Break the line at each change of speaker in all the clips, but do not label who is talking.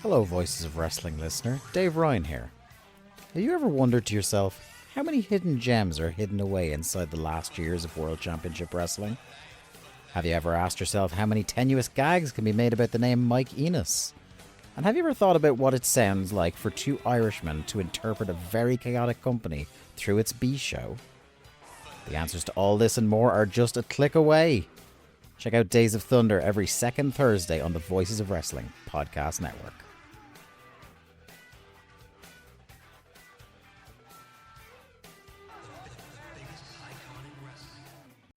Hello, Voices of Wrestling listener. Dave Ryan here. Have you ever wondered to yourself how many hidden gems are hidden away inside the last years of World Championship Wrestling? Have you ever asked yourself how many tenuous gags can be made about the name Mike Enos? And have you ever thought about what it sounds like for two Irishmen to interpret a very chaotic company through its B show? The answers to all this and more are just a click away. Check out Days of Thunder every second Thursday on the Voices of Wrestling podcast network.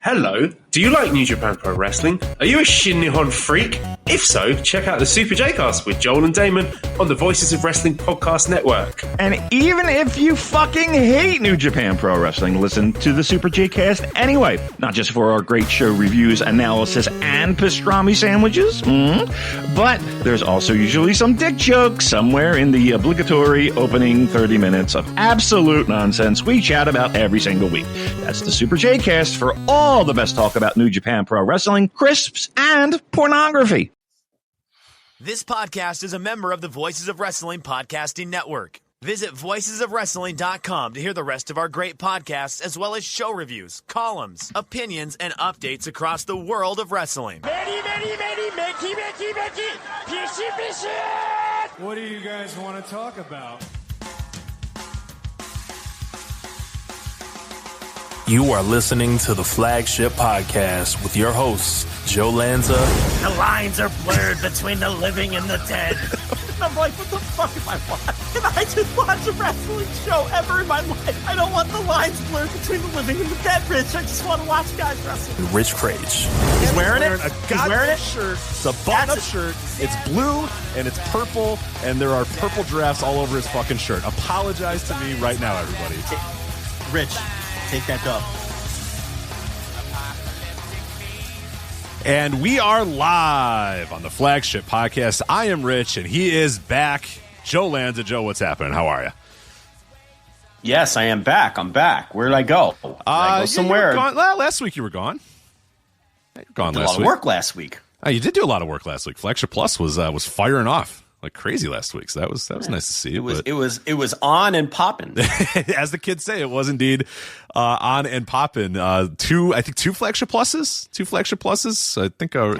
Hello, do you like New Japan Pro Wrestling? Are you a Shin Nihon freak? If so, check out the Super J-Cast with Joel and Damon on the Voices of Wrestling podcast network.
And even if you fucking hate New Japan Pro Wrestling, listen to the Super J-Cast anyway. Not just for our great show reviews, analysis, and pastrami sandwiches, but there's also usually some dick jokes somewhere in the obligatory opening 30 minutes of absolute nonsense we chat about every single week. That's the Super J-Cast for all the best talk about New Japan Pro Wrestling, crisps, and pornography.
This podcast is a member of the Voices of Wrestling podcasting network. Visit voicesofwrestling.com to hear the rest of our great podcasts, as well as show reviews, columns, opinions, and updates across the world of wrestling.
What do you guys want to talk about?
You are listening to the Flagship Podcast with your hosts, Joe Lanza.
The lines are blurred between the living and the dead. I'm like, what the fuck am I watching? Can I just watch a wrestling show ever in my life? I don't want the lines blurred between the living and the dead, Rich. I just want to watch guys wrestle.
Rich Crage.
He's wearing it.
He's wearing it. Shirt. It's a button-up shirt. It's blue and it's purple, and there are purple drafts all over his fucking shirt. Apologize to me right now, everybody.
Rich, take that dub.
And we are live on the Flagship Podcast. I am Rich, and he is back. Joe Lanza. Joe, what's happening? How are you?
Yes, I am back. I'm back. Where did I go? Did I go somewhere?
Last week you were gone. You were gone
did
last
a lot of work last week.
You did do a lot of work last week. Flagship Plus was firing off like crazy last week, so that was nice to see.
It was on and popping.
As the kids say, it was indeed on and popping. Two Flagship Pluses. I think.
I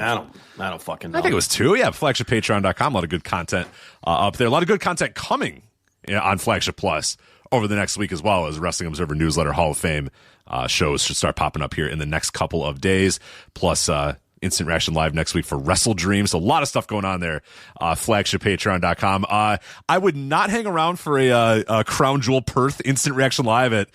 don't fucking know.
I think it was two. Yeah, FlagshipPatreon.com. A lot of good content up there. A lot of good content coming on Flagship Plus over the next week, as well as Wrestling Observer Newsletter Hall of Fame shows should start popping up here in the next couple of days. Plus, Instant Reaction Live next week for Wrestle Dreams. So a lot of stuff going on there. FlagshipPatreon.com. I would not hang around for a Crown Jewel Perth Instant Reaction Live at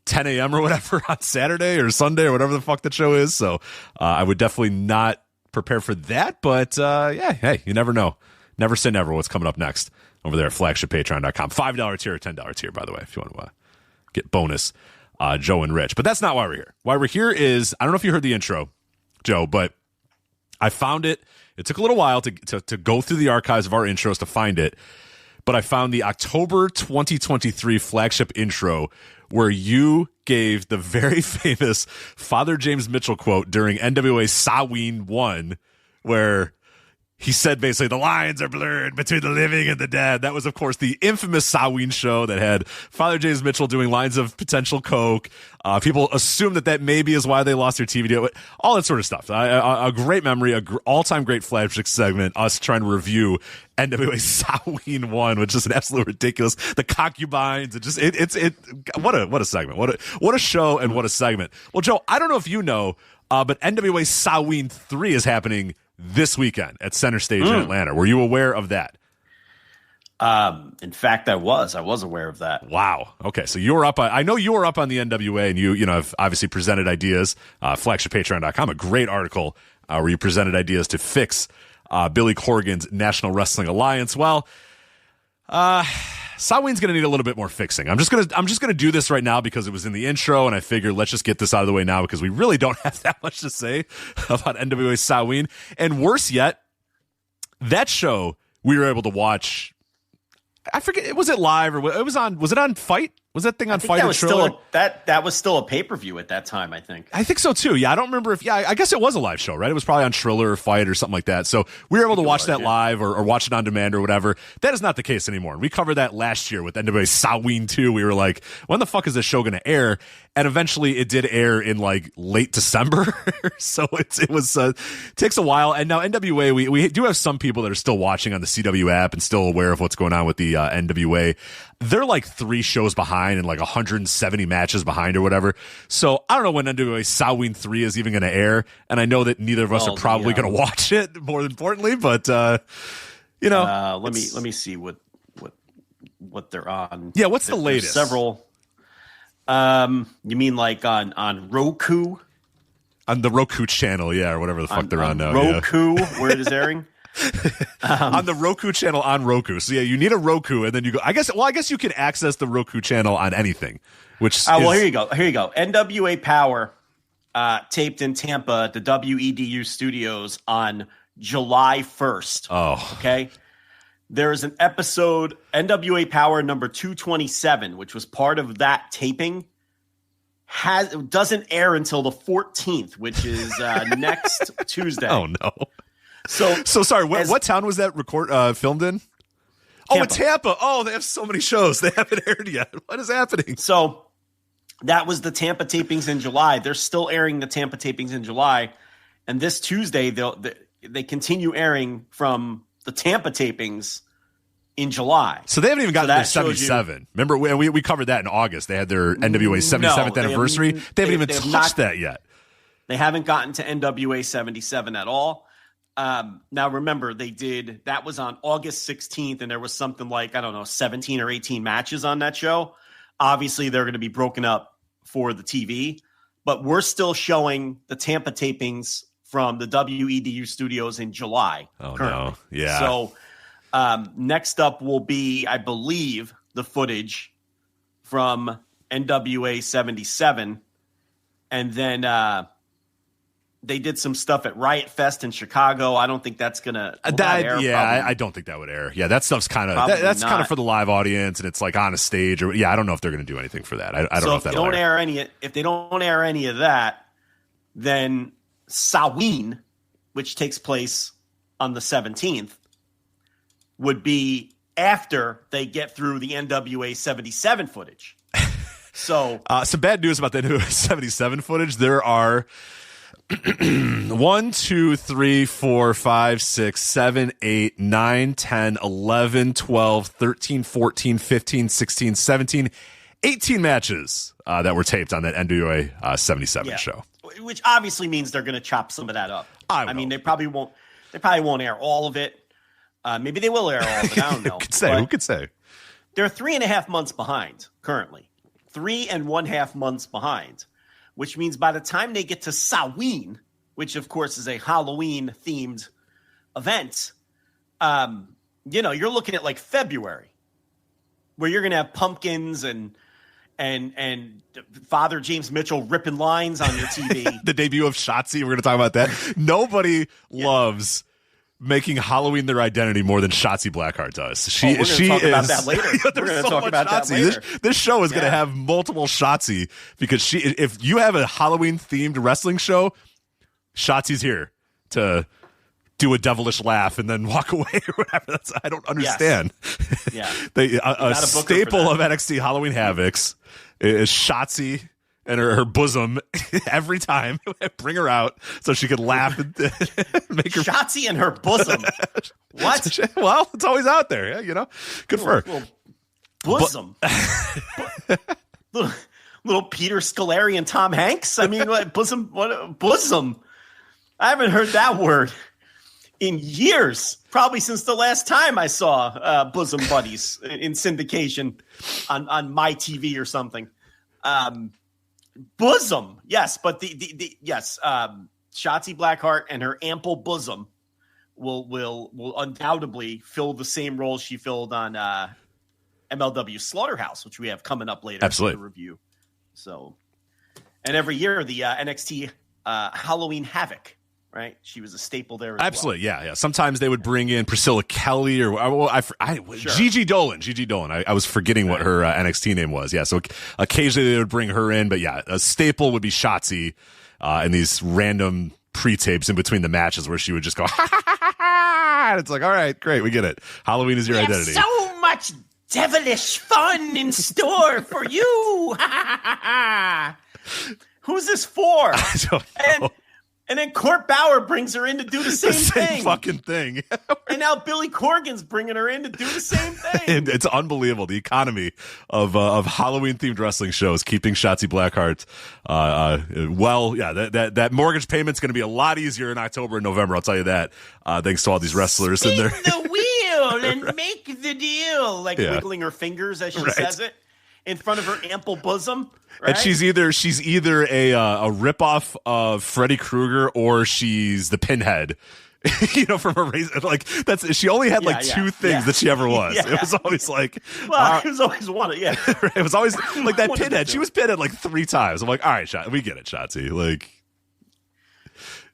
10 a.m. or whatever on Saturday or Sunday or whatever the fuck that show is. So I would definitely not prepare for that. But yeah, hey, you never know. Never say never what's coming up next over there at FlagshipPatreon.com. $5 tier or $10 tier, by the way, if you want to get bonus Joe and Rich. But that's not why we're here. Why we're here is, I don't know if you heard the intro, Joe, but I found it. It took a little while to go through the archives of our intros to find it, but I found the October 2023 Flagship intro where you gave the very famous Father James Mitchell quote during NWA Samhain 1, where he said basically the lines are blurred between the living and the dead. That was, of course, the infamous Samhain show that had Father James Mitchell doing lines of potential coke. People assume that maybe is why they lost their TV deal. All that sort of stuff. A great memory, all-time great Flagship segment, us trying to review NWA Samhain 1, which is an absolute ridiculous. The concubines, what a segment. What a show and what a segment. Well, Joe, I don't know if you know, but NWA Samhain 3 is happening this weekend at Center Stage in Atlanta. Were you aware of that?
In fact, I was aware of that.
Wow. Okay. So you were up I know you were up on the NWA, and you have obviously presented ideas, FlagshipPatreon.com, a great article where you presented ideas to fix Billy Corgan's National Wrestling Alliance. Well, Samhain's going to need a little bit more fixing. I'm just going to do this right now because it was in the intro, and I figured let's just get this out of the way now because we really don't have that much to say about NWA Samhain. And worse yet, that show we were able to watch. I forget, was it live or it was on? Was it on Fight? Was that thing on
I think
Fight
that
or
was
Triller?
that was still a pay-per-view at that time, I think.
I think so too. Yeah, I don't remember if I guess it was a live show, right? It was probably on Triller or Fight or something like that. So we were able to watch that live or watch it on demand or whatever. That is not the case anymore. We covered that last year with NWA Samhain 2. We were like, when the fuck is this show going to air? And eventually it did air in like late December. So it was takes a while. And now NWA, we do have some people that are still watching on the CW app and still aware of what's going on with the NWA. They're like 3 shows behind and like 170 matches behind or whatever. So I don't know when NWA Samhain 3 is even going to air. And I know that neither of us are probably going to watch it, more importantly. But, you know.
Let me see what they're on.
Yeah, what's the latest?
Several. You mean like on Roku?
On the Roku channel, yeah, or whatever the fuck they're on now.
Roku, where it is airing.
On the Roku channel on Roku. So yeah, you need a Roku, and then you go. I guess you can access the Roku channel on anything. Which
well, here you go. NWA Power taped in Tampa at the WEDU studios on July 1st.
Oh,
okay. There is an episode, NWA Power number 227, which was part of that taping. Doesn't air until the 14th, which is next Tuesday.
Oh no!
So
sorry. What town was that filmed in?
Tampa.
Oh, in Tampa. Oh, they have so many shows they haven't aired yet. What is happening?
So that was the Tampa tapings in July. They're still airing the Tampa tapings in July, and this Tuesday they continue airing from the Tampa tapings in July.
So they haven't even gotten to their 77. Remember, we covered that in August. They had their NWA 77th anniversary. They haven't even touched that yet.
They haven't gotten to NWA 77 at all. Now, remember, that was on August 16th, and there was something like, I don't know, 17 or 18 matches on that show. Obviously, they're going to be broken up for the TV, but we're still showing the Tampa tapings from the WEDU studios in July.
Oh,
currently.
No. Yeah.
So next up will be, I believe, the footage from NWA 77. And then they did some stuff at Riot Fest in Chicago. I don't think that's going to air.
Yeah, I don't think that would air. Yeah, that stuff's kind of kind of for the live audience, and it's like on a stage. Or I don't know if they're going to do anything for that. I don't know if that'll air.
If they don't air any of that, then Samhain, which takes place on the 17th, would be after they get through the NWA 77 footage. So
some bad news about the NWA 77 footage. There are 1, 2, 3, 4, 5, 6, 7, 8, 9, 10, 11, 12, 13, 14, 15, 16, 17, 18 matches that were taped on that NWA 77 show.
Which obviously means they're going to chop some of that up. I mean, they probably won't air all of it. Maybe they will air all of it. I don't know.
Who could say?
They're 3.5 months behind currently. 3.5 months behind, which means by the time they get to Samhain, which of course is a Halloween themed event, you're looking at like February, where you're going to have pumpkins and Father James Mitchell ripping lines on your TV.
The debut of Shotzi. We're going to talk about that. Nobody loves making Halloween their identity more than Shotzi Blackheart does. She
talk about that later. We're going to talk about that later.
This show is going to have multiple Shotzi because if you have a Halloween themed wrestling show, Shotzi's here to do a devilish laugh and then walk away or whatever. I don't understand.
Yes. Yeah.
A staple of NXT Halloween Havocs is Shotzi and her bosom every time. Bring her out so she could laugh and make her
Shotzi and her bosom. What?
Well, it's always out there, Good for her.
Bosom. Little Peter Scolari and Tom Hanks. I mean, what bosom? What bosom? I haven't heard that word in years. Probably since the last time I saw Bosom Buddies in syndication on my TV or something. Bosom, yes, but Shotzi Blackheart and her ample bosom will undoubtedly fill the same role she filled on MLW Slaughterhouse, which we have coming up later.
Absolutely.
To review. So, and every year the NXT Halloween Havoc right? She was a staple there as
Absolutely, yeah. Sometimes they would bring in Priscilla Kelly or Gigi Dolan. I was forgetting what her NXT name was. Yeah, so occasionally they would bring her in, but yeah, a staple would be Shotzi and these random pre-tapes in between the matches where she would just go, ha, ha, ha, ha, ha. And it's like, all right, great, we get it. Halloween is your identity.
So much devilish fun in store for you. Who's this for?
I don't know.
And then Court Bauer brings her in to do the same thing.
Fucking thing.
And now Billy Corgan's bringing her in to do the same thing.
It's unbelievable. The economy of Halloween-themed wrestling shows keeping Shotzi Blackheart that mortgage payment's going to be a lot easier in October and November, I'll tell you that, thanks to all these wrestlers.
Spin the wheel and make the deal. Like wiggling her fingers as she says it in front of her ample bosom. Right?
And she's either a ripoff of Freddy Krueger or she's the Pinhead, from her race. Like she only had two things that she ever was. It was always like,
it was always one. Yeah,
it was always like that Pinhead. She was Pinhead like 3 times. I'm like, all right, we get it, Shotzi. Like,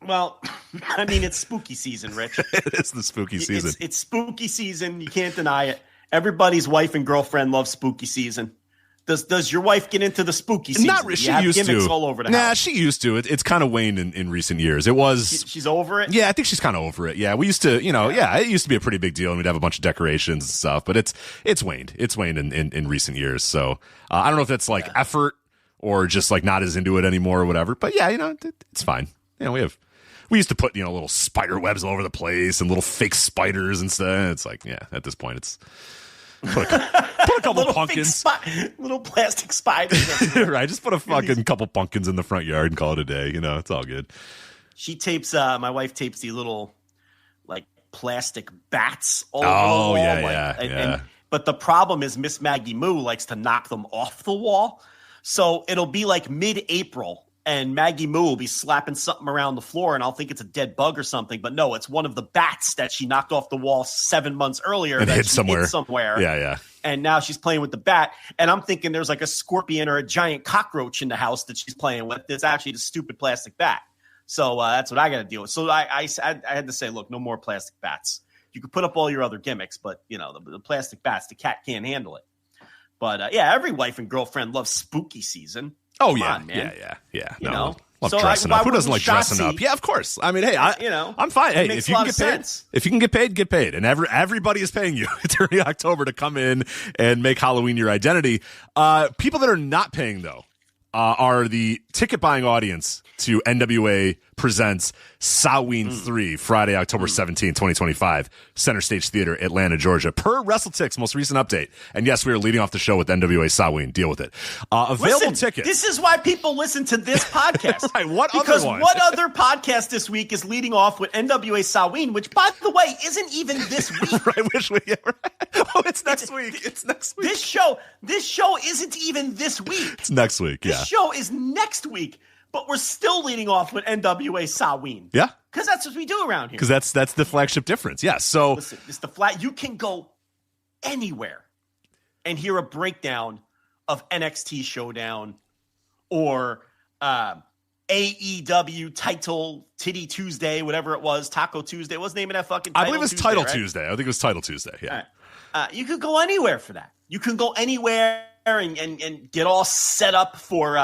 well, I mean, it's spooky season, Rich.
It is the spooky season.
It's spooky season. You can't deny it. Everybody's wife and girlfriend loves spooky season. Does your wife get into the spooky season?
Not really. She used to.
All over the
house.
Nah,
she used to. It's kind of waned in recent years. It was.
She's over it?
Yeah, I think she's kind of over it. Yeah, we used to, it used to be a pretty big deal and we'd have a bunch of decorations and stuff, but it's waned. It's waned in recent years. So I don't know if that's like effort or just like not as into it anymore or whatever, but yeah, it's fine. We used to put, little spider webs all over the place and little fake spiders and stuff. It's like, at this point it's. Put a couple pumpkins.
Little plastic spiders.
Right, just put a fucking couple pumpkins in the front yard and call it a day. It's all good.
She tapes, my wife tapes the little, like, plastic bats all over the wall.
Yeah.
But the problem is Miss Maggie Moo likes to knock them off the wall. So it'll be like mid-April. And Maggie Moo will be slapping something around the floor, and I'll think it's a dead bug or something. But no, it's one of the bats that she knocked off the wall 7 months earlier.
And
that
hid
she
somewhere.
hid somewhere.
Yeah.
And now she's playing with the bat. And I'm thinking there's like a scorpion or a giant cockroach in the house that she's playing with. It's actually the stupid plastic bat. So that's what I got to deal with. So I had to say, look, no more plastic bats. You can put up all your other gimmicks, but, the plastic bats, the cat can't handle it. But, every wife and girlfriend loves spooky season.
Oh,
Come
yeah.
on, man.
Yeah.
No.
Love dressing up. Who doesn't like dressing up? Yeah, of course. I mean, hey, I'm fine. Hey, if you can get paid, get paid. And everybody is paying you during October to come in and make Halloween your identity. People that are not paying, though, are the ticket buying audience to NWA Presents Samhain 3, Friday, October 17, 2025, Center Stage Theater, Atlanta, Georgia. Per WrestleTix most recent update. And yes, we are leading off the show with NWA Samhain. Deal with it. Available tickets.
This is why people listen to this podcast.
Right, what
other podcast this week is leading off with NWA Samhain, which, by the way, isn't even this week.
Right, which week? Oh, it's next week. It's next week.
This show isn't even this week.
It's next week,
This show is next week. But we're still leading off with NWA Samhain.
Yeah.
Because that's what we do around here.
Because that's the flagship difference. Yeah. So
listen, it's you can go anywhere and hear a breakdown of NXT ShoWdown or AEW Title Titty Tuesday, whatever it was, Taco Tuesday. What's the name of that fucking Title
I believe it's
Tuesday,
Title
right?
Tuesday. I think it was Title Tuesday. Yeah.
Right. You could go anywhere for that. You can go anywhere and get all set up for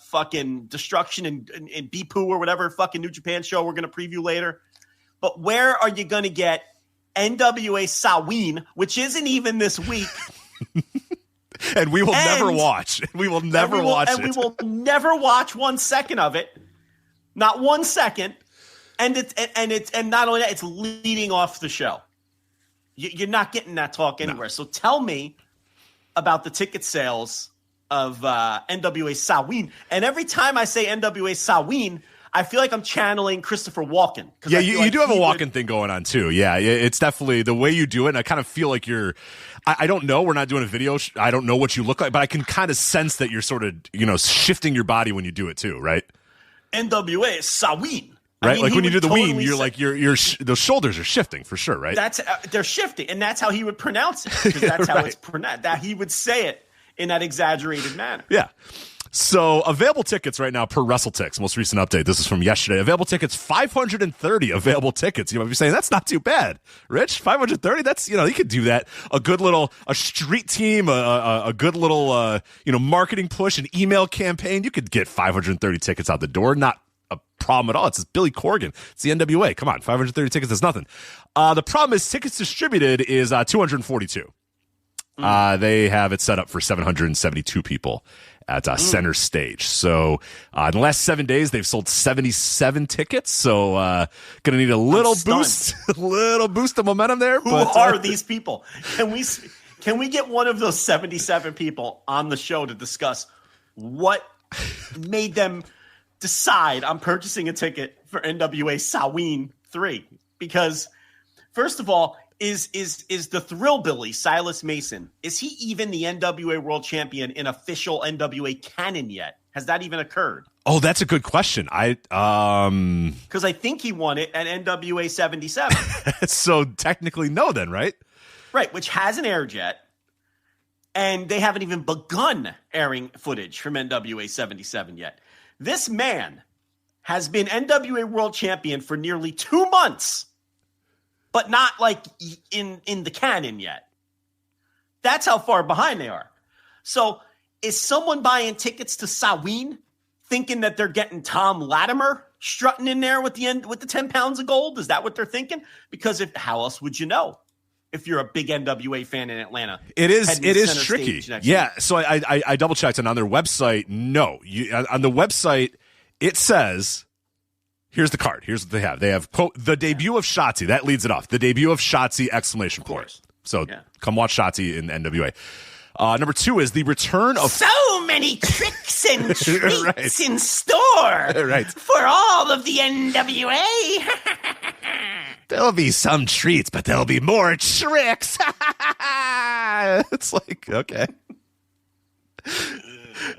fucking Destruction and Bipu or whatever fucking New Japan show we're going to preview later. But where are you going to get NWA Samhain, which isn't even this week?
And we will never watch. We will never watch it.
And we will never watch 1 second of it. Not 1 second. And not only that, it's leading off the show. You're not getting that talk anywhere. No. So tell me about the ticket sales of NWA Samhain. And every time I say NWA Samhain, I feel like I'm channeling Christopher Walken.
Yeah, you do have a Walken thing going on too. Yeah, it's definitely the way you do it. And I kind of feel like you're, I don't know, we're not doing a video. I don't know what you look like, but I can kind of sense that you're sort of, shifting your body when you do it too, right?
NWA Samhain.
Right, like when you do the totally wean, you're like those shoulders are shifting for sure, right?
They're shifting, and that's how he would pronounce it. Because that's how it's pronounced. That he would say it in that exaggerated manner.
Yeah. So available tickets right now per WrestleTix, most recent update. This is from yesterday. Available tickets, 530 available tickets. You might be saying, that's not too bad. Rich, 530? That's, you could do that. A street team, a good little, marketing push, an email campaign. You could get 530 tickets out the door. Not a problem at all. It's Billy Corgan. It's the NWA. Come on, 530 tickets is nothing. The problem is tickets distributed is 242. They have it set up for 772 people at center stage. So in the last 7 days, they've sold 77 tickets. So going to need a little boost, of momentum there.
Who are these people? Can we get one of those 77 people on the show to discuss what made them decide on purchasing a ticket for NWA Samhain 3? Because first of all, is the Thrillbilly Silas Mason, is he even the NWA World Champion in official NWA canon yet? Has that even occurred?
Oh, that's a good question.
Because I think he won it at NWA 77.
So technically no then, right?
Right, which hasn't aired yet. And they haven't even begun airing footage from NWA 77 yet. This man has been NWA World Champion for nearly 2 months. But not like in the canon yet. That's how far behind they are. So is someone buying tickets to Samhain thinking that they're getting Tom Latimer strutting in there with the 10 pounds of gold? Is that what they're thinking? Because how else would you know if you're a big NWA fan in Atlanta?
It is tricky. Yeah. So I double checked, and on their website, no. On the website, it says, here's the card. Here's what they have. They have, quote, the debut of Shotzi. That leads it off. The debut of Shotzi, exclamation point. So come watch Shotzi in NWA. Number 2 is the return of...
So many tricks and treats in store for all of the NWA.
There'll be some treats, but there'll be more tricks. It's like, okay.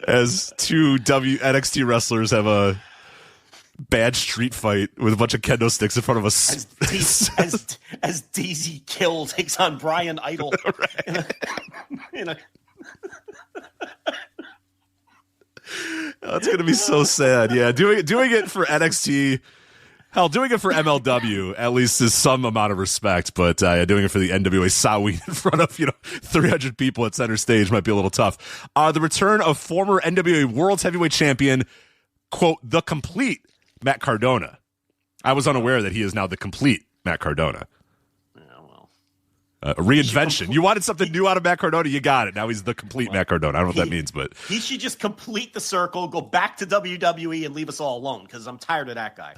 As 2 NXT wrestlers have a bad street fight with a bunch of kendo sticks in front of us.
As Daisy Kill takes on Brian Idol.
That's going to be so sad. Yeah, doing it for NXT, hell, doing it for MLW at least is some amount of respect, but doing it for the NWA Samhain in front of 300 people at center stage might be a little tough. The return of former NWA World Heavyweight Champion, quote, the complete Matt Cardona. I was unaware that he is now the complete Matt Cardona. A reinvention. You wanted something new out of Matt Cardona, you got it. Now he's the complete Matt Cardona. I don't know what that means, but
he should just complete the circle, go back to WWE, and leave us all alone because I'm tired of that guy.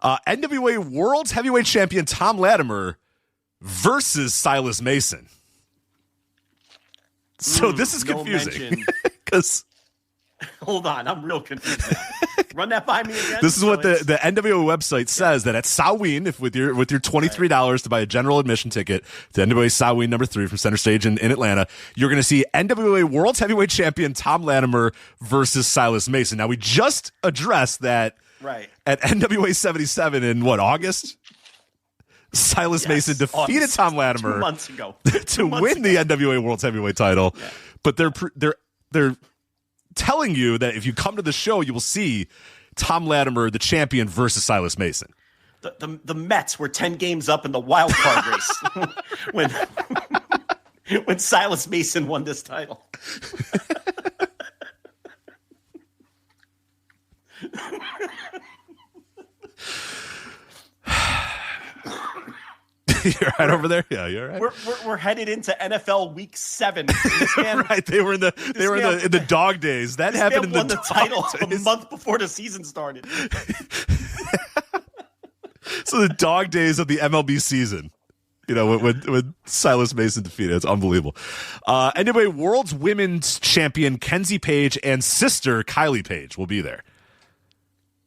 NWA World Heavyweight Champion Tom Latimer versus Silas Mason. So this is confusing because.
Hold on, I'm real confused. Run that by me again.
This is what the NWA website says, that at Samhain, if with your $23 to buy a general admission ticket to NWA Samhain number 3 from Center Stage in Atlanta, you're going to see NWA World Heavyweight Champion Tom Latimer versus Silas Mason. Now, we just addressed that at NWA 77 in August? Silas Mason defeated Tom Latimer
2 months ago
to win the NWA World Heavyweight title, but they're telling you that if you come to the show, you will see Tom Latimer, the champion, versus Silas Mason.
The Mets were 10 games up in the wild card race when Silas Mason won this title.
You're right over there. Yeah, you're right.
We're headed into NFL Week 7.
Right, they were in the dog days. That happened in the
the title a month before the season started.
So the dog days of the MLB season. When Silas Mason defeated, it's unbelievable. Anyway, World's Women's Champion Kenzie Page and sister Kylie Page will be there.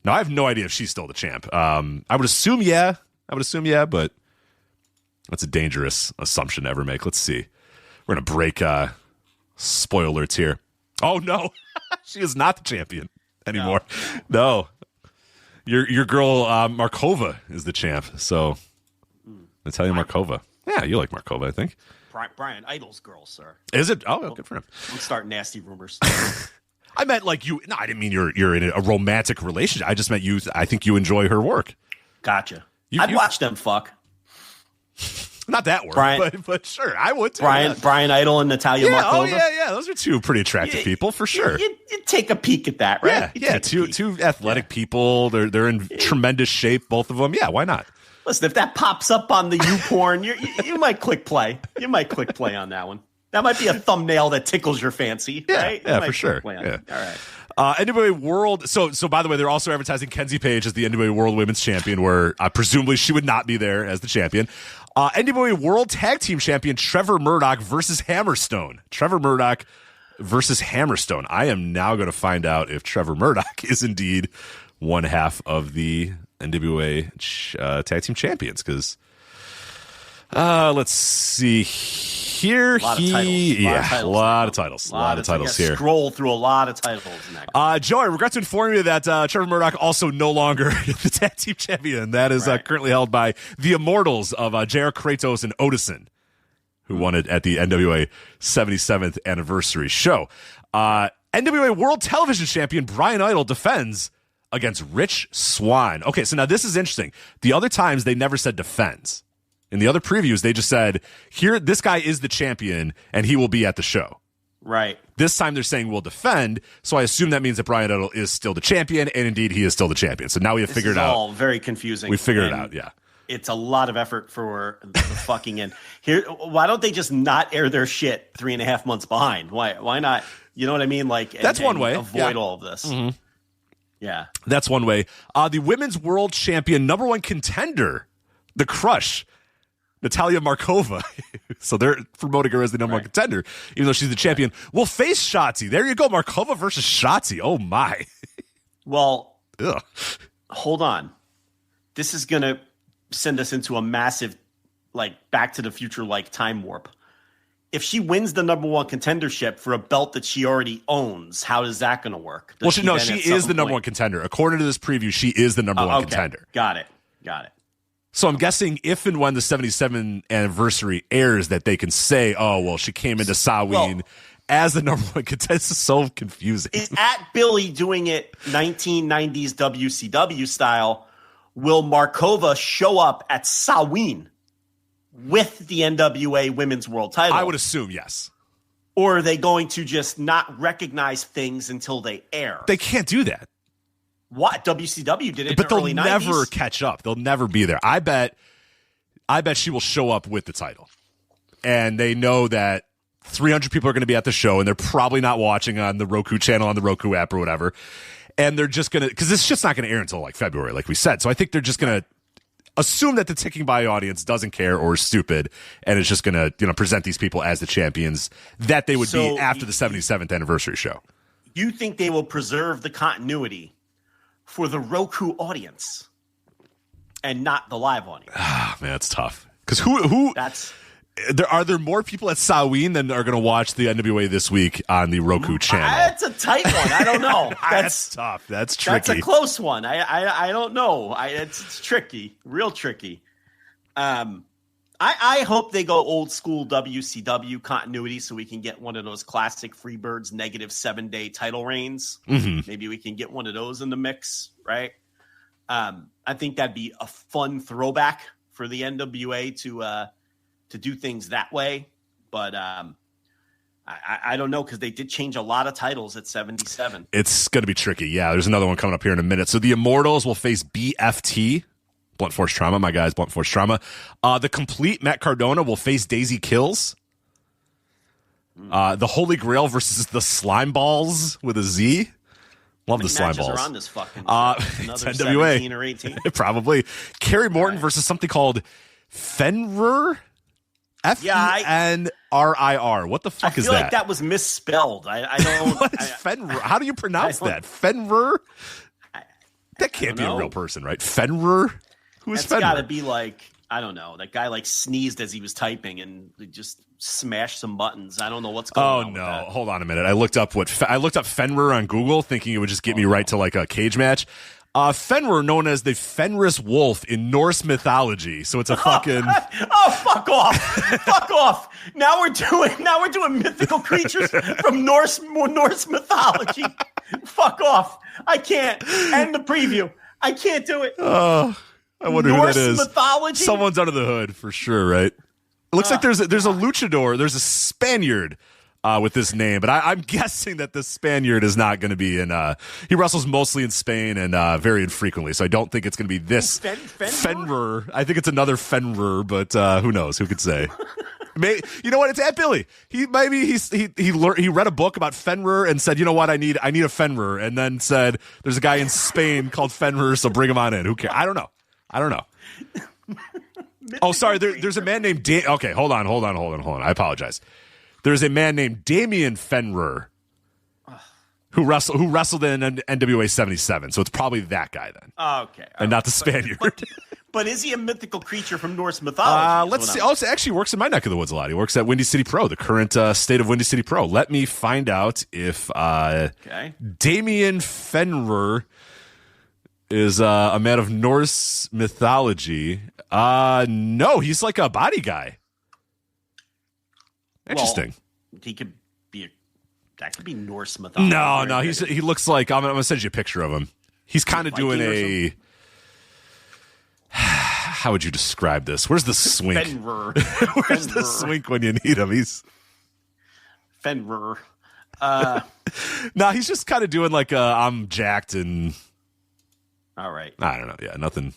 Now, I have no idea if she's still the champ. I would assume, yeah, but that's a dangerous assumption to ever make. Let's see. We're going to break spoiler alerts here. Oh, no. She is not the champion anymore. No. Your girl, Markova, is the champ. So, Natalia Markova. Yeah, you like Markova, I think.
Brian Idol's girl, sir.
Is it? Oh, good for him.
I'm starting nasty rumors.
I meant like you. No, I didn't mean you're in a romantic relationship. I just meant you. I think you enjoy her work.
Gotcha. I'd watch them fuck.
Not that work, but sure, I would too.
Brian Idol and Natalia Markova.
Oh yeah. Those are two pretty attractive people for sure.
You take a peek at that, right?
Yeah. Two athletic people. They're in tremendous shape, both of them. Yeah, why not?
Listen, if that pops up on the YouPorn, you might click play. You might click play on that one. That might be a thumbnail that tickles your fancy, right?
Yeah, for sure.
Yeah. All right.
NWA World. So by the way, they're also advertising Kenzie Page as the NWA World Women's Champion, where presumably she would not be there as the champion. NWA World Tag Team Champion Trevor Murdoch versus Hammerstone. Trevor Murdoch versus Hammerstone. I am now going to find out if Trevor Murdoch is indeed one half of the NWA Tag Team Champions, because let's see here. A lot of titles here.
Scroll through a lot of titles.
Joe, I regret to inform you that Trevor Murdoch also no longer the Tag Team Champion. That is currently held by the Immortals of J.R. Kratos and Odison, who won it at the NWA 77th anniversary show. NWA World Television Champion Brian Idol defends against Rich Swann. Okay, so now this is interesting. The other times they never said defends. In the other previews, they just said, here, this guy is the champion, and he will be at the show.
Right.
This time they're saying we'll defend, so I assume that means that Brian Idol is still the champion, and indeed he is still the champion. So now we have figured out.
It's all very confusing.
We figured it out, yeah.
It's a lot of effort for the fucking end. Here, why don't they just not air their shit 3.5 months behind? Why not? You know what I mean? Like
that's one way.
Avoid all of this.
Mm-hmm.
Yeah.
That's one way. The women's world champion, number one contender, the Crush, Natalia Markova. So they're promoting her as the number one contender, even though she's the champion. Will face Shotzi. There you go. Markova versus Shotzi. Oh, my.
Well, hold on. This is going to send us into a massive, like, Back to the Future, like, time warp. If she wins the number one contendership for a belt that she already owns, how is that going to work?
She is the number one contender. According to this preview, she is the number one contender.
Got it.
So I'm guessing if and when the 77th anniversary airs, that they can say, oh, well, she came into Samhain as the number one contender. This is so confusing.
Is at Billy doing it 1990s WCW style, will Markova show up at Samhain with the NWA Women's World title?
I would assume yes.
Or are they going to just not recognize things until they air?
They can't do that.
What? WCW did it,
but
in the early 90s.
They'll never catch up. They'll never be there. I bet she will show up with the title, and they know that 300 people are going to be at the show, and they're probably not watching on the Roku channel, on the Roku app, or whatever. And they're just gonna, because this shit's not going to air until like February, like we said. So I think they're just going to assume that the ticking by audience doesn't care or is stupid, and is just going to present these people as the champions that they would be after the 77th anniversary show.
You think they will preserve the continuity for the Roku audience and not the live audience?
Ah, man, that's tough. Because who? Are there more people at Samhain than are going to watch the NWA this week on the Roku channel?
That's a tight one. I don't know.
That's tough. That's tricky.
That's a close one. I don't know. It's tricky, real tricky. I hope they go old school WCW continuity so we can get one of those classic Freebirds -7-day title reigns.
Mm-hmm.
Maybe we can get one of those in the mix, right? I think that'd be a fun throwback for the NWA to do things that way. But I don't know, because they did change a lot of titles at 77.
It's going to be tricky. Yeah, there's another one coming up here in a minute. So the Immortals will face BFT. Blunt Force Trauma, my guys, Blunt Force Trauma. The Complete Matt Cardona will face Daisy Kills. The Holy Grail versus the Slime Balls with a Z. Love the Slime Balls.
Are on this fucking another
it's NWA.
17 or 18.
Probably. Kerry Morton versus something called Fenrir. Fenrir. What the fuck is that?
I feel like that was misspelled. I don't.
What is Fenrir? How do you pronounce that? Fenrir? That can't be a real person, right? Fenrir? Who is Fenrir?
It's got to be like, I don't know. That guy like sneezed as he was typing and just smashed some buttons. I don't know what's going on.
Oh no! Hold on a minute. I looked up Fenrir on Google, thinking it would just get me right to like a cage match. Fenrir, known as the Fenris Wolf in Norse mythology. So it's a fucking.
Oh, fuck off! Fuck off! Now we're doing mythical creatures from Norse mythology. Fuck off! I can't. End the preview. I can't do it.
Oh, I wonder
Norse
who that is.
mythology.
Someone's under the hood for sure, right? It looks like there's a luchador. There's a Spaniard with this name, but I'm guessing that this Spaniard is not going to be in. He wrestles mostly in Spain and very infrequently, so I don't think it's going to be this Fenrir. I think it's another Fenrir, but who knows? Who could say? You know what? It's Aunt Billy. He read a book about Fenrir and said, you know what? I need a Fenrir, and then said, there's a guy in Spain called Fenrir, so bring him on in. Who cares? I don't know. Oh, sorry. There's a man named okay. Hold on. I apologize. There's a man named Damian Fenrir who wrestled in NWA 77. So it's probably that guy then.
Okay.
And not the Spaniard.
But is he a mythical creature from Norse mythology?
Let's see. Also, actually works in my neck of the woods a lot. He works at Windy City Pro, the current state of Windy City Pro. Let me find out if Damian Fenrir is a man of Norse mythology. No, he's like a body guy. Interesting.
Well, he could be that could be Norse mythology.
No, he looks like I'm gonna send you a picture of him. He's kind of doing a. How would you describe this? Where's the swink?
Fenrir.
Where's the swink when you need him? He's
Fenrir.
No, he's just kind of doing like I'm jacked and.
All right.
I don't know. Yeah, nothing.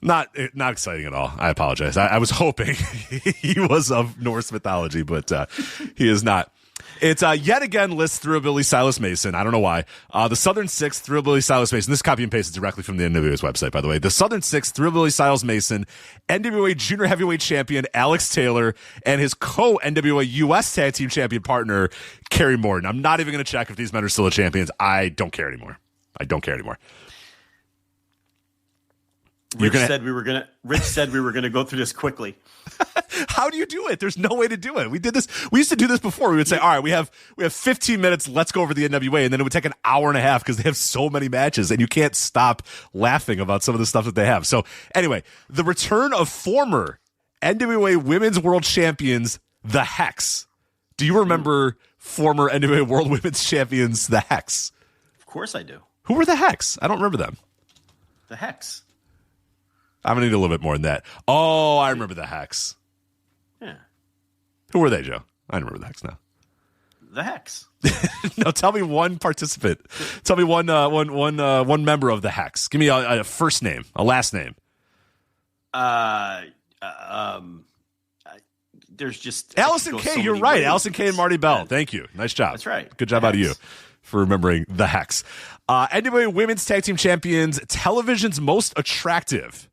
Not exciting at all. I apologize. I was hoping he was of Norse mythology, but he is not. It's yet again lists Thrillabilly Silas Mason. I don't know why. The Southern Six Thrillabilly Silas Mason. This copy and pasted directly from the NWA's website, by the way. The Southern Six Thrillabilly Silas Mason, NWA Junior Heavyweight Champion Alex Taylor, and his co-NWA US Tag Team Champion partner Kerry Morton. I'm not even going to check if these men are still the champions. I don't care anymore.
Rich said we were gonna go through this quickly.
How do you do it? There's no way to do it. We did this. We used to do this before. We would say, all right, we have 15 minutes. Let's go over the NWA. And then it would take an hour and a half because they have so many matches and you can't stop laughing about some of the stuff that they have. So anyway, the return of former NWA Women's World Champions, the Hex. Do you remember former NWA World Women's Champions, the Hex?
Of course I do.
Who were the Hex? I don't remember them.
The Hex.
I'm going to need a little bit more than that. Oh, I remember the Hex.
Yeah.
Who were they, Joe? I remember the Hex now.
The Hex.
No, tell me one participant. Tell me one member of the Hex. Give me a first name, a last name.
There's just
Allison Kay. You're right. Allison Kay and Marty Bell. Thank you. Nice job.
That's right.
Good job out of you for remembering the Hex. NWA Women's Tag Team Champions, television's most attractive.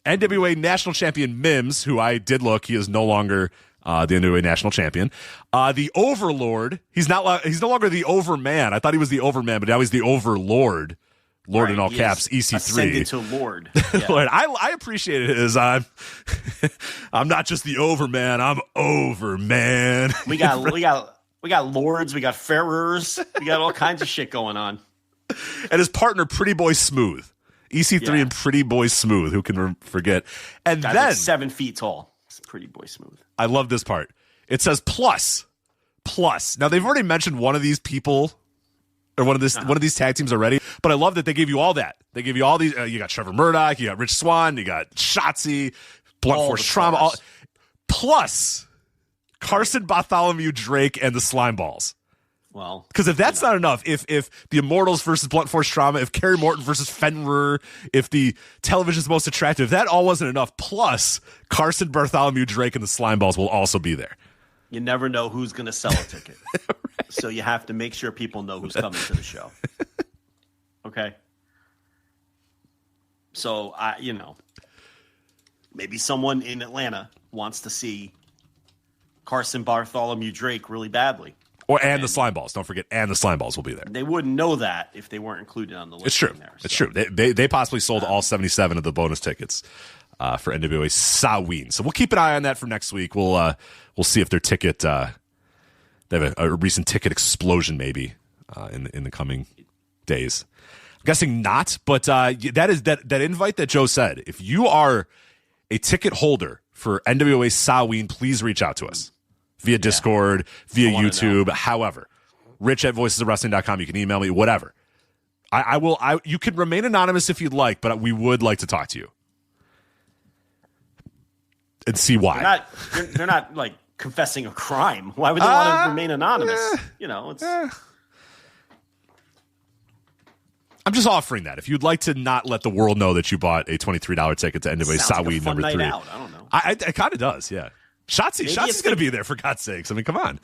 NWA National Champion Mims, who I did look, he is no longer the NWA National Champion. The Overlord, he's no longer the Overman. I thought he was the Overman, but now he's the Overlord. Lord right, in all caps, EC3.
Ascended to Lord. Yeah.
Lord, I appreciate it as I'm not just the Overman, I'm Overman.
We got lords, we got Pharaohs, we got all kinds of shit going on.
And his partner, Pretty Boy Smooth. EC3 and Pretty Boy Smooth, who can forget. And
Guy's
then
like 7 feet tall. It's Pretty Boy Smooth.
I love this part. It says plus. Now they've already mentioned one of these people or one of these tag teams already, but I love that they gave you all that. They gave you all these. You got Trevor Murdoch, you got Rich Swann, you got Shotzi, Blunt Force Trauma, plus Carson Bartholomew Drake and the Slime Balls.
Well,
because if that's not enough, if the Immortals versus Blunt Force Trauma, if Kerry Morton versus Fenrir, if the television's most attractive, if that all wasn't enough, plus Carson Bartholomew Drake and the Slime Balls will also be there.
You never know who's going to sell a ticket. Right. So you have to make sure people know who's coming to the show. Okay? So, maybe someone in Atlanta wants to see Carson Bartholomew Drake really badly.
And the Slime Balls. Don't forget, and the Slime Balls will be there.
They wouldn't know that if they weren't included on the list.
It's true.
There,
It's true. They possibly sold all 77 of the bonus tickets for NWA Samhain. So we'll keep an eye on that for next week. We'll see if their ticket they have a recent ticket explosion maybe in the coming days. I'm guessing not, but that is that invite that Joe said. If you are a ticket holder for NWA Samhain, please reach out to us via Discord, via YouTube, however. Rich at voicesofwrestling.com. You can email me, whatever. I will. You can remain anonymous if you'd like, but we would like to talk to you and see why.
They're not like confessing a crime. Why would they want to remain anonymous? It's.
I'm just offering that. If you'd like to not let the world know that you bought a $23 ticket to NWA Samhain number 3.
Out. I don't know.
It kind of does, yeah. Shotzi's going to be there, for God's sakes. I mean, come on.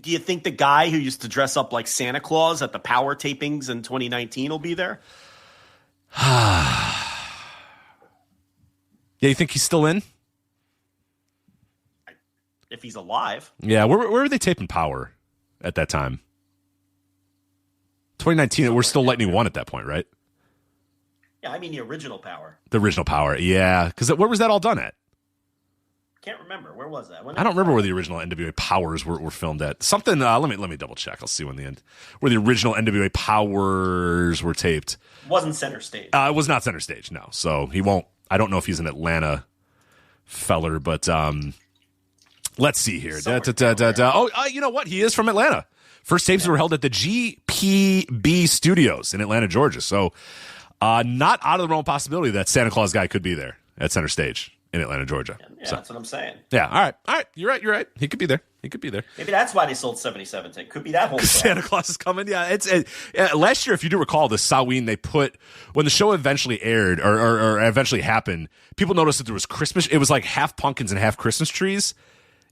Do you think the guy who used to dress up like Santa Claus at the Power tapings in 2019 will be there?
Yeah, you think he's still in?
If he's alive.
Yeah, where were they taping Power at that time? 2019, we're still Lightning 1 at that point, right?
Yeah, I mean the original Power.
The original Power, yeah. Because where was that all done at?
Can't remember. Where was that?
I don't remember where the original NWA Powers were filmed at. Something. Let me double check. I'll see when where the original NWA Powers were taped.
It wasn't center stage.
It was not center stage. No. So he won't. I don't know if he's an Atlanta feller, but let's see here. You know what? He is from Atlanta. First tapes were held at the GPB Studios in Atlanta, Georgia. So not out of the realm of possibility that Santa Claus guy could be there at center stage in Atlanta, Georgia.
Yeah, that's what I'm saying.
Yeah, all right. You're right. He could be there.
Maybe that's why they sold 77 tickets. Could be that whole
Santa Claus is coming. Yeah, last year, if you do recall, the Samhain, they put, when the show eventually aired or eventually happened, people noticed that there was Christmas. It was like half pumpkins and half Christmas trees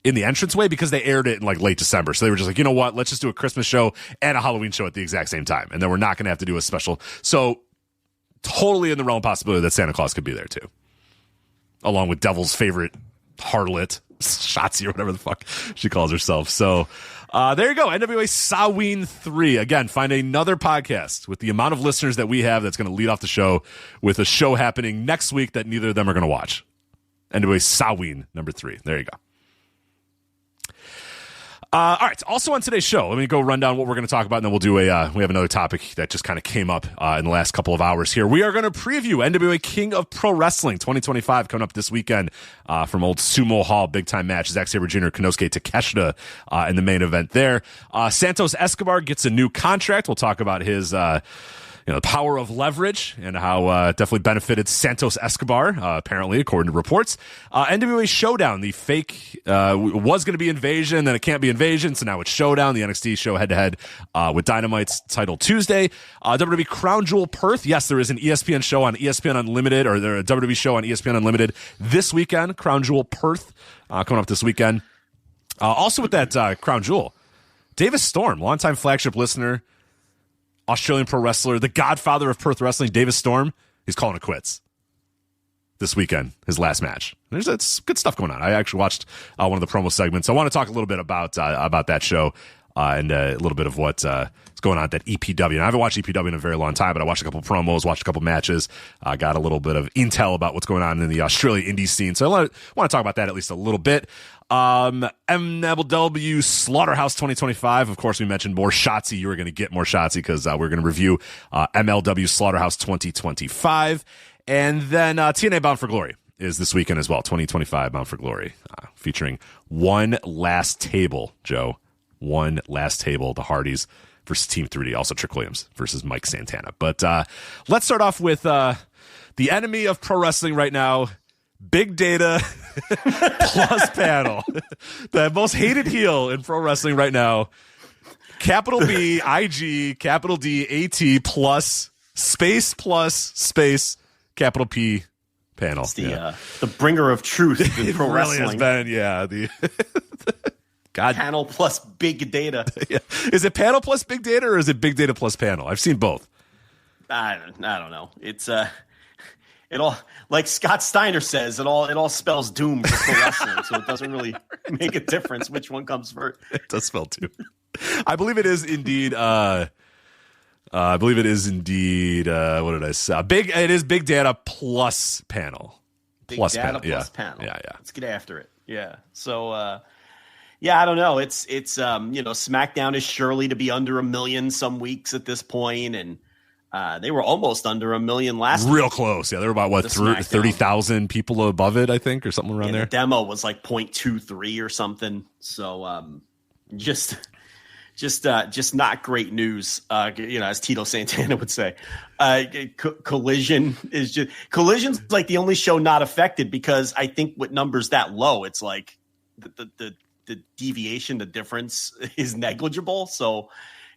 in the entranceway because they aired it in like late December. So they were just like, you know what? Let's just do a Christmas show and a Halloween show at the exact same time. And then we're not going to have to do a special. So totally in the realm of possibility that Santa Claus could be there too. Along with Devil's favorite harlot, Shotzi, or whatever the fuck she calls herself. So there you go. NWA Samhain 3. Again, find another podcast with the amount of listeners that we have that's going to lead off the show with a show happening next week that neither of them are going to watch. NWA Samhain number 3. There you go. All right. Also on today's show, let me go run down what we're going to talk about, and then we'll do we have another topic that just kind of came up in the last couple of hours here. We are going to preview NWA King of Pro Wrestling 2025 coming up this weekend from Old Sumo Hall. Big time match. Zack Sabre Jr., Konosuke Takeshita in the main event there. Santos Escobar gets a new contract. We'll talk about his the power of leverage and how definitely benefited Santos Escobar, apparently, according to reports. NWA ShoWdown, the fake, was going to be Invasion, then it can't be Invasion, so now it's ShoWdown, the NXT show head-to-head with Dynamite's title Tuesday. WWE Crown Jewel Perth, yes, there is an ESPN show on ESPN Unlimited, or there a WWE show on ESPN Unlimited this weekend, Crown Jewel Perth, coming up this weekend. Also with that Crown Jewel, Davis Storm, longtime Flagship listener, Australian pro wrestler, the godfather of Perth wrestling, Davis Storm, he's calling it quits this weekend, his last match. It's good stuff going on. I actually watched one of the promo segments. I want to talk a little bit about that show and a little bit of what's going on at that EPW. And I haven't watched EPW in a very long time, but I watched a couple promos, watched a couple matches, got a little bit of intel about what's going on in the Australia indie scene. So I want to talk about that at least a little bit. MLW Slaughterhouse 2025. Of course, we mentioned more Shotzi. You were going to get more Shotzi because we're going to review MLW Slaughterhouse 2025. And then TNA Bound for Glory is this weekend as well. 2025 Bound for Glory, featuring One Last Table, Joe. One Last Table, the Hardys versus Team 3D. Also Trick Williams versus Mike Santana. But let's start off with the enemy of pro wrestling right now, Big Data plus panel. The most hated heel in pro wrestling right now. Capital B, IG, capital D, AT plus space, capital P panel.
It's the bringer of truth in pro
really
wrestling.
Has been, the God.
Panel plus Big Data.
Yeah. Is it panel plus Big Data or is it Big Data plus panel? I've seen both.
I don't know. It's it all, like Scott Steiner says, it all spells doom for pro wrestling, so it doesn't really make a difference which one comes first.
It does spell doom. I believe it is indeed. What did I say? It is Big Data plus panel.
Big Data plus panel.
Yeah.
Let's get after it. Yeah. So Yeah, I don't know. It's SmackDown is surely to be under 1 million some weeks at this point, and they were almost under 1 million last
Real
week.
close. Yeah, they were about 30,000 people above it, I think, or something around there.
The demo was like 0.23 or something. So just not great news. As Tito Santana would say, Collision's like the only show not affected, because I think with numbers that low, it's like the deviation, the difference is negligible. So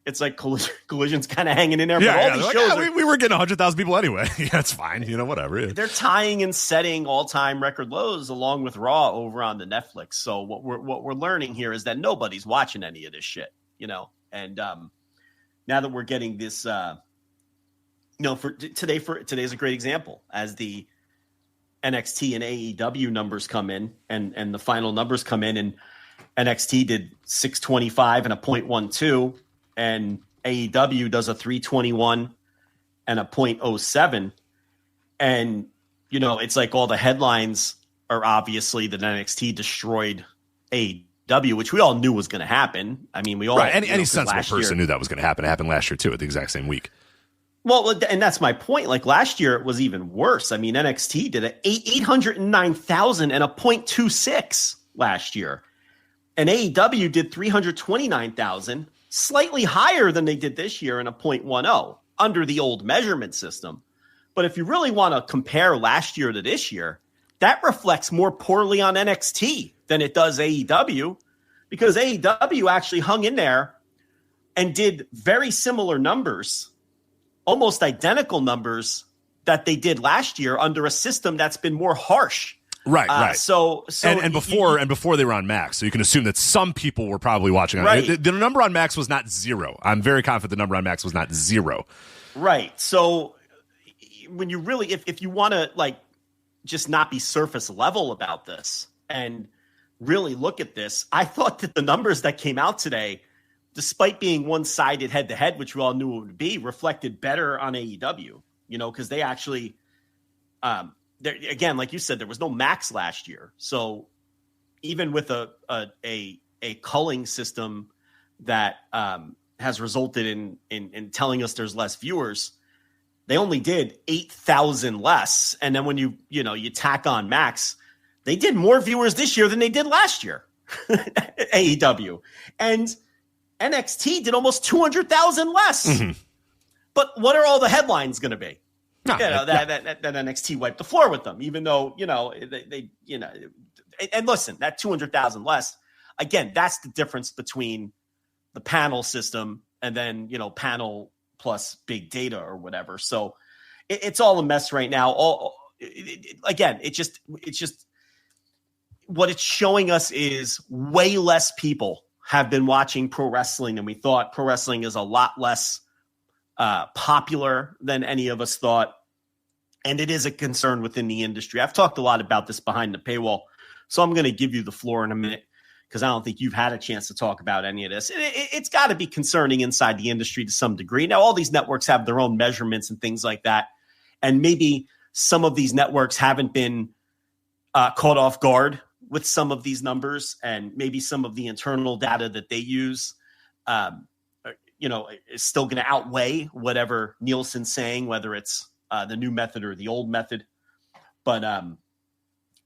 it's like Collision's kind of hanging in there.
Yeah,
but all these shows
we were getting 100,000 people anyway. Yeah, it's fine. Whatever. Yeah.
They're tying and setting all-time record lows along with Raw over on the Netflix. So what we're learning here is that nobody's watching any of this shit, And now that we're getting this, today's a great example as the NXT and AEW numbers come in, and the final numbers come in, and NXT did 625 and a 0.12, and AEW does a 321 and a 0.07. And, it's like all the headlines are obviously that NXT destroyed AEW, which we all knew was going to happen. I mean, we all...
Right, any sensible person knew that was going to happen. It happened last year, too, at the exact same week.
Well, and that's my point. Like, last year, it was even worse. I mean, NXT did 809,000 and a 0.26 last year. And AEW did 329,000, slightly higher than they did this year, in a 0.10 under the old measurement system. But if you really want to compare last year to this year, that reflects more poorly on NXT than it does AEW, because AEW actually hung in there and did very similar numbers, almost identical numbers that they did last year under a system that's been more harsh.
Right.
So
before they were on Max, so you can assume that some people were probably watching.
Right.
The number on Max was not 0. I'm very confident the number on Max was not 0.
Right. So when you really, if you want to just not be surface level about this and really look at this, I thought that the numbers that came out today, despite being one-sided head-to-head, which we all knew it would be, reflected better on AEW. Because they actually. Again, like you said, there was no Max last year. So even with a culling system that has resulted in telling us there's less viewers, they only did 8,000 less. And then when you tack on Max, they did more viewers this year than they did last year, AEW. And NXT did almost 200,000 less. Mm-hmm. But what are all the headlines going to be? That NXT wiped the floor with them, even though, and listen, that 200,000 less, again, that's the difference between the panel system and then, panel plus big data or whatever. So it's all a mess right now. It's just what it's showing us is way less people have been watching pro wrestling than we thought. Pro wrestling is a lot less popular than any of us thought. And it is a concern within the industry. I've talked a lot about this behind the paywall, so I'm going to give you the floor in a minute because I don't think you've had a chance to talk about any of this. It's got to be concerning inside the industry to some degree. Now, all these networks have their own measurements and things like that. And maybe some of these networks haven't been caught off guard with some of these numbers, and maybe some of the internal data that they use is still going to outweigh whatever Nielsen's saying, whether it's the new method or the old method. But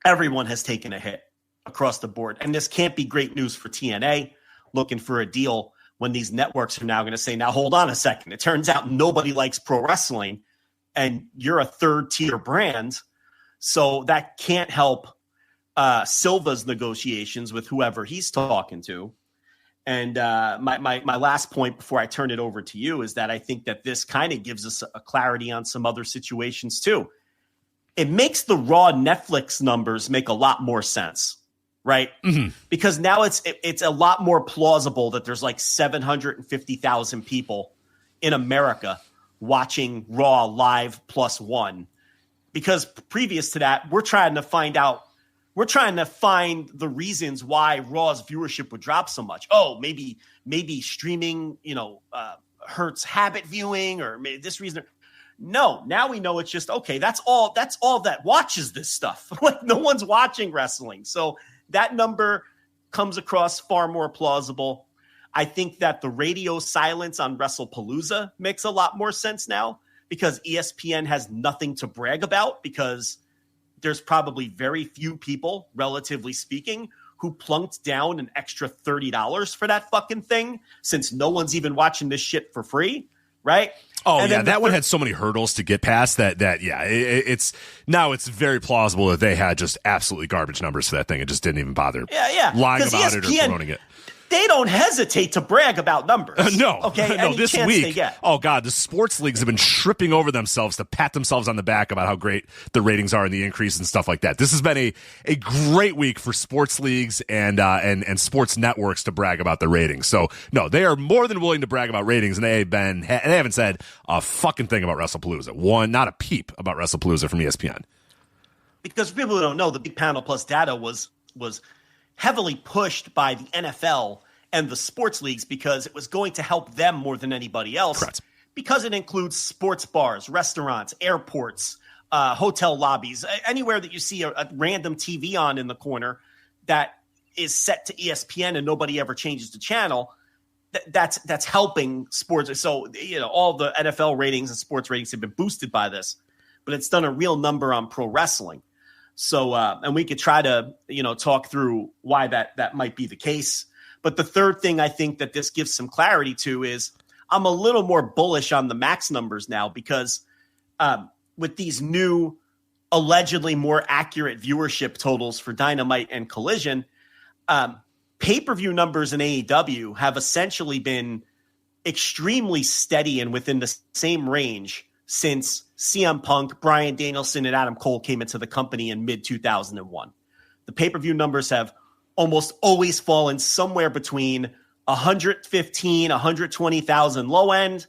everyone has taken a hit across the board. And this can't be great news for TNA looking for a deal when these networks are now going to say, now hold on a second. It turns out nobody likes pro wrestling and you're a third tier brand. So that can't help Silva's negotiations with whoever he's talking to. And my last point before I turn it over to you is that I think that this kind of gives us a clarity on some other situations too. It makes the Raw Netflix numbers make a lot more sense, right? Mm-hmm. Because now it's a lot more plausible that there's like 750,000 people in America watching Raw live +1. Because previous to that, we're trying to find the reasons why Raw's viewership would drop so much. Oh, maybe streaming, hurts habit viewing, or maybe this reason. No, now we know it's just, okay, that's all that watches this stuff. Like, no one's watching wrestling. So that number comes across far more plausible. I think that the radio silence on WrestlePalooza makes a lot more sense now because ESPN has nothing to brag about because there's probably very few people, relatively speaking, who plunked down an extra $30 for that fucking thing since no one's even watching this shit for free, right?
Oh,
and
yeah, that one had so many hurdles to get past it's very plausible that they had just absolutely garbage numbers for that thing and just didn't even bother lying about it or promoting it.
They don't hesitate to brag about numbers.
No.
Okay.
No, this week, oh God, the sports leagues have been tripping over themselves to pat themselves on the back about how great the ratings are and the increase and stuff like that. This has been a great week for sports leagues and sports networks to brag about the ratings. So no, they are more than willing to brag about ratings, and they haven't said a fucking thing about WrestlePalooza. Not a peep about WrestlePalooza from ESPN.
Because for people who don't know, the Big Panel Plus data was heavily pushed by the NFL and the sports leagues because it was going to help them more than anybody else.
Correct.
Because it includes sports bars, restaurants, airports, hotel lobbies, anywhere that you see a random TV on in the corner that is set to ESPN and nobody ever changes the channel. That's helping sports. So, all the NFL ratings and sports ratings have been boosted by this, but it's done a real number on pro wrestling. So, and we could try to, talk through why that might be the case. But the third thing I think that this gives some clarity to is I'm a little more bullish on the max numbers now because with these new allegedly more accurate viewership totals for Dynamite and Collision, pay-per-view numbers in AEW have essentially been extremely steady and within the same range since CM Punk, Bryan Danielson, and Adam Cole came into the company in mid-2001. The pay-per-view numbers have almost always fallen somewhere between 115, 120,000 low end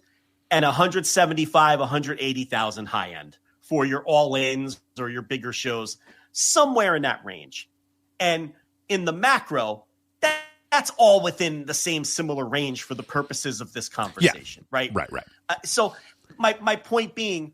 and 175, 180,000 high end for your all-ins or your bigger shows, somewhere in that range. And in the macro, that's all within the same similar range for the purposes of this conversation, right?
Right.
So my point being,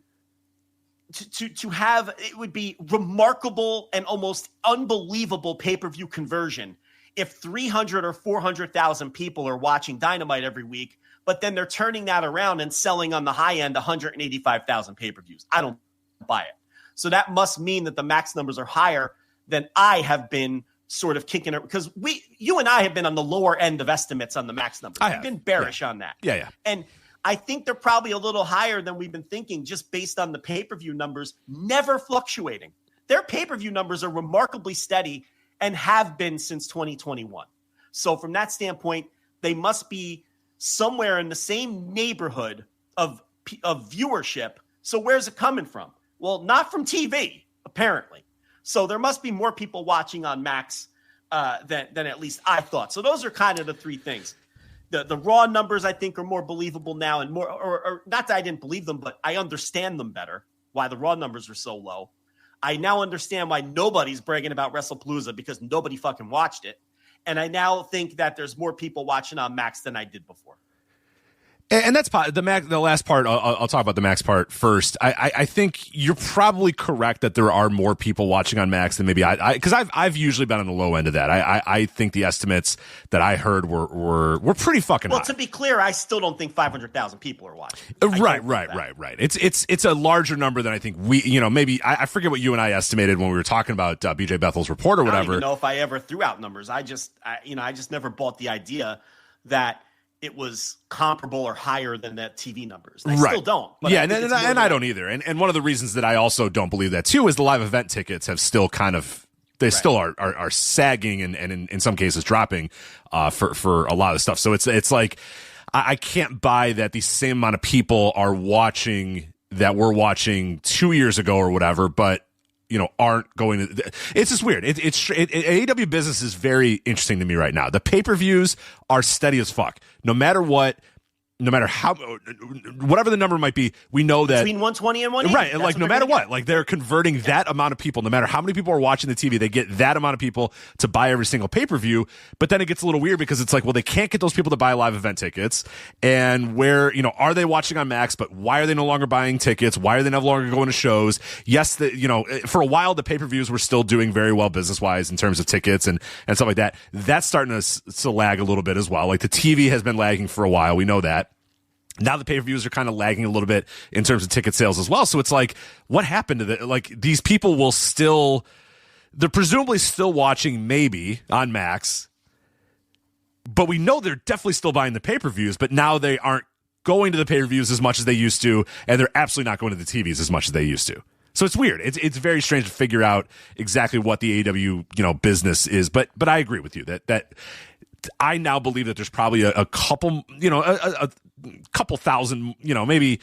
to have it would be remarkable and almost unbelievable pay-per-view conversion if 300 or 400,000 people are watching Dynamite every week, but then they're turning that around and selling on the high end 185,000 pay-per-views. I don't buy it. So that must mean that the max numbers are higher than I have been sort of kicking it because you and I have been on the lower end of estimates on the max numbers. I've been bearish on that.
Yeah.
And I think they're probably a little higher than we've been thinking just based on the pay-per-view numbers never fluctuating. Their pay-per-view numbers are remarkably steady and have been since 2021. So from that standpoint, they must be somewhere in the same neighborhood of viewership. So where's it coming from? Well, not from TV, apparently. So there must be more people watching on Max than at least I thought. So those are kind of the three things. The raw numbers, I think, are more believable now and more, or not that I didn't believe them, but I understand them better, why the raw numbers are so low. I now understand why nobody's bragging about WrestlePalooza because nobody fucking watched it. And I now think that there's more people watching on Max than I did before.
And that's the last part. I'll talk about the Max part first. I think you're probably correct that there are more people watching on Max than maybe because I've usually been on the low end of that. I think the estimates that I heard were pretty fucking high.
Well, to be clear, I still don't think 500,000 people are watching.
Right. It's a larger number than I think maybe I forget what you and I estimated when we were talking about BJ Bethel's report or whatever.
I don't even know if I ever threw out numbers. I just never bought the idea that it was comparable or higher than that TV numbers. I still don't. But
yeah, and I don't either. And one of the reasons that I also don't believe that too is the live event tickets have still kind of still are sagging and in some cases dropping for a lot of stuff. So it's like I can't buy that the same amount of people are watching that were watching 2 years ago or whatever, but aren't going to. It's just weird. AEW business is very interesting to me right now. The pay-per-views are steady as fuck. No matter what, no matter how, whatever the number might be, we know that
between 120 and 180.
right. And like, no matter what, like they're converting that amount of people, no matter how many people are watching the TV, they get that amount of people to buy every single pay-per-view. But then it gets a little weird because it's like, well, they can't get those people to buy live event tickets. And where, are they watching on Max, but why are they no longer buying tickets? Why are they no longer going to shows? Yes, for a while, the pay-per-views were still doing very well business-wise in terms of tickets and stuff like that. That's starting to lag a little bit as well. Like the TV has been lagging for a while. We know that. Now the pay-per-views are kind of lagging a little bit in terms of ticket sales as well. So it's like, what happened to these people they're presumably still watching maybe on Max, but we know they're definitely still buying the pay-per-views, but now they aren't going to the pay-per-views as much as they used to, and they're absolutely not going to the TVs as much as they used to. So it's weird. It's very strange to figure out exactly what the AEW, business is, but I agree with you that I now believe that there's probably a couple, a couple thousand, maybe,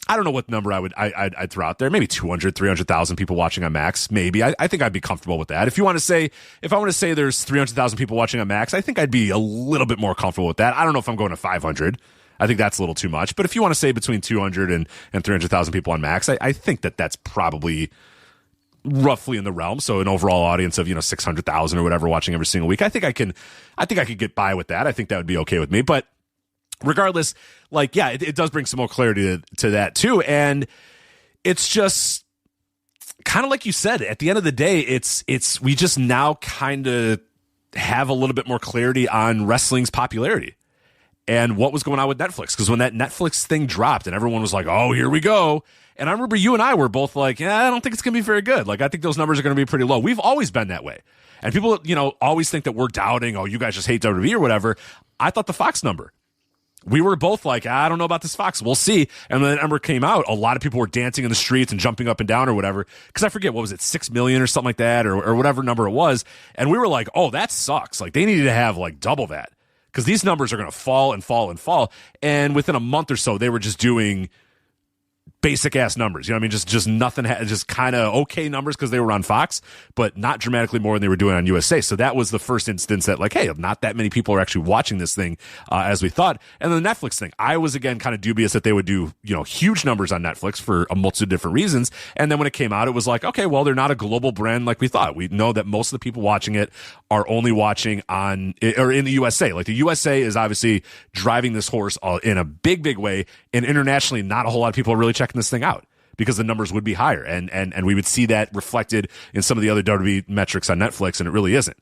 I don't know what number I'd throw out there. Maybe 200, 300,000 people watching on Max. Maybe. I think I'd be comfortable with that. If I want to say there's 300,000 people watching on Max, I think I'd be a little bit more comfortable with that. I don't know if I'm going to 500. I think that's a little too much. But if you want to say between 200 and 300,000 people on Max, I think that's probably roughly in the realm. So an overall audience of 600,000 or whatever watching every single week. I think I could get by with that. I think that would be okay with me. But regardless, it does bring some more clarity to that too. And it's just kind of like you said, at the end of the day, it's we just now kind of have a little bit more clarity on wrestling's popularity and what was going on with Netflix. Because when that Netflix thing dropped and everyone was like, oh, here we go. And I remember you and I were both like, I don't think it's going to be very good. Like, I think those numbers are going to be pretty low. We've always been that way. And people, always think that we're doubting, oh, you guys just hate WWE or whatever. I thought the Fox number. We were both like, I don't know about this Fox. We'll see. And when that number came out, a lot of people were dancing in the streets and jumping up and down or whatever. Because I forget, what was it, 6 million or something like that or whatever number it was. And we were like, oh, that sucks. Like, they needed to have double that. Because these numbers are going to fall and fall and fall. And within a month or so, they were just doing basic ass numbers. Just nothing, just kind of okay numbers because they were on Fox, but not dramatically more than they were doing on USA. So that was the first instance that hey, not that many people are actually watching this thing as we thought. And then the Netflix thing, I was again kind of dubious that they would do, huge numbers on Netflix for a multitude of different reasons. And then when it came out, it was like, okay, well, they're not a global brand like we thought. We know that most of the people watching it are only watching in the USA. Like the USA is obviously driving this horse in a big, big way. And internationally, not a whole lot of people are really checking this thing out because the numbers would be higher and we would see that reflected in some of the other WWE metrics on Netflix, and it really isn't.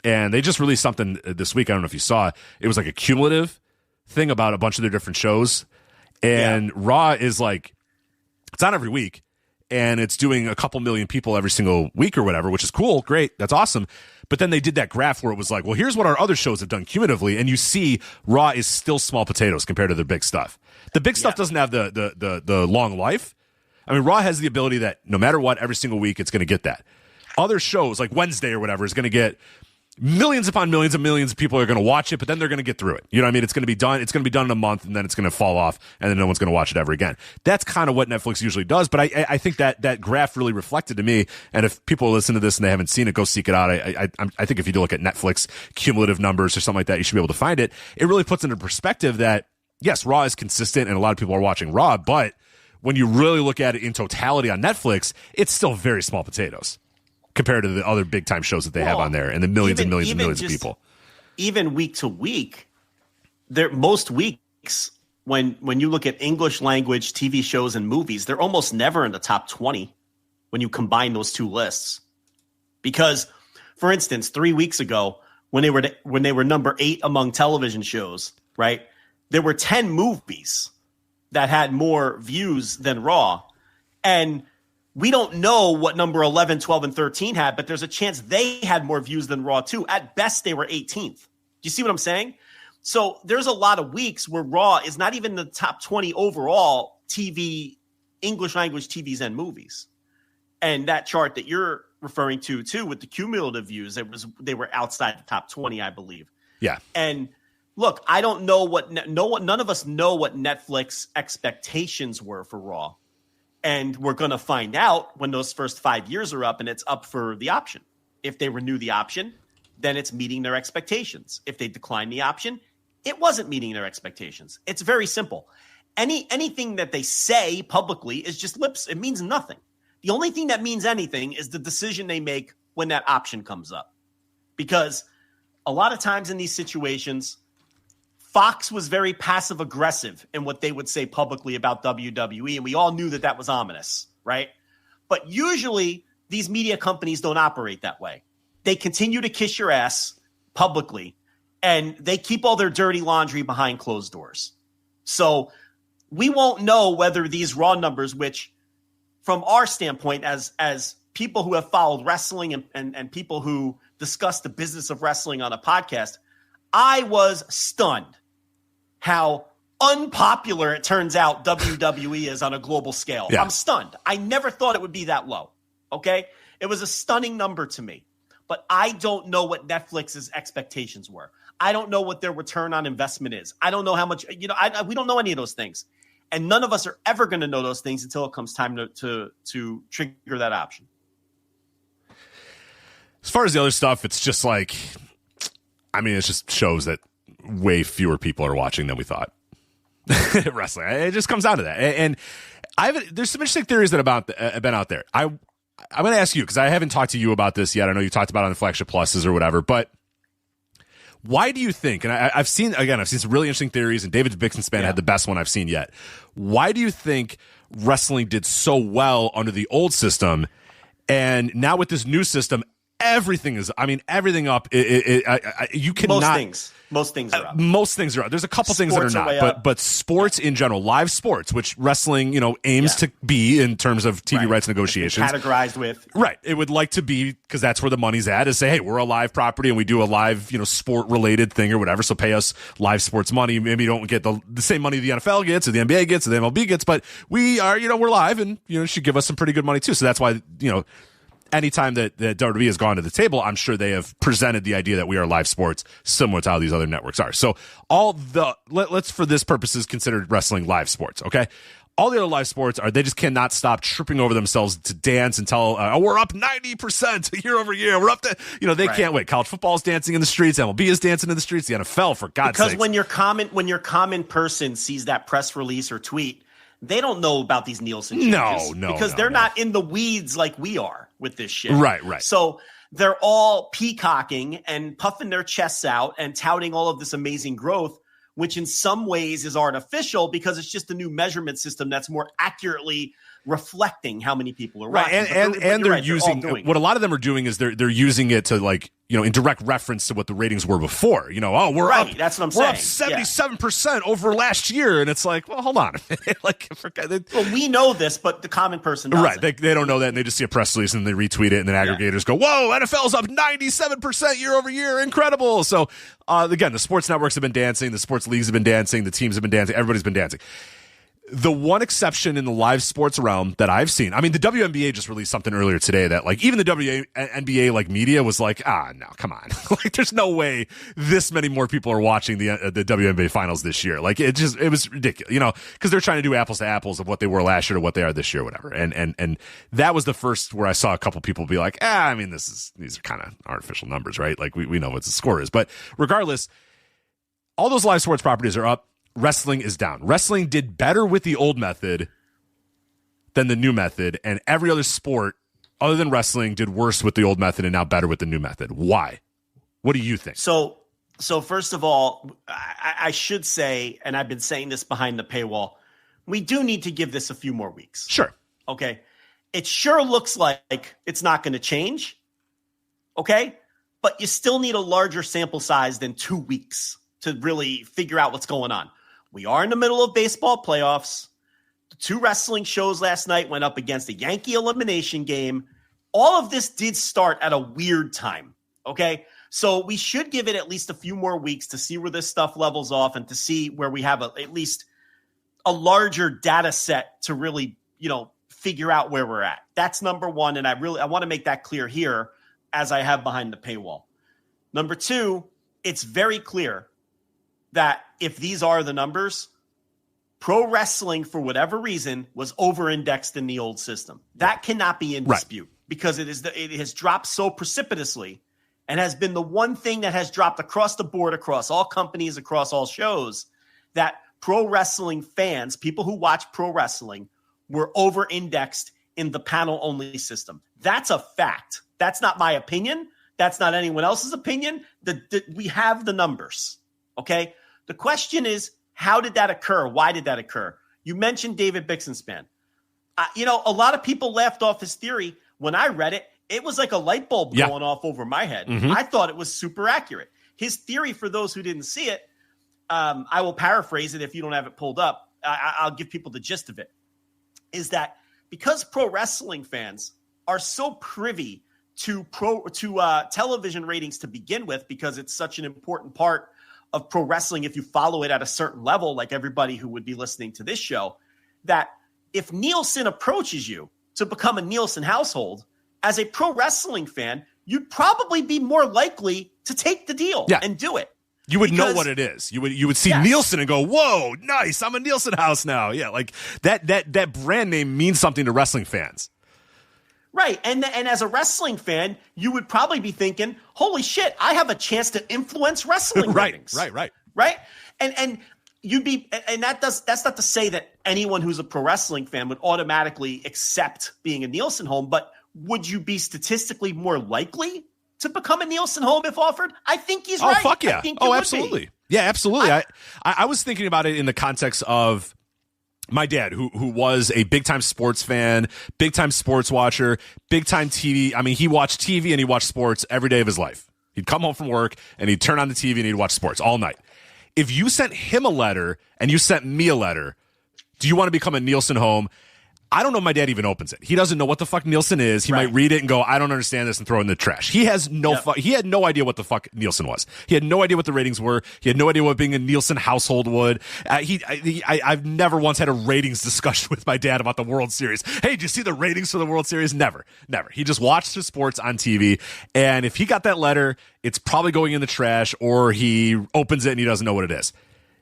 And they just released something this week. I don't know if you saw it. It was like a cumulative thing about a bunch of their different shows. And Raw is it's on every week and it's doing a couple million people every single week or whatever, which is cool. Great. That's awesome. But then they did that graph where it was like, well, here's what our other shows have done cumulatively. And you see Raw is still small potatoes compared to the big stuff. The big stuff doesn't have the long life. I mean, Raw has the ability that no matter what, every single week, it's going to get that. Other shows like Wednesday or whatever is going to get millions upon millions and millions of people are going to watch it, but then they're going to get through it. You know what I mean? It's going to be done. It's going to be done in a month, and then it's going to fall off, and then no one's going to watch it ever again. That's kind of what Netflix usually does. But I think that graph really reflected to me. And if people listen to this and they haven't seen it, go seek it out. I think if you do look at Netflix cumulative numbers or something like that, you should be able to find it. It really puts into perspective that yes, Raw is consistent, and a lot of people are watching Raw, but when you really look at it in totality on Netflix, it's still very small potatoes compared to the other big time shows that they have on there and the millions and millions and millions of people.
Even week to week, most weeks when you look at English language TV shows and movies, they're almost never in the top 20 when you combine those two lists. Because, for instance, 3 weeks ago, when they were number 8 among television shows, right? There were 10 movies that had more views than Raw. And we don't know what number 11, 12, and 13 had, but there's a chance they had more views than Raw too. At best, they were 18th. Do you see what I'm saying? So there's a lot of weeks where Raw is not even the top 20 overall TV, English language TVs and movies. And that chart that you're referring to too with the cumulative views, they were outside the top 20, I believe.
Yeah.
And look, I don't know none of us know what Netflix expectations were for Raw. And we're going to find out when those first 5 years are up and it's up for the option. If they renew the option, then it's meeting their expectations. If they decline the option, It wasn't meeting their expectations. It's very simple. Anything that they say publicly is just lips. It means nothing. The only thing that means anything is the decision they make when that option comes up. Because a lot of times in these situations, Fox was very passive aggressive in what they would say publicly about WWE, and we all knew that was ominous, right? But usually these media companies don't operate that way. They continue to kiss your ass publicly, and they keep all their dirty laundry behind closed doors. So we won't know whether these Raw numbers, which from our standpoint as people who have followed wrestling and people who discuss the business of wrestling on a podcast, I was stunned how unpopular it turns out WWE is on a global scale. Yeah. I'm stunned. I never thought it would be that low. Okay? It was a stunning number to me. But I don't know what Netflix's expectations were. I don't know what their return on investment is. I don't know how much, we don't know any of those things. And none of us are ever going to know those things until it comes time to trigger that option.
As far as the other stuff, it's just like, it just shows that way fewer people are watching than we thought. Wrestling. It just comes down to that. And there's some interesting theories that have been out there. I'm going to ask you, because I haven't talked to you about this yet. I know you talked about it on the Flagship Pluses or whatever, but why do you think, and I've seen some really interesting theories, and David Bixenspan had the best one I've seen yet. Why do you think wrestling did so well under the old system, and now with this new system, everything up. You cannot.
Most things are up.
Most things are up. There's a couple things that are not, but sports in general, live sports, which wrestling, aims to be in terms of TV rights negotiations.
Categorized with.
Right. It would like to be, because that's where the money's at, is say, hey, we're a live property and we do a live, sport related thing or whatever. So pay us live sports money. Maybe you don't get the same money the NFL gets or the NBA gets or the MLB gets, but we are, we're live and, should give us some pretty good money too. So that's why, anytime that WWE has gone to the table, I'm sure they have presented the idea that we are live sports similar to how these other networks are. So let's for this purposes consider wrestling live sports, okay? All the other live sports they just cannot stop tripping over themselves to dance and tell, we're up 90% year over year. We're up to, they can't wait. College football is dancing in the streets. MLB is dancing in the streets. The NFL, for God's sake.
Because when your common person sees that press release or tweet, they don't know about these Nielsen changes.
No.
Because they're not in the weeds like we are with this shit.
Right.
So they're all peacocking and puffing their chests out and touting all of this amazing growth, which in some ways is artificial because it's just a new measurement system that's more accurately reflecting how many people are watching.
And they're using what a lot of them are doing is they're using it to in direct reference to what the ratings were before. We're up.
That's what I'm saying.
We're up 77% over last year, and it's like, well, hold on a minute.
Well, we know this, but the common person doesn't.
Right? They don't know that, and they just see a press release and they retweet it, and then aggregators go, "Whoa, NFL's up 97% year over year, incredible!" So again, the sports networks have been dancing, the sports leagues have been dancing, the teams have been dancing, everybody's been dancing. The one exception in the live sports realm that I've seen, the WNBA just released something earlier today that even the WNBA media was like, no, come on. There's no way this many more people are watching the WNBA finals this year. It was ridiculous, because they're trying to do apples to apples of what they were last year to what they are this year, whatever. And that was the first where I saw a couple people be like, these are kind of artificial numbers, right? We know what the score is. But regardless, all those live sports properties are up. Wrestling is down. Wrestling did better with the old method than the new method, and every other sport other than wrestling did worse with the old method and now better with the new method. Why? What do you think?
So first of all, I should say, and I've been saying this behind the paywall, we do need to give this a few more weeks.
Sure.
Okay. It sure looks like it's not going to change. Okay. But you still need a larger sample size than 2 weeks to really figure out what's going on. We are in the middle of baseball playoffs. The 2 wrestling shows last night went up against a Yankee elimination game. All of this did start at a weird time, okay? So we should give it at least a few more weeks to see where this stuff levels off and to see where we have at least a larger data set to really, figure out where we're at. That's number one, and I want to make that clear here as I have behind the paywall. Number 2, it's very clear that if these are the numbers, pro wrestling, for whatever reason, was over-indexed in the old system. That cannot be in dispute because it has dropped so precipitously and has been the one thing that has dropped across the board, across all companies, across all shows, that pro wrestling fans, people who watch pro wrestling, were over-indexed in the panel-only system. That's a fact. That's not my opinion. That's not anyone else's opinion. We have the numbers, okay? The question is, how did that occur? Why did that occur? You mentioned David Bixenspan. A lot of people laughed off his theory. When I read it, it was like a light bulb going off over my head.
Mm-hmm.
I thought it was super accurate. His theory, for those who didn't see it, I will paraphrase it if you don't have it pulled up. I'll give people the gist of it, is that because pro wrestling fans are so privy to television ratings to begin with, because it's such an important part of pro wrestling if you follow it at a certain level, like everybody who would be listening to this show, that if Nielsen approaches you to become a Nielsen household, as a pro wrestling fan, you'd probably be more likely to take the deal and do it.
You would know what it is. You would see Nielsen and go, "Whoa, nice! I'm a Nielsen house now." Yeah, like that brand name means something to wrestling fans.
Right. And as a wrestling fan, you would probably be thinking, holy shit, I have a chance to influence wrestling ratings. Right. And you'd be, and that's not to say that anyone who's a pro wrestling fan would automatically accept being a Nielsen home, but would you be statistically more likely to become a Nielsen home if offered? I think he's right.
Oh, fuck yeah.
Oh,
absolutely. Yeah, absolutely. I was thinking about it in the context of my dad, who was a big-time sports fan, big-time sports watcher, big-time TV. I mean, he watched TV and he watched sports every day of his life. He'd come home from work and he'd turn on the TV and he'd watch sports all night. If you sent him a letter and you sent me a letter, do you want to become a Nielsen home? I don't know if my dad even opens it. He doesn't know what the fuck Nielsen is. He might read it and go, I don't understand this, and throw it in the trash. He has he had no idea what the fuck Nielsen was. He had no idea what the ratings were. He had no idea what being a Nielsen household would. I've never once had a ratings discussion with my dad about the World Series. Hey, did you see the ratings for the World Series? Never. He just watched his sports on TV. And if he got that letter, it's probably going in the trash, or he opens it and he doesn't know what it is.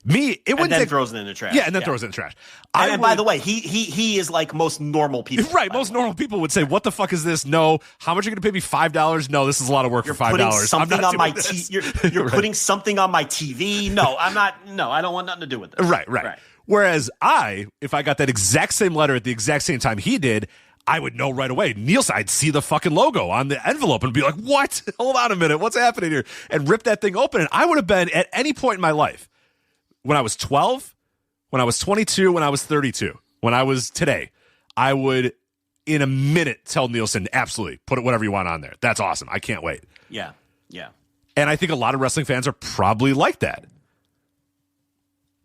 Throws it in the trash.
Yeah, and then throws it in the trash.
And by the way, he is like most normal people.
Right, most normal people would say, "What the fuck is this? No, how much are you going to pay me? $5? No, this is a lot of work for $5.
You're putting something on my TV. No, I'm not. No, I don't want nothing to do with this.
Right. Whereas if I got that exact same letter at the exact same time he did, I would know right away. Nielsen, I'd see the fucking logo on the envelope and be like, "What? Hold on a minute, what's happening here?" And rip that thing open. And I would have been at any point in my life. When I was 12, when I was 22, when I was 32, when I was today, I would, in a minute, tell Nielsen, absolutely, put whatever you want on there. That's awesome. I can't wait.
Yeah.
And I think a lot of wrestling fans are probably like that.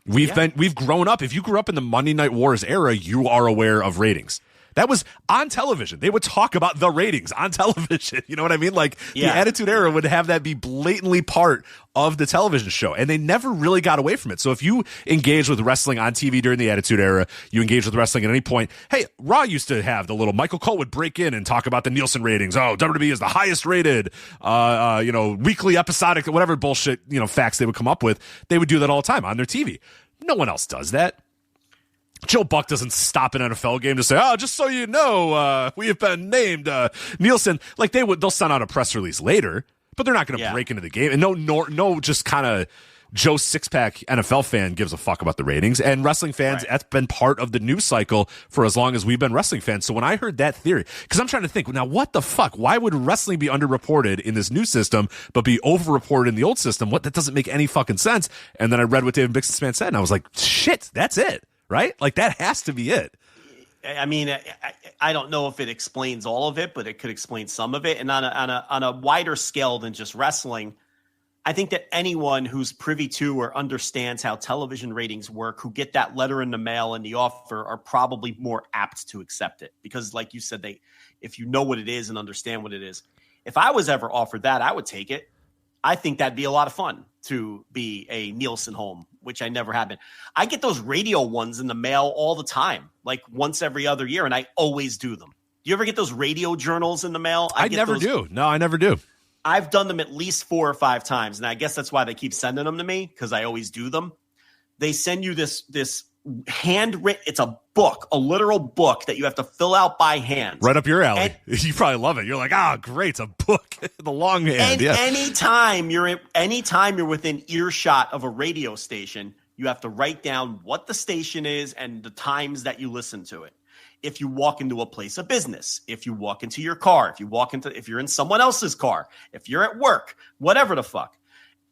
We've grown up. If you grew up in the Monday Night Wars era, you are aware of ratings. That was on television. They would talk about the ratings on television. You know what I mean? Like the Attitude Era would have that be blatantly part of the television show, and they never really got away from it. So if you engage with wrestling on TV during the Attitude Era, you engage with wrestling at any point. Hey, Raw used to have the little Michael Cole would break in and talk about the Nielsen ratings. Oh, WWE is the highest rated, weekly episodic, whatever bullshit, facts they would come up with. They would do that all the time on their TV. No one else does that. Joe Buck doesn't stop an NFL game to say, "Oh, just so you know, we have been named Nielsen." Like they'll send out a press release later, but they're not going to break into the game. And no, just kind of Joe Sixpack NFL fan gives a fuck about the ratings. And wrestling fans, that's been part of the news cycle for as long as we've been wrestling fans. So when I heard that theory, because I'm trying to think, now what the fuck? Why would wrestling be underreported in this new system, but be overreported in the old system? That doesn't make any fucking sense. And then I read what David Bixenspan said, and I was like, shit, that's it. Right? Like that has to be it.
I mean, I don't know if it explains all of it, but it could explain some of it. And on a wider scale than just wrestling, I think that anyone who's privy to or understands how television ratings work, who get that letter in the mail and the offer, are probably more apt to accept it. Because like you said, if you know what it is and understand what it is, if I was ever offered that, I would take it. I think that'd be a lot of fun to be a Nielsen home, which I never have been. I get those radio ones in the mail all the time, like once every other year, and I always do them. Do you ever get those radio journals in the mail?
I never do. No, I never do.
I've done them at least 4 or 5 times, and I guess that's why they keep sending them to me, because I always do them. They send you this handwritten. It's a book, a literal book that you have to fill out by hand.
Right up your alley. You probably love it. You're like, great, it's a book. The longhand.
And
yeah.
anytime you're within earshot of a radio station, you have to write down what the station is and the times that you listen to it. If you walk into a place of business, if you walk into your car, if you're in someone else's car, if you're at work, whatever the fuck.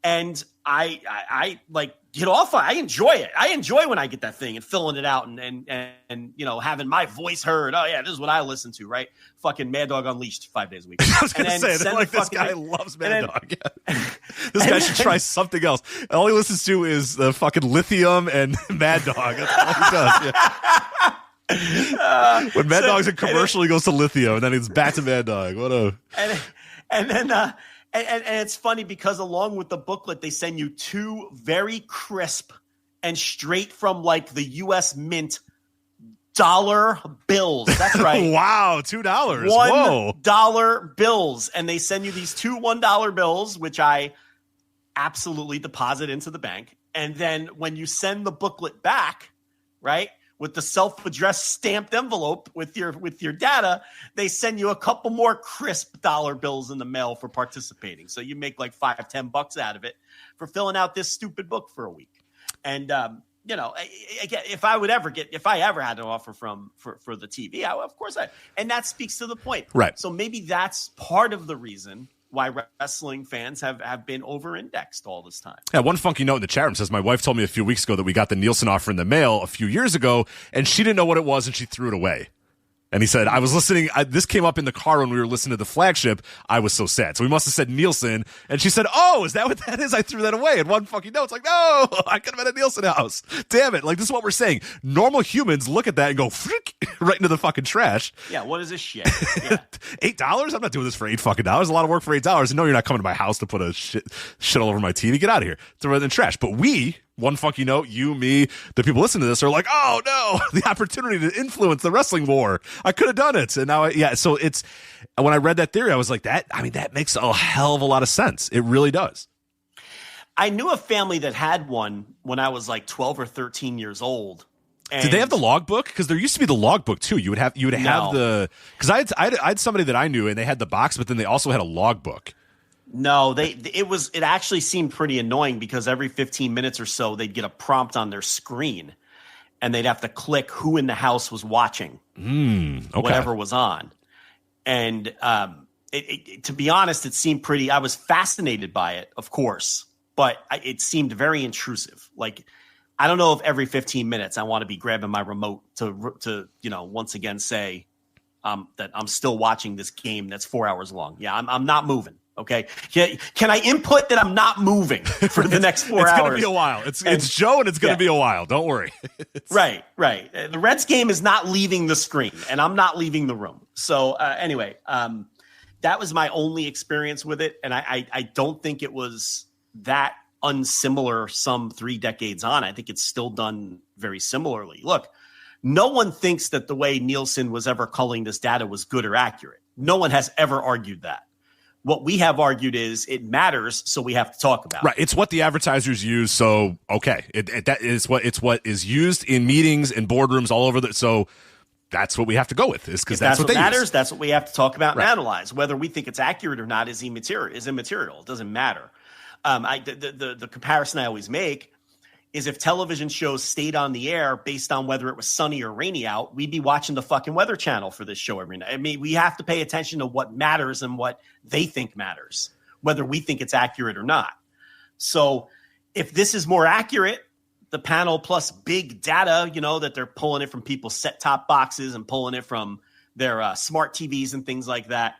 And I like get off. I enjoy it. I enjoy when I get that thing and filling it out and having my voice heard. Oh yeah, this is what I listen to, right? Fucking Mad Dog Unleashed 5 days a week.
I was going to say, like, this guy loves Mad Dog. Yeah. This guy should try something else. All he listens to is the fucking Lithium and Mad Dog. That's all he does. Yeah. When Mad Dog's in commercial, he goes to Lithium, and then he's back to Mad Dog.
And it's funny because along with the booklet, they send you 2 very crisp and straight from like the U.S. Mint dollar bills. That's right.
Wow, $2.
$1 bills. And they send you these 2 $1 bills, which I absolutely deposit into the bank. And then when you send the booklet back, right, with the self-addressed stamped envelope with your data, they send you a couple more crisp dollar bills in the mail for participating. So you make like $5-10 out of it for filling out this stupid book for a week. And again, if I ever had an offer for the TV, of course and that speaks to the point.
Right.
So maybe that's part of the reason why wrestling fans have been over-indexed all this time.
Yeah, one funky note in the chat room says, my wife told me a few weeks ago that we got the Nielsen offer in the mail a few years ago, and she didn't know what it was, and she threw it away. And he said, I was listening. This came up in the car when we were listening to the Flagship. I was so sad. So we must have said Nielsen. And she said, oh, is that what that is? I threw that away. And one fucking note. It's like, no, I could have been at a Nielsen house. Damn it. Like, this is what we're saying. Normal humans look at that and go, freak, right into the fucking trash.
Yeah, what is this shit? Yeah.
$8? I'm not doing this for $8 fucking dollars. A lot of work for $8. And no, you're not coming to my house to put a shit all over my TV. Get out of here. Throw it in the trash. But one funky note, you, me, the people listening to this are like, oh no, the opportunity to influence the wrestling war. I could have done it. And now, so it's, when I read that theory, I was like, that makes a hell of a lot of sense. It really does.
I knew a family that had one when I was like 12 or 13 years old.
Did they have the logbook? Because there used to be the logbook too. You would have the, because I had somebody that I knew and they had the box, but then they also had a logbook.
No, it actually seemed pretty annoying because every 15 minutes or so they'd get a prompt on their screen and they'd have to click who in the house was watching whatever was on. And to be honest, it seemed pretty, I was fascinated by it, of course, but it seemed very intrusive. Like, I don't know if every 15 minutes I want to be grabbing my remote to once again say that I'm still watching this game that's 4 hours long. Yeah, I'm not moving. Okay. Can I input that I'm not moving for the next 4 hours?
It's going to be a while. It's Joe, and it's going to be a while. Don't worry.
Right. The Reds game is not leaving the screen, and I'm not leaving the room. So anyway, that was my only experience with it, and I don't think it was that unsimilar some 3 decades on. I think it's still done very similarly. Look, no one thinks that the way Nielsen was ever culling this data was good or accurate. No one has ever argued that. What we have argued is it matters, so we have to talk about it.
Right. It's what the advertisers use. So, okay. It's what is used in meetings and boardrooms all over. So that's what we have to go with, is because that's what matters.
Use. That's what we have to talk about and analyze. Whether we think it's accurate or not is immaterial. It doesn't matter. The comparison I always make is if television shows stayed on the air based on whether it was sunny or rainy out, we'd be watching the fucking Weather Channel for this show every night. I mean, we have to pay attention to what matters and what they think matters, whether we think it's accurate or not. So if this is more accurate, the panel plus big data, that they're pulling it from people's set-top boxes and pulling it from their smart TVs and things like that.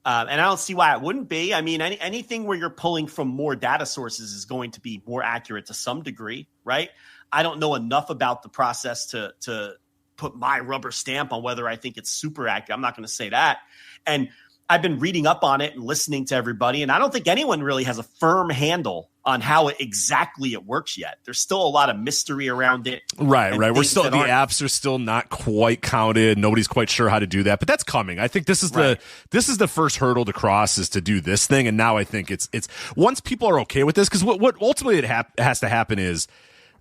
And I don't see why it wouldn't be. I mean, anything where you're pulling from more data sources is going to be more accurate to some degree, right? I don't know enough about the process to put my rubber stamp on whether I think it's super accurate. I'm not going to say that. And I've been reading up on it and listening to everybody, and I don't think anyone really has a firm handle on how exactly it works yet. There's still a lot of mystery around it.
Right. We're still, the apps are still not quite counted. Nobody's quite sure how to do that, but that's coming. I think this is the first hurdle to cross, is to do this thing. And now I think it's once people are okay with this, because what ultimately has to happen is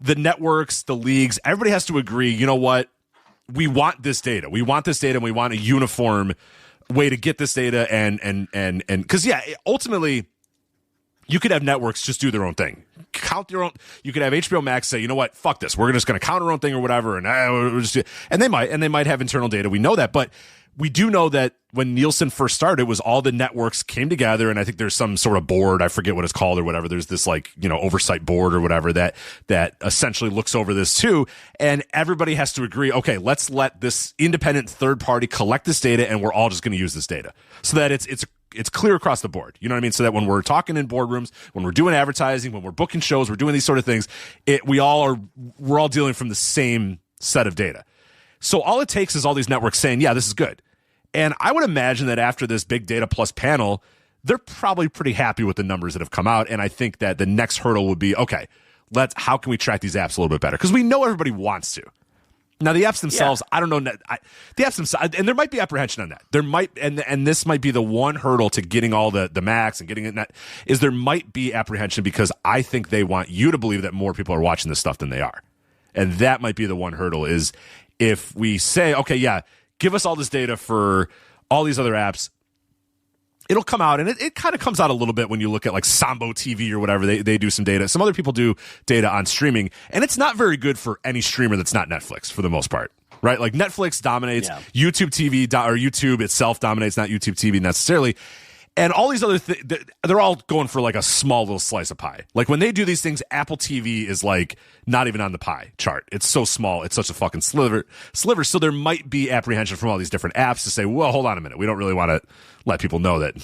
the networks, the leagues, everybody has to agree, you know what? We want this data. We want this data, and we want a uniform way to get this data. And because, ultimately, you could have networks just do their own thing. Count their own. You could have HBO Max say, you know what? Fuck this. We're just going to count our own thing or whatever. And they might have internal data. We know that. But we do know that when Nielsen first started, it was all the networks came together, and I think there's some sort of board, I forget what it's called or whatever. There's this oversight board or whatever that essentially looks over this too. And everybody has to agree, okay, let's let this independent third party collect this data, and we're all just going to use this data so that it's clear across the board. You know what I mean? So that when we're talking in boardrooms, when we're doing advertising, when we're booking shows, we're doing these sort of things, we're all dealing from the same set of data. So all it takes is all these networks saying, yeah, this is good. And I would imagine that after this Big Data Plus panel, they're probably pretty happy with the numbers that have come out. And I think that the next hurdle would be, okay, how can we track these apps a little bit better? Because we know everybody wants to. Now, the apps themselves, I don't know. The apps themselves, and there might be apprehension on that. There might, and this might be the one hurdle to getting all the Macs and getting it net, is there might be apprehension because I think they want you to believe that more people are watching this stuff than they are. And that might be the one hurdle is if we say, okay, yeah, give us all this data for all these other apps, it'll come out, and it kind of comes out a little bit when you look at like Sambo TV or whatever. They do some data. Some other people do data on streaming, and it's not very good for any streamer that's not Netflix for the most part, right? Like Netflix dominates, YouTube TV or YouTube itself dominates, not YouTube TV necessarily. And all these other things, they're all going for like a small little slice of pie. Like when they do these things, Apple TV is like not even on the pie chart. It's so small. It's such a fucking sliver. So there might be apprehension from all these different apps to say, well, hold on a minute. We don't really want to let people know that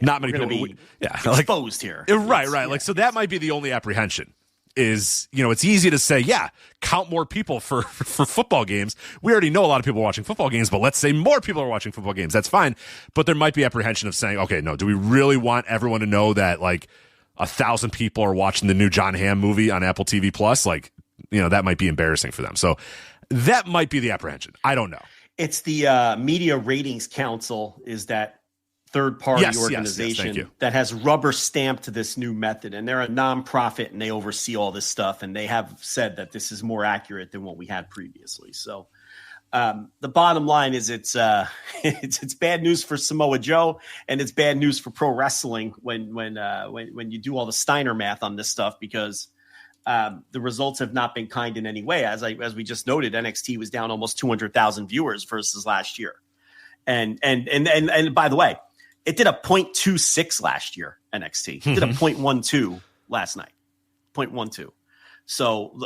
not many people
be exposed here.
Right. Like, so that might be the only apprehension. Is, it's easy to say, yeah, count more people for football games. We already know a lot of people are watching football games, but let's say more people are watching football games. That's fine. But there might be apprehension of saying, okay, no, do we really want everyone to know that like 1,000 people are watching the new John Hamm movie on Apple TV Plus? Like, that might be embarrassing for them. So that might be the apprehension. I don't know.
It's the Media Ratings Council is that third-party organization that has rubber stamped this new method, and they're a nonprofit and they oversee all this stuff, and they have said that this is more accurate than what we had previously. So the bottom line is it's bad news for Samoa Joe, and it's bad news for pro wrestling when you do all the Steiner math on this stuff, because the results have not been kind in any way. As we just noted, NXT was down almost 200,000 viewers versus last year, and by the way, it did a 0.26 last year, NXT. It did a 0.12 last night. 0.12. So,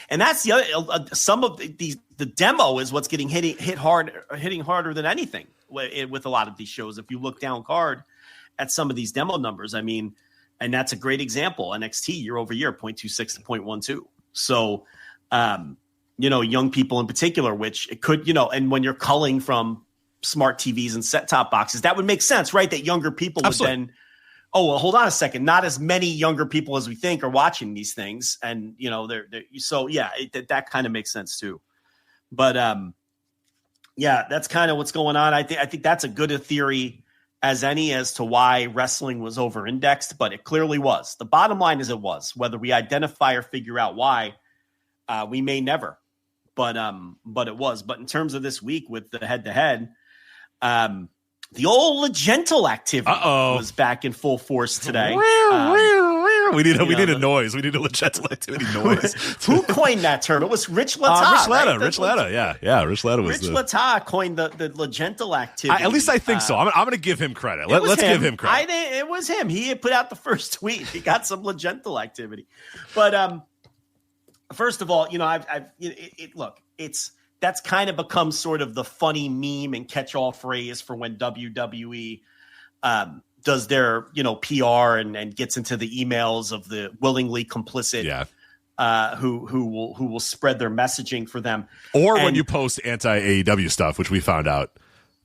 and that's the other, some of the demo is what's getting hitting harder than anything with a lot of these shows. If you look down card at some of these demo numbers, I mean, and that's a great example. NXT year over year, 0.26 to 0.12. So, young people in particular, which it could, and when you're culling from smart TVs and set-top boxes, that would make sense, right? That younger people would then, hold on a second. Not as many younger people as we think are watching these things. And, that kind of makes sense too. But, that's kind of what's going on. I think that's a good a theory as any as to why wrestling was over-indexed, but it clearly was. The bottom line is it was. Whether we identify or figure out why, we may never. But it was. But in terms of this week with the head-to-head, the old Legental activity was back in full force today.
We need a noise. We need a Legental activity noise.
Who coined that term? It was Rich Latta.
Rich Latta. Yeah. Rich Latta was.
Rich Latta coined the Legental activity.
At least I think so. I'm going to give him credit. Let's give him credit.
It was him. He had put out the first tweet. He got some Legental activity. But first of all, that's kind of become sort of the funny meme and catch-all phrase for when WWE does their, PR and gets into the emails of the willingly complicit, who will spread their messaging for them.
Or when you post anti-AEW stuff, which we found out.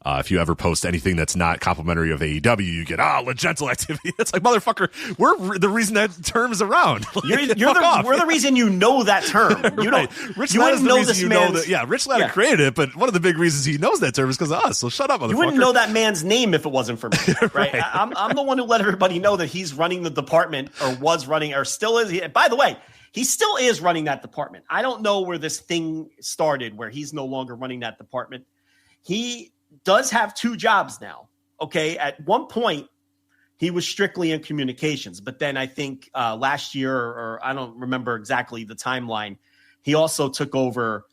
If you ever post anything that's not complimentary of AEW, you get Legental activity. It's like, motherfucker, we're the reason that term is around. Like,
we're the reason you know that term. You
right.
don't.
Rich
you
wouldn't
know
know
this
that. Yeah, Rich Latta created it, but one of the big reasons he knows that term is because of us. So shut up, motherfucker.
You wouldn't know that man's name if it wasn't for me, right? I'm the one who let everybody know that he's running the department, or was running, or still is. By the way, He still is running that department. I don't know where this thing started where he's no longer running that department. He does have 2 jobs now. Okay. At one point, he was strictly in communications, but then I think last year, or I don't remember exactly the timeline, he also took over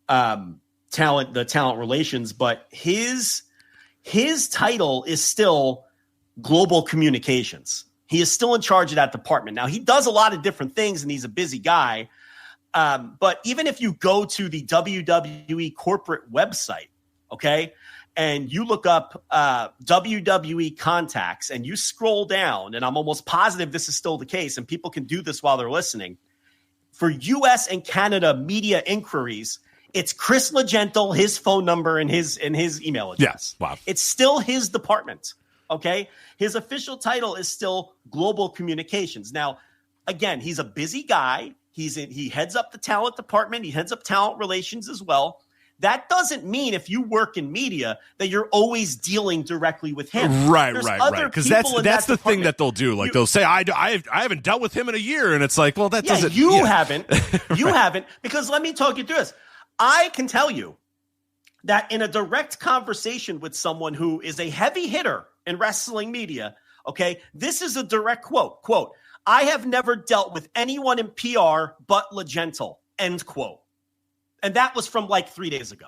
the talent relations, but his title is still global communications. He is still in charge of that department. Now, he does a lot of different things, and he's a busy guy. But even if you go to the WWE corporate website, okay, and you look up WWE contacts and you scroll down, and I'm almost positive this is still the case, and people can do this while they're listening. For U.S. and Canada media inquiries, it's Chris Legentil, his phone number, and his email address.
Yes. Wow.
It's still his department. Okay. His official title is still global communications. Now, again, he's a busy guy. He heads up the talent department. He heads up talent relations as well. That doesn't mean if you work in media that you're always dealing directly with him.
Right.
Because
that's the thing that they'll do. Like they'll say, I haven't dealt with him in a year. And it's like, well, that doesn't.
You haven't. You haven't. Because let me talk you through this. I can tell you that in a direct conversation with someone who is a heavy hitter in wrestling media, okay, this is a direct quote, I have never dealt with anyone in PR but Legentil, end quote. And that was from like 3 days ago.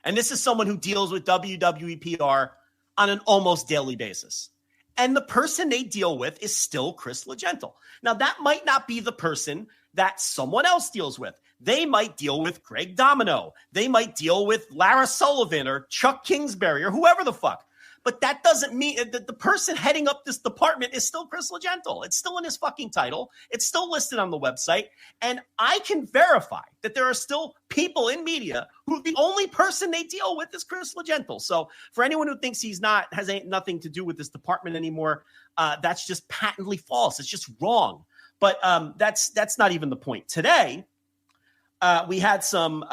And this is someone who deals with WWE PR on an almost daily basis. And the person they deal with is still Chris Legentil. Now, that might not be the person that someone else deals with. They might deal with Greg Domino. They might deal with Lara Sullivan or Chuck Kingsbury or whoever the fuck. But that doesn't mean that the person heading up this department is still Chris Legentil. It's still in his fucking title. It's still listed on the website. And I can verify that there are still people in media who the only person they deal with is Chris Legentil. So for anyone who thinks has nothing to do with this department anymore, that's just patently false. It's just wrong. But that's not even the point. Today, we had some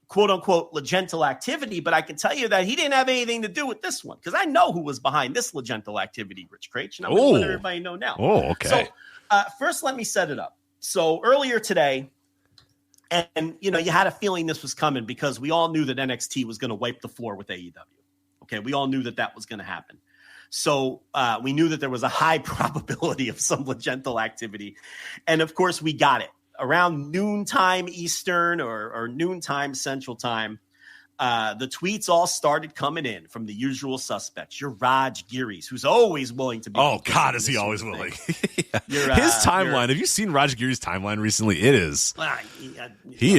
quote unquote Legentil activity, but I can tell you that he didn't have anything to do with this one because I know who was behind this Legentil activity, Rich Craich, and I'm going to let everybody know now.
Oh, okay.
So first, let me set it up. So earlier today, and you had a feeling this was coming because we all knew that NXT was going to wipe the floor with AEW. Okay, we all knew that was going to happen. So we knew that there was a high probability of some Legentil activity, and of course, we got it. Around noontime Eastern or noontime Central Time, the tweets all started coming in from the usual suspects. Your Raj Giris, who's always willing to be.
Oh, God, is he always willing? His timeline. Have you seen Raj Giri's timeline recently? It is. He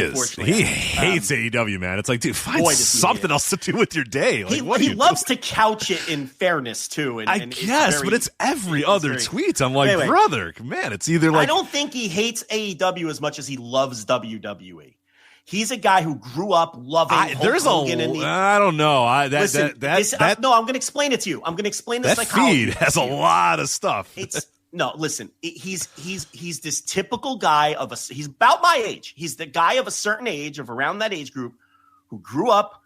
hates AEW, man. It's like, dude, find something else to do with your day. Like,
he loves to couch it in fairness, too.
I guess, but it's every other tweet. I'm like, brother, man, it's either like.
I don't think he hates AEW as much as he loves WWE. He's a guy who grew up loving Hulk Hogan.
I don't know.
No, I'm going to explain it to you. I'm going to explain the
that
psychology.
Feed has a lot of stuff.
He's this typical guy he's about my age. He's the guy of a certain age, of around that age group, who grew up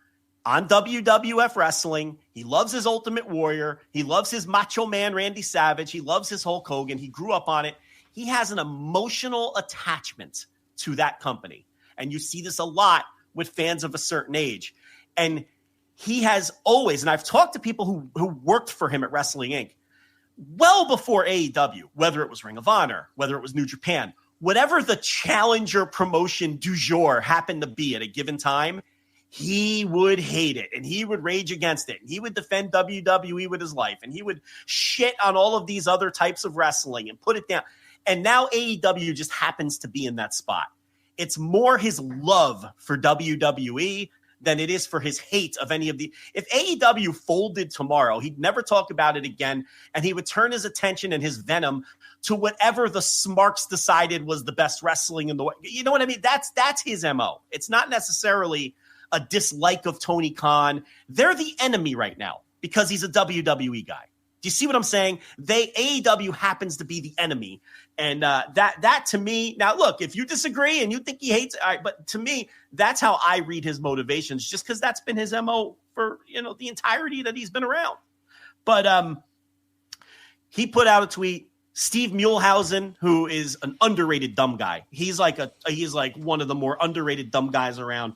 on WWF wrestling. He loves his Ultimate Warrior. He loves his Macho Man Randy Savage. He loves his Hulk Hogan. He grew up on it. He has an emotional attachment to that company. And you see this a lot with fans of a certain age. And he has always, and I've talked to people who worked for him at Wrestling Inc. well before AEW, whether it was Ring of Honor, whether it was New Japan, whatever the challenger promotion du jour happened to be at a given time, he would hate it and he would rage against it. And he would defend WWE with his life and he would shit on all of these other types of wrestling and put it down. And now AEW just happens to be in that spot. It's more his love for WWE than it is for his hate of any of the. If AEW folded tomorrow, he'd never talk about it again, and he would turn his attention and his venom to whatever the Smarks decided was the best wrestling in the world. You know what I mean? That's his MO. It's not necessarily a dislike of Tony Khan. They're the enemy right now because he's a WWE guy. Do you see what I'm saying? AEW happens to be the enemy. And that to me, now look, if you disagree and you think he hates it, all right, but to me, that's how I read his motivations, just because that's been his MO for, the entirety that he's been around. But he put out a tweet Steve Muehlhausen, who is an underrated dumb guy. He's like one of the more underrated dumb guys around.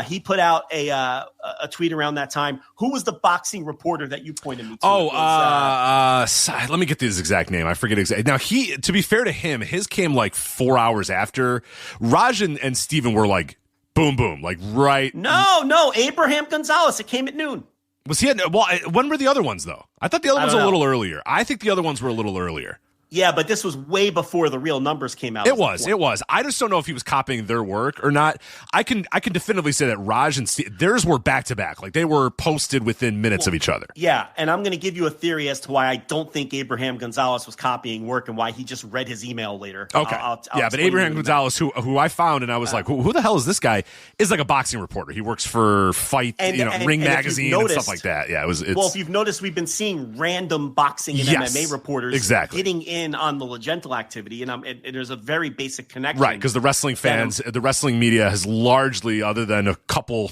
He put out a tweet around that time. Who was the boxing reporter that you pointed me to?
Let me get this exact name. I forget exactly. Now, to be fair to him, his came like 4 hours after. Raj and Steven were like, boom, boom, like right.
No, Abraham Gonzalez. It came at noon.
Was he when were the other ones, though? I thought the other ones were a little earlier. I think the other ones were a little earlier.
Yeah, but this was way before the real numbers came out.
It was. I just don't know if he was copying their work or not. I can definitively say that Raj and Steve, theirs were back to back. Like they were posted within minutes of each other.
Yeah, and I'm going to give you a theory as to why I don't think Abraham Gonzalez was copying work and why he just read his email later.
Okay. I'll but Abraham Gonzalez, who I found and I was like, who the hell is this guy? Is like a boxing reporter. He works for Fight, Ring Magazine and stuff like that. Yeah, it's
well, if you've noticed, we've been seeing random boxing and MMA reporters hitting in on the Legental activity, and there's a very basic connection,
right? Because the wrestling fans, the wrestling media has largely, other than a couple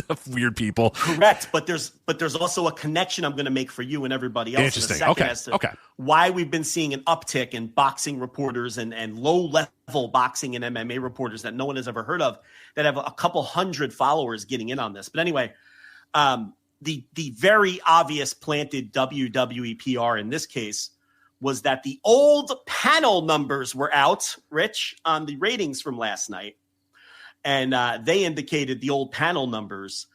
of weird people,
correct. But there's also a connection I'm going to make for you and everybody else.
Interesting.
In a second as to why we've been seeing an uptick in boxing reporters and low level boxing and MMA reporters that no one has ever heard of that have a couple hundred followers getting in on this. But anyway, the very obvious planted WWE PR in this case was that the old panel numbers were out, Rich, on the ratings from last night. And they indicated the old panel numbers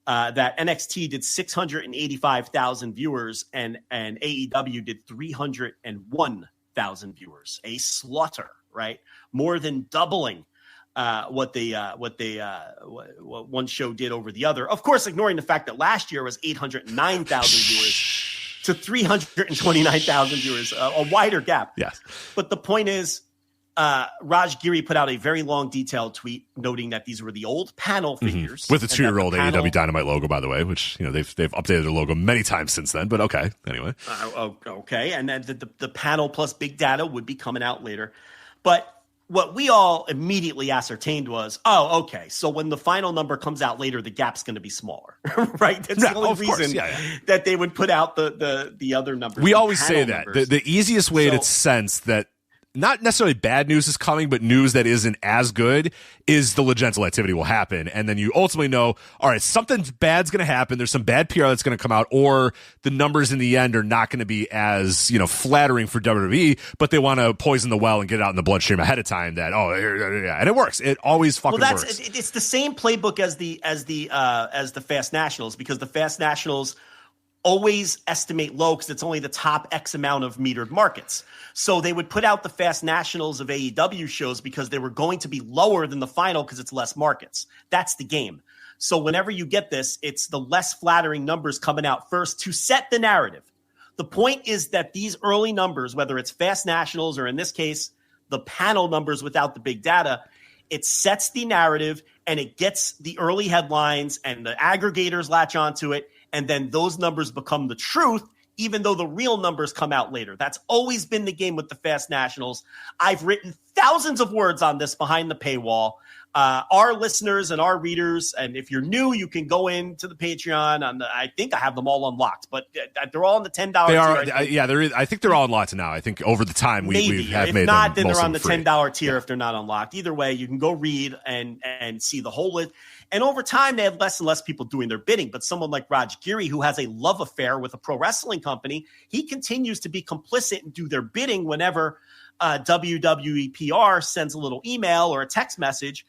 that NXT did 685,000 viewers and AEW did 301,000 viewers. A slaughter, right? More than doubling what one show did over the other. Of course, ignoring the fact that last year was 809,000 viewers. To 329,000 viewers, a wider gap.
Yes.
But the point is, Raj Giri put out a very long, detailed tweet noting that these were the old panel figures.
With the 2-year-old AEW Dynamite logo, by the way, which, they've updated their logo many times since then. But okay, anyway.
Okay, and then the panel plus big data would be coming out later. But what we all immediately ascertained was, okay, so when the final number comes out later, the gap's going to be smaller, right? That's the only reason that they would put out the other numbers.
We always say that. The easiest way to sense that not necessarily bad news is coming, but news that isn't as good is the Legental activity will happen. And then you ultimately know, all right, something bad's going to happen. There's some bad PR that's going to come out, or the numbers in the end are not going to be as, flattering for WWE, but they want to poison the well and get it out in the bloodstream ahead of time that, and it works. It always fucking works.
It's the same playbook as the Fast Nationals, because the Fast Nationals always estimate low because it's only the top X amount of metered markets. So they would put out the Fast Nationals of AEW shows because they were going to be lower than the final because it's less markets. That's the game. So whenever you get this, it's the less flattering numbers coming out first to set the narrative. The point is that these early numbers, whether it's Fast Nationals or in this case, the panel numbers without the big data, it sets the narrative and it gets the early headlines and the aggregators latch onto it. And then those numbers become the truth, even though the real numbers come out later. That's always been the game with the Fast Nationals. I've written thousands of words on this behind the paywall. Our listeners and our readers, and if you're new, you can go into the Patreon. I think I have them all unlocked, but they're all on the $10
tier.
They
are, I think they're all unlocked now. I think over the time we have made them. If
not, then they're on the $10 tier if they're not unlocked. Either way, you can go read and see the whole list. And over time, they had less and less people doing their bidding. But someone like Raj Giri, who has a love affair with a pro wrestling company, he continues to be complicit and do their bidding whenever WWE PR sends a little email or a text message,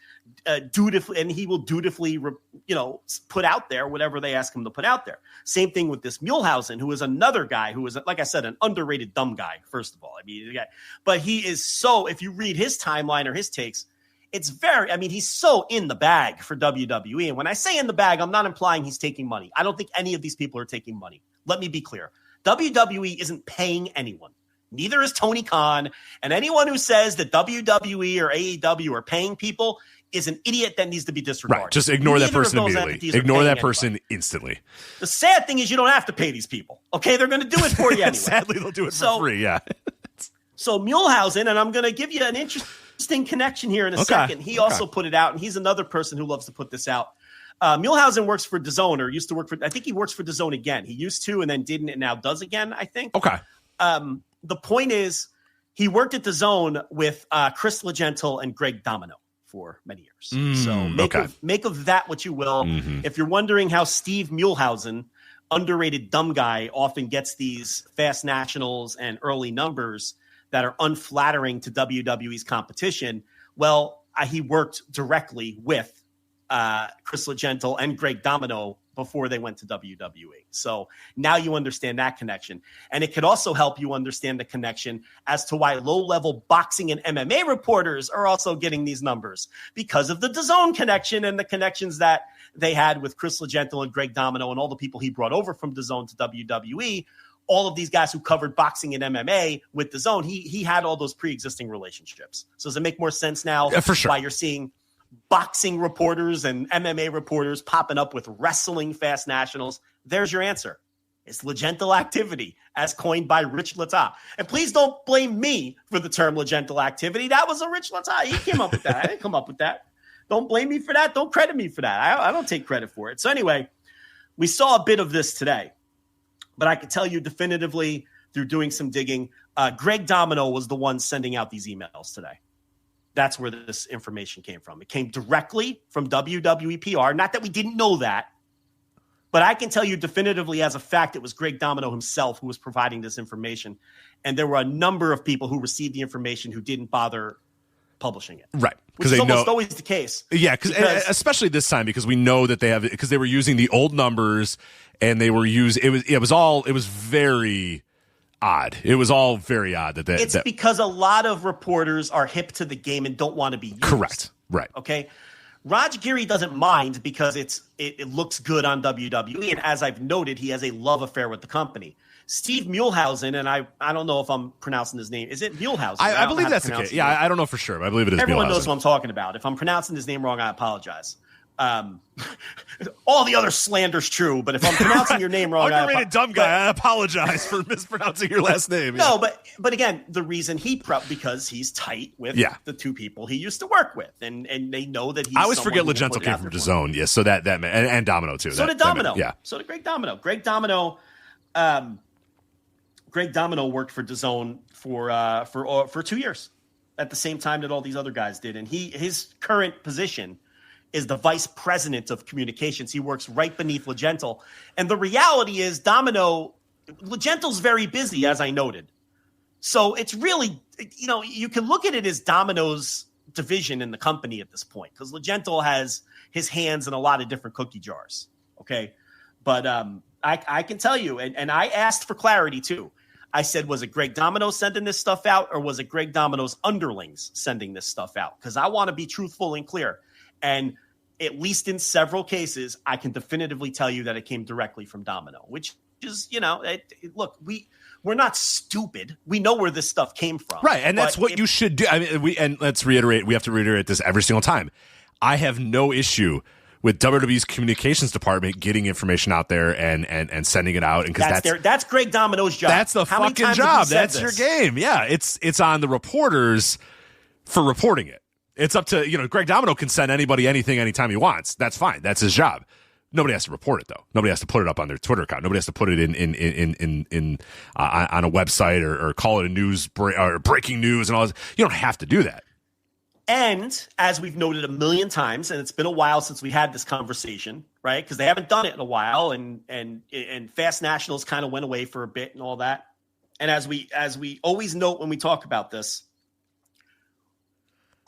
dutifully, and he will dutifully, put out there whatever they ask him to put out there. Same thing with this Muehlhausen, who is another guy who is, like I said, an underrated dumb guy. First of all, but he is so. If you read his timeline or his takes, it's he's so in the bag for WWE. And when I say in the bag, I'm not implying he's taking money. I don't think any of these people are taking money. Let me be clear. WWE isn't paying anyone. Neither is Tony Khan. And anyone who says that WWE or AEW are paying people is an idiot that needs to be disregarded.
Right. Just ignore that person immediately. Ignore that person instantly.
The sad thing is you don't have to pay these people. Okay? They're going to do it for you anyway.
Sadly, they'll do it for free, yeah.
So Muehlhausen, and I'm going to give you an interesting connection here in a second. He also put it out, and he's another person who loves to put this out. Muehlhausen works for DAZN, or used to work for, I think he works for DAZN again. He used to and then didn't and now does again, I think.
Okay.
The point is, he worked at DAZN with Chris Legentil and Greg Domino for many years. So make of that what you will. If you're wondering how Steve Muehlhausen, underrated dumb guy, often gets these fast nationals and early numbers that are unflattering to WWE's competition, well, he worked directly with Chris Legentil and Greg Domino before they went to WWE. So now you understand that connection. And it could also help you understand the connection as to why low-level boxing and MMA reporters are also getting these numbers, because of the DAZN connection and the connections that they had with Chris Legentil and Greg Domino and all the people he brought over from DAZN to WWE. All of these guys who covered boxing and MMA with DAZN, he had all those pre-existing relationships. So does it make more sense now
for sure.
why you're seeing boxing reporters and MMA reporters popping up with wrestling fast nationals? There's your answer. It's Legentil activity, as coined by Rich Lata. And please don't blame me for the term Legentil activity. That was a Rich Lata. He came up with that. I didn't come up with that. Don't blame me for that. Don't credit me for that. I don't take credit for it. So anyway, we saw a bit of this today, but I can tell you definitively through doing some digging, Greg Domino was the one sending out these emails today. That's where this information came from. It came directly from WWE PR. Not that we didn't know that, but I can tell you definitively as a fact it was Greg Domino himself who was providing this information. And there were a number of people who received the information who didn't bother publishing it.
Right.
Which is almost always the case.
Yeah, because especially this time, because we know that because they were using the old numbers and they were it was very odd. It was all very odd that
because a lot of reporters are hip to the game and don't want to be used.
Correct. Right.
Okay. Raj Giri doesn't mind because it looks good on WWE, and as I've noted, he has a love affair with the company. Steve Muehlhausen, and I don't know if I'm pronouncing his name. Is it Muehlhausen?
I believe that's the case. Yeah, I don't know for sure, but I believe it is.
Everyone
Muehlhausen.
knows what I'm talking about. If I'm pronouncing his name wrong, I apologize. All the other slander's true, but if I'm pronouncing your name wrong,
underrated dumb guy, I apologize for mispronouncing your last name.
No, but again, the reason because he's tight with the two people he used to work with, and they know that he's.
I always forget Legentil came from DAZN, yes. So that and Domino too.
So did Domino, So did Greg Domino. Greg Domino worked for DAZN for 2 years at the same time that all these other guys did, and his current position is the vice president of communications. He works right beneath Legentil. And the reality is Legentil's very busy, as I noted. So it's really, you can look at it as Domino's division in the company at this point, because Legentil has his hands in a lot of different cookie jars. Okay. But I can tell you, and I asked for clarity too. I said, was it Greg Domino sending this stuff out, or was it Greg Domino's underlings sending this stuff out? Because I want to be truthful and clear. And at least in several cases, I can definitively tell you that it came directly from Domino, which is, look, we're not stupid. We know where this stuff came from.
Right, and that's what you should do. I mean, we have to reiterate this every single time. I have no issue with WWE's communications department getting information out there and sending it out, and because
that's Greg Domino's job.
That's the fucking job. That's your game. Yeah, it's on the reporters for reporting it. It's up to, Greg Domino can send anybody anything anytime he wants. That's fine. That's his job. Nobody has to report it though. Nobody has to put it up on their Twitter account. Nobody has to put it in on a website or call it or breaking news and all this. You don't have to do that.
And as we've noted a million times, and it's been a while since we had this conversation, right? Because they haven't done it in a while, and Fast Nationals kind of went away for a bit and all that. And as we always note when we talk about this,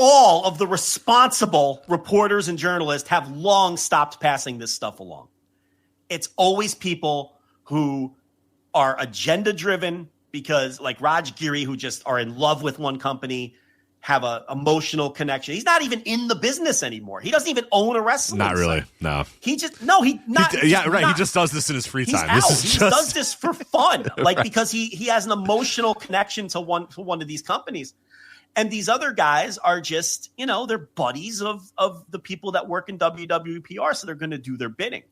all of the responsible reporters and journalists have long stopped passing this stuff along. It's always people who are agenda driven because, like Raj Giri, who just are in love with one company, have a emotional connection. He's not even in the business anymore. He doesn't even own a wrestling
Not really.
site.
No.
He just no. He not.
He just does this in his free time.
He does this for fun, right. Because he has an emotional connection to one of these companies. And these other guys are just, they're buddies of the people that work in WWE PR, so they're going to do their bidding.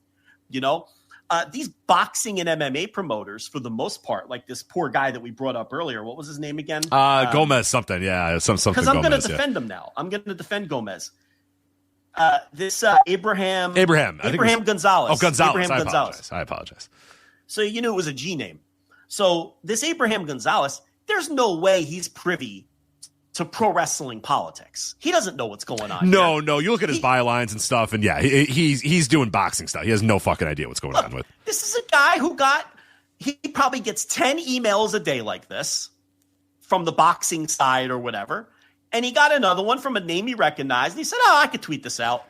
These boxing and MMA promoters, for the most part, like this poor guy that we brought up earlier, what was his name again?
Gomez something, yeah, something.
Because I'm going to defend him now. I'm going to defend Gomez. Abraham Gonzalez.
Oh, Gonzalez. I apologize.
So you knew it was a G name. So this Abraham Gonzalez, there's no way he's privy to pro wrestling politics. He doesn't know what's going on.
No. You look at his bylines and stuff, and yeah, he's doing boxing stuff. He has no fucking idea what's going on with.
This is a guy who he probably gets 10 emails a day like this from the boxing side or whatever. And he got another one from a name he recognized. And he said, I could tweet this out.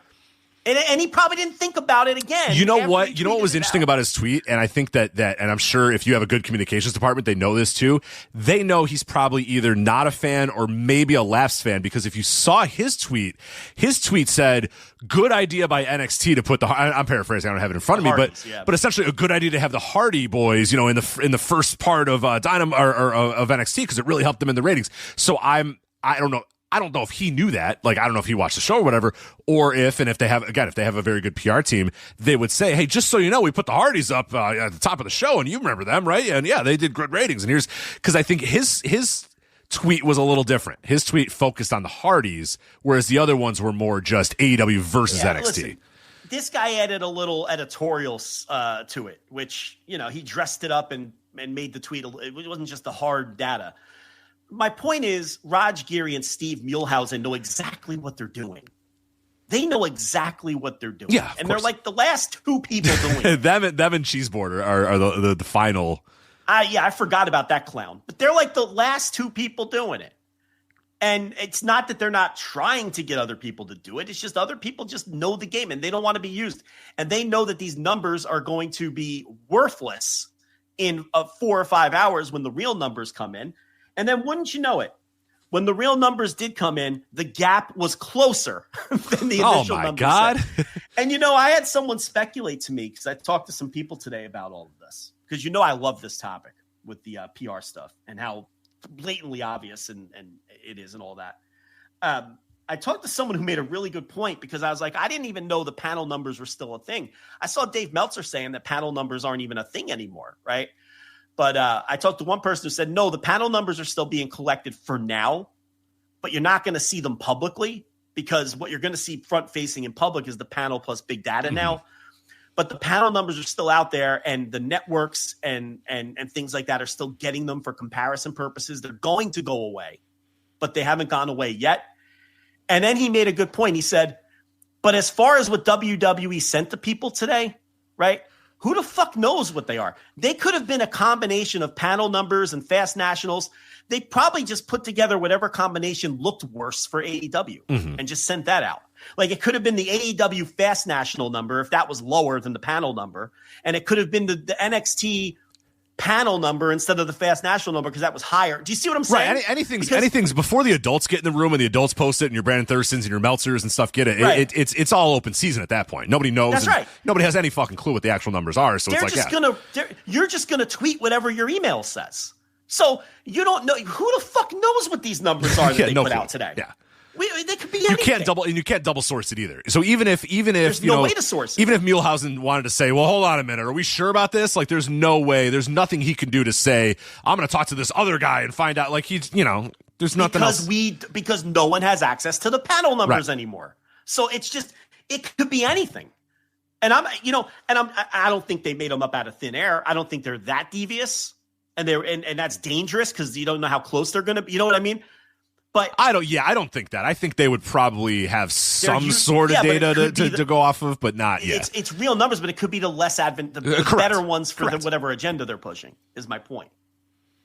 And he probably didn't think about it again.
You know what? You know what was interesting about his tweet? And I think that, and I'm sure if you have a good communications department, they know this too. They know he's probably either not a fan or maybe a Laughs fan, because if you saw his tweet said, good idea by NXT to put I'm paraphrasing, I don't have it in front of me, but essentially a good idea to have the Hardy Boys, in the first part of Dynamo or of NXT, because it really helped them in the ratings. So I don't know. I don't know if he knew that. Like, I don't know if he watched the show or whatever, or if they have a very good PR team, they would say, hey, just so you know, we put the Hardys up at the top of the show, and you remember them, right? And yeah, they did good ratings. And because I think his tweet was a little different. His tweet focused on the Hardys, whereas the other ones were more just AEW versus NXT.
Listen, this guy added a little editorial to it, which, he dressed it up and made the tweet. It wasn't just the hard data. My point is, Raj Giri and Steve Muehlhausen know exactly what they're doing. They know exactly what they're doing.
Yeah,
and they're like the last two people doing it.
them and Cheeseborder are the final.
I forgot about that clown. But they're like the last two people doing it. And it's not that they're not trying to get other people to do it. It's just other people just know the game, and they don't want to be used. And they know that these numbers are going to be worthless in 4 or 5 hours when the real numbers come in. And then wouldn't you know it, when the real numbers did come in, the gap was closer than the initial numbers. Oh, my God. And, I had someone speculate to me, because I talked to some people today about all of this, because I love this topic with the PR stuff and how blatantly obvious and it is and all that. I talked to someone who made a really good point, because I was like, I didn't even know the panel numbers were still a thing. I saw Dave Meltzer saying that panel numbers aren't even a thing anymore, right? But I talked to one person who said, no, the panel numbers are still being collected for now, but you're not going to see them publicly, because what you're going to see front-facing in public is the panel plus big data now. But the panel numbers are still out there, and the networks and things like that are still getting them for comparison purposes. They're going to go away, but they haven't gone away yet. And then he made a good point. He said, but as far as what WWE sent to people today, right? Who the fuck knows what they are? They could have been a combination of panel numbers and fast nationals. They probably just put together whatever combination looked worse for AEW and just sent that out. Like, it could have been the AEW fast national number if that was lower than the panel number. And it could have been the NXT panel number instead of the fast national number, because that was higher. Do you see what I'm saying?
Right. Anything's before the adults get in the room and the adults post it, and your Brandon Thurstons and your Meltzers and stuff get it.
Right.
It's all open season at that point. Nobody knows.
That's right.
Nobody has any fucking clue what the actual numbers are. So
you're just gonna tweet whatever your email says. So you don't know who the fuck knows what these numbers are that they put out today.
Yeah.
They could be anything.
You can't double source it either. So even if
there's no way to source it.
Even if Muehlhausen wanted to say, well, hold on a minute, are we sure about this? Like, there's no way, there's nothing he can do to say, I'm going to talk to this other guy and find out. Like, he's, there's nothing else.
Because no one has access to the panel numbers anymore. So it's just, it could be anything. And I don't think they made them up out of thin air. I don't think they're that devious, and that's dangerous, because you don't know how close they're going to be. You know what I mean? But
I don't think that. I think they would probably have some sort of data to go off of, but not yet.
It's real numbers, but it could be the less the better ones for whatever agenda they're pushing, is my point.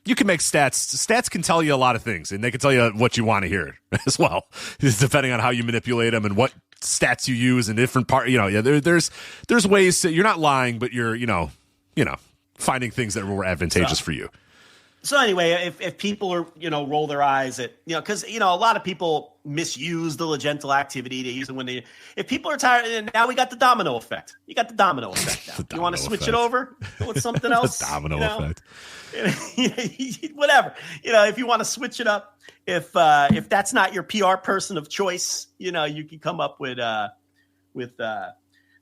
You can make stats. Stats can tell you a lot of things, and they can tell you what you want to hear as well, depending on how you manipulate them and what stats you use in different parts. There's ways to, you're not lying, but you're, finding things that were advantageous for you.
So anyway, if people are, roll their eyes at, because, a lot of people misuse the Legential activity. They use it if people are tired, and now we got the domino effect. You got the domino effect now. You want to switch it over? Go with something else?
The domino effect.
Whatever. If you want to switch it up, if that's not your PR person of choice, you can come up with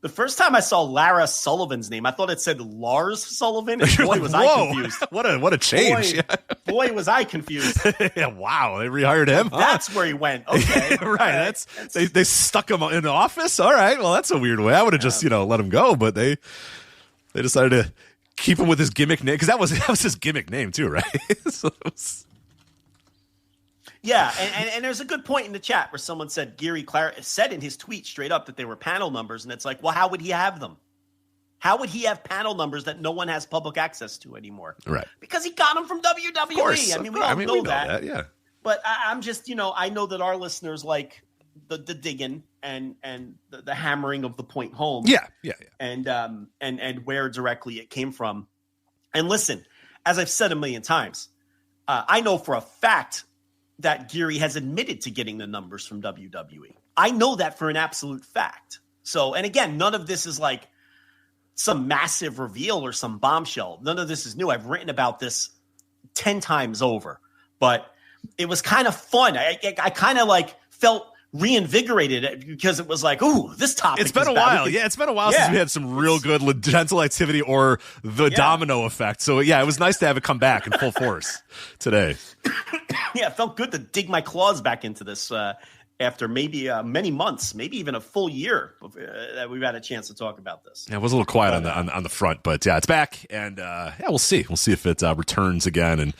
the first time I saw Lara Sullivan's name, I thought it said Lars Sullivan. And boy, was I confused.
What a change.
Boy, was I confused.
Yeah, wow, they rehired him.
That's where he went. Okay.
Right. They stuck him in the office. All right. Well, that's a weird way. I would have just, let him go, but they decided to keep him with his gimmick name, because that was his gimmick name too, right? So
Yeah, and there's a good point in the chat where someone said Geary said in his tweet straight up that they were panel numbers, and it's like, well, how would he have them? How would he have panel numbers that no one has public access to anymore?
Right.
Because he got them from WWE.
Of course.
I mean, we all know that.
Yeah.
But I'm just, I know that our listeners like the digging and the hammering of the point home.
Yeah.
And where directly it came from. And listen, as I've said a million times, I know for a fact that Geary has admitted to getting the numbers from WWE. I know that for an absolute fact. So, and again, none of this is like some massive reveal or some bombshell. None of this is new. I've written about this 10 times over, but it was kind of fun. I kind of like felt reinvigorated because it was like, ooh, this topic.
It's been a while. Yeah, it's been a while since we had some real good gentle activity or the domino effect. So yeah, it was nice to have it come back in full force today.
Yeah, it felt good to dig my claws back into this after maybe many months, maybe even a full year that we've had a chance to talk about this.
Yeah, it was a little quiet on the front, but yeah, it's back, and we'll see. We'll see if it returns again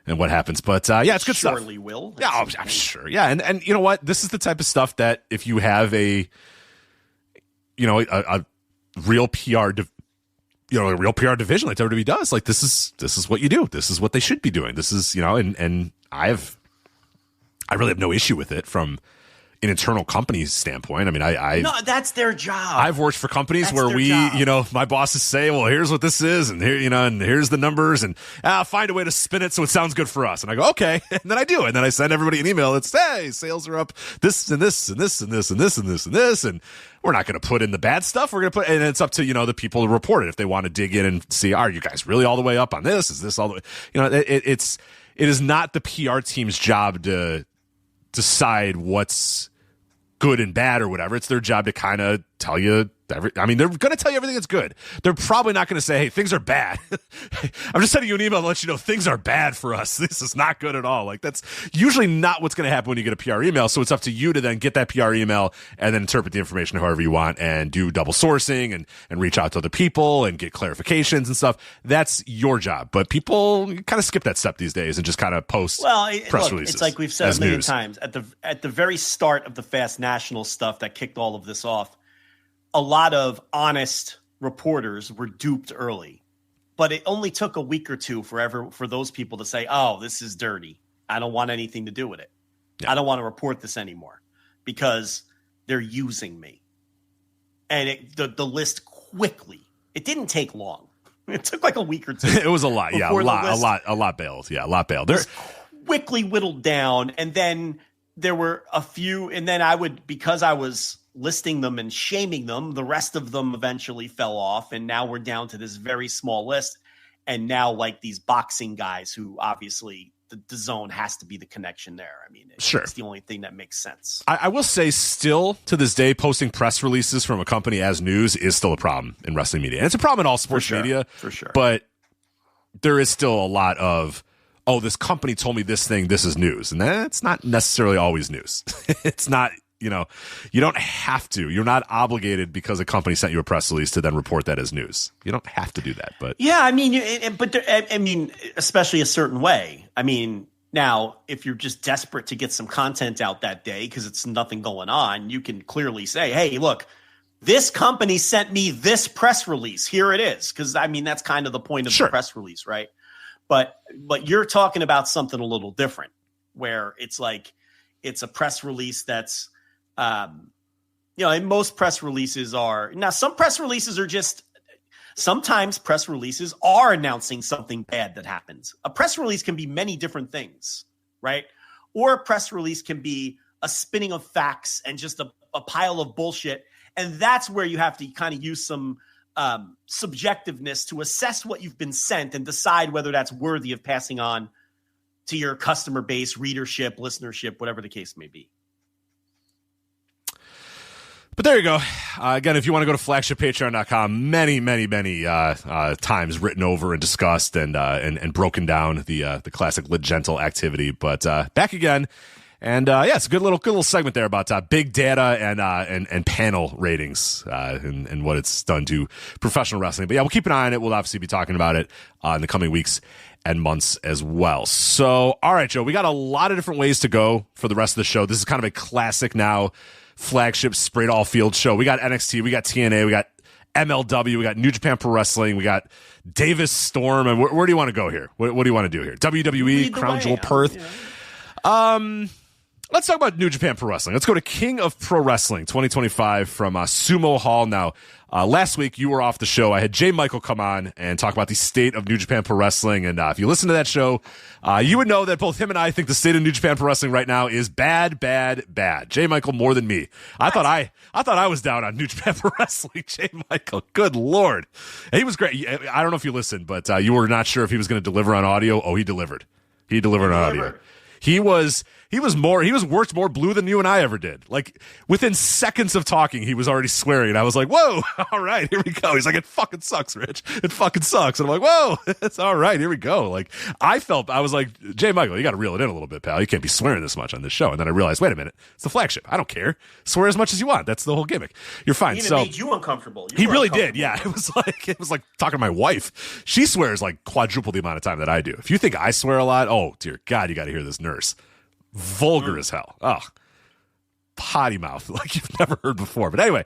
and what happens. But yeah, it's good stuff.
Surely will.
Yeah, I'm sure. Yeah, and you know what? This is the type of stuff that if you have a real PR a real PR division like WWE does, like this is what you do. This is what they should be doing. This is, and I really have no issue with it from an internal company standpoint. I mean,
no, that's their job.
I've worked for companies where my bosses say, well, here's what this is, and here, and here's the numbers, and I'll find a way to spin it so it sounds good for us. And I go, okay. And then I do. And then I send everybody an email that's, hey, sales are up this and this and this and this and this and this and this. And we're not going to put in the bad stuff. We're going to put, and it's up to, the people to report it. If they want to dig in and see, are you guys really all the way up on this? Is this all the way? It is not the PR team's job to decide what's good and bad or whatever. It's their job to kind of tell you they're going to tell you everything that's good. They're probably not going to say, hey, things are bad. I'm just sending you an email to let you know things are bad for us. This is not good at all. Like, that's usually not what's going to happen when you get a PR email. So it's up to you to then get that PR email and then interpret the information however you want and do double sourcing and reach out to other people and get clarifications and stuff. That's your job. But people kind of skip that step these days and just kind of post press releases.
It's like we've said a million times at the very start of the Fast National stuff that kicked all of this off. A lot of honest reporters were duped early, but it only took a week or two for those people to say, oh, this is dirty. I don't want anything to do with it. Yeah. I don't want to report this anymore because they're using me. And the list quickly, it didn't take long. It took like a week or two.
It was a lot. Yeah. A lot bailed. Yeah. A lot bailed. They're
quickly whittled down. And then there were a few, and then because I was listing them and shaming them, the rest of them eventually fell off, and now we're down to this very small list. And now, like, these boxing guys who obviously the zone has to be the connection there. I mean, it's the only thing that makes sense.
I will say, still to this day, posting press releases from a company as news is still a problem in wrestling media, and it's a problem in all sports media
for sure.
But there is still a lot of, oh, this company told me this thing, this is news, and that's not necessarily always news. It's not. You don't have to. You're not obligated because a company sent you a press release to then report that as news. You don't have to do that. But
yeah, I mean, especially a certain way. I mean, now if you're just desperate to get some content out that day because it's nothing going on, you can clearly say, "Hey, look, this company sent me this press release. Here it is." Because I mean, that's kind of the point of the press release, right? But you're talking about something a little different, where it's like it's a press release that's. And most press releases some press releases are sometimes press releases are announcing something bad that happens. A press release can be many different things, right? Or a press release can be a spinning of facts and just a pile of bullshit. And that's where you have to kind of use some subjectiveness to assess what you've been sent and decide whether that's worthy of passing on to your customer base, readership, listenership, whatever the case may be.
But there you go. Again, if you want to go to flagshippatreon.com, many times written over and discussed and broken down the classic gentle activity. But back again, and it's a good little segment there about big data and panel ratings and what it's done to professional wrestling. But yeah, we'll keep an eye on it. We'll obviously be talking about it in the coming weeks and months as well. So, all right, Joe, we got a lot of different ways to go for the rest of the show. This is kind of a classic now Flagship Sprayed All Field show. We got NXT, we got TNA, we got MLW, we got New Japan Pro Wrestling, we got Davis Storm, and where do you want to go here? What do you want to do here? WWE, Crown Jewel, Perth. Let's talk about New Japan Pro Wrestling. Let's go to King of Pro Wrestling 2025 from Sumo Hall. Now, last week you were off the show. I had Jay Michael come on and talk about the state of New Japan Pro Wrestling. And if you listen to that show, you would know that both him and I think the state of New Japan Pro Wrestling right now is bad, bad, bad. Jay Michael more than me. I thought I was down on New Japan Pro Wrestling. Jay Michael, good Lord. And he was great. I don't know if you listened, but you were not sure if he was going to deliver on audio. Oh, he delivered. He delivered on audio. He worked more blue than you and I ever did. Like, within seconds of talking, he was already swearing. And I was like, whoa, all right, here we go. He's like, it fucking sucks, Rich. It fucking sucks. And I'm like, whoa, it's all right, here we go. Like, I was like, Jay Michael, you got to reel it in a little bit, pal. You can't be swearing this much on this show. And then I realized, wait a minute, it's the Flagship. I don't care. Swear as much as you want. That's the whole gimmick. You're fine.
He even made you uncomfortable.
He really did, yeah. It was like talking to my wife. She swears like quadruple the amount of time that I do. If you think I swear a lot, oh, dear God, you got to hear this nurse. Vulgar as hell. Oh, potty mouth like you've never heard before. But anyway,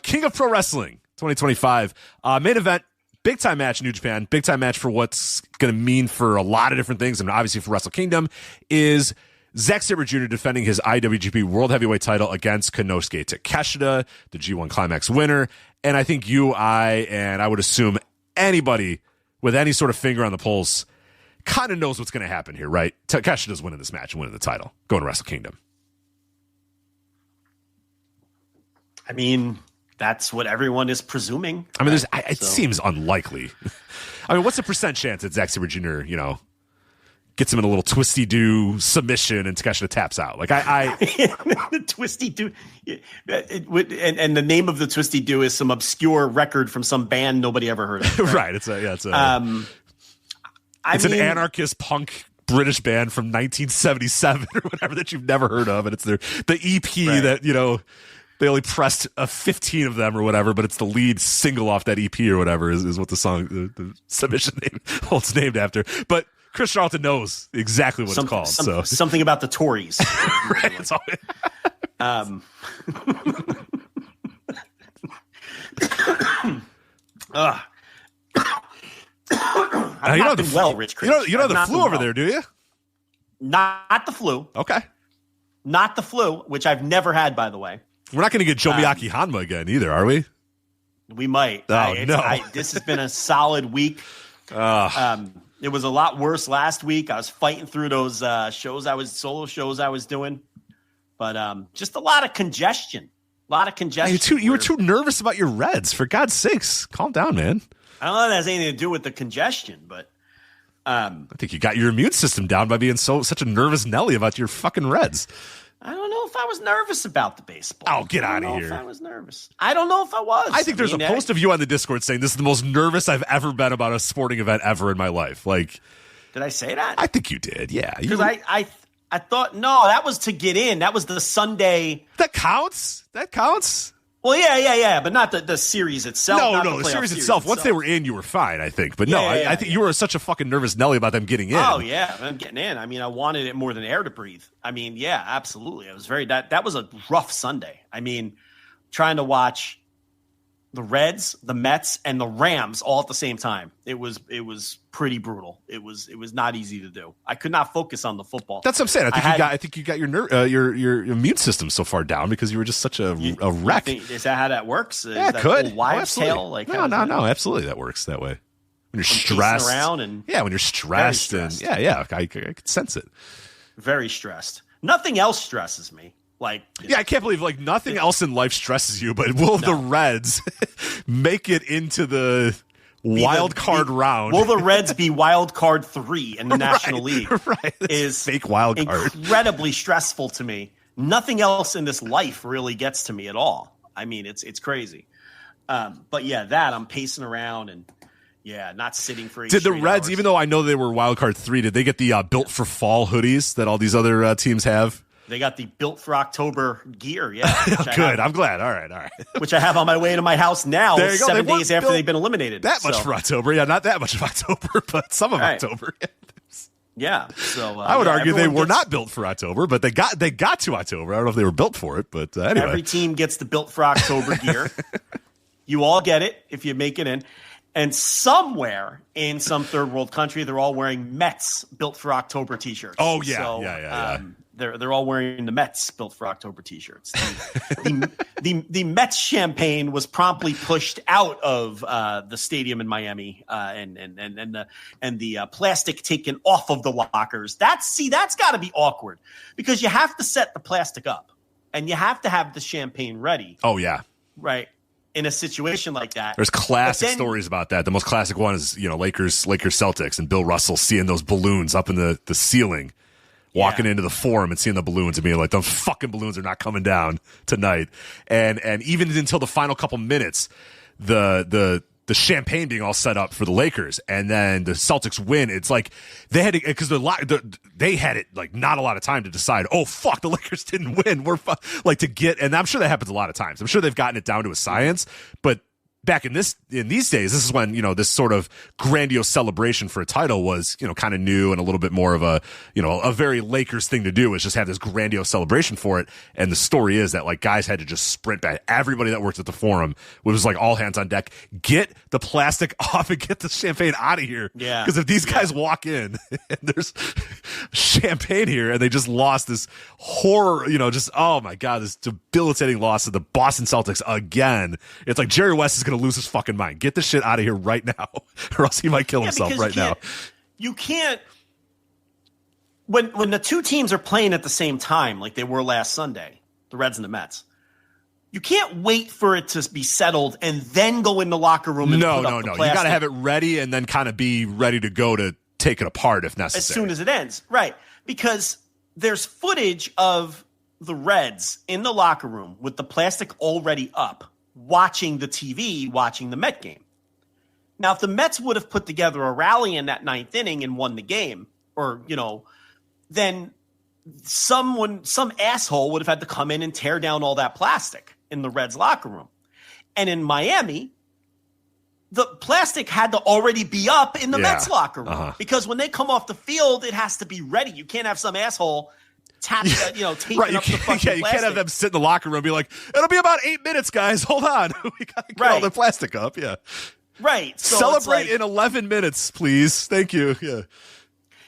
King of Pro Wrestling 2025 main event, big time match in New Japan, big time match for what's going to mean for a lot of different things, and obviously for Wrestle Kingdom is Zack Sabre Jr. defending his IWGP World Heavyweight title against Konosuke Takeshita, the G1 Climax winner. And I think I would assume anybody with any sort of finger on the pulse kind of knows what's going to happen here, right? Takeshita's winning this match and winning the title, going to Wrestle Kingdom.
I mean, that's what everyone is presuming.
I mean, it seems unlikely. I mean, what's the % chance that Zack Sabre Jr., gets him in a little twisty-do submission and Takeshita taps out? Like,
the twisty-do. And the name of the twisty-do is some obscure record from some band nobody ever heard of.
Right. It's an anarchist punk British band from 1977 or whatever that you've never heard of. And it's the EP right. that, they only pressed 15 of them or whatever, but it's the lead single off that EP or whatever is what the song, the submission name holds named after. But Chris Charlton knows exactly what it's called.
Something about the Tories.
Right. It's all
I've not been well, Rich Chris.
You know the flu over there, do you?
Not the flu.
Okay.
Not the flu, which I've never had, by the way.
We're not going to get Joe Miyake Hanma again either, are we?
We might.
Oh, no.
This has been a solid week. It was a lot worse last week. I was fighting through those solo shows I was doing. But just a lot of congestion.
You were too nervous about your Reds. For God's sakes, calm down, man.
I don't know if that has anything to do with the congestion, but
I think you got your immune system down by being such a nervous Nelly about your fucking Reds.
I don't know if I was nervous about the baseball.
Oh, get out of here.
If I was nervous. I don't know if I was.
I think there's a post of you on the Discord saying this is the most nervous I've ever been about a sporting event ever in my life. Like,
did I say that?
I think you did. Yeah.
Because I thought, no, that was to get in. That was the Sunday.
That counts.
Well, yeah, but not the series itself.
No, the series itself. Once they were in, you were fine, I think. But I think you were such a fucking nervous Nelly about them getting in.
Oh, yeah, I'm getting in. I mean, I wanted it more than air to breathe. I mean, yeah, absolutely. I was that was a rough Sunday. I mean, trying to watch the Reds, the Mets, and the Rams all at the same time. It was pretty brutal. It was not easy to do. I could not focus on the football.
That's what I'm saying. I think you got your immune system so far down because you were just such a wreck.
Is that how that works?
Yeah, it could.
Wives' tale? Like
no, absolutely, that works that way. When you're stressed, when you're stressed, and I could sense it.
Very stressed. Nothing else stresses me. I
can't believe nothing else in life stresses you, but will the Reds make it into the wild card round?
Will the Reds be wild card 3 in the National League?
Right,
is
fake wild card.
Incredibly stressful to me. Nothing else in this life really gets to me at all. I mean, it's crazy. But yeah, that I'm pacing around and not sitting for.
Did the Reds,
hours.
Even though I know they were wild card 3, did they get the built for fall hoodies that all these other teams have?
They got the Built for October gear. Yeah.
Good. I'm glad. All right.
Which I have on my way to my house now.
There you go.
7 days after they've been eliminated.
That much for October. Yeah, not that much of October, but some of October.
Yeah. So
I would argue they were not built for October, but they got to October. I don't know if they were built for it, but anyway.
Every team gets the Built for October gear. You all get it if you make it in. And somewhere in some third world country, they're all wearing Mets Built for October t-shirts.
Oh, yeah.
So, they're all wearing the Mets Built for October t-shirts. The Mets champagne was promptly pushed out of the stadium in Miami, and the plastic taken off of the lockers. That's got to be awkward because you have to set the plastic up and you have to have the champagne ready.
Oh yeah,
right. In a situation like that,
there's classic stories about that. The most classic one is Lakers Celtics and Bill Russell seeing those balloons up in the ceiling. Walking into the forum and seeing the balloons and being like, those fucking balloons are not coming down tonight. And even until the final couple minutes, the champagne being all set up for the Lakers, and then the Celtics win. It's like they had to, because they had it like not a lot of time to decide. Oh fuck, the Lakers didn't win. We're to get, and I'm sure that happens a lot of times. I'm sure they've gotten it down to a science, but back in these days, this is when, this sort of grandiose celebration for a title was, kind of new and a little bit more of a very Lakers thing to do, is just have this grandiose celebration for it. And the story is that like guys had to just sprint back. Everybody that worked at the forum was like all hands on deck, get the plastic off and get the champagne out of here.
Yeah.
Because if these guys walk in and there's champagne here and they just lost this horror, oh my God, this debilitating loss to the Boston Celtics again. It's like Jerry West is going to lose his fucking mind. Get this shit out of here right now, or else he might kill himself right now.
You can't. When the two teams are playing at the same time, like they were last Sunday, the Reds and the Mets, you can't wait for it to be settled and then go in the locker room and put up the plastic.
You got to have it ready and then kind of be ready to go to take it apart if necessary.
As soon as it ends, right? Because there's footage of the Reds in the locker room with the plastic already up, watching the TV, watching the Met game. Now, if the Mets would have put together a rally in that ninth inning and won the game, or, then some asshole would have had to come in and tear down all that plastic in the Reds locker room. And in Miami, the plastic had to already be up in the Mets locker room because when they come off the field, it has to be ready. You can't have some asshole taping up the fucking plastic.
You can't have them sit in the locker room and be like, it'll be about 8 minutes, guys. Hold on. We got to get all the plastic up. Yeah.
Right. So
celebrate in 11 minutes, please. Thank you. Yeah.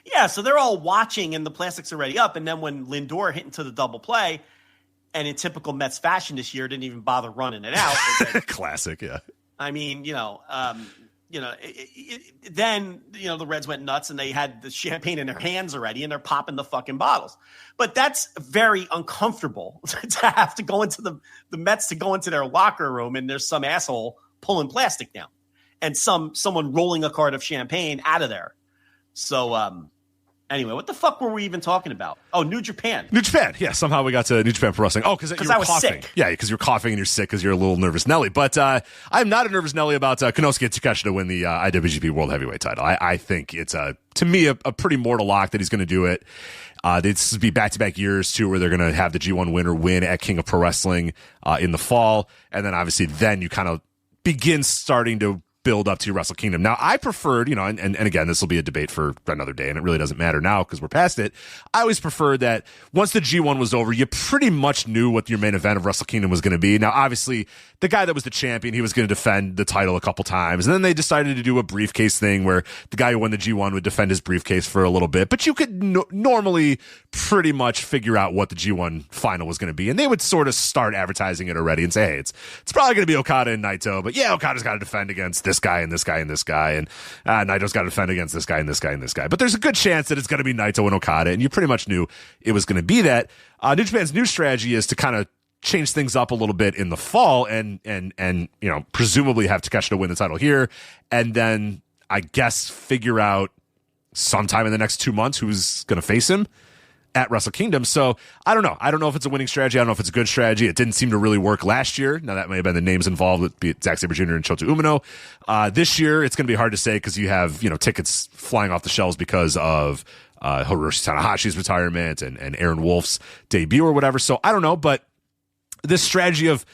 Yeah. So they're all watching and the plastic's already up. And then when Lindor hit into the double play, and in typical Mets fashion this year, didn't even bother running it out.
Classic. Yeah.
I mean, then the Reds went nuts and they had the champagne in their hands already and they're popping the fucking bottles. But that's very uncomfortable to have to go into the Mets to go into their locker room and there's some asshole pulling plastic down and someone rolling a cart of champagne out of there. So anyway, what the fuck were we even talking about? Oh, New Japan.
New Japan. Yeah, somehow we got to New Japan Pro Wrestling. Oh, because
I was
coughing.
sick.
Yeah, because you're coughing and you're sick because you're a little nervous Nelly. But I'm not a nervous Nelly about Konosuke Takeshita to win the IWGP World Heavyweight title. I think it's, to me, a pretty mortal lock that he's going to do it. This would be back-to-back years, too, where they're going to have the G1 winner win at King of Pro Wrestling in the fall. And then, obviously, then you kind of begin starting to build up to Wrestle Kingdom. Now, I preferred, and again, this will be a debate for another day, and it really doesn't matter now because we're past it. I always preferred that once the G1 was over, you pretty much knew what your main event of Wrestle Kingdom was going to be. Now, obviously, the guy that was the champion, he was going to defend the title a couple times, and then they decided to do a briefcase thing where the guy who won the G1 would defend his briefcase for a little bit, but you could normally pretty much figure out what the G1 final was going to be, and they would sort of start advertising it already and say, hey, it's probably going to be Okada and Naito, but yeah, Okada's got to defend against this guy and this guy and this guy, and Naito's got to defend against this guy and this guy and this guy. But there's a good chance that it's going to be Naito and Okada, and you pretty much knew it was going to be that. New Japan's new strategy is to kind of change things up a little bit in the fall and presumably have Takeshita win the title here, and then I guess figure out sometime in the next 2 months who's going to face him at Wrestle Kingdom. So I don't know. I don't know if it's a winning strategy. I don't know if it's a good strategy. It didn't seem to really work last year. Now that may have been the names involved, be it Zack Sabre Jr. and Shota Umino. This year it's going to be hard to say because you have, tickets flying off the shelves because of Hiroshi Tanahashi's retirement and Aaron Wolf's debut or whatever. So I don't know, but this strategy of,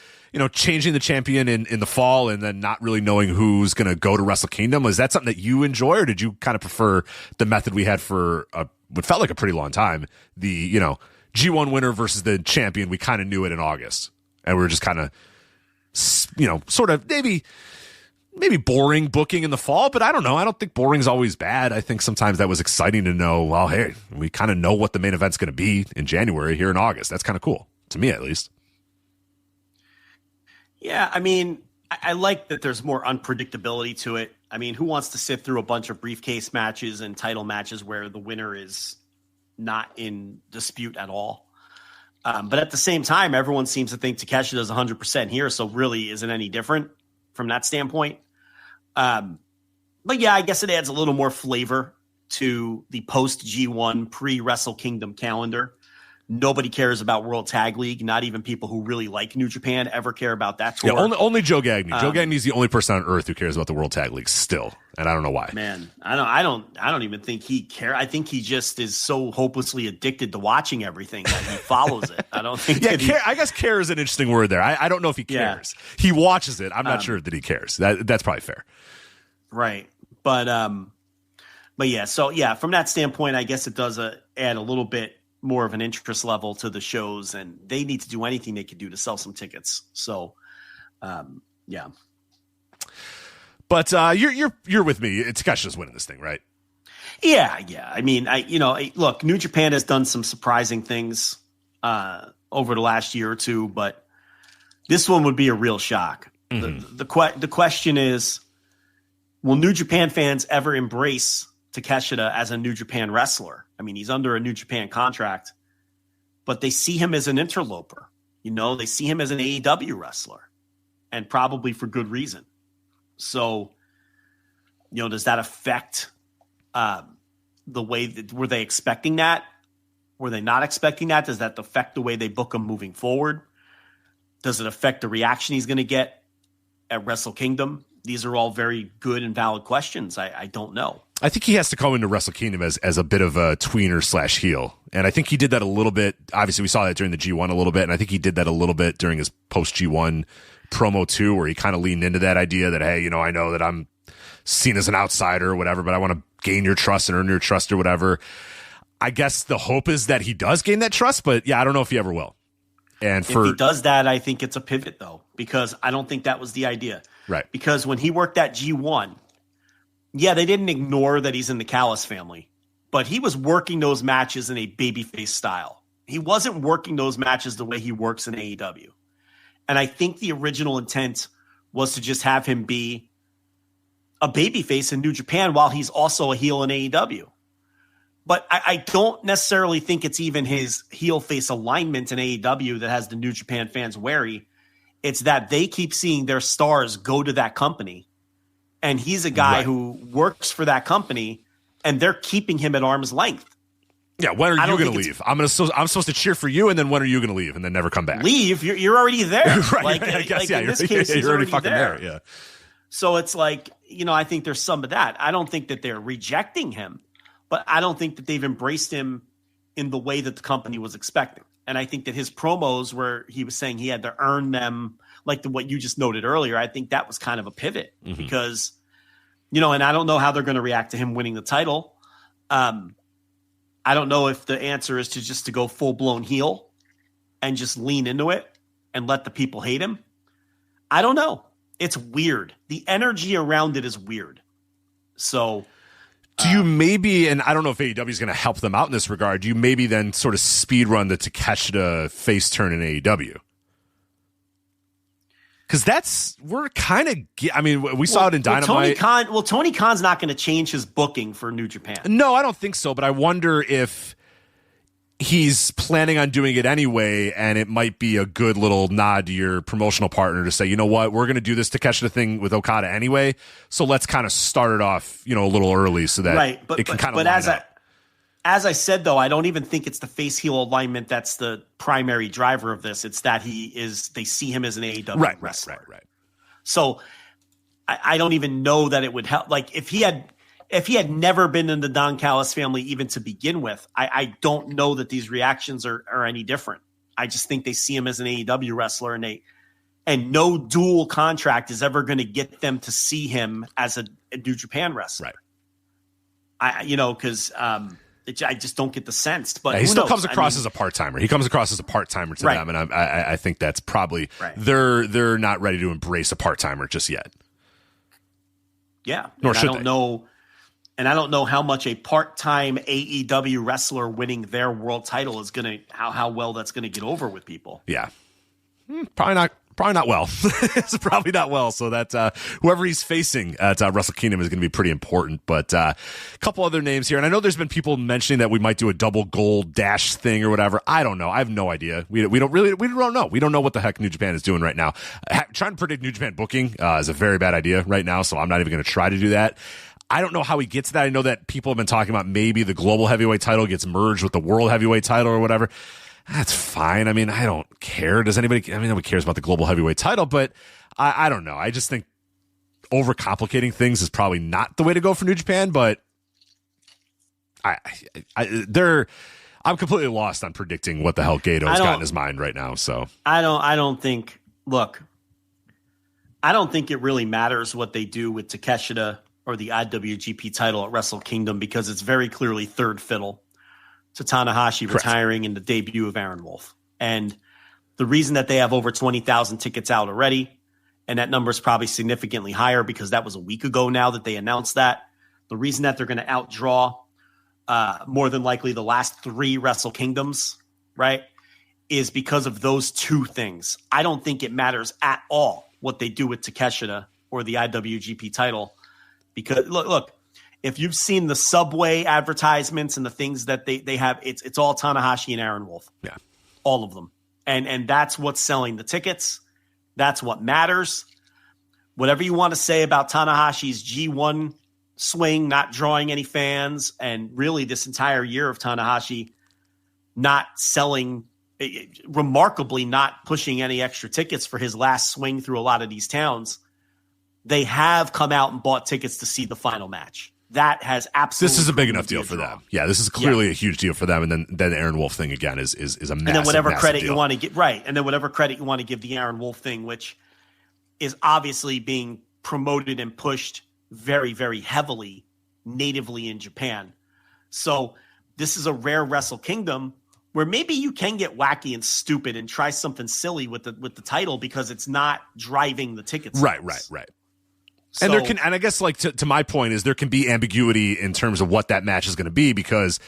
changing the champion in the fall and then not really knowing who's going to go to Wrestle Kingdom, is that something that you enjoy, or did you kind of prefer the method we had for what felt like a pretty long time? The, G1 winner versus the champion, we kind of knew it in August. And we were just kind of, sort of maybe boring booking in the fall, but I don't know. I don't think boring's always bad. I think sometimes that was exciting to know, well, hey, we kind of know what the main event's going to be in January here in August. That's kind of cool, to me at least.
Yeah, I mean, I like that there's more unpredictability to it. I mean, who wants to sit through a bunch of briefcase matches and title matches where the winner is not in dispute at all? But at the same time, everyone seems to think Takeshi does 100% here, so really isn't any different from that standpoint. But yeah, I guess it adds a little more flavor to the post G1 pre Wrestle Kingdom calendar. Nobody cares about World Tag League. Not even people who really like New Japan ever care about that tour.
Yeah, only Joe Gagne. Joe Gagne's the only person on earth who cares about the World Tag League still, and I don't know why.
Man, I don't even think he cares. I think he just is so hopelessly addicted to watching everything that he follows it. I don't think.
I guess care is an interesting word there. I don't know if he cares. Yeah. He watches it. I'm not sure that he cares. That's probably fair.
Right, but yeah. So yeah, from that standpoint, I guess it does add a little bit more of an interest level to the shows, and they need to do anything they can do to sell some tickets. So, yeah.
But you're with me. Takeshi's winning this thing, right?
Yeah. I mean, look, New Japan has done some surprising things over the last year or two, but this one would be a real shock. Mm-hmm. The question is, will New Japan fans ever embrace Takeshita as a New Japan wrestler? I mean, he's under a New Japan contract, but they see him as an interloper. They see him as an AEW wrestler, and probably for good reason. So, does that affect the way that, were they expecting that? Were they not expecting that? Does that affect the way they book him moving forward? Does it affect the reaction he's going to get at Wrestle Kingdom? These are all very good and valid questions. I don't know.
I think he has to come into Wrestle Kingdom as a bit of a tweener / heel. And I think he did that a little bit. Obviously, we saw that during the G1 a little bit. And I think he did that a little bit during his post G1 promo too, where he kind of leaned into that idea that, hey, I know that I'm seen as an outsider or whatever, but I want to gain your trust and earn your trust or whatever. I guess the hope is that he does gain that trust, but yeah, I don't know if he ever will. And if
he does that, I think it's a pivot though, because I don't think that was the idea.
Right.
Because when he worked that G1, yeah, they didn't ignore that he's in the Callis family, but he was working those matches in a babyface style. He wasn't working those matches the way he works in AEW. And I think the original intent was to just have him be a babyface in New Japan while he's also a heel in AEW. But I don't necessarily think it's even his heel face alignment in AEW that has the New Japan fans wary. It's that they keep seeing their stars go to that company. And he's a guy who works for that company, and they're keeping him at arm's length.
Yeah, when are you going to leave? I'm supposed to cheer for you, and then when are you going to leave and then never come back?
Leave? You're already there.
Right. I guess, in this case, you're already fucking there. Yeah.
So it's like, I think there's some of that. I don't think that they're rejecting him, but I don't think that they've embraced him in the way that the company was expecting. And I think that his promos where he was saying he had to earn them, like what you just noted earlier, I think that was kind of a pivot because, and I don't know how they're going to react to him winning the title. I don't know if the answer is to go full blown heel and just lean into it and let the people hate him. I don't know. It's weird. The energy around it is weird. So
do you maybe, and I don't know if AEW is going to help them out in this regard, do you maybe then sort of speed run the Takeshita face turn in AEW? Because we're kind of, we saw it in Dynamite.
Tony Khan's not going to change his booking for New Japan.
No, I don't think so, but I wonder if he's planning on doing it anyway, and it might be a good little nod to your promotional partner to say, you know what, we're going to do this Takeshita thing with Okada anyway, so let's kind of start it off, a little early so that it can kind of line up.
As I said, though, I don't even think it's the face-heel alignment that's the primary driver of this. It's that they see him as an AEW wrestler.
Right.
So I don't even know that it would help. Like, if he had if he had never been in the Don Callis family even to begin with, I don't know that these reactions are any different. I just think they see him as an AEW wrestler, and no dual contract is ever going to get them to see him as a New Japan wrestler.
Right.
I just don't get the sense. But
he still comes across as a part-timer. He comes across as a part-timer to them, and I think that's probably they're not ready to embrace a part-timer just yet.
Yeah,
nor should
they. And I don't know how much a part-time AEW wrestler winning their world title is going to how well that's going to get over with people.
Yeah, probably not. Probably not well. It's probably not well. So that whoever he's facing at Wrestle Kingdom is going to be pretty important. But a couple other names here, and I know there's been people mentioning that we might do a double gold dash thing or whatever. I don't know. I have no idea. We don't know. We don't know what the heck New Japan is doing right now. Trying to predict New Japan booking is a very bad idea right now. So I'm not even going to try to do that. I don't know how he gets that. I know that people have been talking about maybe the global heavyweight title gets merged with the world heavyweight title or whatever. That's fine. I mean, I don't care. Nobody cares about the global heavyweight title, but I don't know. I just think overcomplicating things is probably not the way to go for New Japan, but I'm completely lost on predicting what the hell Gato's got in his mind right now. So
I don't think it really matters what they do with Takeshita or the IWGP title at Wrestle Kingdom, because it's very clearly third fiddle to Tanahashi retiring and the debut of Aaron Wolf. And the reason that they have over 20,000 tickets out already, and that number is probably significantly higher because that was a week ago now that they announced that. The reason that they're going to outdraw more than likely the last 3 Wrestle Kingdoms, right, is because of those two things. I don't think it matters at all what they do with Takeshita or the IWGP title, because look, if you've seen the Subway advertisements and the things that they have, it's all Tanahashi and Aaron Wolf.
Yeah.
All of them. And that's what's selling the tickets. That's what matters. Whatever you want to say about Tanahashi's G1 swing, not drawing any fans, and really this entire year of Tanahashi not selling, remarkably not pushing any extra tickets for his last swing through a lot of these towns, they have come out and bought tickets to see the final match. That has absolutely. This
is a big enough deal for them. Yeah, this is clearly a huge deal for them. And then the Aaron Wolf thing again is a massive. And then
whatever credit
deal.
you want to give, right? And then whatever credit you want to give the Aaron Wolf thing, which is obviously being promoted and pushed very, very heavily natively in Japan. So this is a rare Wrestle Kingdom where maybe you can get wacky and stupid and try something silly with the title because it's not driving the tickets.
Right. And there can, and I guess like to my point is there can be ambiguity in terms of what that match is going to be, because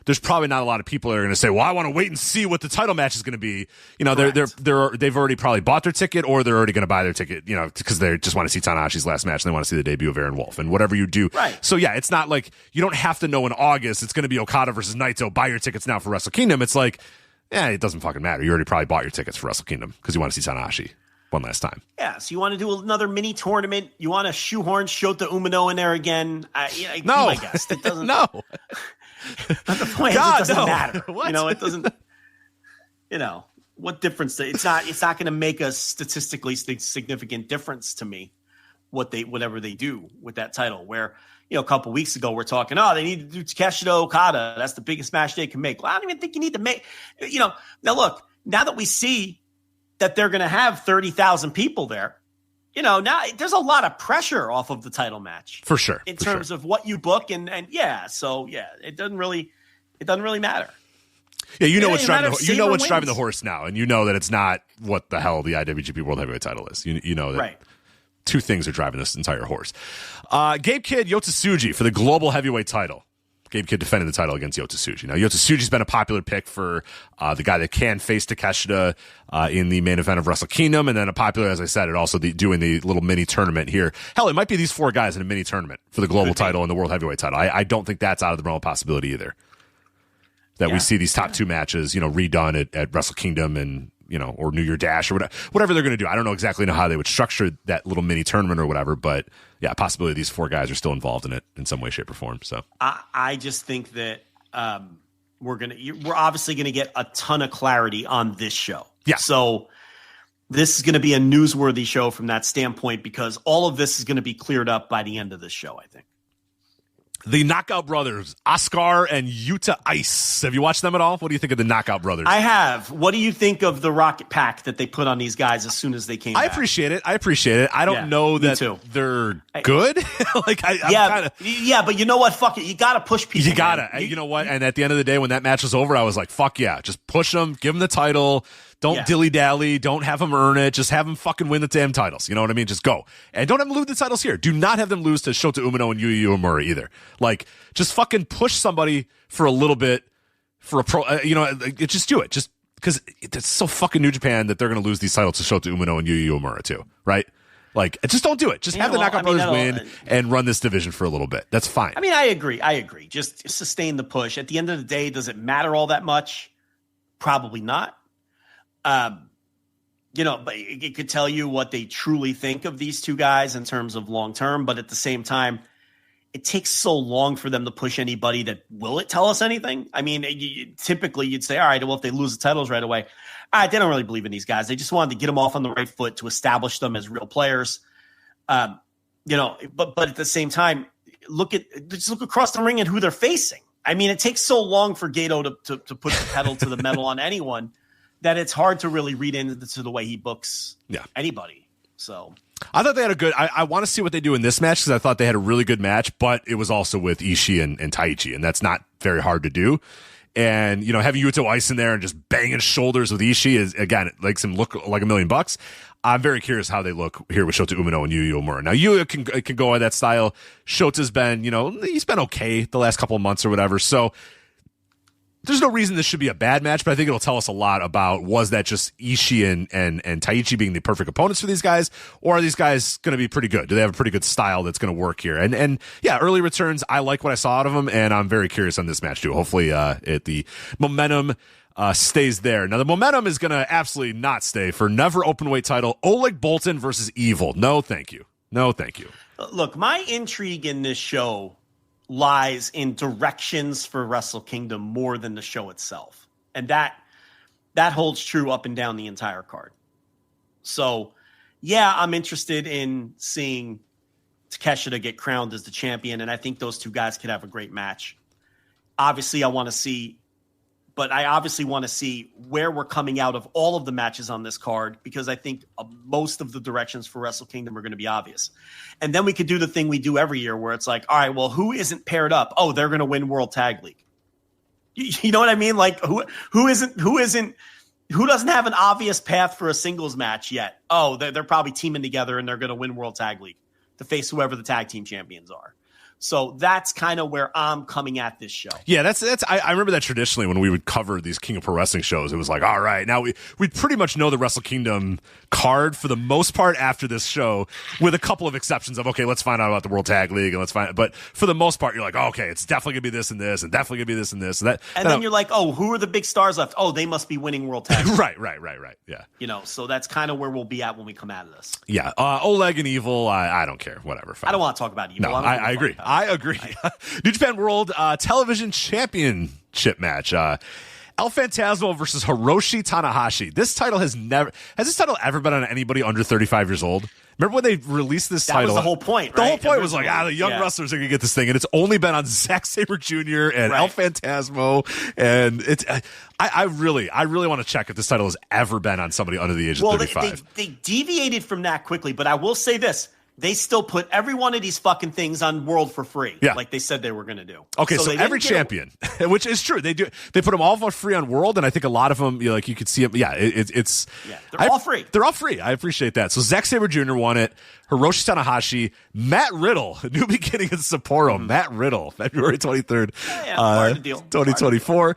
there's probably not a lot of people that are going to say, well, I want to wait and see what the title match is going to be. You know, they've already probably bought their ticket, or they're already going to buy their ticket, you know, because they just want to see Tanahashi's last match and they want to see the debut of Aaron Wolf and whatever you do.
Right.
So yeah, it's not like you don't have to know in August it's going to be Okada versus Naito. Buy your tickets now for Wrestle Kingdom. It's like, it doesn't fucking matter. You already probably bought your tickets for Wrestle Kingdom because you want to see Tanahashi one last time.
Yeah, so you want to do another mini tournament? You want to shoehorn Shota Umino in there again?
No,
I guess it doesn't.
No,
but the point is, it doesn't matter. What? You know, it doesn't. You know, what difference? It's not going to make a statistically significant difference to me. Whatever they do with that title, where a couple weeks ago we're talking, they need to do Takeshita Okada. That's the biggest match they can make. Well, I don't even think you need to make. Now look, now that we see that they're going to have 30,000 people there, now there's a lot of pressure off of the title match
for sure
in terms of what you book and it doesn't really matter.
Yeah, you know what's driving the horse now, and you know that it's not what the hell the IWGP World Heavyweight title is. You know that two things are driving this entire horse. Gabe Kidd, Yota Tsuji for the global heavyweight title. Gabe Kidd defended the title against Yota Tsuji. Now, Yota Tsuji's been a popular pick for the guy that can face Takeshita in the main event of Wrestle Kingdom, and then a popular, as I said, also doing the little mini tournament here. Hell, it might be these 4 guys in a mini tournament for the global title and the world heavyweight title. I don't think that's out of the realm of possibility either. That we see these top 2 matches, redone at Wrestle Kingdom and, or New Year Dash or whatever they're going to do. I don't know exactly how they would structure that little mini tournament or whatever, but yeah, possibility these 4 guys are still involved in it in some way, shape, or form. So
I just think that we're obviously going to get a ton of clarity on this show.
Yeah.
So this is going to be a newsworthy show from that standpoint, because all of this is going to be cleared up by the end of this show, I think.
The Knockout Brothers, Oscar and Yuta Ice. Have you watched them at all? What do you think of the Knockout Brothers?
I have. What do you think of the rocket pack that they put on these guys as soon as they came back?
I appreciate it. I don't know that they're good.
But you know what? Fuck it. You got to push people.
You got to. You know what? And at the end of the day, when that match was over, I was like, fuck yeah. Just push them. Give them the title. Don't dilly-dally. Don't have them earn it. Just have them fucking win the damn titles. You know what I mean? Just go. And don't have them lose the titles here. Do not have them lose to Shota Umino and Yuya Uemura either. Like, just fucking push somebody for a little bit for a pro. Just do it. Just because it's so fucking New Japan that they're going to lose these titles to Shota Umino and Yuya Uemura too, right? Like, just don't do it. Just have the Knockout Brothers win and run this division for a little bit. That's fine.
I mean, I agree. Just sustain the push. At the end of the day, does it matter all that much? Probably not. But it could tell you what they truly think of these two guys in terms of long term. But at the same time, it takes so long for them to push anybody that will it tell us anything? I mean, typically you'd say, all right, well, if they lose the titles right away, all right, they don't really believe in these guys. They just wanted to get them off on the right foot to establish them as real players. But at the same time, look across the ring at who they're facing. I mean, it takes so long for Gato to put the pedal to the metal on anyone that it's hard to really read into the way he books anybody. So
I thought they had a good. I want to see what they do in this match because I thought they had a really good match, but it was also with Ishii and Taichi, and that's not very hard to do. And having Yuto Ice in there and just banging shoulders with Ishii is, again, it makes him look like $1 million. I'm very curious how they look here with Shota Umino and Yuya Uemura. Now Yuya can go on that style. Shota's been he's been okay the last couple of months or whatever. So there's no reason this should be a bad match, but I think it'll tell us a lot about, was that just Ishii and Taichi being the perfect opponents for these guys, or are these guys going to be pretty good? Do they have a pretty good style that's going to work here? And early returns, I like what I saw out of them, and I'm very curious on this match too. Hopefully the momentum stays there. Now the momentum is going to absolutely not stay for never openweight title, Oleg Boltin versus Evil. No, thank you.
Look, my intrigue in this show lies in directions for Wrestle Kingdom more than the show itself. And that holds true up and down the entire card. So, I'm interested in seeing Takeshita get crowned as the champion, and I think those two guys could have a great match. Obviously, I want to see where we're coming out of all of the matches on this card, because I think most of the directions for Wrestle Kingdom are going to be obvious. And then we could do the thing we do every year where it's like, all right, well, who isn't paired up? Oh, they're going to win World Tag League. You know what I mean? Like who doesn't have an obvious path for a singles match yet? Oh, they're probably teaming together and they're going to win World Tag League to face whoever the tag team champions are. So that's kind of where I'm coming at this show.
Yeah, that's. I remember that traditionally when we would cover these King of Pro Wrestling shows, it was like, all right, now we pretty much know the Wrestle Kingdom card for the most part after this show, with a couple of exceptions of, okay, let's find out about the World Tag League and but for the most part, you're like, oh, okay, it's definitely gonna be this and this, and definitely gonna be this and this, and that.
And then you're like, oh, who are the big stars left? Oh, they must be winning World Tag League.
Right. Yeah.
So that's kind of where we'll be at when we come out of this.
Yeah. Oleg and Evil, I don't care. Whatever. Fine.
I don't want to talk about Evil.
No, I agree. I agree. New Japan World Television Championship match. El Phantasmo versus Hiroshi Tanahashi. This title has this title ever been on anybody under 35 years old? Remember when they released this title?
That was the whole point,
right? The whole point was like, the young wrestlers are going to get this thing. And it's only been on Zack Sabre Jr. and El Phantasmo. And it's, I really want to check if this title has ever been on somebody under the age of 35.
They deviated from that quickly, but I will say this. They still put every one of these fucking things on World for free, like they said they were going to do.
Okay, so every champion, which is true, they do. They put them all for free on World, and I think a lot of them, you could see them. Yeah,
they're all free.
They're all free. I appreciate that. So Zack Sabre Jr. won it. Hiroshi Tanahashi, Matt Riddle, New Beginning in Sapporo. Matt Riddle, February 23rd, 2024.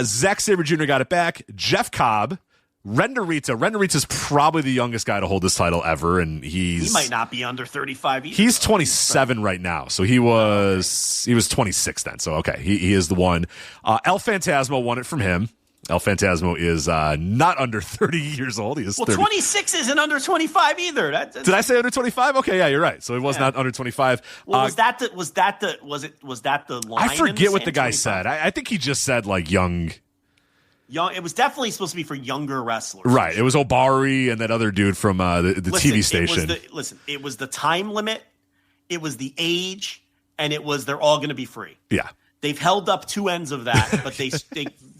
Zack Sabre Jr. got it back. Jeff Cobb. Ren Narita's probably the youngest guy to hold this title ever, and he
might not be under 35 either.
He's 27 right now, so he was 26 then. So okay, he is the one. El Phantasmo won it from him. El Phantasmo is not under 30 years old. He is 30.
26 isn't under 25 either.
Did I say under 25? Okay, yeah, you're right. So it was not under 25.
Well, was that the line?
I forget what the guy said. I think he just said like young.
It was definitely supposed to be for younger wrestlers.
Right. It was Obari and that other dude from the TV station.
It was the time limit. It was the age. and it was they're all going to be free.
Yeah.
They've held up two ends of that, but they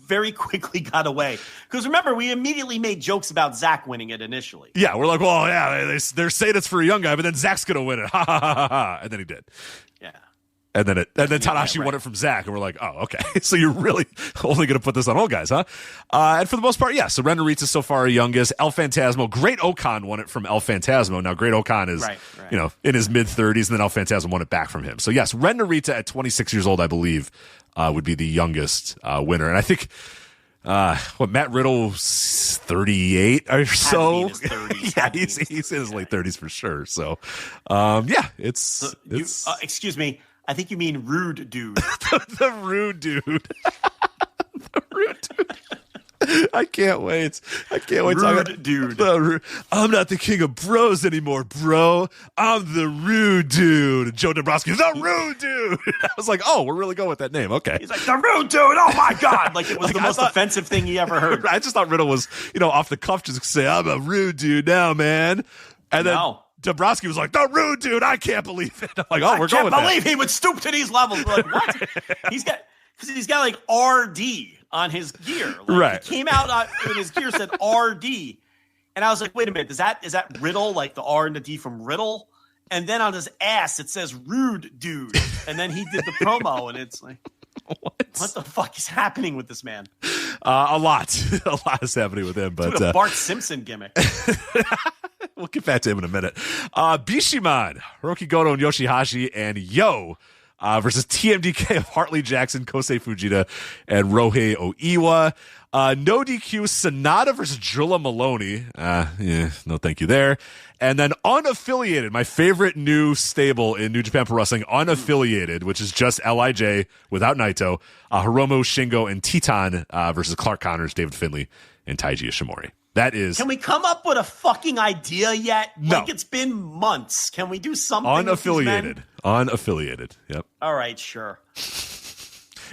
very quickly got away. Because remember, we immediately made jokes about Zach winning it initially.
Yeah, we're like, well, yeah, they're saying it's for a young guy, but then Zach's going to win it. Ha, ha, ha, ha, ha. And then he did.
Yeah.
And then Tanahashi won it from Zach, and we're like, oh, okay. So you're really only going to put this on old guys, huh? And for the most part, yeah. So Ren Narita so far youngest. El Phantasmo, Great Okan won it from El Phantasmo. Now Great Okan is, in his mid 30s, and then El Phantasmo won it back from him. So yes, Ren Narita at 26 years old, I believe, would be the youngest winner. And I think Matt Riddle's 38 or so. Yeah, he's in his late 30s for sure. So it's
excuse me. I think you mean Rude Dude.
the Rude Dude. The Rude Dude. I can't wait.
Rude Dude.
I'm not the king of bros anymore, bro. I'm the Rude Dude. Joe Dombrowski, the Rude Dude. I was like, oh, we're really going with that name. Okay.
He's like, the Rude Dude. Oh, my God. Like, it was the most offensive thing he ever heard.
I just thought Riddle was, off the cuff just say, I'm a Rude Dude now, man. And then Dombrowski was like, the Rude Dude. I can't believe it. I'm like, oh, we're going with that.
I can't believe he would stoop to these levels. We're like, what? He's got like RD on his gear. Like,
right.
He came out and his gear said RD. And I was like, wait a minute. Is that Riddle? Like the R and the D from Riddle? And then on his ass, it says Rude Dude. And then he did the promo, and it's like, what the fuck is happening with this man?
A lot is happening with him. But
a Bart Simpson gimmick.
We'll get back to him in a minute. Bishiman, Hiroki Goto and Yoshihashi, and Yo versus TMDK of Hartley Jackson, Kosei Fujita, and Rohei Oiwa. No DQ, Sonata versus Drilla Maloney. No thank you there. And then unaffiliated, my favorite new stable in New Japan Pro Wrestling, unaffiliated, which is just LIJ without Naito, Hiromu, Shingo, and Titan versus Clark Connors, David Finlay, and Taiji Ishimori. That is...
Can we come up with a fucking idea yet?
No.
Like, it's been months. Can we do something?
Unaffiliated. Yep.
All right, sure.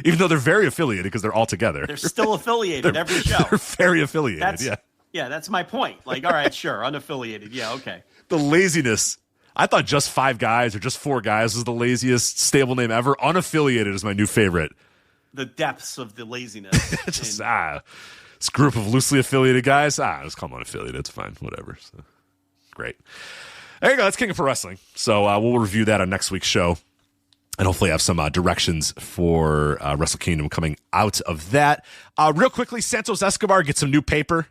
Even though they're very affiliated because they're all together.
They're still affiliated every show.
They're very affiliated,
Yeah, that's my point. Like, all right, sure, unaffiliated. Yeah, okay.
The laziness. I thought just 5 guys or just 4 guys was the laziest stable name ever. Unaffiliated is my new favorite.
The depths of the laziness.
This group of loosely affiliated guys, just call them unaffiliated. It's fine. Whatever. So, great. There you go. That's King of Pro Wrestling. So we'll review that on next week's show. And hopefully have some directions for Wrestle Kingdom coming out of that. Real quickly, Santos Escobar gets some new paper,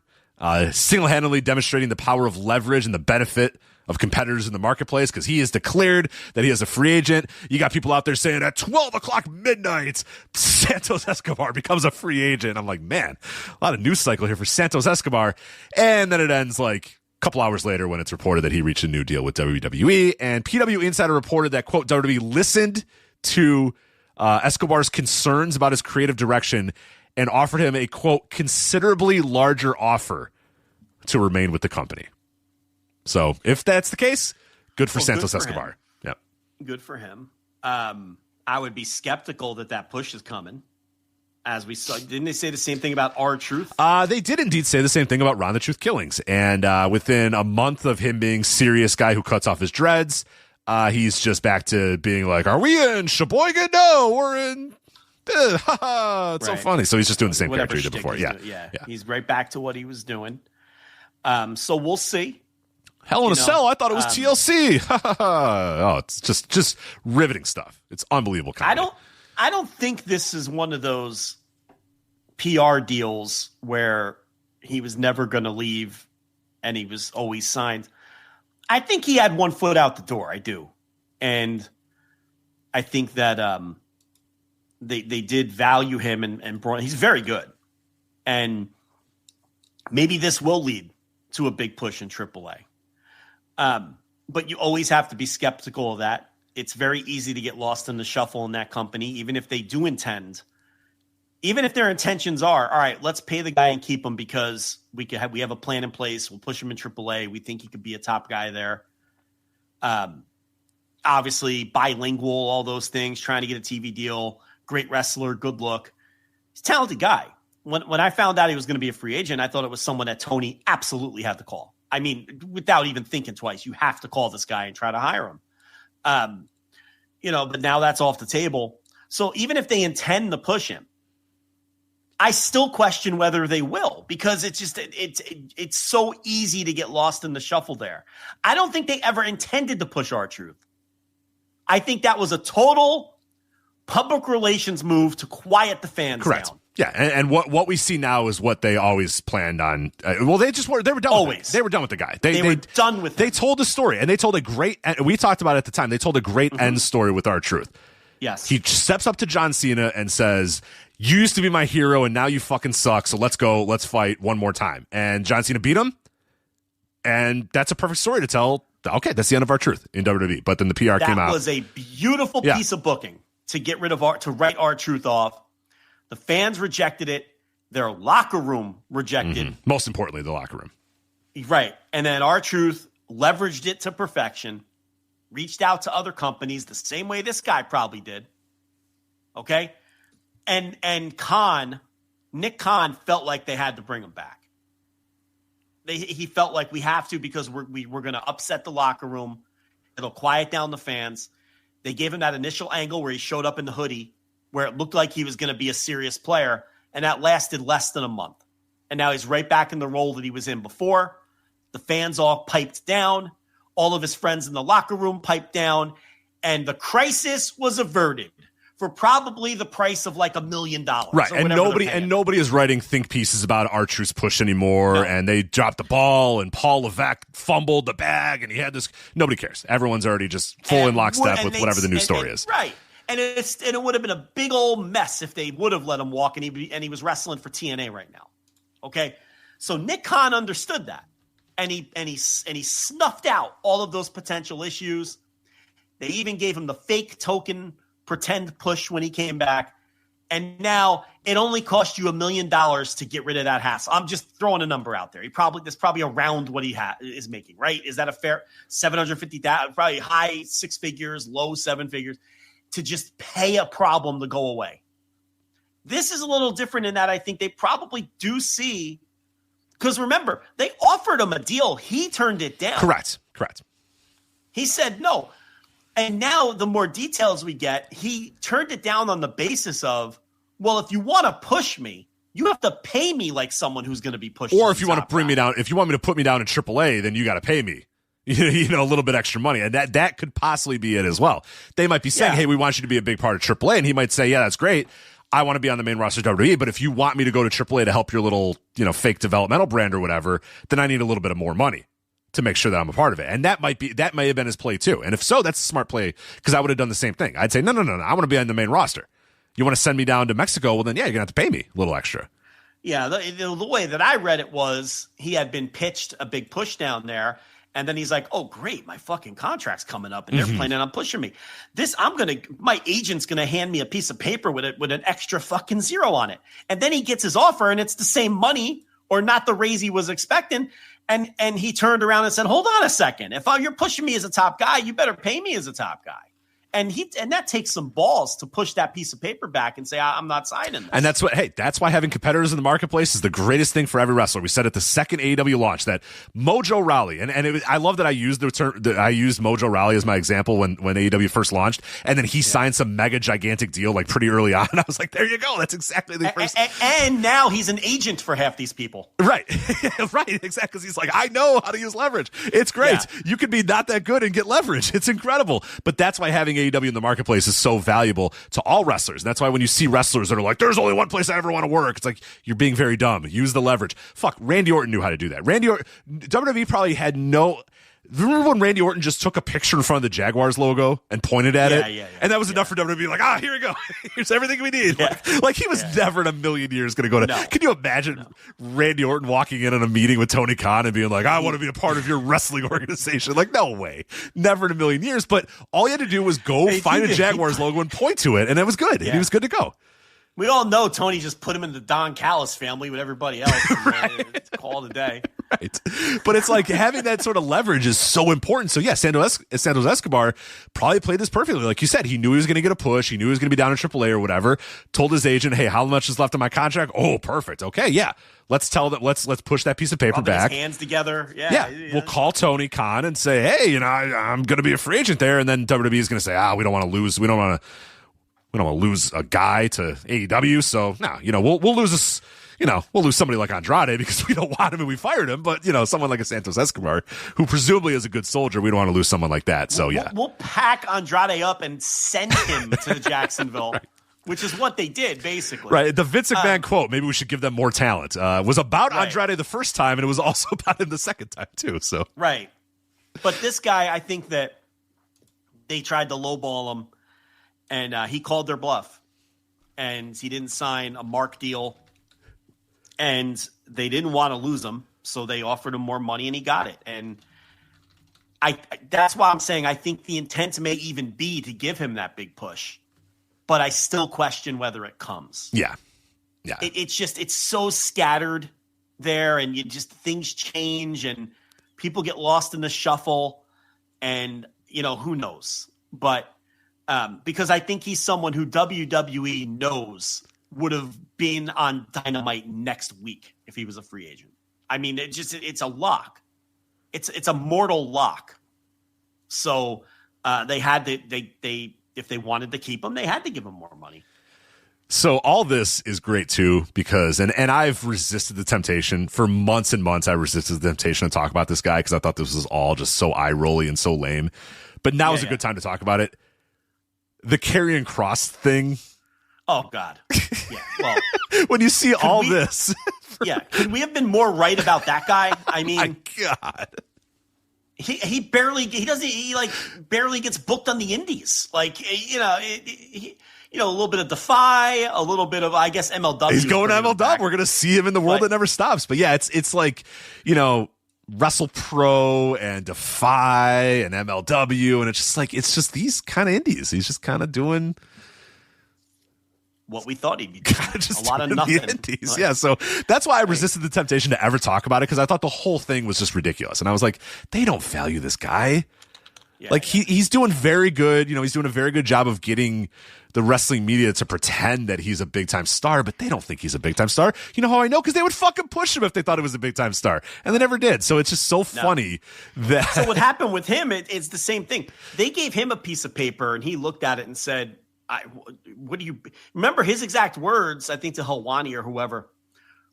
single-handedly demonstrating the power of leverage and the benefit of competitors in the marketplace because he has declared that he is a free agent. You got people out there saying at 12 o'clock midnight, Santos Escobar becomes a free agent. I'm like, man, a lot of news cycle here for Santos Escobar. And then it ends like a couple hours later when it's reported that he reached a new deal with WWE. And PW Insider reported that, quote, WWE listened to Escobar's concerns about his creative direction and offered him a, quote, considerably larger offer to remain with the company. So if that's the case, good for Santos Escobar. Yep.
Good for him. I would be skeptical that push is coming. As we saw, didn't they say the same thing about R-Truth?
They did indeed say the same thing about Ron the Truth Killings. And within a month of him being serious guy who cuts off his dreads, he's just back to being like, are we in Sheboygan? No, we're in... It's so funny. So he's just doing the same character he did before. Yeah.
He's right back to what he was doing. So we'll see.
Hell in a Cell. I thought it was TLC. Oh, it's just riveting stuff. It's unbelievable. Comedy.
I don't think this is one of those PR deals where he was never going to leave and he was always signed. I think he had one foot out the door. I do. And I think that they did value him and brought, he's very good. And maybe this will lead to a big push in AAA. But you always have to be skeptical of that. It's very easy to get lost in the shuffle in that company, even if they do intend, even if their intentions are, all right, let's pay the guy and keep him because we have a plan in place. We'll push him in AAA. We think he could be a top guy there. Obviously bilingual, all those things, trying to get a TV deal, great wrestler, good look. He's a talented guy. When I found out he was going to be a free agent, I thought it was someone that Tony absolutely had to call. I mean, without even thinking twice, you have to call this guy and try to hire him. but now that's off the table. So even if they intend to push him, I still question whether they will, because it's so easy to get lost in the shuffle there. I don't think they ever intended to push R-Truth. I think that was a total public relations move to quiet the fans down.
Yeah, and what we see now is what they always planned on. They were done
always.
with it. They were done with the guy.
They were done with
They
him.
told a story, and they told a great, we talked about it at the time, they told a great end story with R-Truth.
Yes.
He steps up to John Cena and says, "You used to be my hero, and now you fucking suck, so let's go, let's fight one more time." And John Cena beat him, and that's a perfect story to tell. Okay, that's the end of R-Truth in WWE. But then the PR came out.
That was a beautiful piece of booking to get rid of to write R-Truth off. The fans rejected it. Their locker room rejected.
Most importantly, the locker room.
Right. And then R-Truth leveraged it to perfection, reached out to other companies the same way this guy probably did. Okay? And Nick Khan felt like they had to bring him back. He felt like we have to, because we're going to upset the locker room. It'll quiet down the fans. They gave him that initial angle where he showed up in the hoodie, where it looked like he was going to be a serious player, and that lasted less than a month. And now he's right back in the role that he was in before. The fans all piped down. All of his friends in the locker room piped down. And the crisis was averted for probably the price of like $1 million.
Right, and nobody is writing think pieces about R-Truth's push anymore, and they dropped the ball, and Paul Levesque fumbled the bag, and he had this. Nobody cares. Everyone's already just full in lockstep with whatever the new story is.
Right. And it would have been a big old mess if they would have let him walk, and he was wrestling for TNA right now. Okay, so Nick Khan understood that, and he snuffed out all of those potential issues. They even gave him the fake token pretend push when he came back, and now it only cost you $1 million to get rid of that hassle. I'm just throwing a number out there. That's probably around what he is making, right? Is that a fair $750,000? Probably high 6 figures, low 7 figures. To just pay a problem to go away. This is a little different in that I think they probably do see, because remember, they offered him a deal. He turned it down.
Correct.
He said no. And now the more details we get, he turned it down on the basis of, well, if you want to push me, you have to pay me like someone who's going to be pushed.
Or if you want to bring me down, if you want me to put me down in AAA, then you got to pay me. A little bit extra money. And that could possibly be it as well. They might be saying, hey, we want you to be a big part of AAA. And he might say, yeah, that's great. I want to be on the main roster of WWE. But if you want me to go to AAA to help your little, fake developmental brand or whatever, then I need a little bit of more money to make sure that I'm a part of it. And that may have been his play too. And if so, that's a smart play, because I would have done the same thing. I'd say, no. I want to be on the main roster. You want to send me down to Mexico? Well, then, yeah, you're going to have to pay me a little extra.
Yeah, the way that I read it was he had been pitched a big push down there. And then he's like, oh, great, my fucking contract's coming up, and they're planning on pushing me. My agent's going to hand me a piece of paper with an extra fucking zero on it. And then he gets his offer, and it's the same money or not the raise he was expecting. And he turned around and said, hold on a second. If you're pushing me as a top guy, you better pay me as a top guy. And that takes some balls to push that piece of paper back and say, I'm not signing this.
And that's why having competitors in the marketplace is the greatest thing for every wrestler. We said at the second AEW launch that Mojo Rawley, I love that I used the term, I used Mojo Rawley as my example when AEW first launched, and then he signed some mega gigantic deal like pretty early on. I was like, there you go. That's exactly the first.
And now he's an agent for half these people.
Right. Right. Exactly. Because he's like, I know how to use leverage. It's great. Yeah. You could be not that good and get leverage. It's incredible. But that's why having AEW in the marketplace is so valuable to all wrestlers. And that's why when you see wrestlers that are like, there's only one place I ever want to work, it's like, you're being very dumb. Use the leverage. Fuck, Randy Orton knew how to do that. WWE probably had no... Remember when Randy Orton just took a picture in front of the Jaguars logo and pointed at it? Yeah. And that was enough for WWE to be like, here we go. Here's everything we need. Yeah. Like he was never in a million years going to go to... No. Can you imagine Randy Orton walking in on a meeting with Tony Khan and being like, I want to be a part of your wrestling organization? Like, no way. Never in a million years. But all he had to do was go find a Jaguars logo and point to it, and it was good. Yeah. And he was good to go.
We all know Tony just put him in the Don Callis family with everybody else. It's call it a day.
Right. But it's like having that sort of leverage is so important. So yeah, Santos Escobar probably played this perfectly. Like you said, he knew he was going to get a push. He knew he was going to be down in AAA or whatever. Told his agent, hey, how much is left of my contract? Oh, perfect. Okay. Yeah. Let's push that piece of paper back.
His hands together.
Yeah. We'll call Tony Khan and say, hey, I'm going to be a free agent there. And then WWE is going to say, we don't want to lose. We don't want to lose a guy to AEW. So no, we'll lose this. We'll lose somebody like Andrade because we don't want him and we fired him. But, someone like a Santos Escobar, who presumably is a good soldier, we don't want to lose someone like that. So, yeah.
We'll pack Andrade up and send him to Jacksonville, right. Which is what they did, basically.
Right. The Vince McMahon quote, maybe we should give them more talent, was about Andrade the first time, and it was also about him the second time, too. So
right. But this guy, I think that they tried to lowball him, and he called their bluff. And he didn't sign a mark deal. And they didn't want to lose him, so they offered him more money, and he got it. And that's why I'm saying I think the intent may even be to give him that big push, but I still question whether it comes.
Yeah.
It's so scattered there, and things change, and people get lost in the shuffle, and who knows? But because I think he's someone who WWE knows would have been on Dynamite next week if he was a free agent. I mean, it's a lock. It's a mortal lock. So they had to, if they wanted to keep him, they had to give him more money.
So all this is great too, because, and I've resisted the temptation for months and months. I resisted the temptation to talk about this guy because I thought this was all just so eye-rolly and so lame. But now is a good time to talk about it. The Karrion Kross thing.
Oh, God. Yeah. Well,
when you see this.
Could we have been more right about that guy? I mean,
my God.
He barely gets booked on the indies. Like, a little bit of Defy, a little bit of, I guess, MLW.
He's going to MLW. We're going to see him in the world that never stops. But yeah, it's like, Wrestle Pro and Defy and MLW. And it's just these kind of indies. He's just kind of doing
what we thought he'd be doing. A lot of nothing.
Indies. Yeah, so that's why I resisted the temptation to ever talk about it, because I thought the whole thing was just ridiculous. And I was like, they don't value this guy. Yeah, he's doing very good. He's doing a very good job of getting the wrestling media to pretend that he's a big-time star, but they don't think he's a big-time star. You know how I know? Because they would fucking push him if they thought he was a big-time star. And they never did. So it's just so funny that...
So what happened with him, it's the same thing. They gave him a piece of paper, and he looked at it and said, what do you remember his exact words? I think to Helwani or whoever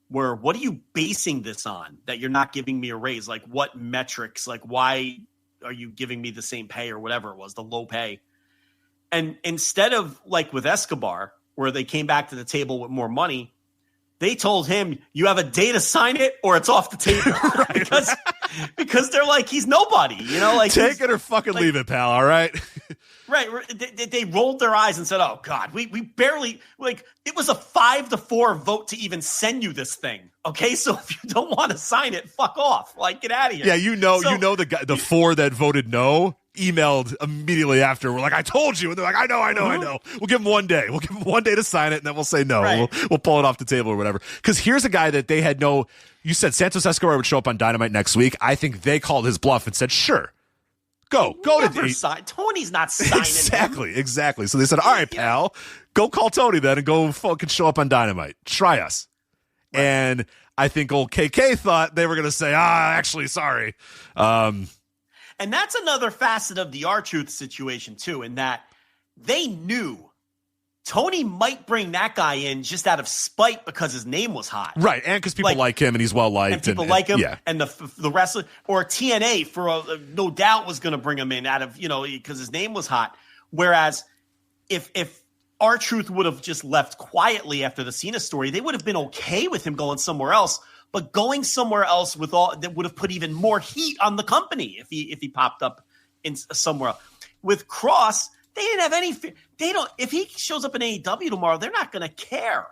were, what are you basing this on that you're not giving me a raise? Like, what metrics? Like, why are you giving me the same pay or whatever it was, the low pay? And instead of like with Escobar, where they came back to the table with more money, they told him, you have a day to sign it or it's off the table. because they're like, he's nobody, like
take it or fucking leave it, pal. All right.
Right. They rolled their eyes and said, oh, God, we barely, it was a 5-4 vote to even send you this thing. Okay, so if you don't want to sign it, fuck off. Get out of here.
Yeah, the guy, the 4 that voted no emailed immediately after. We're like, I told you. And they're like, I know. We'll give him 1 day. We'll give him 1 day to sign it, and then we'll say no. Right. We'll pull it off the table or whatever. Because here's a guy that they had no, you said Santos Escobar would show up on Dynamite next week. I think they called his bluff and said, sure. Go to
Tony's not signing
Exactly. So they said, all right, pal, go call Tony then and go fucking show up on Dynamite. Try us. Right. And I think old KK thought they were going to say, actually, sorry.
And that's another facet of the R-Truth situation, too, in that they knew Tony might bring that guy in just out of spite because his name was hot.
Right, and because people like him and he's well-liked.
And people like him, and the wrestler, or TNA, no doubt was going to bring him in out of, because his name was hot. Whereas if R-Truth would have just left quietly after the Cena story, they would have been okay with him going somewhere else. But going somewhere else that would have put even more heat on the company if he popped up in somewhere else. With Kross, they didn't have any fear. If he shows up in AEW tomorrow, they're not going to care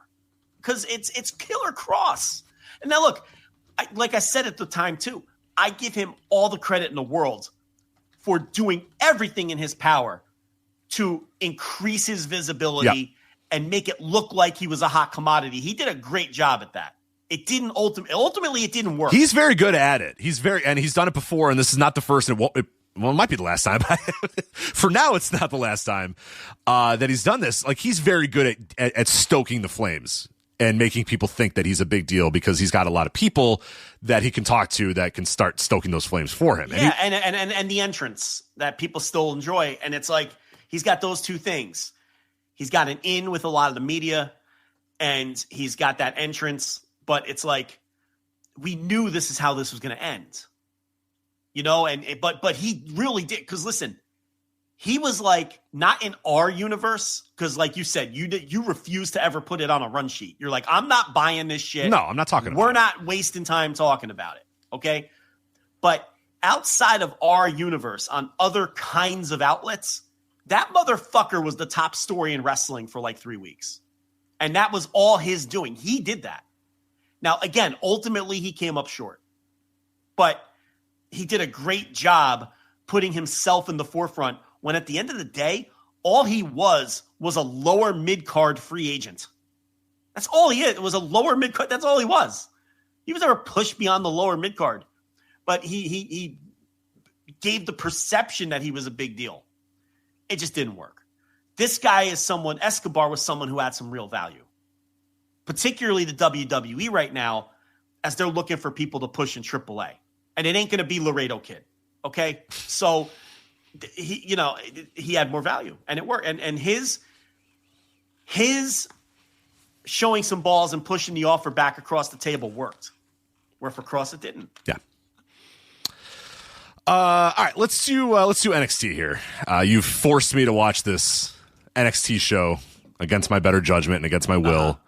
because it's Killer Kross. And now look, like I said at the time too, I give him all the credit in the world for doing everything in his power to increase his visibility and make it look like he was a hot commodity. He did a great job at that. It didn't ultimately it didn't work.
He's very good at it. He's done it before, and this is not the first. It might be the last time. For now, it's not the last time that he's done this. Like, he's very good at stoking the flames and making people think that he's a big deal because he's got a lot of people that he can talk to that can start stoking those flames for him.
Yeah, and the entrance that people still enjoy. And it's like he's got those two things. He's got an in with a lot of the media, and he's got that entrance. But it's like we knew this is how this was going to end. You know, but he really did, because listen, he was like not in our universe, because like you said, you refuse to ever put it on a run sheet. You're like, I'm not buying this shit.
No, I'm not talking about it.
We're not wasting time talking about it, okay? But outside of our universe, on other kinds of outlets, that motherfucker was the top story in wrestling for like 3 weeks. And that was all his doing. He did that. Now, again, ultimately he came up short. But he did a great job putting himself in the forefront when at the end of the day, all he was a lower mid-card free agent. That's all he is. It was a lower mid-card. That's all he was. He was never pushed beyond the lower mid-card. But he gave the perception that he was a big deal. It just didn't work. This guy is someone, Escobar was someone who had some real value. Particularly the WWE right now, as they're looking for people to push in AAA. And it ain't going to be Laredo Kid, okay? So, he had more value, and it worked. And his showing some balls and pushing the offer back across the table worked. Where for Cross it didn't.
Yeah. All right, let's do NXT here. You've forced me to watch this NXT show against my better judgment and against my will.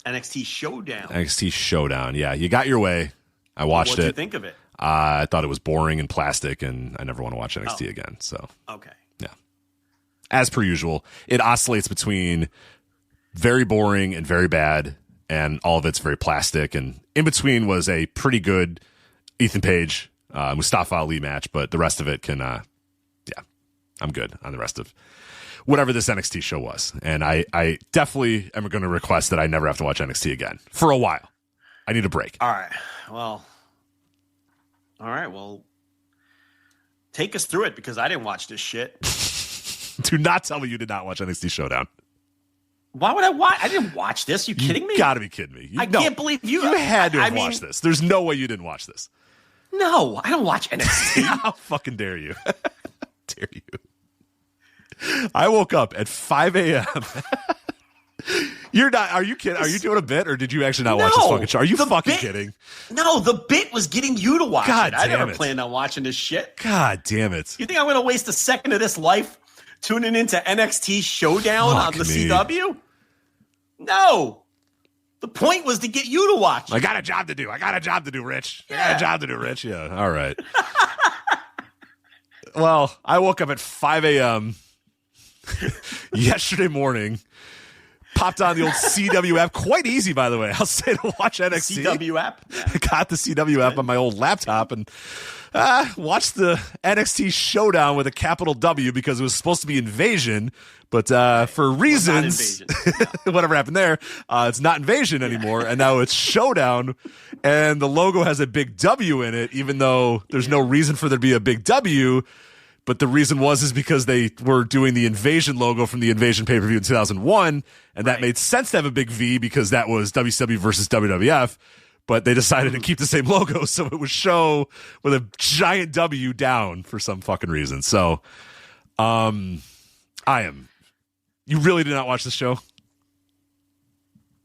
NXT ShoWdown.
NXT ShoWdown. Yeah, you got your way. I watched it.
What'd you think of it?
I thought it was boring and plastic, and I never want to watch NXT again. So,
okay.
Yeah. As per usual, it oscillates between very boring and very bad, and all of it's very plastic. And in between was a pretty good Ethan Page, Mustafa Ali match, but the rest of it can, I'm good on the rest of whatever this NXT show was. And I definitely am going to request that I never have to watch NXT again for a while. I need a break.
All right. Well, take us through it, because I didn't watch this shit.
Do not tell me you did not watch NXT ShoWdown.
Why would I watch? I didn't watch this. You kidding me?
You gotta be kidding me.
I can't believe you.
You had to have watched this. There's no way you didn't watch this.
No, I don't watch NXT.
How fucking dare you? Dare you? I woke up at 5 a.m. You're not. Are you kidding? Are you doing a bit, or did you actually not watch this fucking show? Are you fucking kidding?
No, the bit was getting you to watch
God
it. I never
damn it.
planned on watching this shit.
God damn it!
You think I'm going to waste a second of this life tuning into NXT ShoWdown on the CW? No. The point was to get you to watch.
I got a job to do, Rich. Yeah. I got a job to do, Rich. Yeah. All right. Well, I woke up at 5 a.m. yesterday morning. Popped on the old CW app. Quite easy, by the way. I'll say, to watch NXT.
CW app?
Yeah. Got the CW app on my old laptop and watched the NXT ShoWdown with a capital W, because it was supposed to be Invasion, but for reasons, whatever happened there, it's not Invasion anymore, and now it's ShoWdown, and the logo has a big W in it, even though there's no reason for there to be a big W. But the reason is because they were doing the Invasion logo from the Invasion pay-per-view in 2001, and that made sense to have a big V because that was WCW versus WWF, but they decided to keep the same logo, so it was show with a giant W down for some fucking reason. So, you really did not watch this show?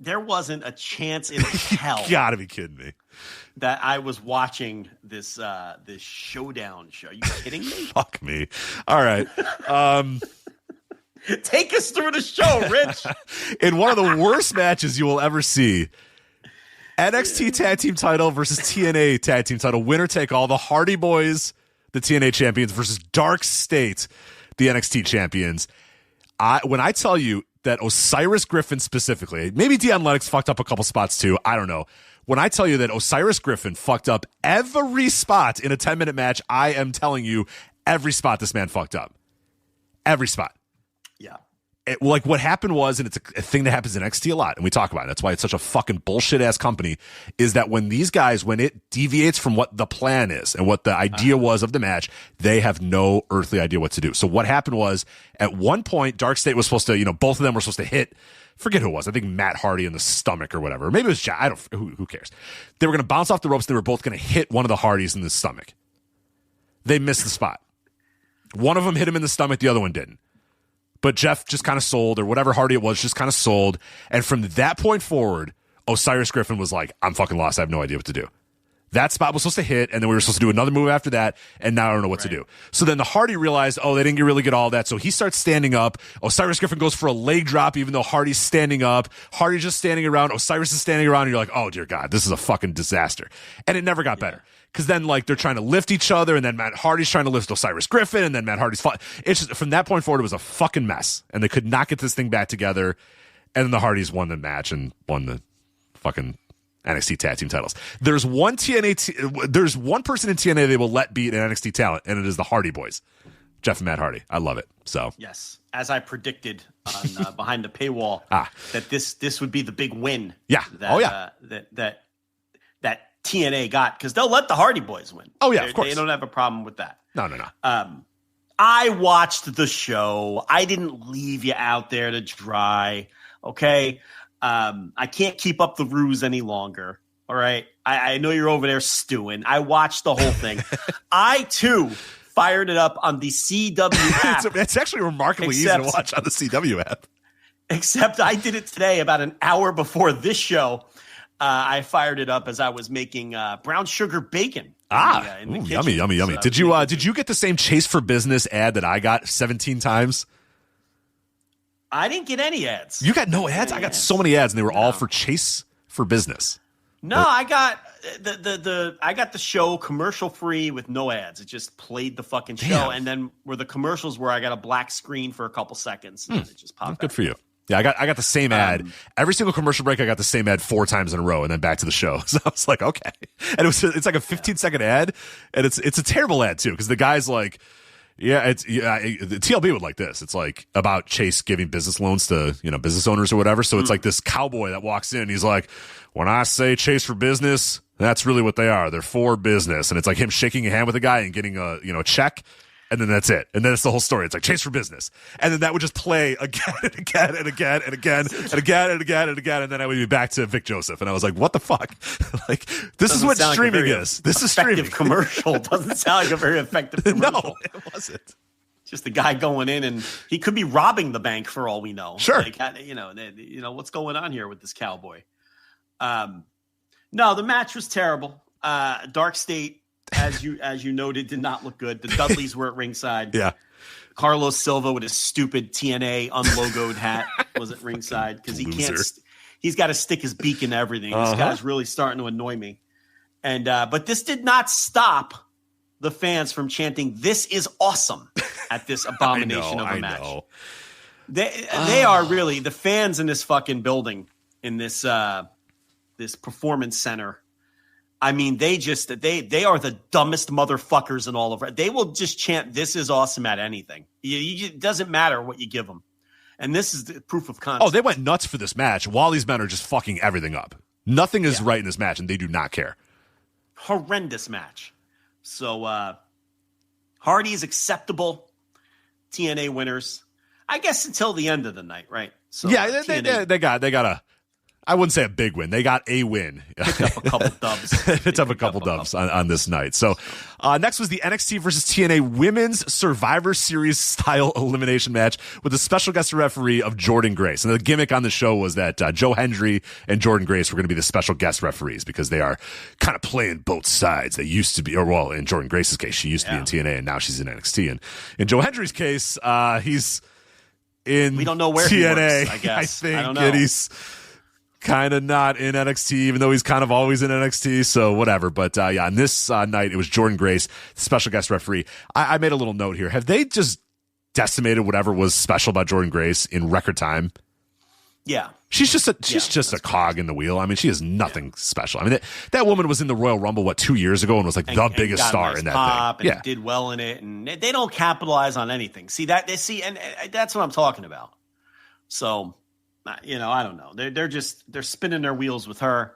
There wasn't a chance in hell.
You gotta be kidding me.
That I was watching this ShoWdown show. Are you kidding me?
Fuck me. All right.
Take us through the show, Rich.
In one of the worst matches you will ever see, NXT Tag Team title versus TNA Tag Team title. Winner take all. The Hardy Boys, the TNA champions, versus Dark State, the NXT champions. When I tell you that Osiris Griffin specifically, maybe Deion Lennox fucked up a couple spots too, I don't know. When I tell you that Osiris Griffin fucked up every spot in a 10-minute match, I am telling you every spot this man fucked up. Every spot.
Yeah.
like what happened was, and it's a thing that happens in NXT a lot, and we talk about it. That's why it's such a fucking bullshit ass company, is that when these guys, when it deviates from what the plan is and what the idea was of the match, they have no earthly idea what to do. So what happened was, at one point, Dark State was supposed to, both of them were supposed to hit, forget who it was, I think Matt Hardy in the stomach or whatever. Maybe it was Jack, who cares? They were going to bounce off the ropes, they were both going to hit one of the Hardys in the stomach. They missed the spot. One of them hit him in the stomach, the other one didn't. But Jeff just kind of sold, or whatever Hardy it was, just kind of sold. And from that point forward, Osiris Griffin was like, I'm fucking lost. I have no idea what to do. That spot was supposed to hit, and then we were supposed to do another move after that, and now I don't know what to do. So then the Hardy realized, they didn't really get all that, so he starts standing up. Osiris Griffin goes for a leg drop, even though Hardy's standing up. Hardy's just standing around. Osiris is standing around, and you're like, oh, dear God, this is a fucking disaster. And it never got better. Because then, they're trying to lift each other, and then Matt Hardy's trying to lift Osiris Griffin, and then Matt Hardy's it's just, from that point forward, it was a fucking mess. And they could not get this thing back together. And then the Hardys won the match and won the fucking NXT tag team titles. There's one person in TNA they will let beat an NXT talent, and it is the Hardy Boys. Jeff and Matt Hardy. I love it. So
yes, as I predicted on behind the paywall, that this would be the big win.
Yeah.
That TNA got, because they'll let the Hardy Boys win.
Oh yeah, of course.
They don't have a problem with that.
No.
I watched the show. I didn't leave you out there to dry. Okay. I can't keep up the ruse any longer. All right. I know you're over there stewing. I watched the whole thing. I too fired it up on the CW app.
It's actually remarkably easy to watch on the CW app.
Except I did it today about an hour before this show. I fired it up as I was making brown sugar bacon. In the kitchen.
Yummy. So, did you get the same Chase for Business ad that I got 17 times?
I didn't get any ads.
You got no ads? I got so many ads, and they were all for Chase for Business.
No, I got the show commercial free with no ads. It just played the fucking show, and then where the commercials were, I got a black screen for a couple seconds, and it just popped.
Good for you. Yeah, I got the same ad. Every single commercial break, I got the same ad 4 times in a row, and then back to the show. So I was like, okay. And it's like a 15-second ad, and it's a terrible ad too, because the guy's like, the TLB would like this. It's like about Chase giving business loans to business owners or whatever. So it's like this cowboy that walks in. He's like, when I say Chase for Business, that's really what they are. They're for business, and it's like him shaking a hand with a guy and getting a check. And then that's it. And then it's the whole story. It's like Chase for Business. And then that would just play again and again and again and again and again and again and again. And then I would be back to Vic Joseph. And I was like, what the fuck? Like, this is what streaming is. This is streaming.
Commercial. Doesn't sound like a very effective commercial.
No, it wasn't.
Just the guy going in, and he could be robbing the bank for all we know.
Sure.
Like, what's going on here with this cowboy? No, the match was terrible. Dark State, as you noted, did not look good. The Dudleys were at ringside.
Yeah.
Carlos Silva with his stupid TNA unlogoed hat was at ringside because he can't. He's got to stick his beak into everything. This guy's really starting to annoy me. And but this did not stop the fans from chanting, "This is awesome" at this abomination of a match. I know. They are really the fans in this fucking building, in this this performance center. I mean, they are the dumbest motherfuckers in all of it. They will just chant, "This is awesome" at anything. It doesn't matter what you give them. And this is the proof of concept.
Oh, they went nuts for this match while these men are just fucking everything up. Nothing is right in this match, and they do not care.
Horrendous match. So, Hardy's acceptable. TNA winners. I guess until the end of the night, right? So,
yeah, they got a, I wouldn't say a big win. They got a win.
Picked up a couple dubs.
Picked up a couple dubs on this night. So next was the NXT versus TNA Women's Survivor Series style elimination match with a special guest referee of Jordan Grace. And the gimmick on the show was that Joe Hendry and Jordan Grace were going to be the special guest referees because they are kind of playing both sides. They used to be, or well, in Jordan Grace's case, she used to be in TNA and now she's in NXT. And in Joe Hendry's case, he's in
we don't know where
TNA,
he works, I guess.
I think,
I don't know.
And he's kind of not in NXT, even though he's kind of always in NXT, so whatever. But yeah, on this night, it was Jordan Grace, special guest referee. I made a little note here. Have they just decimated whatever was special about Jordan Grace in record time?
Yeah.
She's just a cog in the wheel. I mean, she is nothing special. I mean, that woman was in the Royal Rumble, 2 years ago, and was like the biggest star in that thing.
And did well in it, and they don't capitalize on anything. And that's what I'm talking about. So, I don't know. They're spinning their wheels with her.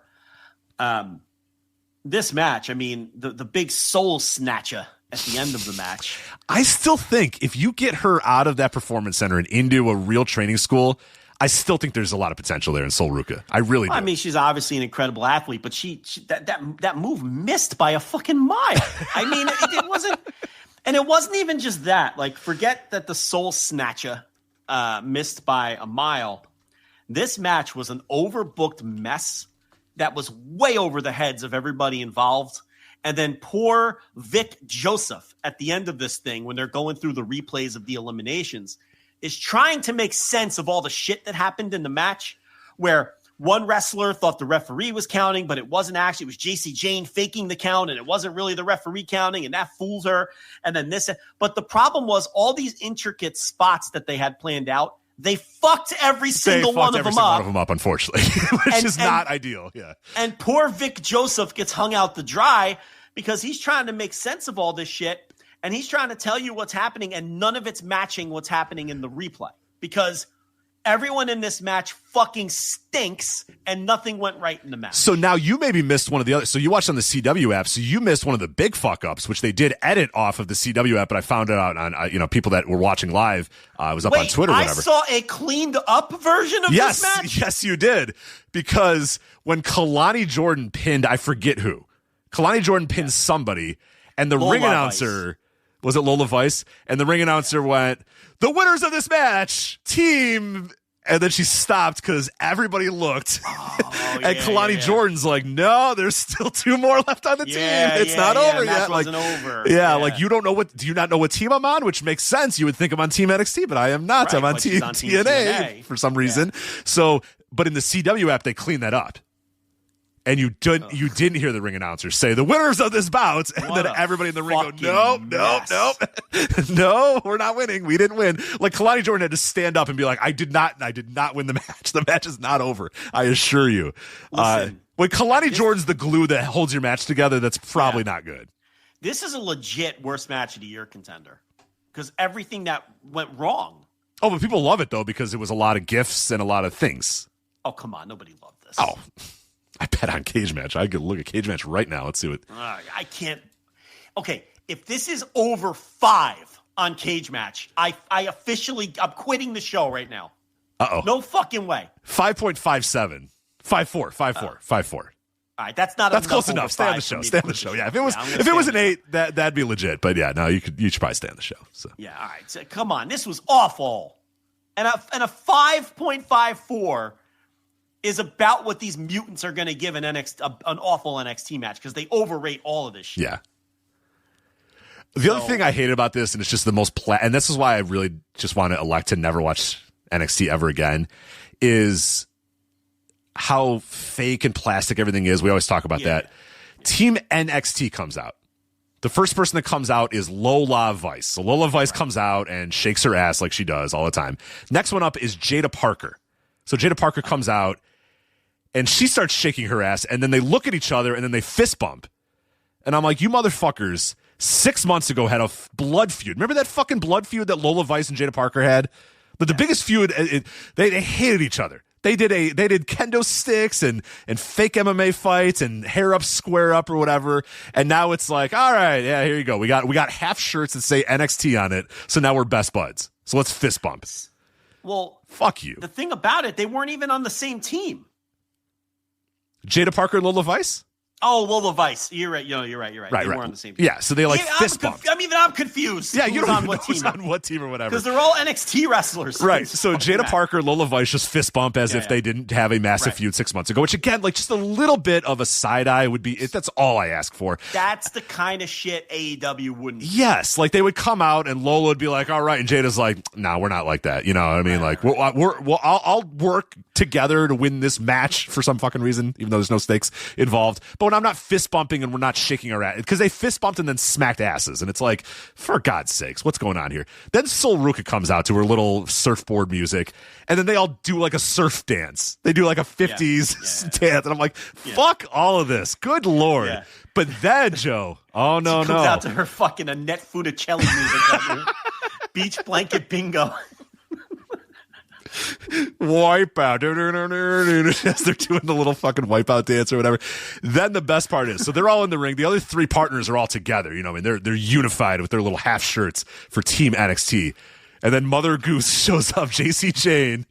This match, I mean, the big soul snatcher at the end of the match.
I still think if you get her out of that performance center and into a real training school, I still think there's a lot of potential there in Sol Ruca. I really do.
I mean, she's obviously an incredible athlete, but she that move missed by a fucking mile. I mean, it wasn't, and it wasn't even just that. Like, forget that the soul snatcher missed by a mile. This match was an overbooked mess that was way over the heads of everybody involved. And then poor Vic Joseph at the end of this thing, when they're going through the replays of the eliminations, is trying to make sense of all the shit that happened in the match, where one wrestler thought the referee was counting, but it wasn't actually. It was JC Jane faking the count, and it wasn't really the referee counting, and that fools her. And then this. But the problem was all these intricate spots that they had planned out, they fucked every single one of them up,
unfortunately, which is not ideal. Yeah.
And poor Vic Joseph gets hung out to dry because he's trying to make sense of all this shit, and he's trying to tell you what's happening, and none of it's matching what's happening in the replay because everyone in this match fucking stinks, and nothing went right in the match.
So now you maybe missed one of the other. So you watched on the CW app. So you missed one of the big fuck ups, which they did edit off of the CW app. But I found it out on people that were watching live. It was up on Twitter. Or whatever.
I saw a cleaned up version of this match.
Yes, you did. Because when Kalani Jordan pinned, I forget who. Kalani Jordan pinned somebody, and the ring announcer. Was it Lola Vice? And the ring announcer went, "The winners of this match, team." And then she stopped because everybody looked. And Kalani Jordan's like, "No, there's still two more left on the team. It's not over yet."
Like, over.
Like you don't know do you not know what team I'm on? Which makes sense. You would think I'm on Team NXT, but I am not.
Right,
I'm on Team TNA for some reason. So, but in the CW app, they cleaned that up. And you didn't hear the ring announcer say the winners of this bout, and then everybody in the ring go, nope, no, we're not winning. We didn't win. Like Kalani Jordan had to stand up and be like, I did not win the match. The match is not over. I assure you.
Listen,
when Kalani Jordan's the glue that holds your match together, that's probably not good.
This is a legit worst match of the year contender because everything that went wrong.
Oh, but people love it though because it was a lot of gifts and a lot of things.
Oh, come on, nobody loved this.
Oh. I bet on Cage Match. I could look at Cage Match right now. Let's see what.
I can't. Okay, if this is over 5 on Cage Match, I'm quitting the show right now.
Uh-oh.
No fucking way.
5.57. 5.4. 5.4. All
right, that's
close enough. Stay on the show. Stay on the show. Yeah, if it was an 8, that'd be legit. But yeah, no, you should probably stay on the show. So
yeah, all right. So, come on, this was awful. And a 5.54 is about what these mutants are going to give an awful NXT match because they overrate all of this shit.
Yeah. The other thing I hate about this, and it's just the most and this is why I really just want to elect to never watch NXT ever again, is how fake and plastic everything is. We always talk about that. Team NXT comes out. The first person that comes out is Lola Vice. So Lola Vice comes out and shakes her ass like she does all the time. Next one up is Jada Parker. So Jada Parker comes out and she starts shaking her ass, and then they look at each other and then they fist bump. And I'm like, you motherfuckers 6 months ago had a blood feud. Remember that fucking blood feud that Lola Vice and Jada Parker had? But the biggest feud, they hated each other. They did kendo sticks and fake MMA fights and hair up, square up or whatever. And now it's like, all right, yeah, here you go. We got half shirts that say NXT on it. So now we're best buds. So let's fist bump.
Well,
fuck you.
The thing about it, they weren't even on the same team.
Jada Parker and Lola Vice?
Oh, Lola Vice. You're right. You're right. They were on the same team.
Yeah, so they fist bumped.
I'm confused.
Yeah, you don't know who's on what team or whatever.
Because they're all NXT wrestlers.
Right. So Jada Parker, Lola Vice just fist bump as if they didn't have a massive feud 6 months ago, which again, like just a little bit of a side eye would be, that's all I ask for.
That's the kind of shit AEW wouldn't do.
Yes. Like they would come out and Lola would be like, all right. And Jada's like, nah, we're not like that. You know what I mean? I'll work together to win this match for some fucking reason, even though there's no stakes involved. But when I'm not fist bumping and we're not shaking our ass, because they fist bumped and then smacked asses, and it's like, for God's sakes, what's going on here? Then Sol Ruca comes out to her little surfboard music, and then they all do like a surf dance. They do like a 50s dance, and I'm like, fuck all of this. Good Lord. Yeah. But then, Joe, she comes
out to her fucking Annette Funicelli music. Beach blanket bingo.
Wipeout. As they're doing the little fucking wipeout dance or whatever. Then the best part is, so they're all in the ring. The other three partners are all together. You know, I mean, they're unified with their little half shirts for Team NXT. And then Mother Goose shows up, JC Jane,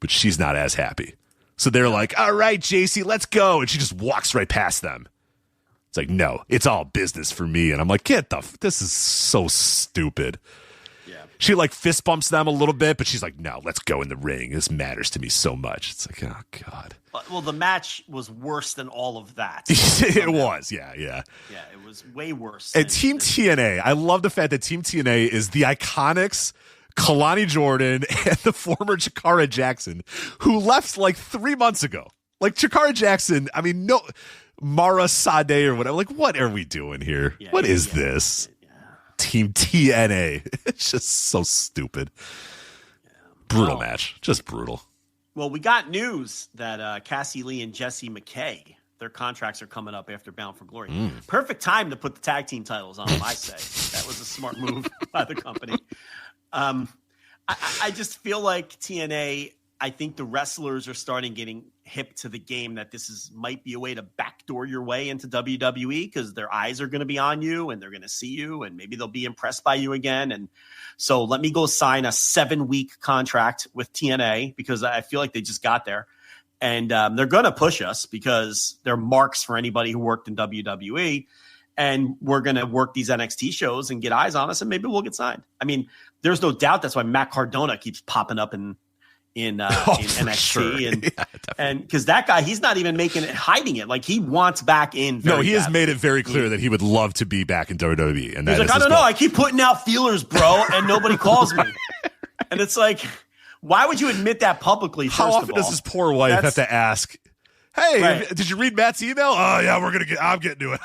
but she's not as happy. So they're like, all right, JC, let's go. And she just walks right past them. It's like, no, it's all business for me. And I'm like, this is so stupid. She like fist bumps them a little bit, but she's like, no, let's go in the ring. This matters to me so much. It's like, oh, God.
Well, the match was worse than all of that.
It was, yeah.
Yeah, it was way worse.
And Team TNA, I love the fact that Team TNA is the Iconics, Kalani Jordan, and the former Chikara Jackson, who left like 3 months ago. Like Chikara Jackson, I mean, no, Mara Sade or whatever. Like, what are we doing here? What is this? Team TNA. It's just so stupid. Brutal match. Just brutal.
Well, we got news that Cassie Lee and Jessie McKay, their contracts are coming up after Bound for Glory. Perfect time to put the tag team titles on them, I say. That was a smart move by the company. I just feel like TNA, I think the wrestlers are starting getting hip to the game that might be a way to backdoor your way into WWE because their eyes are going to be on you and they're going to see you and maybe they'll be impressed by you again. And so let me go sign a 7-week contract with TNA because I feel like they just got there. And they're going to push us because they're marks for anybody who worked in WWE. And we're going to work these NXT shows and get eyes on us and maybe we'll get signed. I mean, there's no doubt that's why Matt Cardona keeps popping up in NXT
sure.
and because that guy, he's not even hiding it. Like he wants back in.
No, he has made it very clear that he would love to be back in WWE. And
he's like, I don't know. I keep putting out feelers, bro, and nobody calls me. And it's like, why would you admit that publicly?
How often does his poor wife have to ask, hey, did you read Matt's email? Oh yeah, I'm getting to it.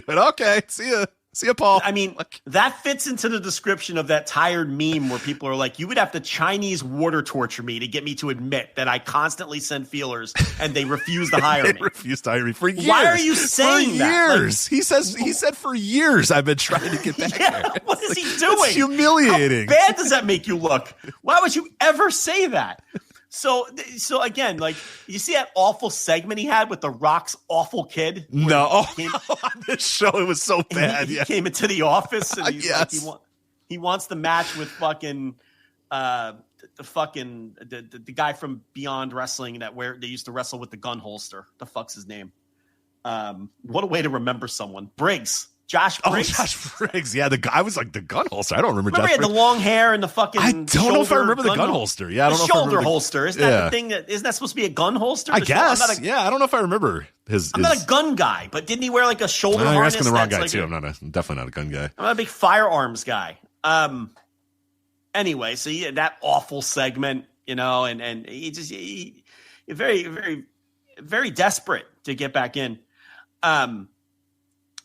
Okay. See ya, Paul.
I mean, that fits into the description of that tired meme where people are like, you would have to Chinese water torture me to get me to admit that I constantly send feelers and they refuse to hire me.
They refuse to hire me for years.
Why are you saying that?
For years. Like, he said for years I've been trying to get back there.
What is he doing?
It's humiliating.
How bad does that make you look? Why would you ever say that? So again, like you see that awful segment he had with The Rock's awful kid.
No, on this show it was so bad.
He came into the office and he's like, he wants the match with fucking the guy from Beyond Wrestling where they used to wrestle with the gun holster. The fuck's his name? What a way to remember someone. Briggs. Josh Briggs.
Oh, Josh Briggs. Yeah, I was like the gun holster. I don't remember
Josh Briggs. He had the long hair and the fucking
I don't know if I remember the gun holster. Yeah, I don't know if I remember
shoulder holster. Isn't that the thing isn't that supposed to be a gun holster?
I guess. I don't know if I remember his.
I'm not a gun guy, but didn't he wear like a shoulder harness?
You're asking the wrong guy too. I'm definitely not a gun guy.
I'm not a big firearms guy. Anyway, so that awful segment, and he very, very, very desperate to get back in.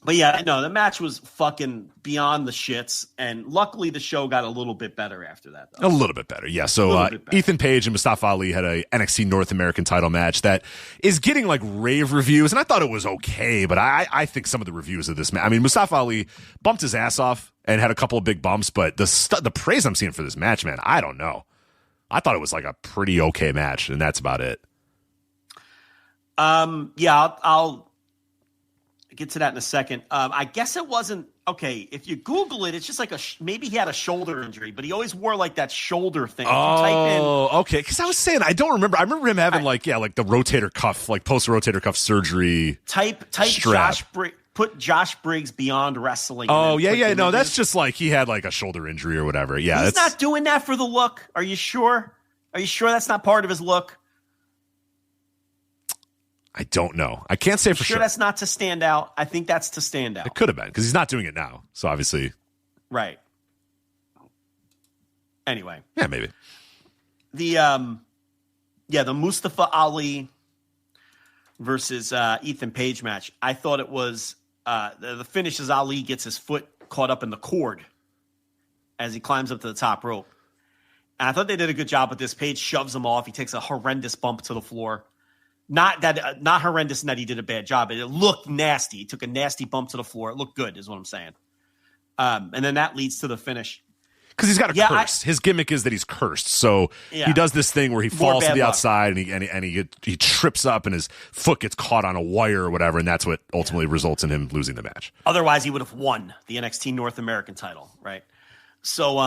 But yeah, no, the match was fucking beyond the shits, and luckily the show got a little bit better after that. Though.
A little bit better, yeah. So Ethan Page and Mustafa Ali had a NXT North American title match that is getting like rave reviews, and I thought it was okay, but I think some of the reviews of this match, I mean, Mustafa Ali bumped his ass off and had a couple of big bumps, but the praise I'm seeing for this match, man, I don't know. I thought it was like a pretty okay match, and that's about it.
Yeah, I'll get to that in a second. I guess it wasn't okay. If you Google it, it's just like maybe he had a shoulder injury, but he always wore like that shoulder thing.
Okay. Because I was saying I don't remember. I remember him having like the rotator cuff, like post rotator cuff surgery.
Type
strap.
Put Josh Briggs Beyond Wrestling.
Oh yeah. No, that's just like he had like a shoulder injury or whatever. Yeah,
he's not doing that for the look. Are you sure? Are you sure that's not part of his look?
I don't know. I can't say for sure.
That's not to stand out. I think that's to stand out.
It could have been because he's not doing it now. So obviously.
Right. Anyway.
Yeah, maybe.
The Mustafa Ali versus Ethan Page match. I thought it was the finish as Ali gets his foot caught up in the cord as he climbs up to the top rope. And I thought they did a good job with this. Page shoves him off. He takes a horrendous bump to the floor. Not horrendous in that he did a bad job. It looked nasty. He took a nasty bump to the floor. It looked good, is what I'm saying. And then that leads to the finish.
Because he's got a curse. His gimmick is that he's cursed. So he does this thing where he falls to the outside and he trips up and his foot gets caught on a wire or whatever, and that's what ultimately results in him losing the match.
Otherwise, he would have won the NXT North American title, right? So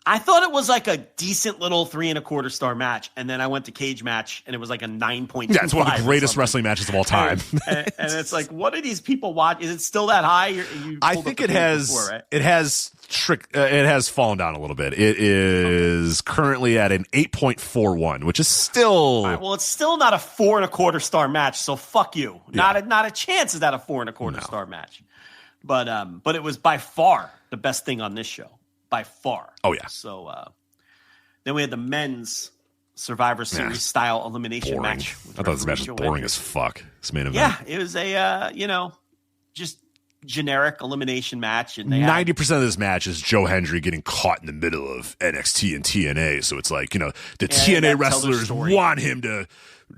I thought it was like a decent little 3.25 star match, and then I went to Cage Match, and it was like a 9.2.
Yeah, it's one of the greatest wrestling matches of all time.
and it's like, what are these people watch? Is it still that high?
I think it has. Before, right? It has fallen down a little bit. It is currently at an 8.41, which is still.
Right, well, it's still not a 4.25 star match. So fuck you. Yeah. Not a chance is that a 4.25 star match. But it was by far the best thing on this show. By far.
Oh, yeah.
So then we had the men's Survivor Series style elimination match.
I thought this match was boring as fuck. This main event.
Yeah, it was a, just generic elimination match. And
90% of this match is Joe Hendry getting caught in the middle of NXT and TNA. So it's like, the TNA wrestlers want him to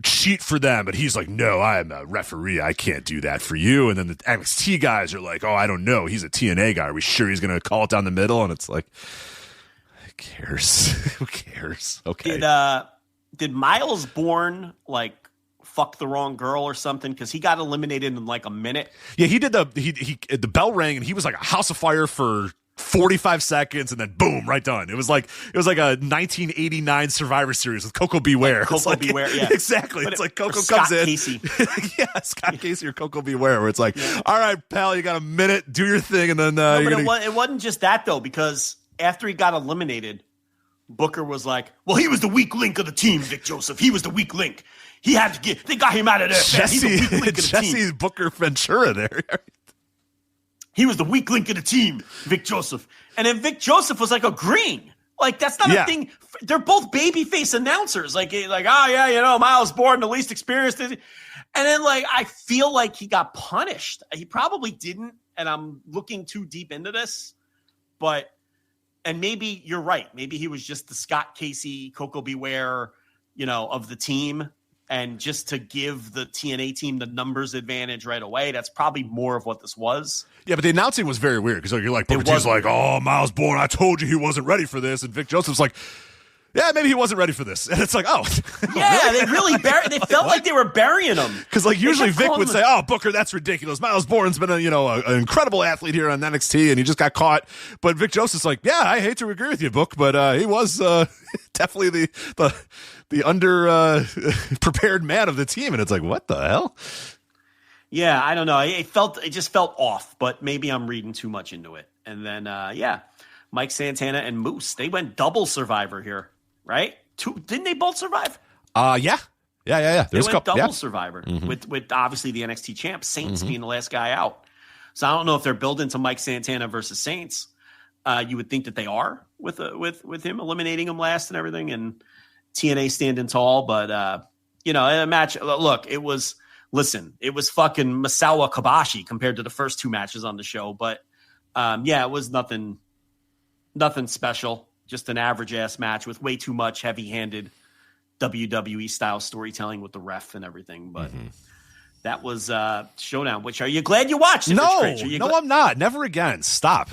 cheat for them, but he's like, no, I am a referee. I can't do that for you. And then the NXT guys are like, oh, I don't know. He's a TNA guy. Are we sure he's going to call it down the middle? And it's like, who cares? Who cares? Okay.
Did Miles Bourne fuck the wrong girl or something? Because he got eliminated in like a minute.
Yeah, he did the bell rang and he was like a house of fire for 45 seconds and then boom, right done. It was like a 1989 Survivor Series with Coco Beware.
Coco Beware, yeah.
Exactly. It's like Coco comes in.
Casey.
Yeah, Scott Casey or Coco Beware, where it's like, all right, pal, you got a minute, do your thing, and then
it wasn't just that though, because after he got eliminated, Booker was like, well, he was the weak link of the team, Vic Joseph. He was the weak link. He had to they got him out of there. He's the weak link of the
team. Booker Ventura there.
He was the weak link of the team, Vic Joseph. And then Vic Joseph was like agreeing. Like, that's not a thing. They're both babyface announcers. Like, oh, yeah, Miles Bourne, the least experienced. And then, I feel like he got punished. He probably didn't, and I'm looking too deep into this. And maybe you're right. Maybe he was just the Scott Casey, Coco Beware, of the team. And just to give the TNA team the numbers advantage right away, that's probably more of what this was.
Yeah, but the announcing was very weird because you're like, Booker T's like, oh, Miles Bourne, I told you he wasn't ready for this. And Vic Joseph's like, yeah, maybe he wasn't ready for this. And it's like, oh.
Yeah, really? They felt like they were burying him.
Because usually Vic would say, oh, Booker, that's ridiculous. Miles Bourne's been an incredible athlete here on NXT, and he just got caught. But Vic Joseph's like, yeah, I hate to agree with you, Book, but he was definitely the under prepared man of the team. And it's like, what the hell?
Yeah, I don't know. It just felt off, but maybe I'm reading too much into it. And then, Mike Santana and Moose, they went double Survivor here, right? Didn't they both survive?
Yeah. They
went double Survivor with obviously the NXT champ, Saints being the last guy out. So I don't know if they're building to Mike Santana versus Saints. You would think that they are with him eliminating him last and everything, and TNA standing tall. But a match. Look, it was fucking Misawa Kobashi compared to the first two matches on the show. But it was nothing special. Just an average ass match with way too much heavy handed WWE style storytelling with the ref and everything. But that was ShoWdown. Which, are you glad you watched it?
No, I'm not. Never again. Stop.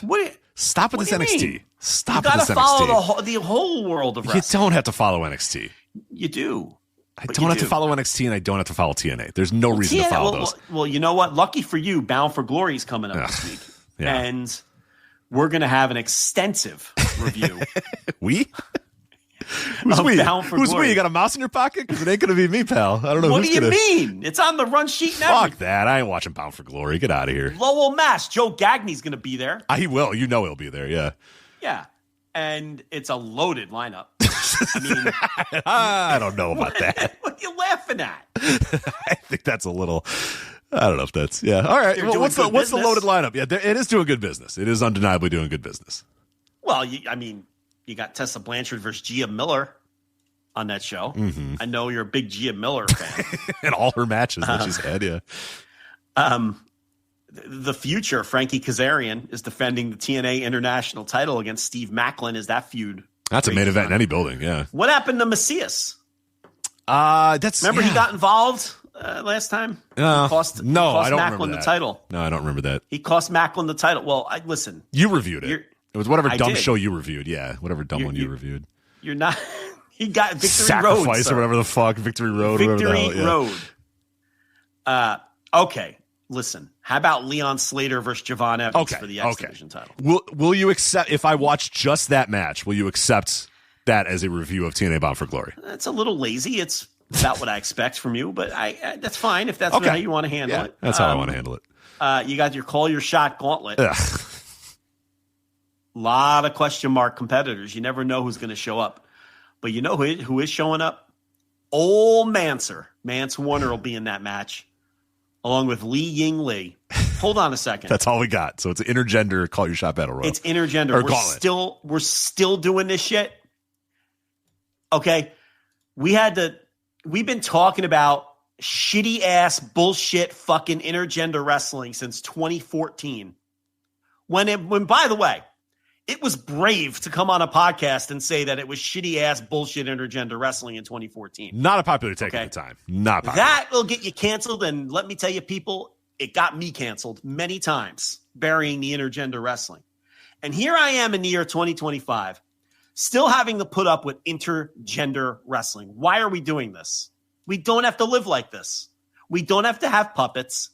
Stop with this NXT.
Mean?
Stop
you
with this NXT.
You got to follow the whole world of wrestling.
You don't have to follow NXT.
You do.
I don't have to follow NXT, and I don't have to follow TNA. There's no reason to follow those.
Well, you know what? Lucky for you, Bound for Glory is coming up this week.
Yeah.
And we're going to have an extensive review.
We? Who's we? Who's
Glory.
we? You got a mouse in your pocket? Because it ain't going to be me, pal. I don't know
what
who's
do you mean? It's on the Run Sheet Network.
Fuck that. I ain't watching Bound for Glory. Get out of here.
Lowell, Mass. Joe Gagney's going to be there.
He will. You know he'll be there, yeah.
Yeah. And it's a loaded lineup. I mean,
I don't know about that.
What are you laughing at?
I think that's a little... I don't know if that's... Yeah. All right. Well, what's the loaded lineup? Yeah, it is doing good business. It is undeniably doing good business.
Well, you got Tessa Blanchard versus Gia Miller on that show.
Mm-hmm.
I know you're a big Gia Miller fan.
And all her matches that she's had, yeah.
The future, Frankie Kazarian, is defending the TNA International title against Steve Macklin. Is that feud?
That's a main event in any building, yeah.
What happened to Macias?
Remember
he got involved last time?
He cost
Macklin
remember that.
the title.
No, I don't remember that.
He cost Macklin the title. Well, listen.
You reviewed it. It was whatever dumb
did.
show you reviewed. Yeah, whatever dumb one you reviewed.
You're not. He got Victory
Sacrifice
Road,
or whatever the fuck. Victory Road.
Victory
Road.
Okay. Listen, how about Leon Slater versus Javon Evans for the X Division title?
Will you accept, if I watch just that match, will you accept that as a review of TNA Bound for Glory?
It's a little lazy. It's about what I expect from you, but I that's fine if that's how you want to handle it.
That's how I want to handle it.
You got your call your shot gauntlet. A lot of question mark competitors. You never know who's going to show up. But you know who is showing up? Old Manser. Mance Warner will be in that match, along with Li Ying Lee. Hold on a second.
That's all we got. So it's an intergender call your shot battle royal.
It's intergender. We're still doing this shit. Okay. We've been talking about shitty ass bullshit fucking intergender wrestling since 2014. When by the way, it was brave to come on a podcast and say that it was shitty ass bullshit intergender wrestling in 2014.
Not a popular take at the time. Not popular.
That will get you canceled. And let me tell you, people, it got me canceled many times, burying the intergender wrestling. And here I am in the year 2025, still having to put up with intergender wrestling. Why are we doing this? We don't have to live like this. We don't have to have puppets.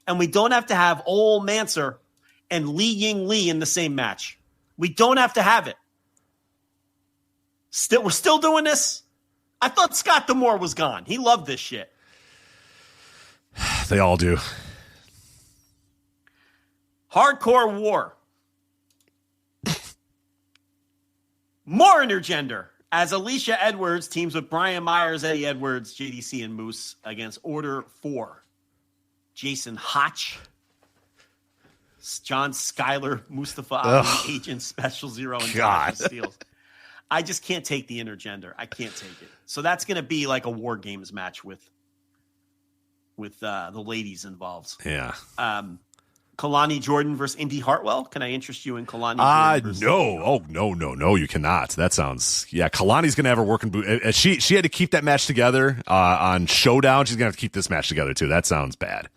And we don't have to have old Manser and Li Ying Lee in the same match. We don't have to have it. We're still doing this? I thought Scott D'Amore was gone. He loved this shit.
They all do.
Hardcore War. More intergender. As Alicia Edwards teams with Brian Myers, Eddie Edwards, JDC, and Moose against Order 4. Jason Hotch. John Schuyler, Mustafa Ali, Agent Special Zero, and Josh Steele. I just can't take the intergender. I can't take it. So that's going to be like a War Games match with the ladies involved.
Yeah.
Kalani Jordan versus Indy Hartwell. Can I interest you in Kalani Jordan?
No. Oh, no, you cannot. That sounds, Kalani's going to have her working boot. She had to keep that match together on ShoWdown. She's going to have to keep this match together, too. That sounds bad.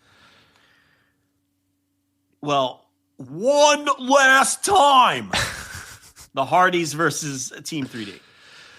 Well, one last time. The Hardys versus Team 3D.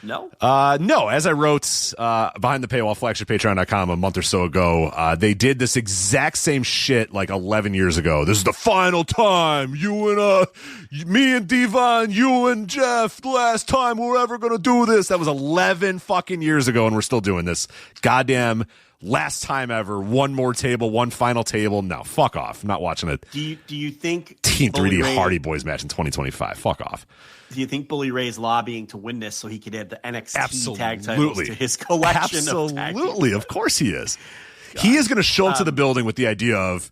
No? No. As I wrote behind the paywall, flagshippatreon.com a month or so ago, they did this exact same shit like 11 years ago. This is the final time. Me and Devon, you and Jeff, the last time we're ever going to do this. That was 11 fucking years ago, and we're still doing this. Goddamn last time ever. One more table, one final table. No, fuck off. I'm not watching it.
Do you think
Team 3D Hardy Boys match in 2025? Fuck off.
Do you think Bully Ray's lobbying to win this so he could add the NXT tag titles to his collection of tag teams?
Absolutely. Of course he is. God. He is going to show up to the building with the idea of,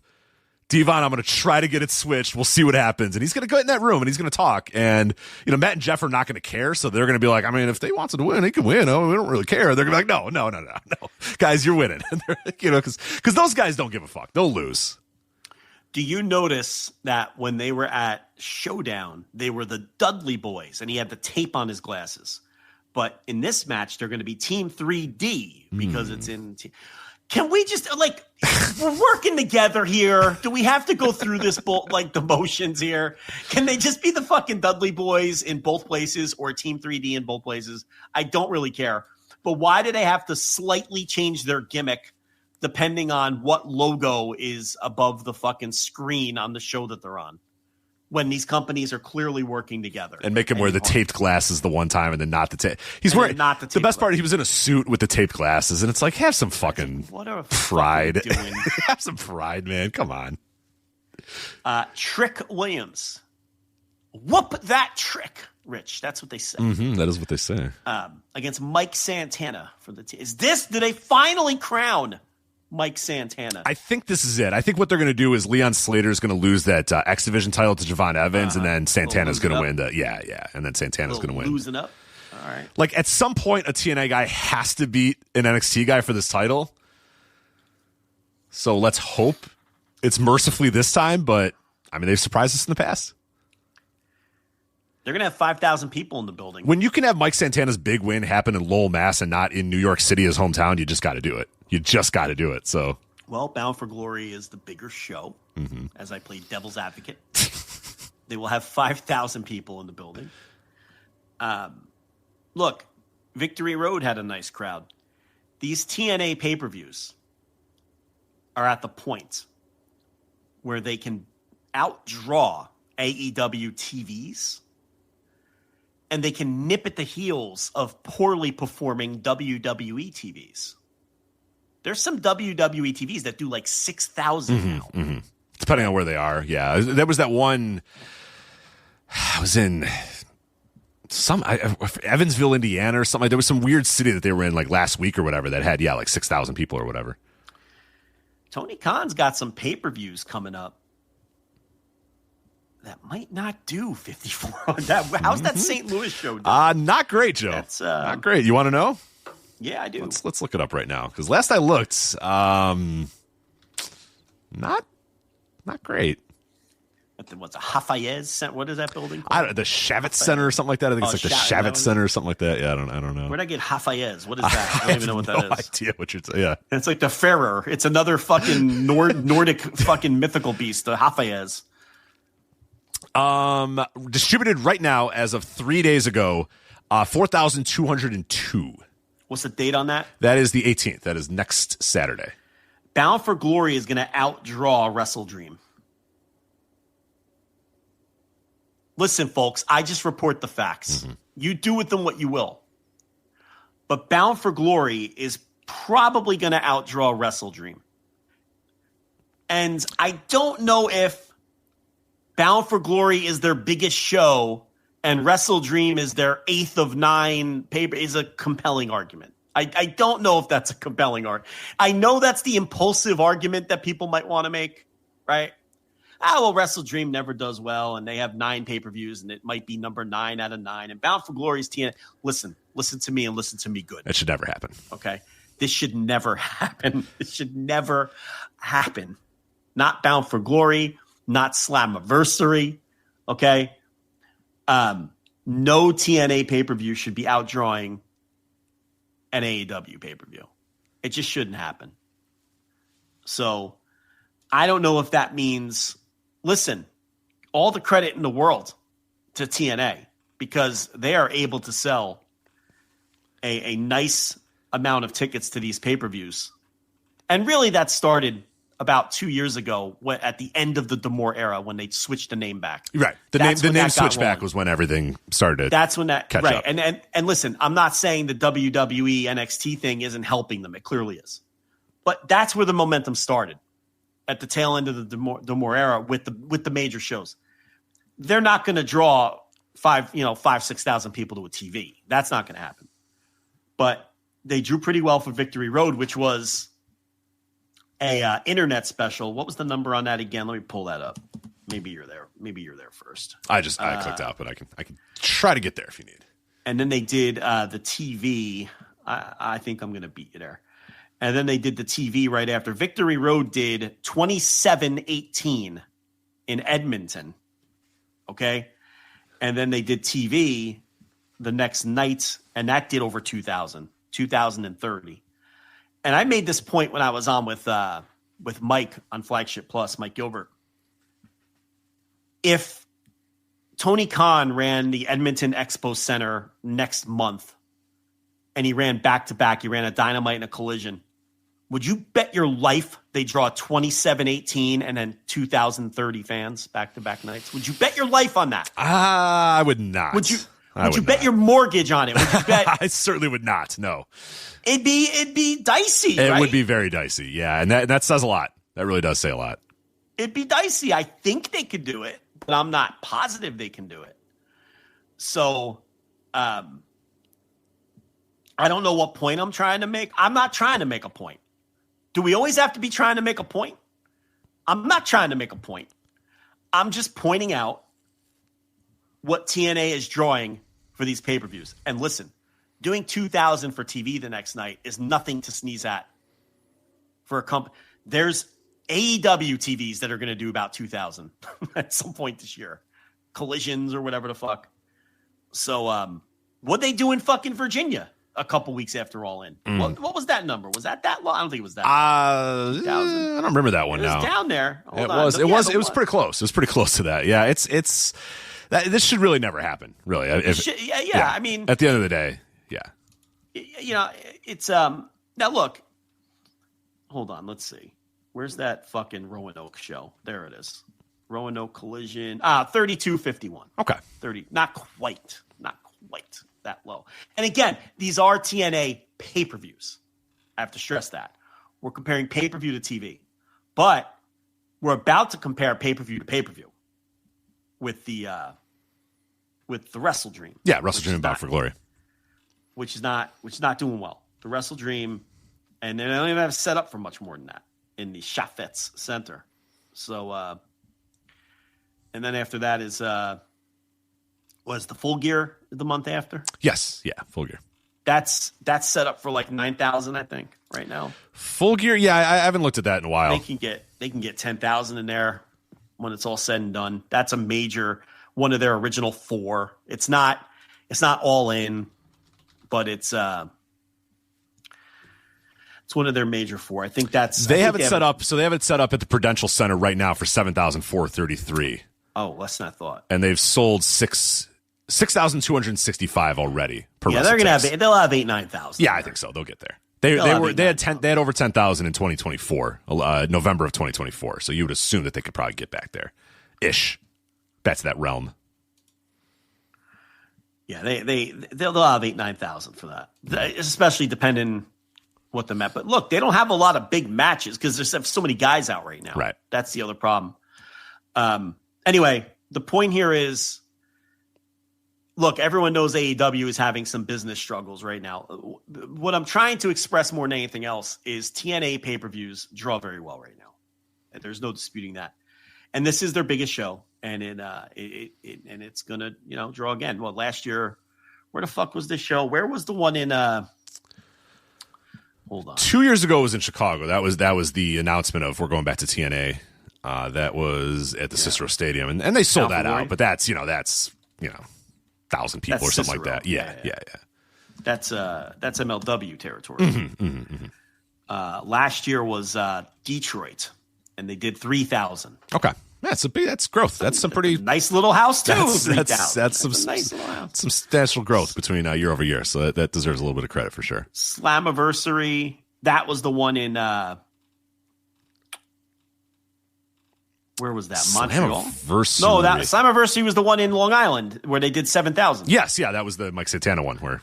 Devon, I'm going to try to get it switched. We'll see what happens. And he's going to go in that room and he's going to talk. And, Matt and Jeff are not going to care. So they're going to be like, I mean, if they want to win, they can win. Oh, we don't really care. They're going to be like, no. Guys, you're winning. Because those guys don't give a fuck. They'll lose.
Do you notice that when they were at ShoWdown, they were the Dudley Boys and he had the tape on his glasses? But in this match, they're going to be Team 3D because it's in... Can we just, we're working together here. Do we have to go through this, the motions here? Can they just be the fucking Dudley Boys in both places or Team 3D in both places? I don't really care. But why do they have to slightly change their gimmick depending on what logo is above the fucking screen on the show that they're on? When these companies are clearly working together.
And make him wear the taped glasses the one time and then not the tape. He's wearing not the best part. He was in a suit with the taped glasses, and it's like, have some fucking pride. Have some pride, man. Come on.
Trick Williams. Whoop that trick, Rich. That's what they say.
That is what they say.
Against Mike Santana for the team. Do they finally crown Mike Santana?
I think this is it. I think what they're going to do is Leon Slater is going to lose that X Division title to Javon Evans, and then Santana's going to win the and then Santana's going to win.
Losing up. All right.
Like at some point, a TNA guy has to beat an NXT guy for this title. So let's hope it's mercifully this time. But I mean, they've surprised us in the past.
They're going to have 5,000 people in the building.
When you can have Mike Santana's big win happen in Lowell, Mass, and not in New York City, his hometown, you just got to do it. You just got to do it. So,
well, Bound for Glory is the bigger show, as I play devil's advocate. They will have 5,000 people in the building. Look, Victory Road had a nice crowd. These TNA pay-per-views are at the point where they can outdraw AEW TVs, and they can nip at the heels of poorly performing WWE TVs. There's some WWE TVs that do like 6,000 now.
Mm-hmm. Depending on where they are, yeah. There was that one. I was in Evansville, Indiana, or something. There was some weird city that they were in like last week or whatever that had like 6,000 people or whatever.
Tony Khan's got some pay-per-views coming up that might not do 5,400. How's that St. Louis show doing?
Not great, Joe.
That's
not great. You want to know?
Yeah, I do.
Let's look it up right now, because last I looked, not great.
What's a Hafayez? What is that building
called? The Shavitz Center or something like that. I think it's like the Shavitz Center or something like that. Yeah, I don't know.
Where'd I get Hafayez? What is that? I don't even know what that is.
No idea what you're saying. Yeah,
it's like the Ferrer. It's another fucking Nordic fucking mythical beast, the Hafayez.
Distributed right now as of 3 days ago, 4,202.
What's the date on that?
That is the 18th. That is next Saturday.
Bound for Glory is going to outdraw Wrestle Dream. Listen, folks, I just report the facts. Mm-hmm. You do with them what you will. But Bound for Glory is probably going to outdraw Wrestle Dream. And I don't know if Bound for Glory is their biggest show and Wrestle Dream is their 8th of 9 paper is a compelling argument. I don't know if that's a compelling argument. I know that's the impulsive argument that people might want to make, right? Wrestle Dream never does well, and they have 9 pay-per-views, and it might be number 9 out of 9. And Bound for Glory's TNA. Listen to me and listen to me good.
That should never happen.
Okay? This should never happen. This should never happen. Not Bound for Glory, not Slammiversary, okay? No TNA pay-per-view should be outdrawing an AEW pay-per-view. It just shouldn't happen. So I don't know if that means, listen, all the credit in the world to TNA because they are able to sell a nice amount of tickets to these pay-per-views. And really that started about 2 years ago at the end of the D'Amore era when they switched the name back.
Right. The name switch back was when everything started.
That's when that
catch
right.
up.
And listen, I'm not saying the WWE NXT thing isn't helping them. It clearly is. But that's where the momentum started at the tail end of the D'Amore era with the major shows. They're not going to draw 6,000 people to a TV. That's not going to happen. But they drew pretty well for Victory Road, which was a internet special. What was the number on that again? Let me pull that up. Maybe you're there. Maybe you're there first.
I clicked out, but I can try to get there if you need.
And then they did the TV. I think I'm going to beat you there. And then they did the TV right after. Victory Road did 27-18 in Edmonton. Okay. And then they did TV the next night, and that did over 2,030. And I made this point when I was on with Mike on Flagship Plus, Mike Gilbert. If Tony Khan ran the Edmonton Expo Center next month, and he ran back-to-back, he ran a Dynamite and a Collision, would you bet your life they draw 27-18 and then 2,030 fans back-to-back nights? Would you bet your life on that?
I would not.
Would you bet your mortgage on it? Would you bet?
I certainly would not. No.
It'd be dicey.
It
right?
would be very dicey. Yeah, and that says a lot. That really does say a lot.
It'd be dicey. I think they could do it, but I'm not positive they can do it. So, I don't know what point I'm trying to make. I'm not trying to make a point. Do we always have to be trying to make a point? I'm not trying to make a point. I'm just pointing out what TNA is drawing for these pay-per-views. And listen, doing 2,000 for TV the next night is nothing to sneeze at for a company. There's AEW TVs that are going to do about 2,000 at some point this year. Collisions or whatever the fuck. So, what they do in fucking Virginia? a couple weeks after All In. What was that number? Was that low? I don't think it was that.
I don't remember that one.
It was
now.
down there.
It was pretty close. It was pretty close to that. Yeah, it's this should really never happen. Really,
yeah. I mean,
at the end of the day, yeah.
It's now look. Hold on. Let's see. Where's that fucking Roanoke show? There it is. Roanoke Collision. 32.51.
Okay.
30. Not quite that low. And again, these are TNA pay-per-views. I have to stress that. We're comparing pay-per-view to TV. But we're about to compare pay-per-view to pay-per-view with the Wrestle Dream.
Yeah, Wrestle Dream and Bound for Glory.
Which is not doing well. The Wrestle Dream, and they don't even have set up for much more than that in the Chaffetz Center. So and then after that is was the Full Gear the month after?
Yes, yeah, Full Gear.
That's set up for like 9,000, I think, right now.
Full Gear, yeah, I haven't looked at that in a while.
They can get 10,000 in there when it's all said and done. That's a major one of their original 4. It's not All In, but it's one of their major 4. I think that's
they have it set up. So they have it set up at the Prudential Center right now for 7,433.
Oh, less than I thought.
And they've sold 6,265 already per.
Yeah, they'll have 8,000-9,000.
Yeah, I think so. They'll get there. They had over 10,000 in 2024, November of 2024. So you would assume that they could probably get back there, ish. That's that realm.
Yeah, they'll have 8,000-9,000 for that, especially depending what the match. But look, they don't have a lot of big matches because there's so many guys out right now.
Right,
that's the other problem. Anyway, the point here is, look, everyone knows AEW is having some business struggles right now. What I'm trying to express more than anything else is TNA pay-per-views draw very well right now. And there's no disputing that. And this is their biggest show, and it's gonna draw again. Well, last year, where the fuck was this show? Where was the one in? Hold on.
2 years ago it was in Chicago. That was the announcement of we're going back to TNA. That was at the Cicero Stadium, and they sold that out. But that's 1,000 people or something like that. Yeah.
That's MLW territory. Last year was Detroit, and they did 3,000.
Okay, that's growth. That's some pretty
nice little house too.
That's some nice little house. Some substantial growth between year over year. So that deserves a little bit of credit for sure.
Slammiversary. That was the one in. Where was that? Montreal? No, that Slammiversary was the one in Long Island where they did 7,000.
Yes, yeah, that was the Mike Santana one where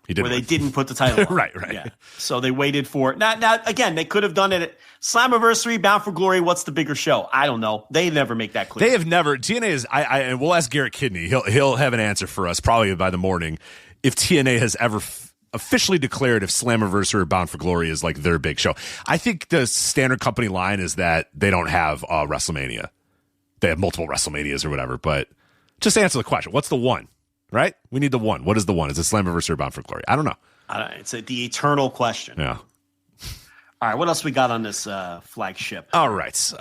he didn't
they didn't put the title on.
right.
Yeah. So they waited for it. Now again, they could have done it at Slammiversary, Bound for Glory. What's the bigger show? I don't know. They never make that clear.
They have never. TNA is. And we'll ask Garrett Kidney. He'll have an answer for us probably by the morning if TNA has ever officially declared if Slammiversary or Bound for Glory is like their big show. I think the standard company line is that they don't have WrestleMania. They have multiple WrestleManias or whatever, but just answer the question. What's the one, right? We need the one. What is the one? Is it Slammiversary or Bound for Glory? I don't know.
It's the eternal question.
Yeah.
All right, what else we got on this flagship?
All right.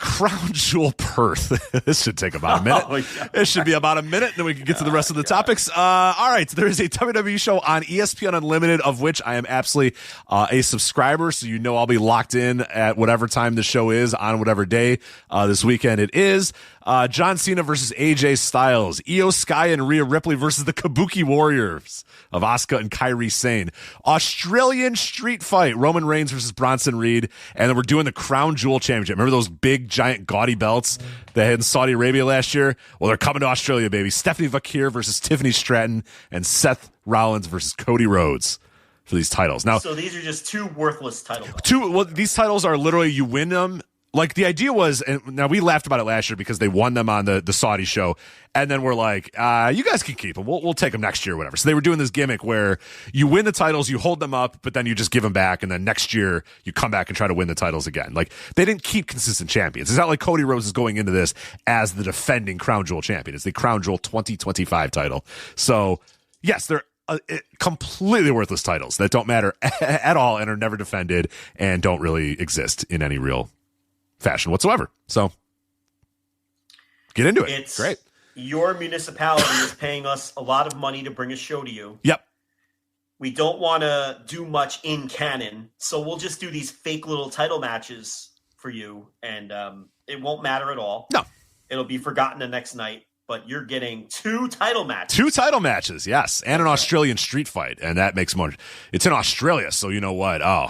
Crown Jewel Perth. This should take about a minute. It should be about a minute, then we can get to the rest of the topics. All right, there is a WWE show on ESPN Unlimited, of which I am absolutely a subscriber, so I'll be locked in at whatever time the show is on whatever day this weekend it is. John Cena versus AJ Styles. Io Sky and Rhea Ripley versus the Kabuki Warriors of Asuka and Kairi Sane. Australian street fight. Roman Reigns versus Bronson Reed. And then we're doing the Crown Jewel Championship. Remember those big, giant, gaudy belts they had in Saudi Arabia last year? Well, they're coming to Australia, baby. Stephanie Vakir versus Tiffany Stratton and Seth Rollins versus Cody Rhodes for these titles. Now,
so these are just two worthless titles.
These titles are literally, you win them. Like, the idea was, and now we laughed about it last year because they won them on the Saudi show, and then we're like, you guys can keep them. We'll take them next year or whatever. So they were doing this gimmick where you win the titles, you hold them up, but then you just give them back, and then next year you come back and try to win the titles again. Like, they didn't keep consistent champions. It's not like Cody Rhodes is going into this as the defending Crown Jewel champion. It's the Crown Jewel 2025 title. So, yes, they're completely worthless titles that don't matter at all and are never defended and don't really exist in any real fashion whatsoever. So get into it.
It's
great.
Your municipality is paying us a lot of money to bring a show to you.
Yep.
we don't want to do much in canon, so we'll just do these fake little title matches for you, and it won't matter at all.
No.
It'll be forgotten the next night, but you're getting 2 title matches.
2 title matches, yes, and an Australian street fight, and that makes more. It's in Australia, so you know what? Oh,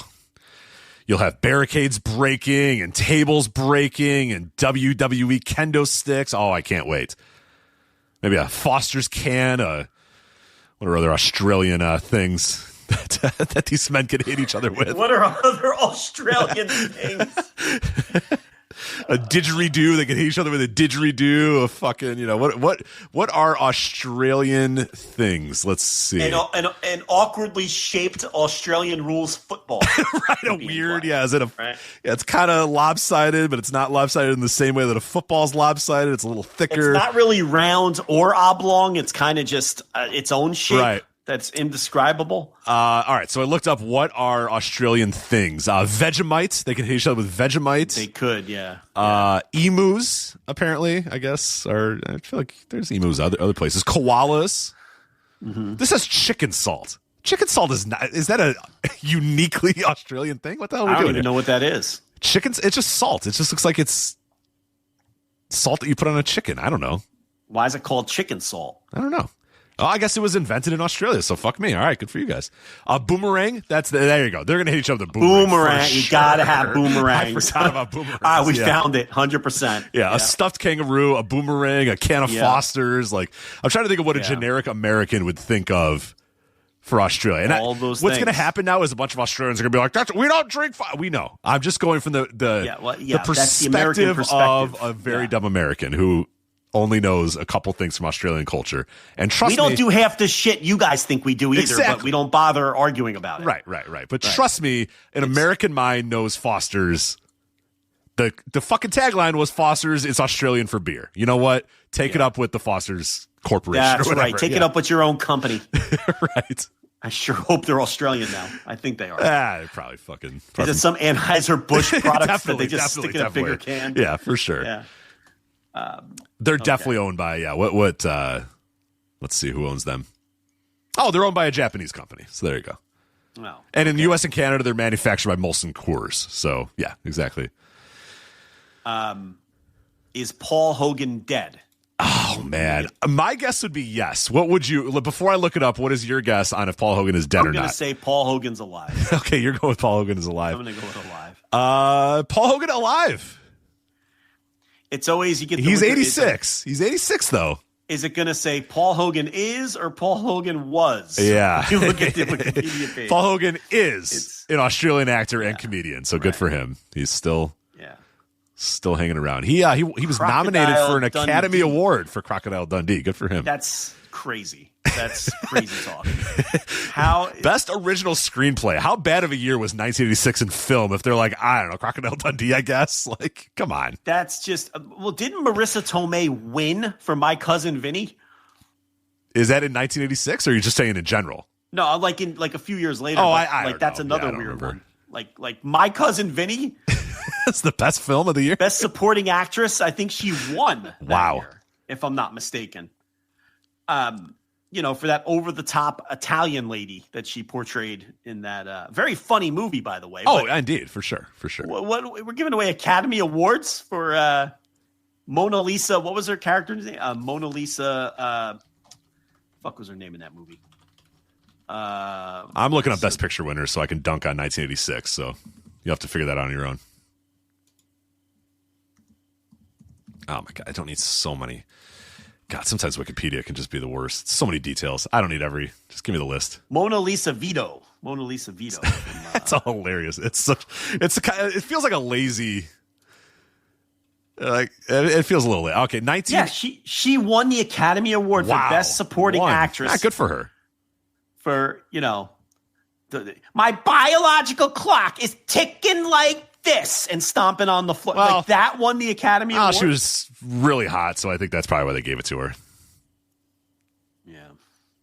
you'll have barricades breaking and tables breaking and WWE kendo sticks. Oh, I can't wait. Maybe a Foster's can, what are other Australian things that these men can hit each other with?
What are other Australian things?
A didgeridoo. They can hit each other with a didgeridoo. A fucking, what are Australian things? Let's see.
An awkwardly shaped Australian rules football.
Right, a weird, is it right? Yeah, it's kind of lopsided, but it's not lopsided in the same way that a football's lopsided. It's a little thicker.
It's not really round or oblong. It's kind of just its own shape. Right. That's indescribable.
All right, so I looked up what are Australian things. Vegemite. They can hit each other with Vegemite.
They could, yeah.
Emus, apparently, I guess. Or I feel like there's emus other places. Koalas. Mm-hmm. This has chicken salt. Chicken salt is that a uniquely Australian thing? What the hell are we doing?
I don't even know what that is.
It's just salt. It just looks like it's salt that you put on a chicken. I don't know.
Why is it called chicken salt?
I don't know. Oh, I guess it was invented in Australia, so fuck me. All right, good for you guys. Boomerang, there you go. They're going to hit each other with boomerang.
Boomerang, you got to have boomerang.
I forgot about boomerang.
We found it, 100%.
Yeah, a stuffed kangaroo, a boomerang, a can of Foster's. Like, I'm trying to think of what a generic American would think of for Australia. And
all those
what's going to happen now is a bunch of Australians are going to be like, we don't drink We know. I'm just going from the perspective of a very dumb American who only knows a couple things from Australian culture. And trust me,
we don't do half the shit you guys think we do either, but we don't bother arguing about it.
Right. But trust me, an American mind knows Foster's. The fucking tagline was Foster's, it's Australian for beer. You know what? Take it up with the Foster's Corporation.
That's
or whatever.
right. Take it up with your own company.
Right.
I sure hope they're Australian now. I think they are.
They're probably fucking.
Is it some Anheuser-Busch products that they just stick in a bigger can?
Yeah, for sure.
Yeah.
They're definitely owned by what let's see who owns them. Oh, they're owned by a Japanese company. So there you go.
Oh,
and in the US and Canada, they're manufactured by Molson Coors. So yeah, exactly.
Is Paul Hogan dead?
Oh man, my guess would be yes. What would you? Before I look it up, what is your guess on if Paul Hogan is dead or not?
I'm going to say Paul Hogan's alive.
Okay, you're going with Paul Hogan is alive.
I'm going to go with alive.
Paul Hogan alive.
It's always you get.
He's 86. He's 86 though.
Is it going to say Paul Hogan is or Paul Hogan was?
Yeah.
You look at the Wikipedia page.
Paul Hogan is an Australian actor and comedian, so good for him. He's still hanging around. He was nominated for an Academy Award for Crocodile Dundee. Good for him.
That's crazy. That's crazy talk.
Best original screenplay. How bad of a year was 1986 in film? If they're like, I don't know, Crocodile Dundee, I guess. Like, come on.
That's just. Well, didn't Marissa Tomei win for My Cousin Vinny?
Is that in 1986, or are you just saying in general?
No, like a few years later.
Oh, I
that's another weird one. Like My Cousin Vinny.
That's the best film of the year.
Best supporting actress. I think she won.
Wow.
Year, if I'm not mistaken. For that over-the-top Italian lady that she portrayed in that very funny movie, by the way.
Oh, indeed, for sure.
What we're giving away Academy Awards for Mona Lisa. What was her character's name? Mona Lisa. Fuck was her name in that movie?
I'm looking up Best Picture winners so I can dunk on 1986. So you have to figure that out on your own. Oh my God, I don't need so many. God, sometimes Wikipedia can just be the worst. So many details. I don't need just give me the list.
Mona Lisa Vito.
That's all hilarious. It feels like a lazy, it feels a little, okay. 19.
Yeah, she won the Academy Award for Best Supporting Actress.
Not good for her.
For, my biological clock is ticking like this and stomping on the floor. Well, like that won the Academy Award?
She was really hot, so I think that's probably why they gave it to her.
Yeah.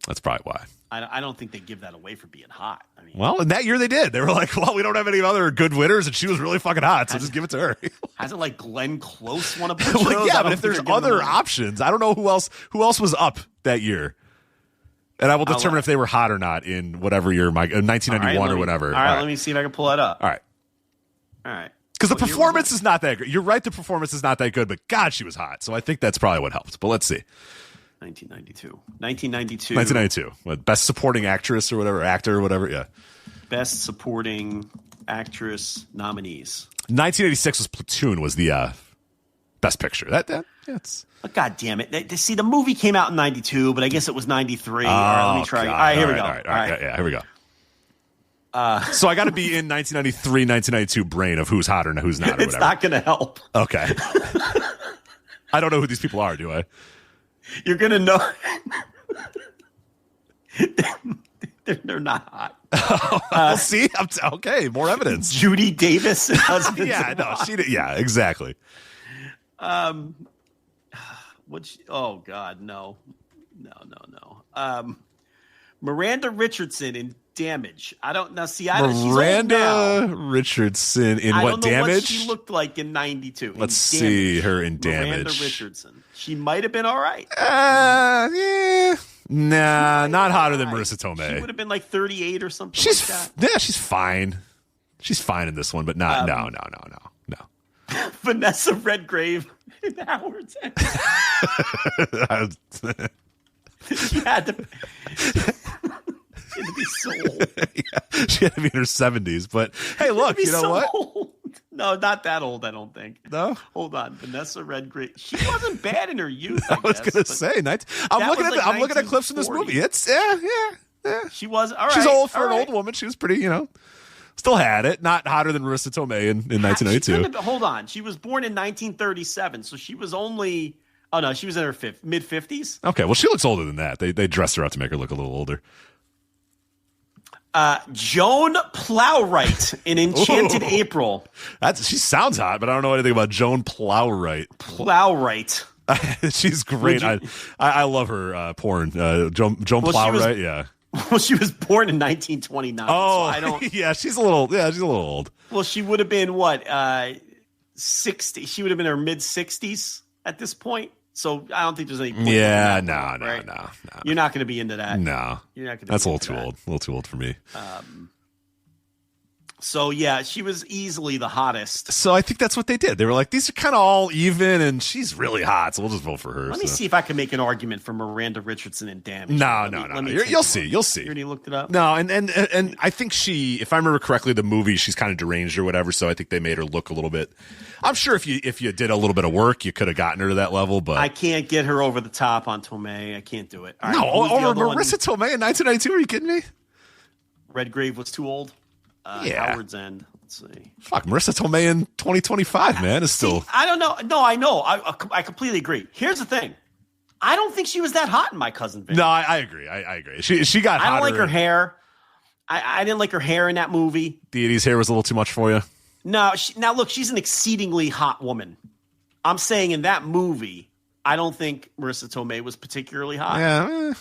That's probably why.
I don't think they give that away for being hot. I mean,
well, in that year they did. They were like, well, we don't have any other good winners, and she was really fucking hot, so just give it to her.
Hasn't like Glenn Close won a bunch of those?
Yeah, but if there's other options, I don't know who else was up that year. And I will determine if they were hot or not in whatever year, 1991 or whatever.
All right, let me see if I can pull that up.
All right.
All right.
Because the performance is not that good. You're right, the performance is not that good, but God, she was hot. So I think that's probably what helped. But let's see.
1992.
What, best supporting actress or whatever, actor or whatever, yeah.
Best supporting actress nominees.
1986 was Platoon was the best picture. That's.
Oh, God damn it. See, the movie came out in 92, but I guess it was 93.
Oh,
all right, let me try.
God.
All right, here we go.
All right. Yeah, here we go. So I got to be in 1993, 1992 brain of who's hot or who's not or whatever.
It's not going to help.
Okay. I don't know who these people are, do I?
You're going to know. They're not hot.
We'll see. Okay, more evidence.
Judy Davis and husband.
Yeah, no, she did. Yeah, exactly.
Oh God, no. Miranda Richardson in Damage. I don't know. See,
Miranda Richardson in what, Damage?
I don't know what she looked like in 92.
Let's see her in Damage.
Miranda Richardson. She might have been all right.
Yeah. Nah, not hotter than Marissa Tomei.
She would have been like 38 or something like that.
Yeah, she's fine. She's fine in this one, but not. No.
Vanessa Redgrave in Howard's End. She had to be so old.
Yeah, she had to be in her 70s. But hey, look, you know what?
Old. No, not that old, I don't think.
No?
Hold on. Vanessa Redgrave. She wasn't bad in her youth,
I was going to say. I'm looking at clips in this movie. It's, yeah.
She was, all right.
She's old for an old woman. She was pretty, still had it. Not hotter than Marissa Tomei in 1992.
Hold on. She was born in 1937, so she was only... Oh, no, she was in her mid-50s.
Okay, well, she looks older than that. They dressed her up to make her look a little older.
Joan Plowright in Enchanted April.
She sounds hot, but I don't know anything about Joan Plowright.
Plowright.
She's great. I love her porn. Joan Plowright, yeah.
Well, she was born in 1929.
Oh,
so I don't.
Yeah, she's a little old.
Well, she would have been what? 60. She would have been in her mid 60s at this point. So I don't think there's any point.
Yeah, no.
You're not going to be into that.
No,
you're not going to.
That's a little too old. A little too old for me.
So yeah, she was easily the hottest.
So I think that's what they did. They were like, these are kind of all even, and she's really hot, so we'll just vote for her.
Let me see if I can make an argument for Miranda Richardson in Damage.
No. You'll see.
You already looked it up?
No, and I think she, if I remember correctly, the movie, she's kind of deranged or whatever, so I think they made her look a little bit. I'm sure if you did a little bit of work, you could have gotten her to that level, but
I can't get her over the top on Tomei. I can't do it.
Over Marissa Tomei in 1992? Are you kidding me?
Redgrave was too old.
Yeah.
Howard's End. Let's see.
Fuck, Marissa Tomei in 2025, man, is still.
See, I don't know. No, I know. I completely agree. Here's the thing. I don't think she was that hot in My Cousin Vinny.
No, I agree. I agree. She got hotter.
I don't like her hair. I didn't like her hair in that movie.
Deity's hair was a little too much for you?
No. Now, look, she's an exceedingly hot woman. I'm saying in that movie, I don't think Marissa Tomei was particularly hot.
Yeah.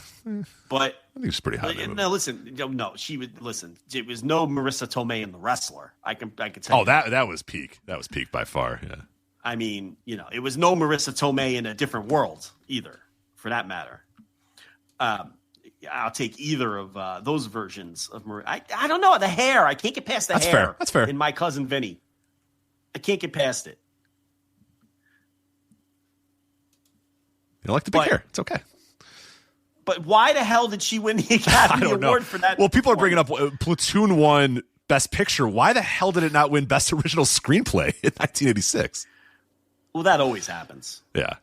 But
I think she's pretty hot.
No, listen. No, she would listen. It was no Marissa Tomei in The Wrestler. I can tell you.
Oh, that was peak. That was peak by far. Yeah.
I mean, it was no Marissa Tomei in A Different World either, for that matter. I'll take either of those versions of Marissa. I don't know the hair. I can't get past the hair.
That's fair.
In My Cousin Vinny, I can't get past it.
You don't like the big hair. It's okay.
But why the hell did she win the Academy Award for that?
Well, people are bringing up Platoon won Best Picture. Why the hell did it not win Best Original Screenplay in 1986?
Well, that always happens.
Yeah.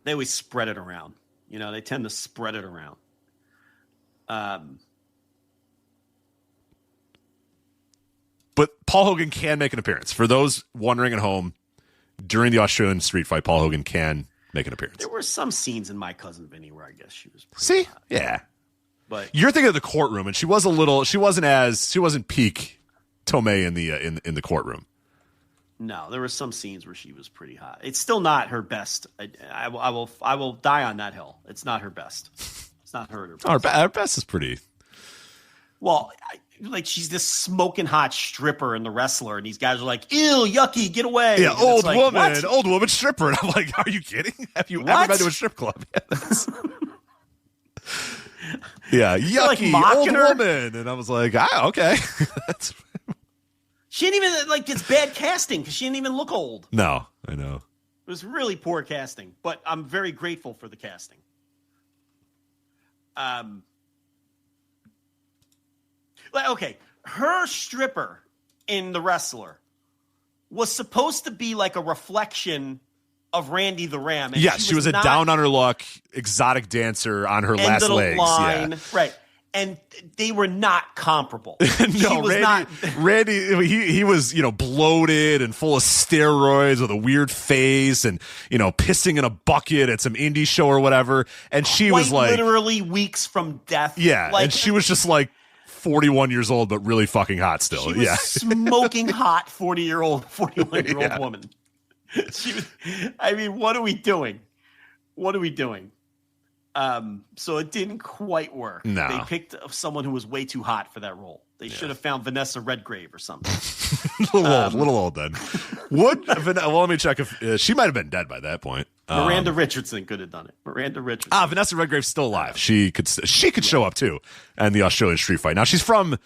They always spread it around. They tend to spread it around.
But Paul Hogan can make an appearance. For those wondering at home, during the Australian street fight, Paul Hogan can make an appearance.
There were some scenes in My Cousin Vinny where I guess she was
pretty hot. Yeah. But you're thinking of the courtroom, and she wasn't peak Tomei in the courtroom.
No, there were some scenes where she was pretty hot. It's still not her best. I will die on that hill. It's not her best. It's not her.
Our best is pretty.
Well, she's this smoking hot stripper in The Wrestler, and these guys are like, "Ew, yucky, get away!"
Yeah,
and
old woman stripper. And I'm like, "Are you kidding? Have you ever been to a strip club?" Yeah,
like
yucky
mocking
old
her.
woman. And I was like, okay. That's
She didn't even, like, it's bad casting because she didn't even look old.
No, I know.
It was really poor casting, but I'm very grateful for the casting. Okay, her stripper in The Wrestler was supposed to be like a reflection of Randy the Ram. And
Yes, she was a
not
down on her luck, exotic dancer on her
end
last
of the
legs.
line.
Yeah.
Right. And they were not comparable.
No,
She was
Randy, he was, bloated and full of steroids with a weird face and, pissing in a bucket at some indie show or whatever. And she was like
literally weeks from death.
Yeah.
Like,
and she was just like 41 years old, but really fucking hot still.
She was
yeah.
smoking hot 41-year-old woman. She was, I mean, what are we doing? So it didn't quite work.
No.
They picked someone who was way too hot for that role. They should have found Vanessa Redgrave or something.
a little old then. Well, let me check if she might have been dead by that point.
Miranda Richardson could have done it.
Vanessa Redgrave's still alive. She could show up too, and the Australian street fight. Now she's from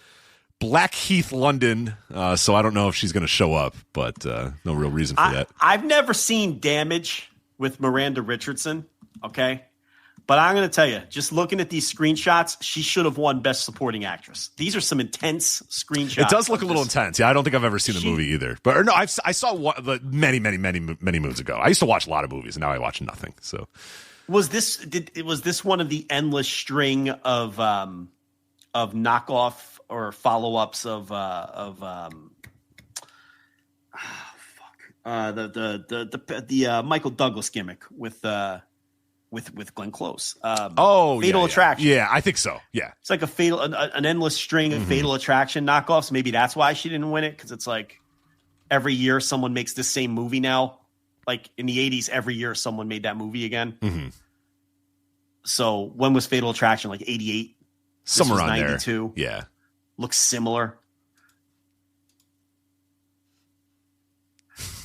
Blackheath, London, so I don't know if she's going to show up, but no real reason for that.
I've never seen Damage with Miranda Richardson. Okay. But I'm going to tell you, just looking at these screenshots, she should have won Best Supporting Actress. These are some intense screenshots.
It does look a little intense. Yeah, I don't think I've ever seen the movie either. But I saw many moons ago. I used to watch a lot of movies, and now I watch nothing. So, was this one of the endless string of knockoff or follow ups of the Michael Douglas gimmick with Glenn Close. Fatal Attraction. Yeah, I think so. Yeah.
It's like an endless string of Fatal Attraction knockoffs. Maybe that's why she didn't win it, because it's like every year someone makes the same movie now. Like in the 80s, every year someone made that movie again. Mm-hmm. So when was Fatal Attraction? Like 88?
Somewhere around
92.
there. Yeah.
Looks similar.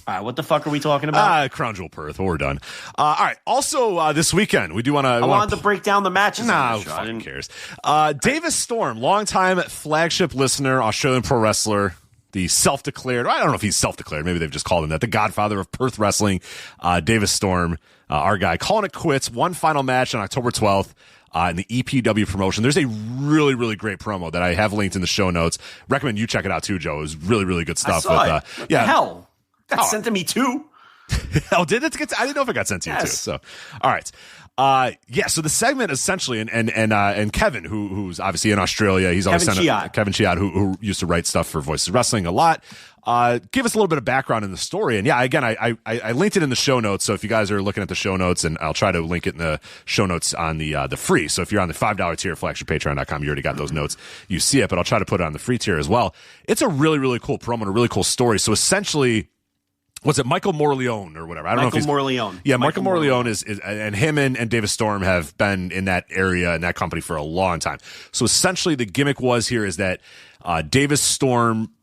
All right, what the fuck are we talking about?
Crown Jewel Perth. We're done. All right. Also, this weekend, we do want to...
I wanted to break down the matches.
Nah, who fucking cares? Davis Storm, longtime Flagship listener, Australian pro wrestler, the self-declared... I don't know if he's self-declared. Maybe they've just called him that. The godfather of Perth wrestling. Davis Storm, our guy, calling it quits. One final match on October 12th. In the EPW promotion. There's a really, really great promo that I have linked in the show notes. Recommend you check it out too, Joe. It was really, really good stuff.
What the hell? Got sent to me too.
Oh, did it get? I didn't know if it got sent to you too. So, all right. So the segment essentially, and Kevin, who's obviously in Australia, he's always Kevin Chiat, who used to write stuff for Voices of Wrestling a lot. Give us a little bit of background in the story. And yeah, again, I linked it in the show notes. So if you guys are looking at the show notes, and I'll try to link it in the show notes on the free. So if you're on the $5 tier, FlagshipPatreon.com, you already got those notes. You see it, but I'll try to put it on the free tier as well. It's a really, really cool promo and a really cool story. So essentially, was it Michael Morleone or whatever? I don't know if he's
Morleone.
Yeah, Michael Morleone is and him and Davis Storm have been in that area and that company for a long time. So essentially the gimmick is that Davis Storm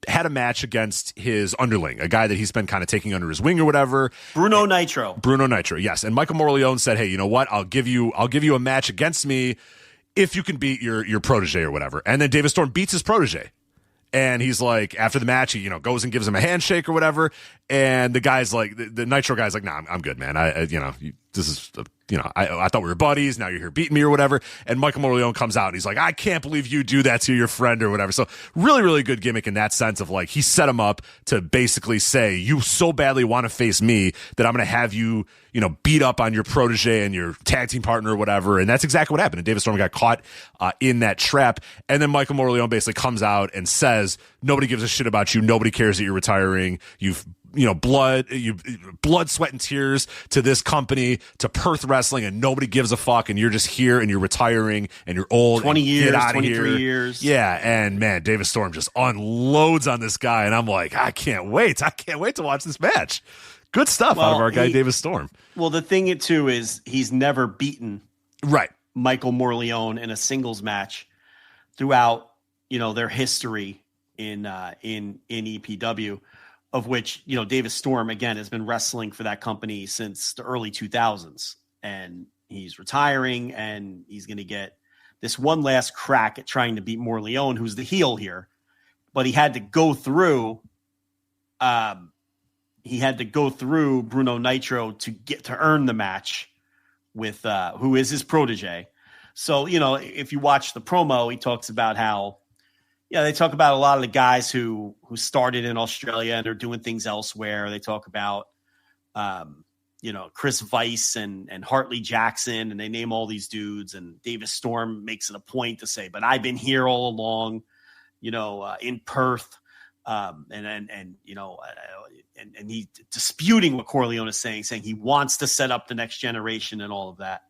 had a match against his underling, a guy that he's been kind of taking under his wing or whatever.
Bruno Nitro,
yes. And Michael Morleone said, "Hey, you know what? I'll give you a match against me if you can beat your protege or whatever." And then Davis Storm beats his protege. And he's like, after the match, he, goes and gives him a handshake or whatever. And the guy's like, the Nitro guy's like, nah, I'm good, man. I thought we were buddies. Now you're here beating me or whatever. And Michael Morleone comes out and he's like, I can't believe you do that to your friend or whatever. So really, really good gimmick in that sense of like, he set him up to basically say, you so badly want to face me that I'm going to have you, beat up on your protege and your tag team partner or whatever. And that's exactly what happened. And Davis Storm got caught in that trap. And then Michael Morleone basically comes out and says, nobody gives a shit about you. Nobody cares that you're retiring. You've blood, sweat, and tears to this company, to Perth Wrestling, and nobody gives a fuck, and you're just here, and you're retiring, and you're old.
20 years,
23
here. Years.
Yeah, and man, Davis Storm just unloads on this guy, and I'm like, I can't wait to watch this match. Good stuff out of our guy, Davis Storm.
Well, the thing, too, is he's never beaten Michael Morleone in a singles match throughout, their history in EPW. Of which, Davis Storm, again, has been wrestling for that company since the early 2000s. And he's retiring, and he's going to get this one last crack at trying to beat Morleone, who's the heel here, but he had to go through Bruno Nitro to earn the match with who is his protege. So, if you watch the promo, he talks about how, they talk about a lot of the guys who started in Australia and are doing things elsewhere. They talk about, Chris Weiss and Hartley Jackson, and they name all these dudes. And Davis Storm makes it a point to say, but I've been here all along, in Perth. And he's disputing what Corleone is saying he wants to set up the next generation and all of that.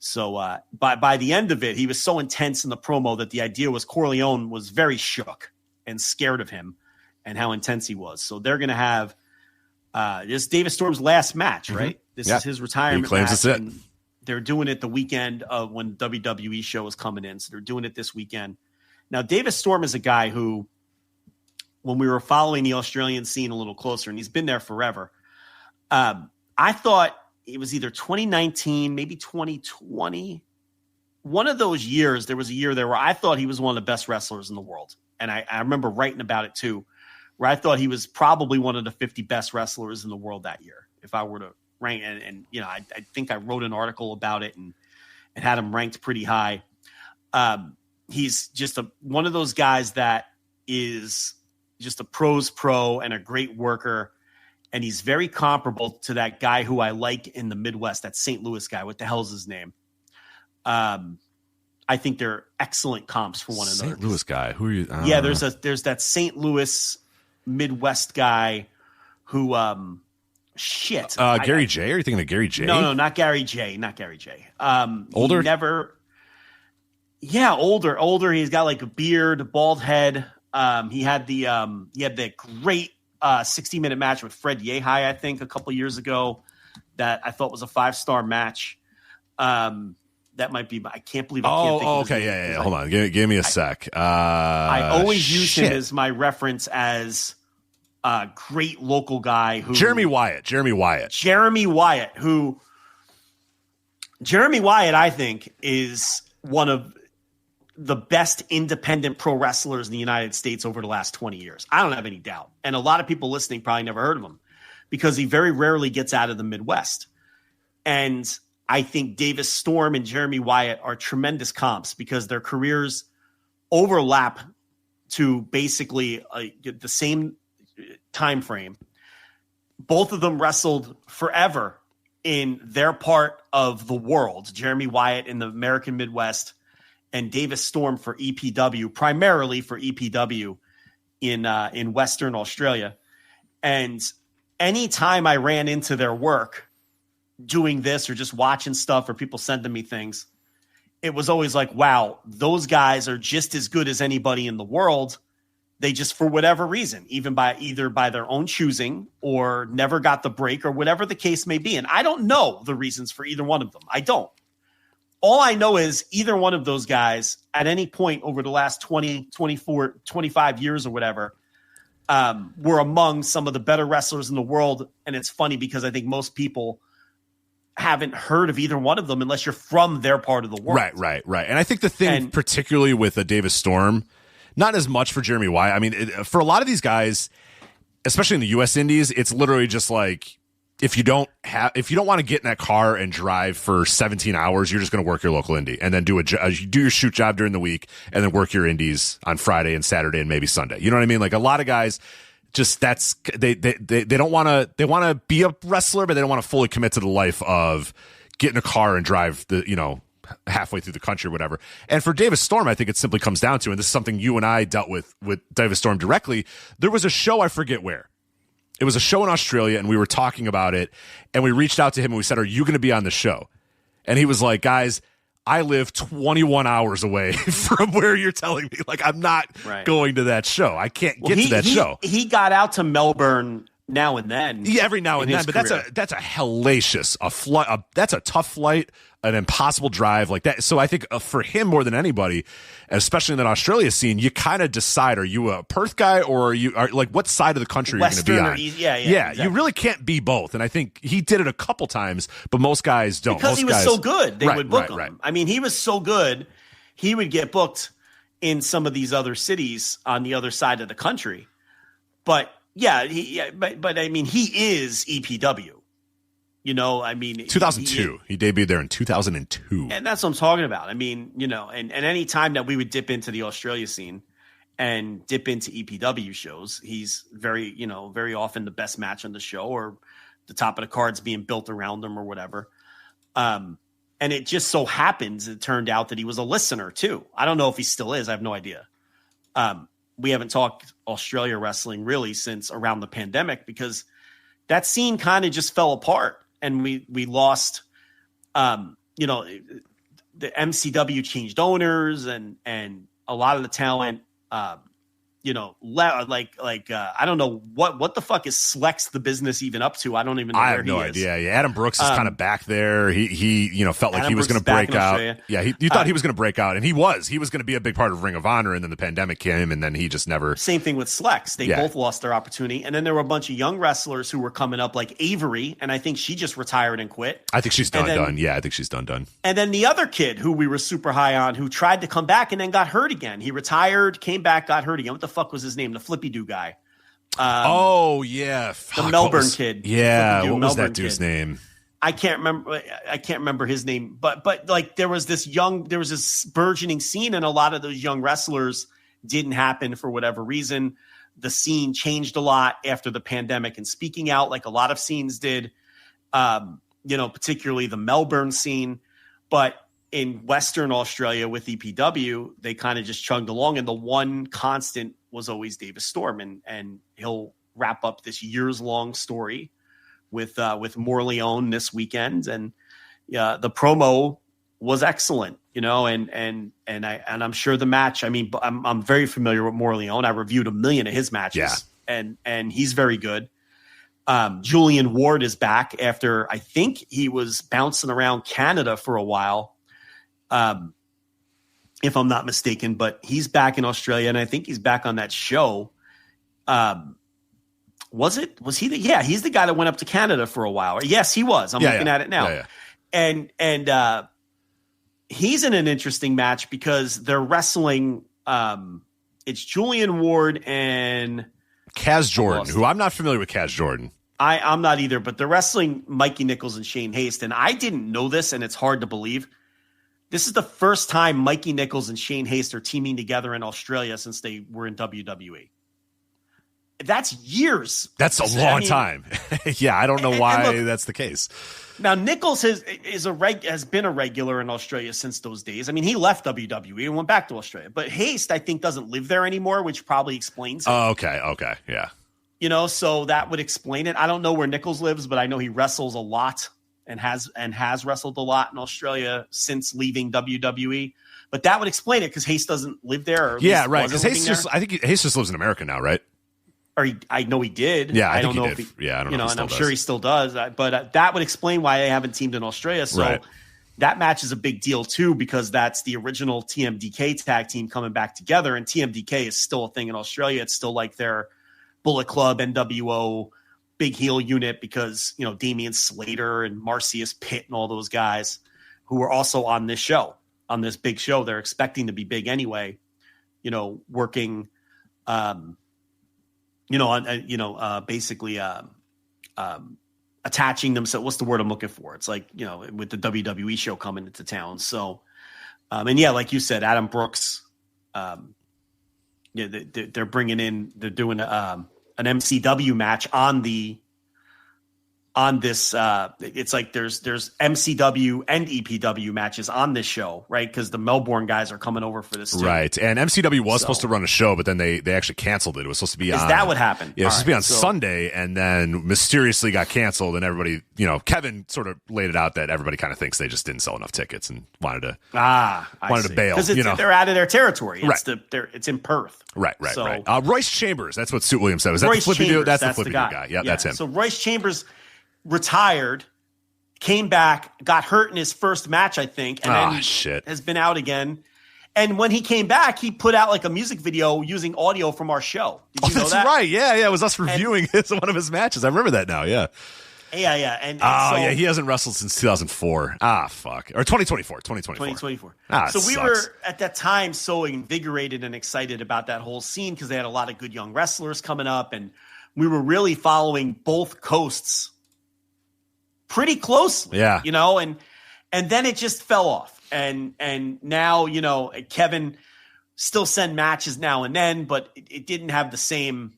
So by the end of it, he was so intense in the promo that the idea was Corleone was very shook and scared of him and how intense he was. So they're going to have this Davis Storm's last match, right? This is his retirement.
He claims
match,
it's it.
and they're doing it the weekend of when WWE show is coming in. So they're doing it this weekend. Now, Davis Storm is a guy who, when we were following the Australian scene a little closer, and he's been there forever, I thought it was either 2019, maybe 2020. One of those years, there was a year there where I thought he was one of the best wrestlers in the world. And I remember writing about it too, where I thought he was probably one of the 50 best wrestlers in the world that year, if I were to rank. And I think I wrote an article about it and had him ranked pretty high. He's just one of those guys that is just a pro's pro and a great worker. And he's very comparable to that guy who I like in the Midwest, that St. Louis guy. What the hell's his name? I think they're excellent comps for one another.
St. Louis guy. Who are you?
Yeah, there's that St. Louis Midwest guy who
Gary J? Are you thinking of Gary J?
No, not Gary J. Not Gary J.
Older?
Older. He's got like a beard, a bald head. He had that great 60-minute match with Fred Yehi, I think, a couple years ago that I thought was a 5-star match. That might be, I can't believe I can't think of his name.
Yeah. Hold on. Give me a sec.
I always use him as my reference as a great local guy who
Jeremy Wyatt,
I think, is one of the best independent pro wrestlers in the United States over the last 20 years. I don't have any doubt. And a lot of people listening probably never heard of him because he very rarely gets out of the Midwest. And I think Davis Storm and Jeremy Wyatt are tremendous comps because their careers overlap to basically the same time frame. Both of them wrestled forever in their part of the world. Jeremy Wyatt in the American Midwest and Davis Storm for EPW, primarily for EPW in Western Australia. And anytime I ran into their work doing this or just watching stuff or people sending me things, it was always like, wow, those guys are just as good as anybody in the world. They just, for whatever reason, either by their own choosing or never got the break or whatever the case may be. And I don't know the reasons for either one of them. I don't. All I know is either one of those guys at any point over the last 20, 24, 25 years or whatever were among some of the better wrestlers in the world. And it's funny because I think most people haven't heard of either one of them unless you're from their part of the world.
Right. And I think the thing particularly with Davis Storm, not as much for Jeremy Wyatt. I mean, for a lot of these guys, especially in the U.S. Indies, it's literally just like, if you don't want to get in that car and drive for 17 hours, you're just going to work your local indie and then do your shoot job during the week and then work your indies on Friday and Saturday and maybe Sunday. You know what I mean? Like a lot of guys just they don't want to, they want to be a wrestler, but they don't want to fully commit to the life of get in a car and drive halfway through the country or whatever. And for Davis Storm, I think it simply comes down to, and this is something you and I dealt with Davis Storm directly. There was a show, I forget where. It was a show in Australia, and we were talking about it, and we reached out to him, and we said, are you going to be on the show? And he was like, guys, I live 21 hours away from where you're telling me. Like, I'm not going to that show. I can't get to that show.
He got out to Melbourne now and then.
Yeah, every now and then, but that's a hellacious flight. That's a tough flight, an impossible drive like that. So I think for him more than anybody, especially in that Australia scene, you kind of decide: are you a Perth guy or are you like what side of the country
Western
are you going to be on?
Yeah.
Exactly. You really can't be both. And I think he did it a couple times, but most guys don't.
Because he was so good, they would book him.
Right.
I mean, he was so good. he would get booked in some of these other cities on the other side of the country. But but I mean, he is EPW. You know, I mean,
2002. He debuted there in 2002.
And that's what I'm talking about. I mean, you know, and any time that we would dip into the Australia scene and dip into EPW shows, he's very often the best match on the show, or the top of the cards being built around him or whatever. And it just so happens, it turned out that he was a listener too. I don't know if he still is. I have no idea. We haven't talked Australia wrestling really since around the pandemic, because that scene kind of just fell apart. And we lost, the MCW changed owners, and a lot of the talent, I don't know what the fuck is Slex the business even up to. I don't even know. I have no
idea. Yeah, Adam Brooks is kind of back there. He felt like Adam he was going to break out. Yeah, you thought he was going to break out, and he was going to be a big part of Ring of Honor, and then the pandemic came, and then he just never.
Same thing with Slex. They both lost their opportunity, and then there were a bunch of young wrestlers who were coming up, like Avery, and I think she just retired and quit.
I think she's done. Yeah, I think she's done.
And then the other kid who we were super high on, who tried to come back and then got hurt again. He retired, came back, got hurt again. What the fuck was his name? The Flippy Doo guy. The Melbourne kid.
Yeah, what was that dude's name?
I can't remember his name. But like there was this burgeoning scene, and a lot of those young wrestlers didn't happen for whatever reason. The scene changed a lot after the pandemic and speaking out, like a lot of scenes did. Particularly the Melbourne scene, but in Western Australia with EPW, they kind of just chugged along, and the one constant was always Davis Storm, and he'll wrap up this years-long story with Morleone this weekend, and the promo was excellent, and I'm sure the match. I mean, I'm very familiar with Morleone. I reviewed 1 million of his matches, and he's very good. Julian Ward is back after I think he was bouncing around Canada for a while. If I'm not mistaken, but he's back in Australia, and I think he's back on that show. Was he he's the guy that went up to Canada for a while. Yes, he was. I'm looking at it now. Yeah. And he's in an interesting match because they're wrestling. It's Julian Ward and
Kaz Jordan, who I'm not familiar with. Kaz Jordan.
I'm not either, but they're wrestling Mikey Nichols and Shane Haste. And I didn't know this, and it's hard to believe. This is the first time Mikey Nichols and Shane Haste are teaming together in Australia since they were in WWE. That's years.
That's a long time. Yeah, I don't know why that's the case.
Now, Nichols has been a regular in Australia since those days. I mean, he left WWE and went back to Australia. But Haste, I think, doesn't live there anymore, which probably explains it.
Oh, okay, yeah.
So that would explain it. I don't know where Nichols lives, but I know he wrestles a lot and has wrestled a lot in Australia since leaving WWE. But that would explain it, because Haste doesn't live there.
Yeah, right. Because I think Haste just lives in America now, right?
Or I know he did.
Yeah,
I don't know
if he did. I don't know.
And I'm sure he still does. But that would explain why they haven't teamed in Australia. So that match is a big deal too, because that's the original TMDK tag team coming back together, and TMDK is still a thing in Australia. It's still like their Bullet Club, NWO, big heel unit, because Damian Slater and Marcius Pitt and all those guys who are also on this show, on this big show. They're expecting to be big anyway. Working. Basically attaching themselves. What's the word I'm looking for? It's like, with the WWE show coming into town. So, like you said, Adam Brooks, they're bringing in, they're doing an MCW match on this. It's like there's MCW and EPW matches on this show, right? Because the Melbourne guys are coming over for this too.
Right. And MCW was supposed to run a show, but then they actually canceled it. It was supposed to be
on. Is that what happened?
Yeah, it was supposed to be on Sunday, and then mysteriously got canceled, and everybody, Kevin sort of laid it out that everybody kind of thinks they just didn't sell enough tickets and wanted to bail.
Because they're out of their territory. It's in Perth.
Right. Royce Chambers, that's what Stu Williams said. Was that the Flippy Dude? That's the Flippy Dude guy. Yeah, that's him.
So Royce Chambers retired, came back, got hurt in his first match, I think, and then has been out again. And when he came back, he put out like a music video using audio from our show. Did you know that?
Right. Yeah. It was us reviewing one of his matches. I remember that now. Yeah.
Yeah. And
he hasn't wrestled since 2004. Fuck. Or 2024.
2024. So we
sucks.
were at that time so invigorated and excited about that whole scene because they had a lot of good young wrestlers coming up, and we were really following both coasts pretty closely.
Yeah.
And then it just fell off. And now, Kevin still send matches now and then, but it didn't have the same.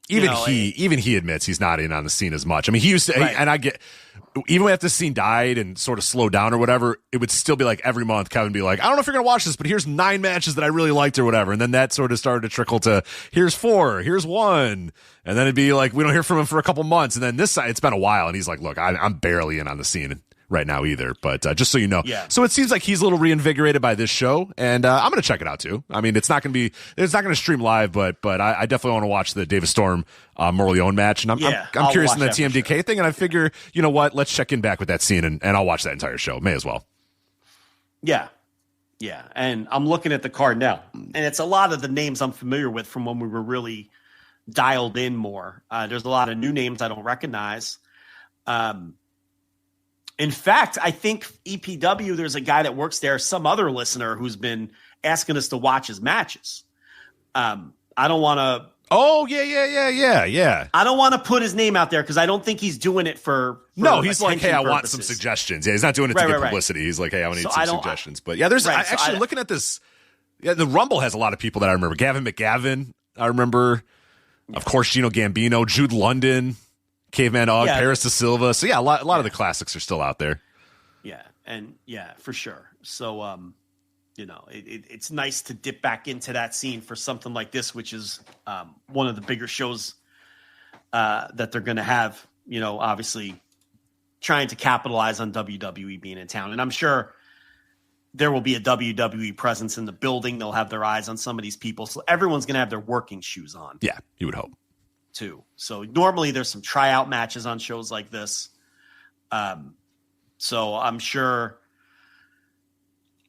Even he admits he's not in on the scene as much. I mean, he used to,
Right.
and I get, even if the scene died and sort of slowed down or whatever, it would still be like every month Kevin would be like, I don't know if you're going to watch this, but here's 9 matches that I really liked or whatever. And then that sort of started to trickle to here's 4, here's 1. And then it'd be like, we don't hear from him for a couple months. And then this side, it's been a while. And he's like, look, I'm barely in on the scene right now either, but just so you know.
Yeah.
So it seems like he's a little reinvigorated by this show, and I'm going to check it out too. I mean, it's not going to stream live, but I definitely want to watch the Davis Storm Morleone match, and I'm curious in the TMDK thing, and I figure, you know what, let's check in back with that scene, and I'll watch that entire show. May as well.
Yeah. And I'm looking at the card now, and it's a lot of the names I'm familiar with from when we were really dialed in more. There's a lot of new names I don't recognize. In fact, I think EPW, there's a guy that works there, some other listener who's been asking us to watch his matches. I don't want to.
Oh, yeah.
I don't want to put his name out there because I don't think he's doing it for
no, he's like, hey, I
purposes.
want some suggestions. Yeah, he's not doing it to get publicity. He's like, hey, I want to need some suggestions. But yeah, there's actually looking at this. Yeah, the Rumble has a lot of people that I remember. Gavin McGavin, I remember. Yeah. Of course, Gino Gambino, Jude London. Caveman Dog, Paris da Silva. So yeah, a lot of the classics are still out there.
Yeah, and for sure. So it's nice to dip back into that scene for something like this, which is one of the bigger shows that they're going to have. Obviously trying to capitalize on WWE being in town, and I'm sure there will be a WWE presence in the building. They'll have their eyes on some of these people, so everyone's going to have their working shoes on.
Yeah, you would hope.
Too. So normally there's some tryout matches on shows like this. So I'm sure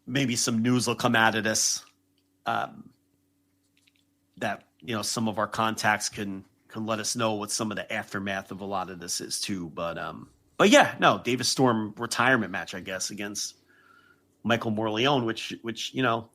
maybe some news will come out of this that, some of our contacts can let us know what some of the aftermath of a lot of this is too. But yeah, no, Davis Storm retirement match, I guess, against Michael Morleone, which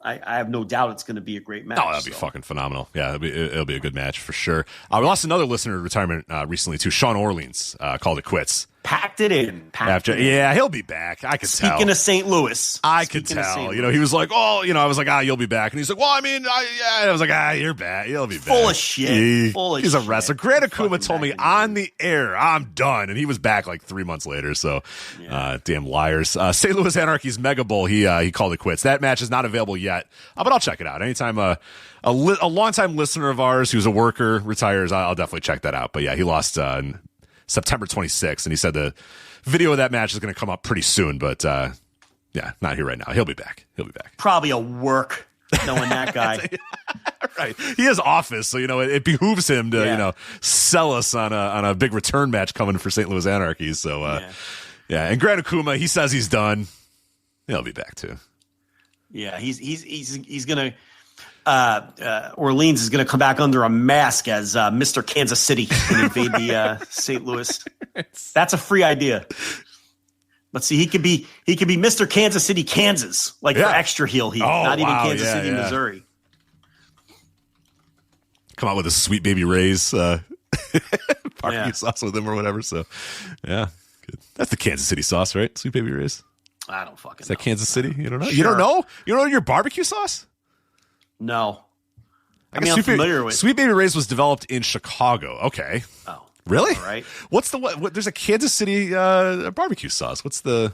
I have no doubt it's going to be a great match.
Oh, that'd be fucking phenomenal. Yeah, it'll be a good match for sure. We lost another listener to retirement recently too. Sean Orleans called it quits.
Packed it in.
Yeah, he'll be back. I could tell.
Speaking of St. Louis.
I could tell. He was like, I was like, you'll be back. And he's like, well, I mean, I was like, you're back. You'll be back.
Full of shit.
He's a wrestler. Grant Akuma told me on the air, I'm done. And he was back like 3 months later. So, damn liars. St. Louis Anarchy's Mega Bowl, he called it quits. That match is not available yet, but I'll check it out. Anytime a longtime listener of ours who's a worker retires, I'll definitely check that out. But yeah, he lost September 26th, and he said the video of that match is going to come up pretty soon, but not here right now. He'll be back.
Probably a work, knowing that guy.
Right. He has office, so it behooves him to sell us on a big return match coming for St. Louis Anarchy. So and Grant Akuma, he says he's done. He'll be back too.
Yeah, he's gonna. Orleans is going to come back under a mask as Mr. Kansas City and invade the St. Louis. That's a free idea. Let's see. He could be Mr. Kansas City, Kansas, for extra heel heat. Not even Kansas City, Missouri.
Come out with a Sweet Baby Ray's barbecue sauce with him or whatever. So, yeah, good. That's the Kansas City sauce, right? Sweet Baby Ray's.
I don't fucking know.
Is that Kansas City? You don't know?
Sure.
You don't know? You don't know your barbecue sauce?
No. I'm familiar with
Sweet Baby Ray's was developed in Chicago. Okay.
Oh.
Really?
All right.
What's what there's a Kansas City barbecue sauce. What's the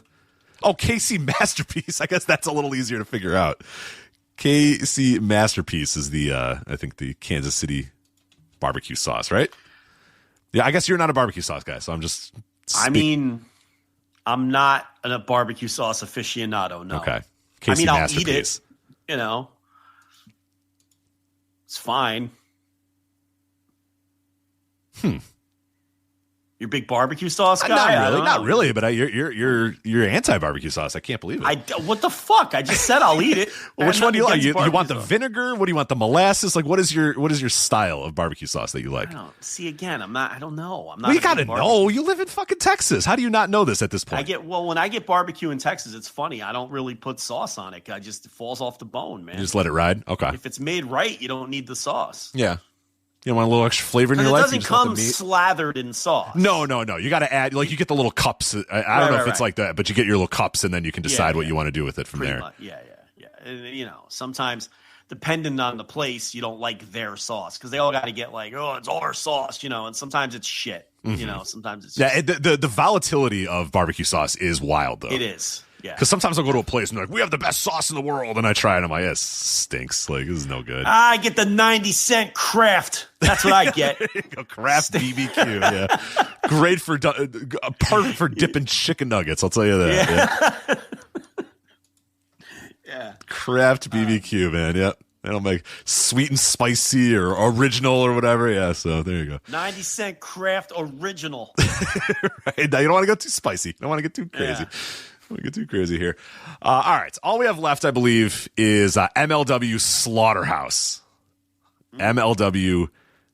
KC Masterpiece. I guess that's a little easier to figure out. KC Masterpiece is I think the Kansas City barbecue sauce, right? Yeah, I guess you're not a barbecue sauce guy, so I'm just
I'm not a barbecue sauce aficionado, no.
Okay. KC
I'll eat it, It's fine. You're a big barbecue sauce guy?
Not really, but you're anti-barbecue sauce. I can't believe it.
What the fuck? I just said I'll eat it.
Well, which one do you like? You want the
sauce.
vinegar? What do you want? The molasses? Like, what is your style of barbecue sauce that you like?
I don't know. I'm not.
Well, you gotta know. You live in fucking Texas. How do you not know this at this point?
When I get barbecue in Texas, it's funny. I don't really put sauce on it. It falls off the bone, man.
You just let it ride. Okay.
If it's made right, you don't need the sauce.
Yeah. You want a little extra flavor in your life?
It doesn't come slathered in sauce.
No. You got to add, like, you get the little cups. I don't know if it's like that, but you get your little cups, and then you can decide what you want to do with it from there.
Yeah. And, sometimes, depending on the place, you don't like their sauce because they all got to get like, oh, it's our sauce, and sometimes it's shit.
Mm-hmm.
Sometimes it's
the volatility of barbecue sauce is wild, though.
It is. Yeah.
Because sometimes I'll go to a place and they're like, we have the best sauce in the world. And I try it and I'm like, it stinks. Like, this is no good.
I get the 90-cent Kraft. That's what I get.
Kraft BBQ. Yeah. Great for, perfect for dipping chicken nuggets. I'll tell you that.
Yeah.
Kraft BBQ, man. Yep. They don't make sweet and spicy or original or whatever. Yeah. So there you go.
90-cent Kraft original.
Right. Now you don't want to go too spicy. You don't want to get too crazy.
Yeah.
We get too crazy here. All right. All we have left, I believe, is MLW Slaughterhouse. MLW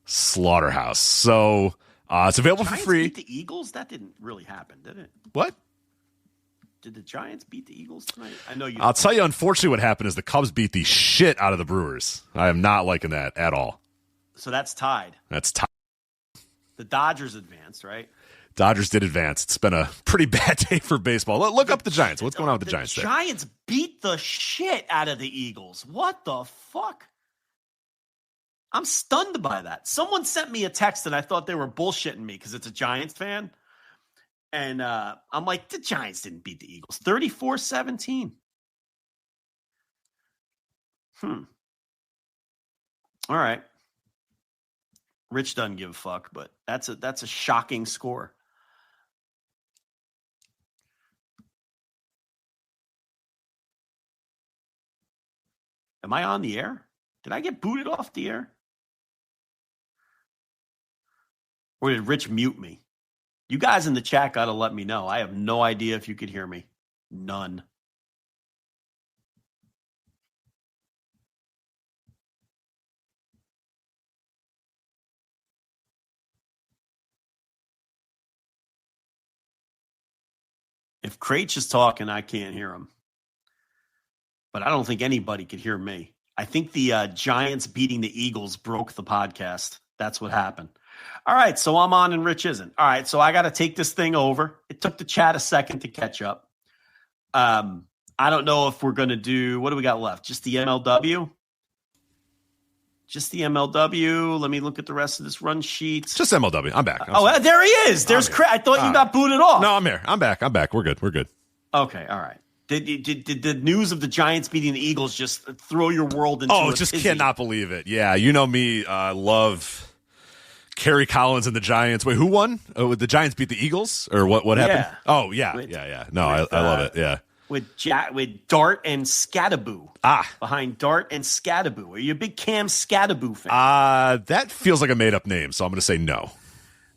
Slaughterhouse. So it's available for free.
Beat the Eagles? That didn't really happen, did it?
What?
Did the Giants beat the Eagles tonight? I know you.
I'll tell you, unfortunately, what happened is the Cubs beat the shit out of the Brewers. I am not liking that at all.
So that's tied.
That's tied.
The Dodgers advanced, right?
Dodgers did advance. It's been a pretty bad day for baseball. Look up the Giants. What's going on with the Giants?
The Giants beat the shit out of the Eagles. What the fuck? I'm stunned by that. Someone sent me a text and I thought they were bullshitting me because it's a Giants fan. And I'm like, the Giants didn't beat the Eagles. 34-17. All right. Rich doesn't give a fuck, but that's a shocking score. Am I on the air? Did I get booted off the air? Or did Rich mute me? You guys in the chat got to let me know. I have no idea if you could hear me. None. If Craich is talking, I can't hear him. But I don't think anybody could hear me. I think the Giants beating the Eagles broke the podcast. That's what happened. All right, so I'm on and Rich isn't. All right, so I got to take this thing over. It took the chat a second to catch up. I don't know if we're going to do – what do we got left? Just the MLW? Just the MLW. Let me look at the rest of this run sheet.
Just MLW. I'm back.
There he is. There's I thought you got booted off.
No, I'm here. I'm back. We're good.
Okay, all right. Did the news of the Giants beating the Eagles just throw your world into a
just
tizzy?
Cannot believe it. Yeah, you know me. love Kerry Collins and the Giants. Wait, who won? Oh, the Giants beat the Eagles? Or what happened?
Yeah.
Oh, yeah. No, I love it. Yeah.
With Dart and Scadaboo. Behind Dart and Scadaboo. Are you a big Cam Scadaboo fan?
That feels like a made-up name, so I'm going to say no.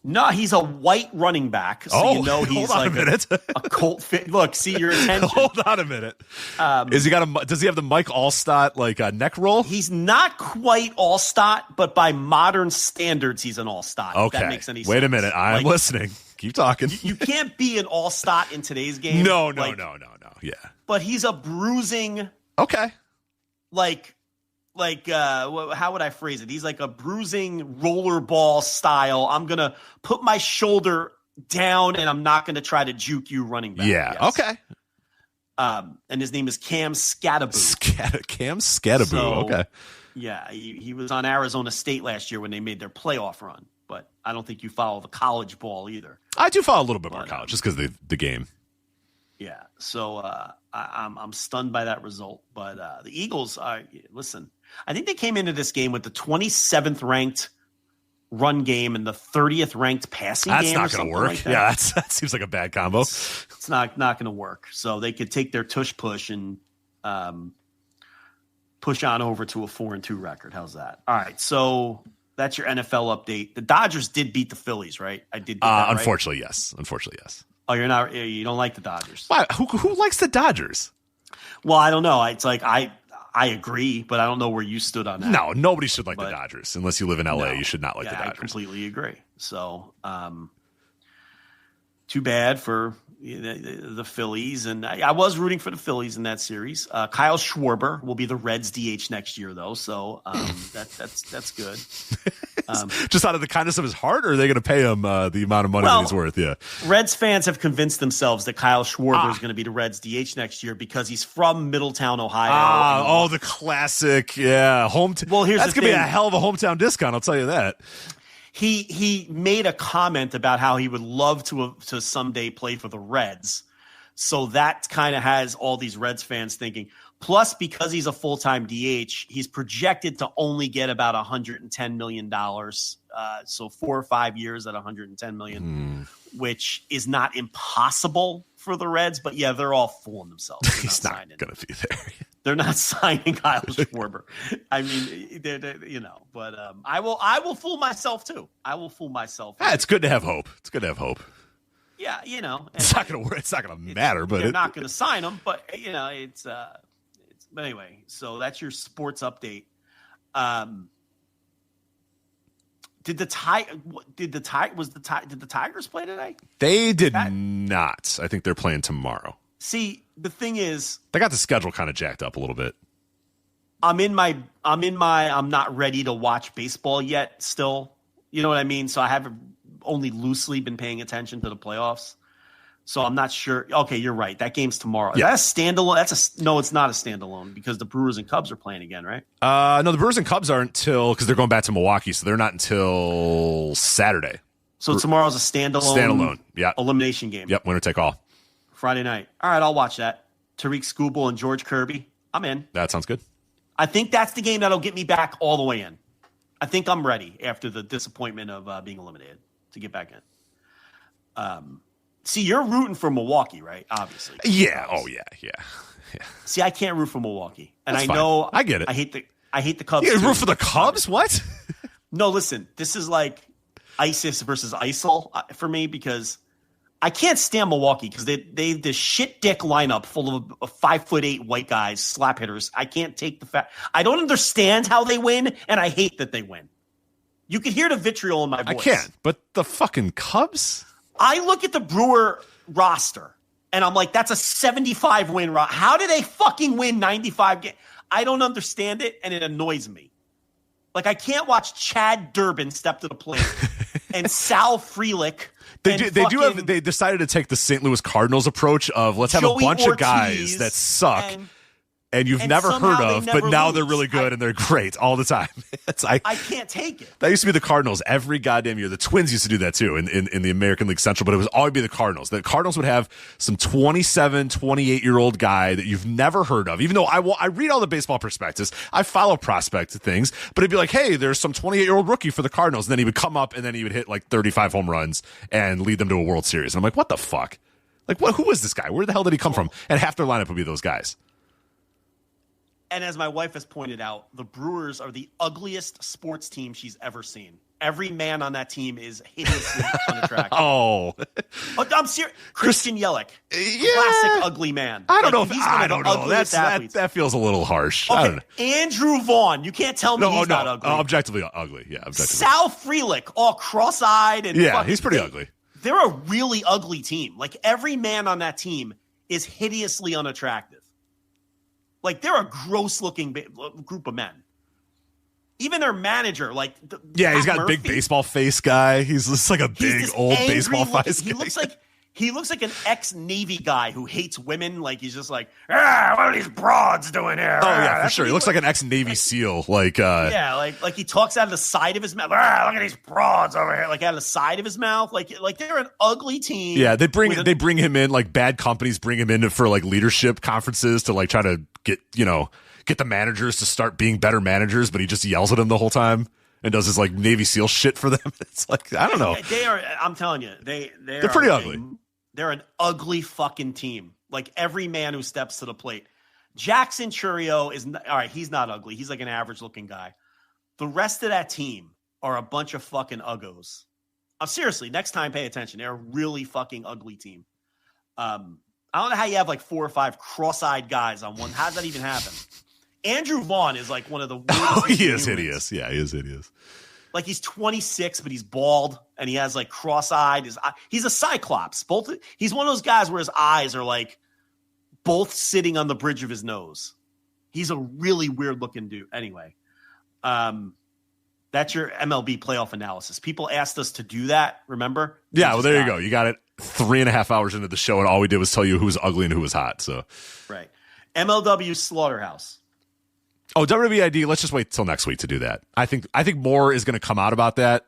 No, he's a white running back, so you know he's like a cult fit. Look, see your attention.
Hold on a minute. Does he have the Mike Allstott neck roll?
He's not quite Allstott, but by modern standards, he's an Allstott.
Okay.
If that makes any sense.
Wait a minute. I'm listening. Keep talking.
You can't be an Allstott in today's game.
No. Yeah.
But he's a bruising.
Okay.
How would I phrase it? He's like a bruising rollerball style. I'm going to put my shoulder down and I'm not going to try to juke you running back.
Yeah. Yes. Okay.
And his name is Cam Scadaboo.
Cam Scadaboo.
So,
okay.
Yeah. He was on Arizona State last year when they made their playoff run, but I don't think you follow the college ball either.
I do follow a little bit more college just because of the game.
Yeah. So I'm stunned by that result, but the Eagles listen, I think they came into this game with the 27th ranked run game and the 30th ranked passing game.
That's not going to work.
Like that.
Yeah, that seems like a bad combo.
It's not going to work. So they could take their push and push on over to a 4-2 record. How's that? All right. So That's your NFL update. The Dodgers did beat the Phillies, right? I did. That
unfortunately,
right?
yes. Unfortunately, yes.
Oh, you don't like the Dodgers.
Why? Who likes the Dodgers?
Well, I don't know. It's like I agree, but I don't know where you stood on that.
No, nobody should like the Dodgers unless you live in LA. No, you should not like the Dodgers.
I completely agree. So, too bad for the Phillies, and I was rooting for the Phillies in that series. Kyle Schwarber will be the Reds DH next year, though, so that's good.
Just out of the kindness of his heart, or are they going to pay him the amount of money that he's worth? Yeah,
Reds fans have convinced themselves that Kyle Schwarber is going to be the Reds DH next year because he's from Middletown, Ohio.
The classic, yeah, hometown.
Well,
that's going to be a hell of a hometown discount. I'll tell you that.
He made a comment about how he would love to someday play for the Reds. So that kind of has all these Reds fans thinking. Plus, because he's a full-time DH, he's projected to only get about $110 million. So 4 or 5 years at $110 million, which is not impossible for the Reds. But, yeah, they're all fooling themselves.
He's not going to be there.
They're not signing Kyle Schwarber. I mean, but I will fool myself too. I will fool myself.
It's good to have hope. It's good to have hope.
Yeah,
it's not going to work. It's not going to matter. But
they're not going to sign him. But it's. But anyway, so that's your sports update. Did the Tigers play today?
They did not. I think they're playing tomorrow.
See, the thing is,
they got the schedule kind of jacked up a little bit.
I'm not ready to watch baseball yet still. You know what I mean? So I have only loosely been paying attention to the playoffs. So I'm not sure. Okay, you're right. That game's tomorrow. Yeah. Is that a standalone? No, it's not a standalone because the Brewers and Cubs are playing again, right?
No, the Brewers and Cubs aren't because they're going back to Milwaukee, so they're not until Saturday.
So tomorrow's a standalone elimination game.
Yep, winner take all.
Friday night. All right, I'll watch that. Tariq Skubal and George Kirby. I'm in.
That sounds good.
I think that's the game that'll get me back all the way in. I think I'm ready after the disappointment of being eliminated to get back in. See, you're rooting for Milwaukee, right? Obviously.
Yeah. Oh, yeah.
See, I can't root for Milwaukee, and
that's
I
fine.
know
I get it.
I hate the Cubs.
You root for the Cubs? What?
No, listen. This is like ISIS versus ISIL for me because I can't stand Milwaukee because they this shit dick lineup full of 5'8" white guys, slap hitters. I can't take the fact. I don't understand how they win, and I hate that they win. You can hear the vitriol in my voice.
I can't, but the fucking Cubs.
I look at the Brewer roster, and I'm like, that's a 75 win roster. How do they fucking win 95 games? I don't understand it, and it annoys me. Like, I can't watch Chad Durbin step to the plate and Sal Frelick.
They decided to take the St. Louis Cardinals approach of let's have a bunch of guys that suck. And you've never heard of, but now they're really good and they're great all the time.
I can't take it.
That used to be the Cardinals every goddamn year. The Twins used to do that too in the American League Central, but it was always be the Cardinals. The Cardinals would have some 27, 28-year-old guy that you've never heard of, even though I read all the baseball prospectus. I follow prospect things, but it'd be like, hey, there's some 28-year-old rookie for the Cardinals. And then he would come up and then he would hit like 35 home runs and lead them to a World Series. And I'm like, what the fuck? Like, who is this guy? Where the hell did he come from? And half their lineup would be those guys.
And as my wife has pointed out, the Brewers are the ugliest sports team she's ever seen. Every man on that team is hideously unattractive.
Oh,
I'm serious. Christian Yelich, classic ugly man.
I don't know. That feels a little harsh.
Okay.
I don't know.
Andrew Vaughn, you can't tell me he's not ugly.
Objectively ugly. Yeah, objectively.
Sal Frelick, all cross-eyed and
he's pretty ugly.
They're a really ugly team. Like every man on that team is hideously unattractive. Like, they're a gross-looking group of men. Even their manager,
he's got a big baseball face guy. He's just like a big old baseball face.
He looks like an ex-Navy guy who hates women. Like, he's just like, what are these broads doing here?
Oh, yeah, for sure. He looks like an ex-Navy SEAL. Like
he talks out of the side of his mouth. Look at these broads over here. Like, out of the side of his mouth. Like they're an ugly team.
Yeah, they bring him in. Like, bad companies bring him in for, like, leadership conferences to, like, try to get the managers to start being better managers, but he just yells at them the whole time and does his, like, Navy SEAL shit for them. It's like, I don't know.
They are, I'm telling you, they're
pretty ugly.
They're an ugly fucking team. Like every man who steps to the plate. Jackson Chourio is all right. He's not ugly. He's like an average looking guy. The rest of that team are a bunch of fucking uggos. Seriously, next time pay attention. They're a really fucking ugly team. I don't know how you have like 4 or 5 cross-eyed guys on one. How does that even happen? Andrew Vaughn is like one of the weirdest.
Oh, he is hideous. Yeah, he is hideous.
Like he's 26, but he's bald and he has like cross-eyed. He's a cyclops. He's one of those guys where his eyes are like both sitting on the bridge of his nose. He's a really weird looking dude. Anyway, that's your MLB playoff analysis. People asked us to do that. Remember?
Yeah. Well, there you go. You got it 3.5 hours into the show, and all we did was tell you who was ugly and who was hot. So,
right. MLW Slaughterhouse.
Oh, WWID. Let's just wait till next week to do that. I think more is going to come out about that.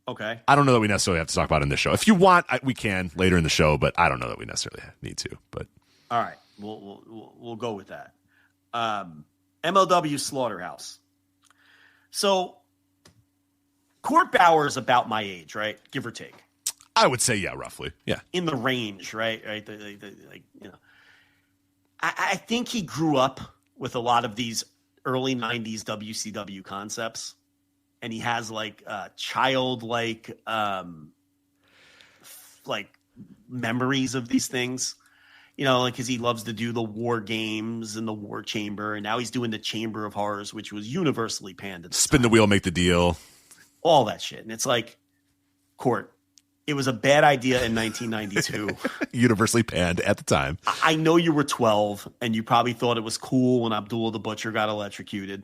Okay.
I don't know that we necessarily have to talk about it in this show. If you want, we can later in the show, but I don't know that we necessarily need to. But
all right, we'll go with that. MLW Slaughterhouse. So, Court Bauer is about my age, right? Give or take.
I would say, yeah, roughly. Yeah.
In the range, right? Right. I think he grew up with a lot of these early 90s WCW concepts. And he has like childlike like memories of these things. Like because he loves to do the war games and the war chamber. And now he's doing the Chamber of Horrors, which was universally panned.
Spin the wheel, make the deal.
All that shit. And it's like, Court, it was a bad idea in 1992.
Universally panned at the time.
I know you were 12 and you probably thought it was cool when Abdullah the Butcher got electrocuted.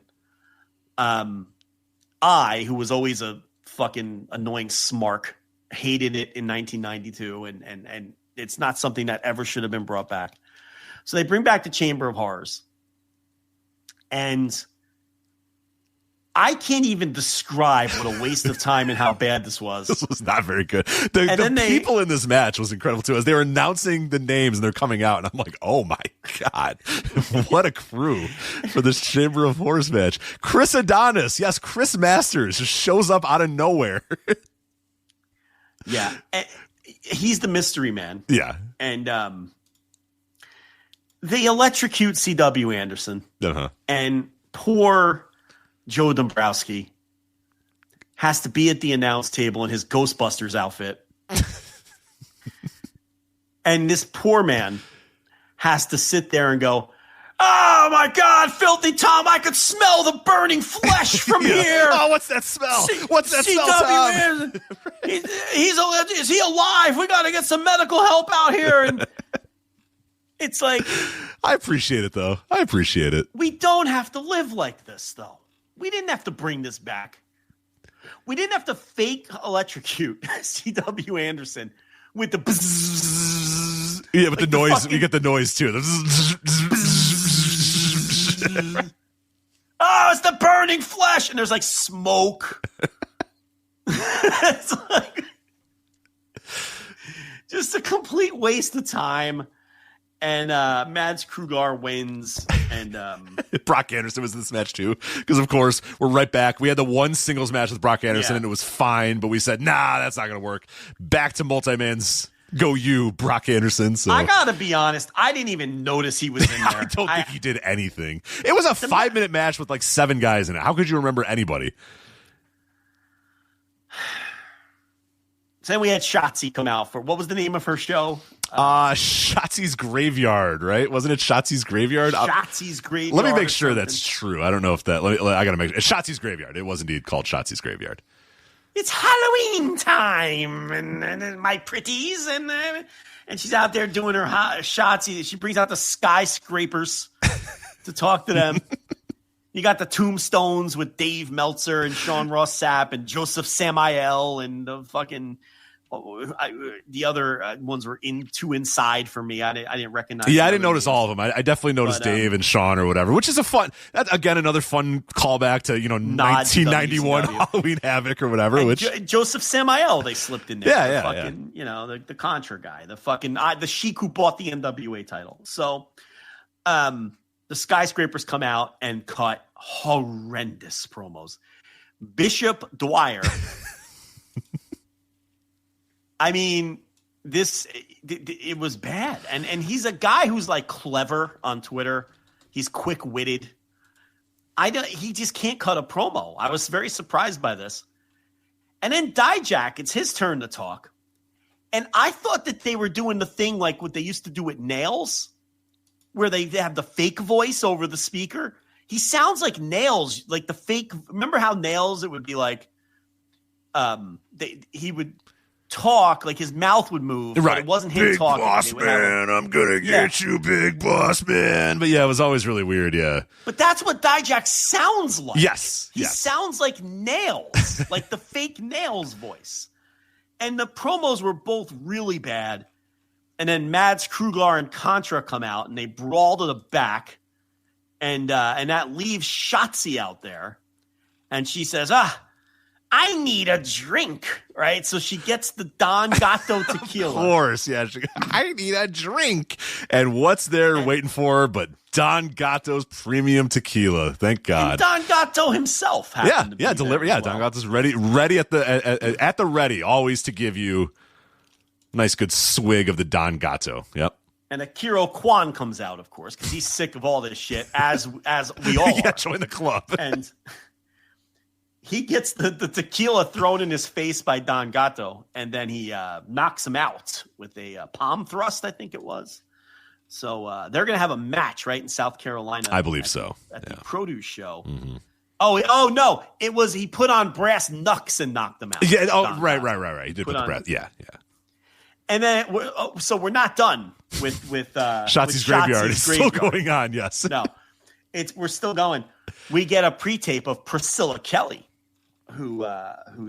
I, who was always a fucking annoying smark, hated it in 1992, and it's not something that ever should have been brought back. So they bring back the Chamber of Horrors. And I can't even describe what a waste of time and how bad this was.
This was not very good. The people in this match was incredible too. As they were announcing the names and they're coming out, and I'm like, oh my God, what a crew for this Chamber of Horrors match. Chris Adonis, yes, Chris Masters just shows up out of nowhere.
Yeah. He's the mystery man.
Yeah.
And they electrocute C.W. Anderson.
Uh-huh.
And poor Joe Dombrowski has to be at the announce table in his Ghostbusters outfit. And this poor man has to sit there and go, oh my God, Filthy Tom, I could smell the burning flesh from here.
Oh, what's that smell? What's that smell, Tom?
Is he alive? We got to get some medical help out here. And it's like,
I appreciate it though. I appreciate it.
We don't have to live like this though. We didn't have to bring this back. We didn't have to fake electrocute C.W. Anderson with the bzzz.
Yeah, with like the noise. You get the noise too.
Oh, it's the burning flesh. And there's like smoke. It's like just a complete waste of time. And Mads Krugar wins. And
Brock Anderson was in this match too. Because, of course, we're right back. We had the one singles match with Brock Anderson, and it was fine. But we said, nah, that's not going to work. Back to multi-mans. Go you, Brock Anderson. So
I got to be honest. I didn't even notice he was in there.
I don't think he did anything. It was a 5-minute match with like 7 guys in it. How could you remember anybody?
So then we had Shotzi come out for, what was the name of her show?
Shotzi's Graveyard, right? Wasn't it Shotzi's Graveyard?
Shotzi's Graveyard.
Let me make sure that's true. I don't know if that. I got to make sure. It's Shotzi's Graveyard. It was indeed called Shotzi's Graveyard.
It's Halloween time, and my pretties, and she's out there doing her Shotzi. She brings out the skyscrapers to talk to them. You got the tombstones with Dave Meltzer and Sean Ross Sapp and Joseph Samael and the fucking the other ones were too inside for me. I didn't recognize.
Yeah, I didn't notice all of them. I definitely noticed Dave and Sean or whatever, which is again another fun callback to 1991 Halloween Havoc or whatever.
And
which
Joseph Samael they slipped in there.
Yeah.
The Contra guy, the Sheik who bought the NWA title. So, the skyscrapers come out and cut horrendous promos. Bishop Dwyer. I mean, it was bad. And he's a guy who's like clever on Twitter. He's quick-witted. He just can't cut a promo. I was very surprised by this. And then Dijak, it's his turn to talk. And I thought that they were doing the thing like what they used to do with Nails, where they have the fake voice over the speaker. He sounds like Nails, like the fake. Remember how Nails, it would be like he would talk, like his mouth would move.
Right.
It wasn't him
big
talking.
Boss man, I'm going to get you, big boss man. But yeah, it was always really weird, yeah.
But that's what Dijak sounds like.
Yes.
He sounds like Nails, like the fake Nails voice. And the promos were both really bad. And then Mads Krugar and Contra come out, and they brawl to the back. And that leaves Shotzi out there. And she says, I need a drink, right? So she gets the Don Gato tequila.
Of course, yeah. I need a drink. And what's there waiting for her but Don Gato's premium tequila? Thank God.
And Don Gato himself happened to be
deliver.
there
Yeah,
as well.
Don Gato's ready at the ready, always to give you a nice good swig of the Don Gato. Yep.
And Akira Kwan comes out, of course, because he's sick of all this shit, as we all
yeah,
are.
join the club.
And he gets the tequila thrown in his face by Don Gato, and then he knocks him out with a palm thrust, I think it was. So they're going to have a match, right, in South Carolina.
I believe so.
At the Produce Show.
Mm-hmm.
Oh, no. It was he put on brass knucks and knocked them out.
Yeah,
Don
right.
Gato.
He did put the brass. Yeah.
And then, so we're not done with
Shotzi's graveyard is still going on. Yes,
no, we're still going. We get a pre-tape of Priscilla Kelly, who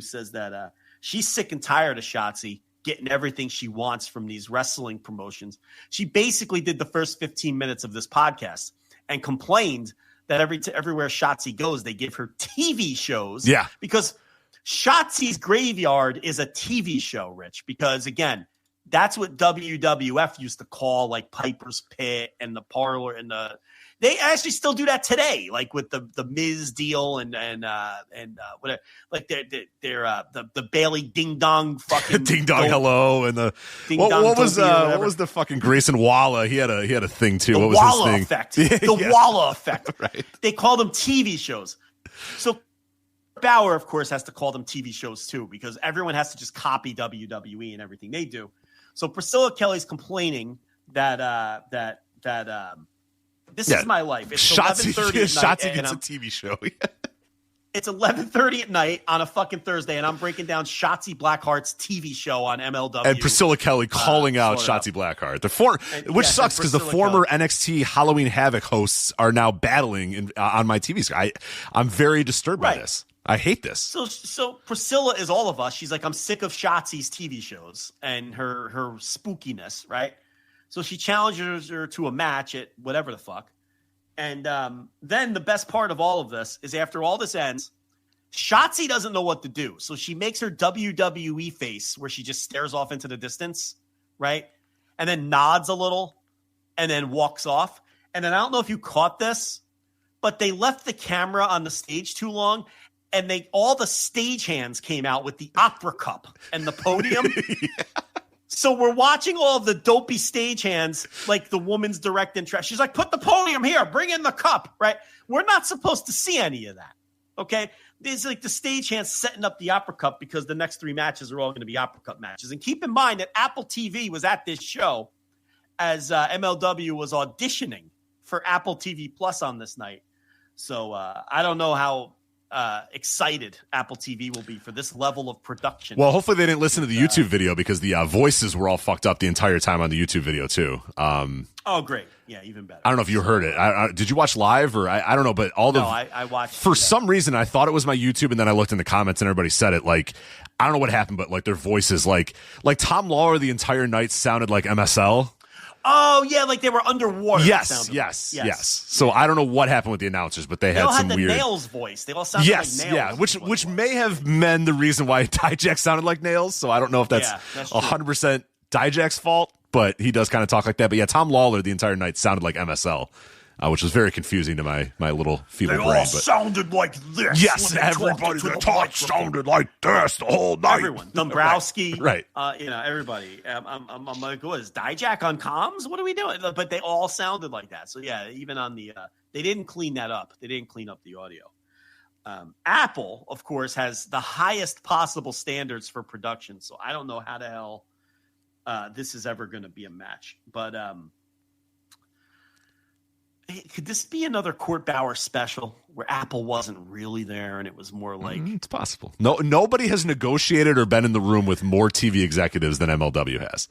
says that she's sick and tired of Shotzi getting everything she wants from these wrestling promotions. She basically did the first 15 minutes of this podcast and complained that everywhere Shotzi goes, they give her TV shows.
Yeah,
because Shotzi's graveyard is a TV show, Rich. Because again, that's what WWF used to call like Piper's Pit and the Parlor and they actually still do that today, like with the Miz deal and whatever, like the Bailey Ding Dong fucking
Ding Dong Hello and the what was the fucking Grayson Walla? He had a thing too. What was
Walla
his thing?
Effect. The Walla Effect.
Right.
They call them TV shows. So Bauer, of course, has to call them TV shows too because everyone has to just copy WWE and everything they do. So Priscilla Kelly's complaining that this is my life. It's 11:30 at night.
Shotzi gets a TV show.
It's 11:30 at night on a fucking Thursday, and I'm breaking down Shotzi Blackheart's TV show on MLW.
And Priscilla Kelly calling out Shotzi Blackheart, which sucks because the former NXT Halloween Havoc hosts are now battling on my TV screen. I'm very disturbed by this. I hate this.
So Priscilla is all of us. She's like, I'm sick of Shotzi's TV shows and her spookiness, right? So she challenges her to a match at whatever the fuck. And then the best part of all of this is after all this ends, Shotzi doesn't know what to do. So she makes her WWE face where she just stares off into the distance, right? And then nods a little and then walks off. And then I don't know if you caught this, but they left the camera on the stage too long. And all the stagehands came out with the opera cup and the podium. Yeah. So we're watching all of the dopey stagehands, like the woman's direct interest. She's like, put the podium here, bring in the cup, right? We're not supposed to see any of that, okay? There's like the stagehands setting up the opera cup because the next 3 matches are all going to be opera cup matches. And keep in mind that Apple TV was at this show as MLW was auditioning for Apple TV Plus on this night. So I don't know how excited Apple TV will be for this level of production.
Well, hopefully they didn't listen to the YouTube video because the voices were all fucked up the entire time on the YouTube video too.
Oh, great. Yeah, even better.
I don't know if you heard it. Did you watch live or I don't know, but
I watched.
For some reason, I thought it was my YouTube, and then I looked in the comments and everybody said it. Like, I don't know what happened, but like their voices, like Tom Lawler the entire night sounded like MSL.
Oh, yeah, like they were underwater.
Yes. So I don't know what happened with the announcers, but they had
all
some
had the
weird
Nails voice. They all sounded like Nails.
Yeah, which may have been the reason why Dijak sounded like Nails. So I don't know if that's 100% Dijak's fault, but he does kind of talk like that. But yeah, Tom Lawler the entire night sounded like MSL, which was very confusing to my little feeble brain. They all
sounded like this.
Yes, everybody that talked sounded like this the whole night.
Everyone, Dombrowski,
right?
Everybody. I'm like, what is Dijak on comms? What are we doing? But they all sounded like that. So yeah, even on the, they didn't clean that up. They didn't clean up the audio. Apple, of course, has the highest possible standards for production. So I don't know how the hell this is ever going to be a match. But could this be another Court Bauer special where Apple wasn't really there and it was more like...
It's possible. Nobody has negotiated or been in the room with more TV executives than MLW has.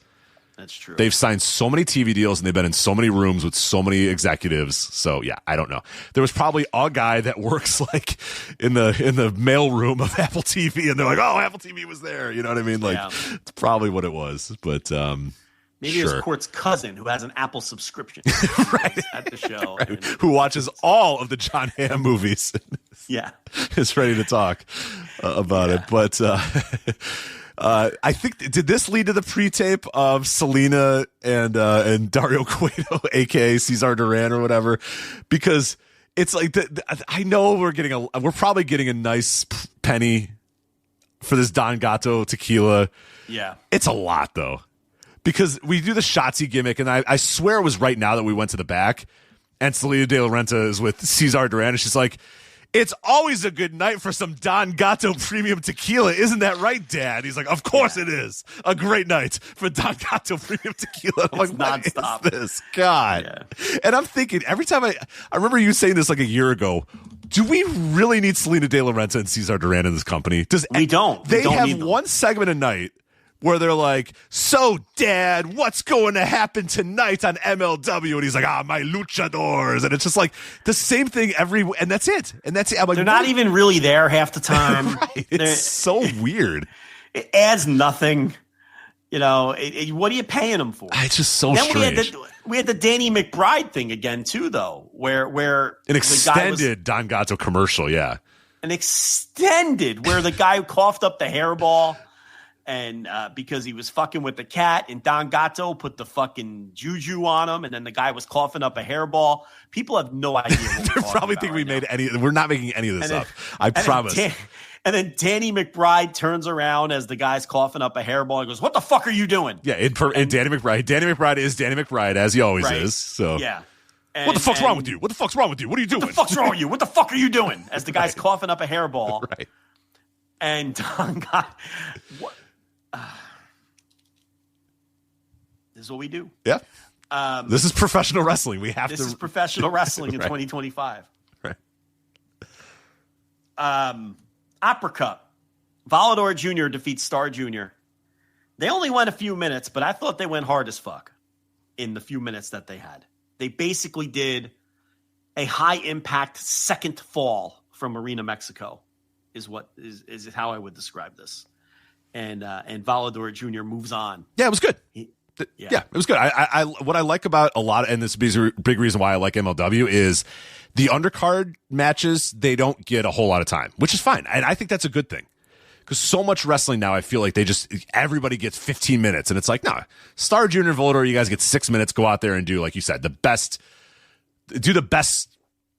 That's true.
They've signed so many TV deals and they've been in so many rooms with so many executives. So yeah, I don't know. There was probably a guy that works like in the mail room of Apple TV, and they're like, "Oh, Apple TV was there." You know what I mean? Like, it's probably what it was. But
maybe it was Court's cousin who has an Apple subscription
right
at the show,
right. Who watches all of the John Hamm movies.
Yeah,
is ready to talk about it. But I think, did this lead to the pre-tape of Selena and Dario Cueto, aka Cesar Duran or whatever? Because it's like I know we're probably getting a nice penny for this Don Gato tequila.
Yeah,
it's a lot though, because we do the Shotzi gimmick, and I swear it was right now that we went to the back, and Selena De La Renta is with Cesar Duran, and she's like, "It's always a good night for some Don Gato premium tequila. Isn't that right, Dad?" He's like, "Of course it is. A great night for Don Gato premium tequila." I'm like,
nonstop.
"What is this? God." Yeah. And I'm thinking, every time I remember you saying this like a year ago, do we really need Selena De La Renta and Cesar Duran in this company?
We don't.
They have one segment a night where they're like, "So, Dad, what's going to happen tonight on MLW?" And he's like, "My luchadors." And it's just like the same thing and that's it. And that's it. I'm like,
they're not even really there half the time.
Right. It's so weird.
It adds nothing. You know, what are you paying them for?
It's just so strange.
We had the Danny McBride thing again, too, though, where
an extended Don Gato commercial, yeah.
An extended, where the guy coughed up the hairball. And because he was fucking with the cat, and Don Gato put the fucking juju on him, and then the guy was coughing up a hairball. People have no idea what
they probably think we made any. We're not making any of this up. I promise.
And then Danny McBride turns around as the guy's coughing up a hairball and goes, "What the fuck are you doing?"
Yeah, in Danny McBride. Danny McBride is Danny McBride, as he always is. So
yeah.
What the fuck's wrong with you? What the fuck's wrong with you? What are you doing?
What the fuck's wrong with you? What the fuck are you doing? As the guy's coughing up a hairball.
Right.
And Don Gato. This is what we do.
Yeah. This is professional wrestling. This
is professional wrestling in 2025.
Right.
Opera Cup. Volador Jr. defeats Star Jr. They only went a few minutes, but I thought they went hard as fuck in the few minutes that they had. They basically did a high impact second fall from Arena Mexico is how I would describe this. And Volador Jr. moves on.
Yeah, it was good. Yeah, it was good. I what I like about a lot, and this is a big reason why I like MLW, is the undercard matches. They don't get a whole lot of time, which is fine, and I think that's a good thing. Because so much wrestling now, I feel like everybody gets 15 minutes, and it's like, nah, Star Jr. and Volador, you guys get 6 minutes. Go out there and do, like you said, the best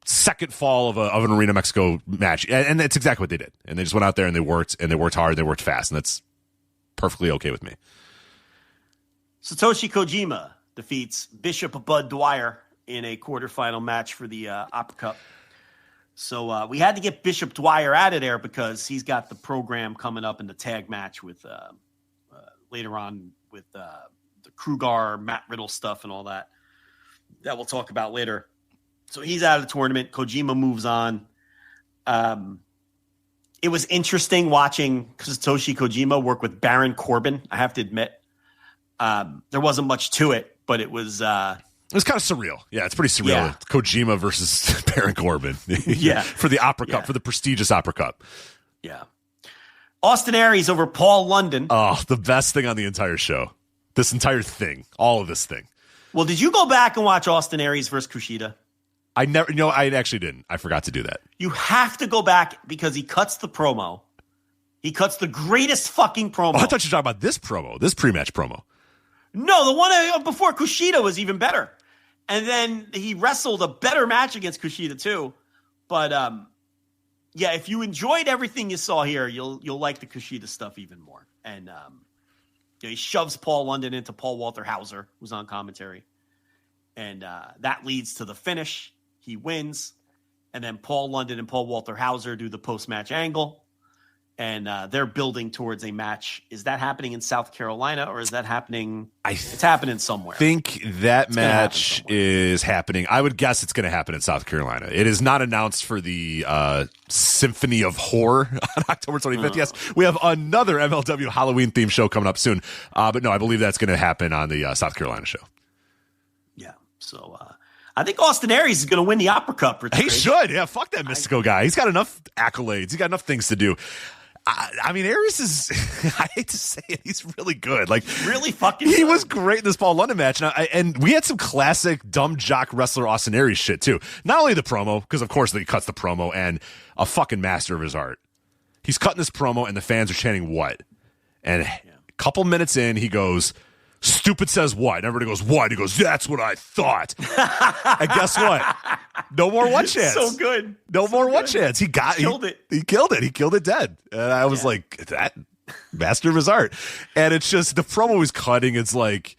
second fall of an Arena Mexico match, and that's exactly what they did. And they just went out there and they worked hard, and they worked fast, and that's perfectly okay with me.
Satoshi Kojima defeats Bishop Bud Dwyer in a quarterfinal match for the Opera Cup. So we had to get Bishop Dwyer out of there because he's got the program coming up in the tag match with later on with the Krugar, Matt Riddle stuff and all that we'll talk about later. So he's out of the tournament. Kojima moves on. It was interesting watching Satoshi Kojima work with Baron Corbin, I have to admit. There wasn't much to it, but it was kind
of surreal. Yeah, it's pretty surreal. Yeah. Kojima versus Baron Corbin.
Yeah.
For the Opera Cup, for the prestigious Opera Cup.
Yeah. Austin Aries over Paul London.
Oh, the best thing on the entire show. This entire thing. All of this thing.
Well, did you go back and watch Austin Aries versus Kushida?
I actually didn't. I forgot to do that.
You have to go back because he cuts the promo. He cuts the greatest fucking promo.
Oh, I thought you were talking about this promo, this pre-match promo.
No, the one before Kushida was even better. And then he wrestled a better match against Kushida too. But yeah, if you enjoyed everything you saw here, you'll like the Kushida stuff even more. And he shoves Paul London into Paul Walter Hauser, who's on commentary. And that leads to the finish. He wins. and then Paul London and Paul Walter Hauser do the post-match angle. And they're building towards a match. Is that happening in South Carolina, or is that happening? It's happening somewhere.
I think that match is happening. I would guess it's going to happen in South Carolina. It is not announced for the Symphony of Horror on October 25th. Yes, we have another MLW Halloween themed show coming up soon. But no, I believe that's going to happen on the South Carolina show.
Yeah. So I think Austin Aries is going to win the Opera Cup.
He should. Yeah, fuck that Mystico guy. He's got enough accolades. He's got enough things to do. I mean, Aries is, I hate to say it, he's really good. Like,
really fucking
He
good.
was great in this Paul London match. And we had some classic dumb jock wrestler Austin Aries shit, too. Not only the promo, because of course he cuts the promo, and a fucking master of his art. He's cutting this promo, and the fans are chanting, what? And a couple minutes in, he goes, stupid says what? And everybody goes, what? He goes, that's what I thought. And guess what? No more one chance.
So good.
No more one chance. He killed it. He killed it. He killed it dead. And I was like, that master of his art. And it's just, the promo he's cutting, it's like,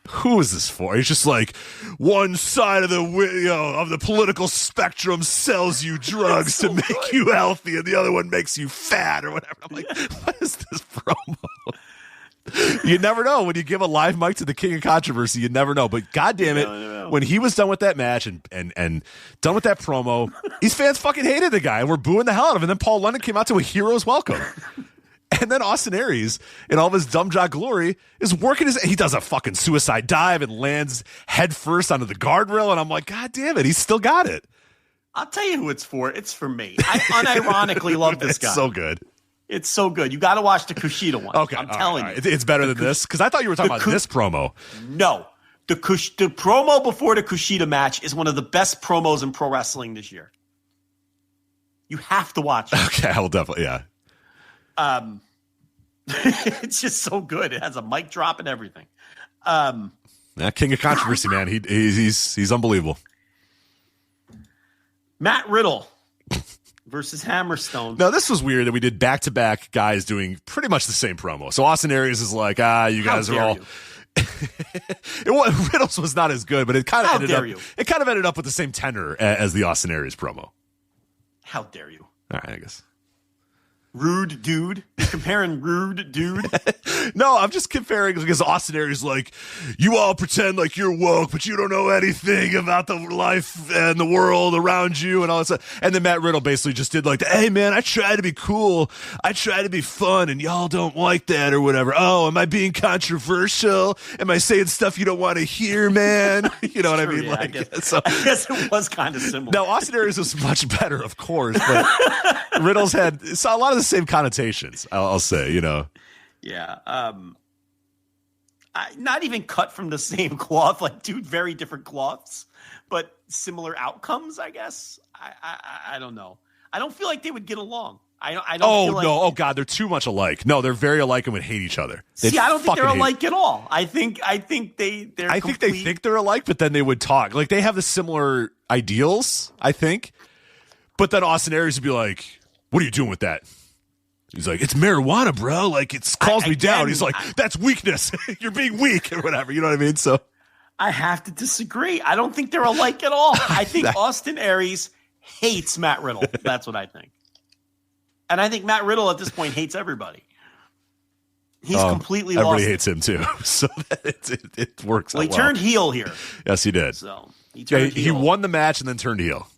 who is this for? He's just like, one side of the political spectrum sells you drugs to make you healthy, and the other one makes you fat or whatever. I'm like, what is this promo? You never know when you give a live mic to the king of controversy. You never know. But goddamn it, when he was done with that match and done with that promo, these fans fucking hated the guy and were booing the hell out of him. And then Paul London came out to a hero's welcome. And then Austin Aries, in all of his dumb jock glory, is working he does a fucking suicide dive and lands head first onto the guardrail. And I'm like, God damn it, he's still got it.
I'll tell you who it's for. It's for me. I unironically love this guy.
It's so good.
It's so good. You got to watch the Kushida one.
Okay,
I'm telling you.
It's better than this? Because I thought you were talking about this promo.
No. The promo before the Kushida match is one of the best promos in pro wrestling this year. You have to watch it.
Okay, I will definitely, yeah.
It's just so good. It has a mic drop and everything.
That king of controversy, man. He's unbelievable.
Matt Riddle versus Hammerstone.
Now, this was weird that we did back-to-back guys doing pretty much the same promo. So Austin Aries is like, you guys are all... Riddle's was not as good, but it kind of ended up with the same tenor as the Austin Aries promo.
How dare you?
All right, I guess.
Rude dude. You're comparing rude dude?
No, I'm just comparing because Austin Aries like, you all pretend like you're woke, but you don't know anything about the life and the world around you and all that stuff. And then Matt Riddle basically just did like, hey man, I try to be cool. I try to be fun and y'all don't like that or whatever. Oh, am I being controversial? Am I saying stuff you don't want to hear, man? You know what I mean?
Yeah,
like,
I guess it was kind of similar.
Now, Austin Aries was much better, of course, but Riddle's had a lot of the same connotations, I'll say, you know.
Yeah. Not even cut from the same cloth, like two very different cloths, but similar outcomes, I guess. I don't know. I don't feel like they would get along. I don't feel like,
no. Oh, God, they're too much alike. No, they're very alike and would hate each other.
See, I don't think they're alike at all. I think they
think they're alike, but then they would talk. Like, they have the similar ideals, I think. But then Austin Aries would be like, what are you doing with that? He's like, it's marijuana, bro. Like, it calms me down. He's like, that's weakness. You're being weak or whatever. You know what I mean? So
I have to disagree. I don't think they're alike at all. I think Austin Aries hates Matt Riddle. That's what I think. And I think Matt Riddle at this point hates everybody. He's completely lost.
Everybody hates him too. So it works out
well. He turned heel here.
Yes, he did.
So he turned heel.
He won the match and then turned heel.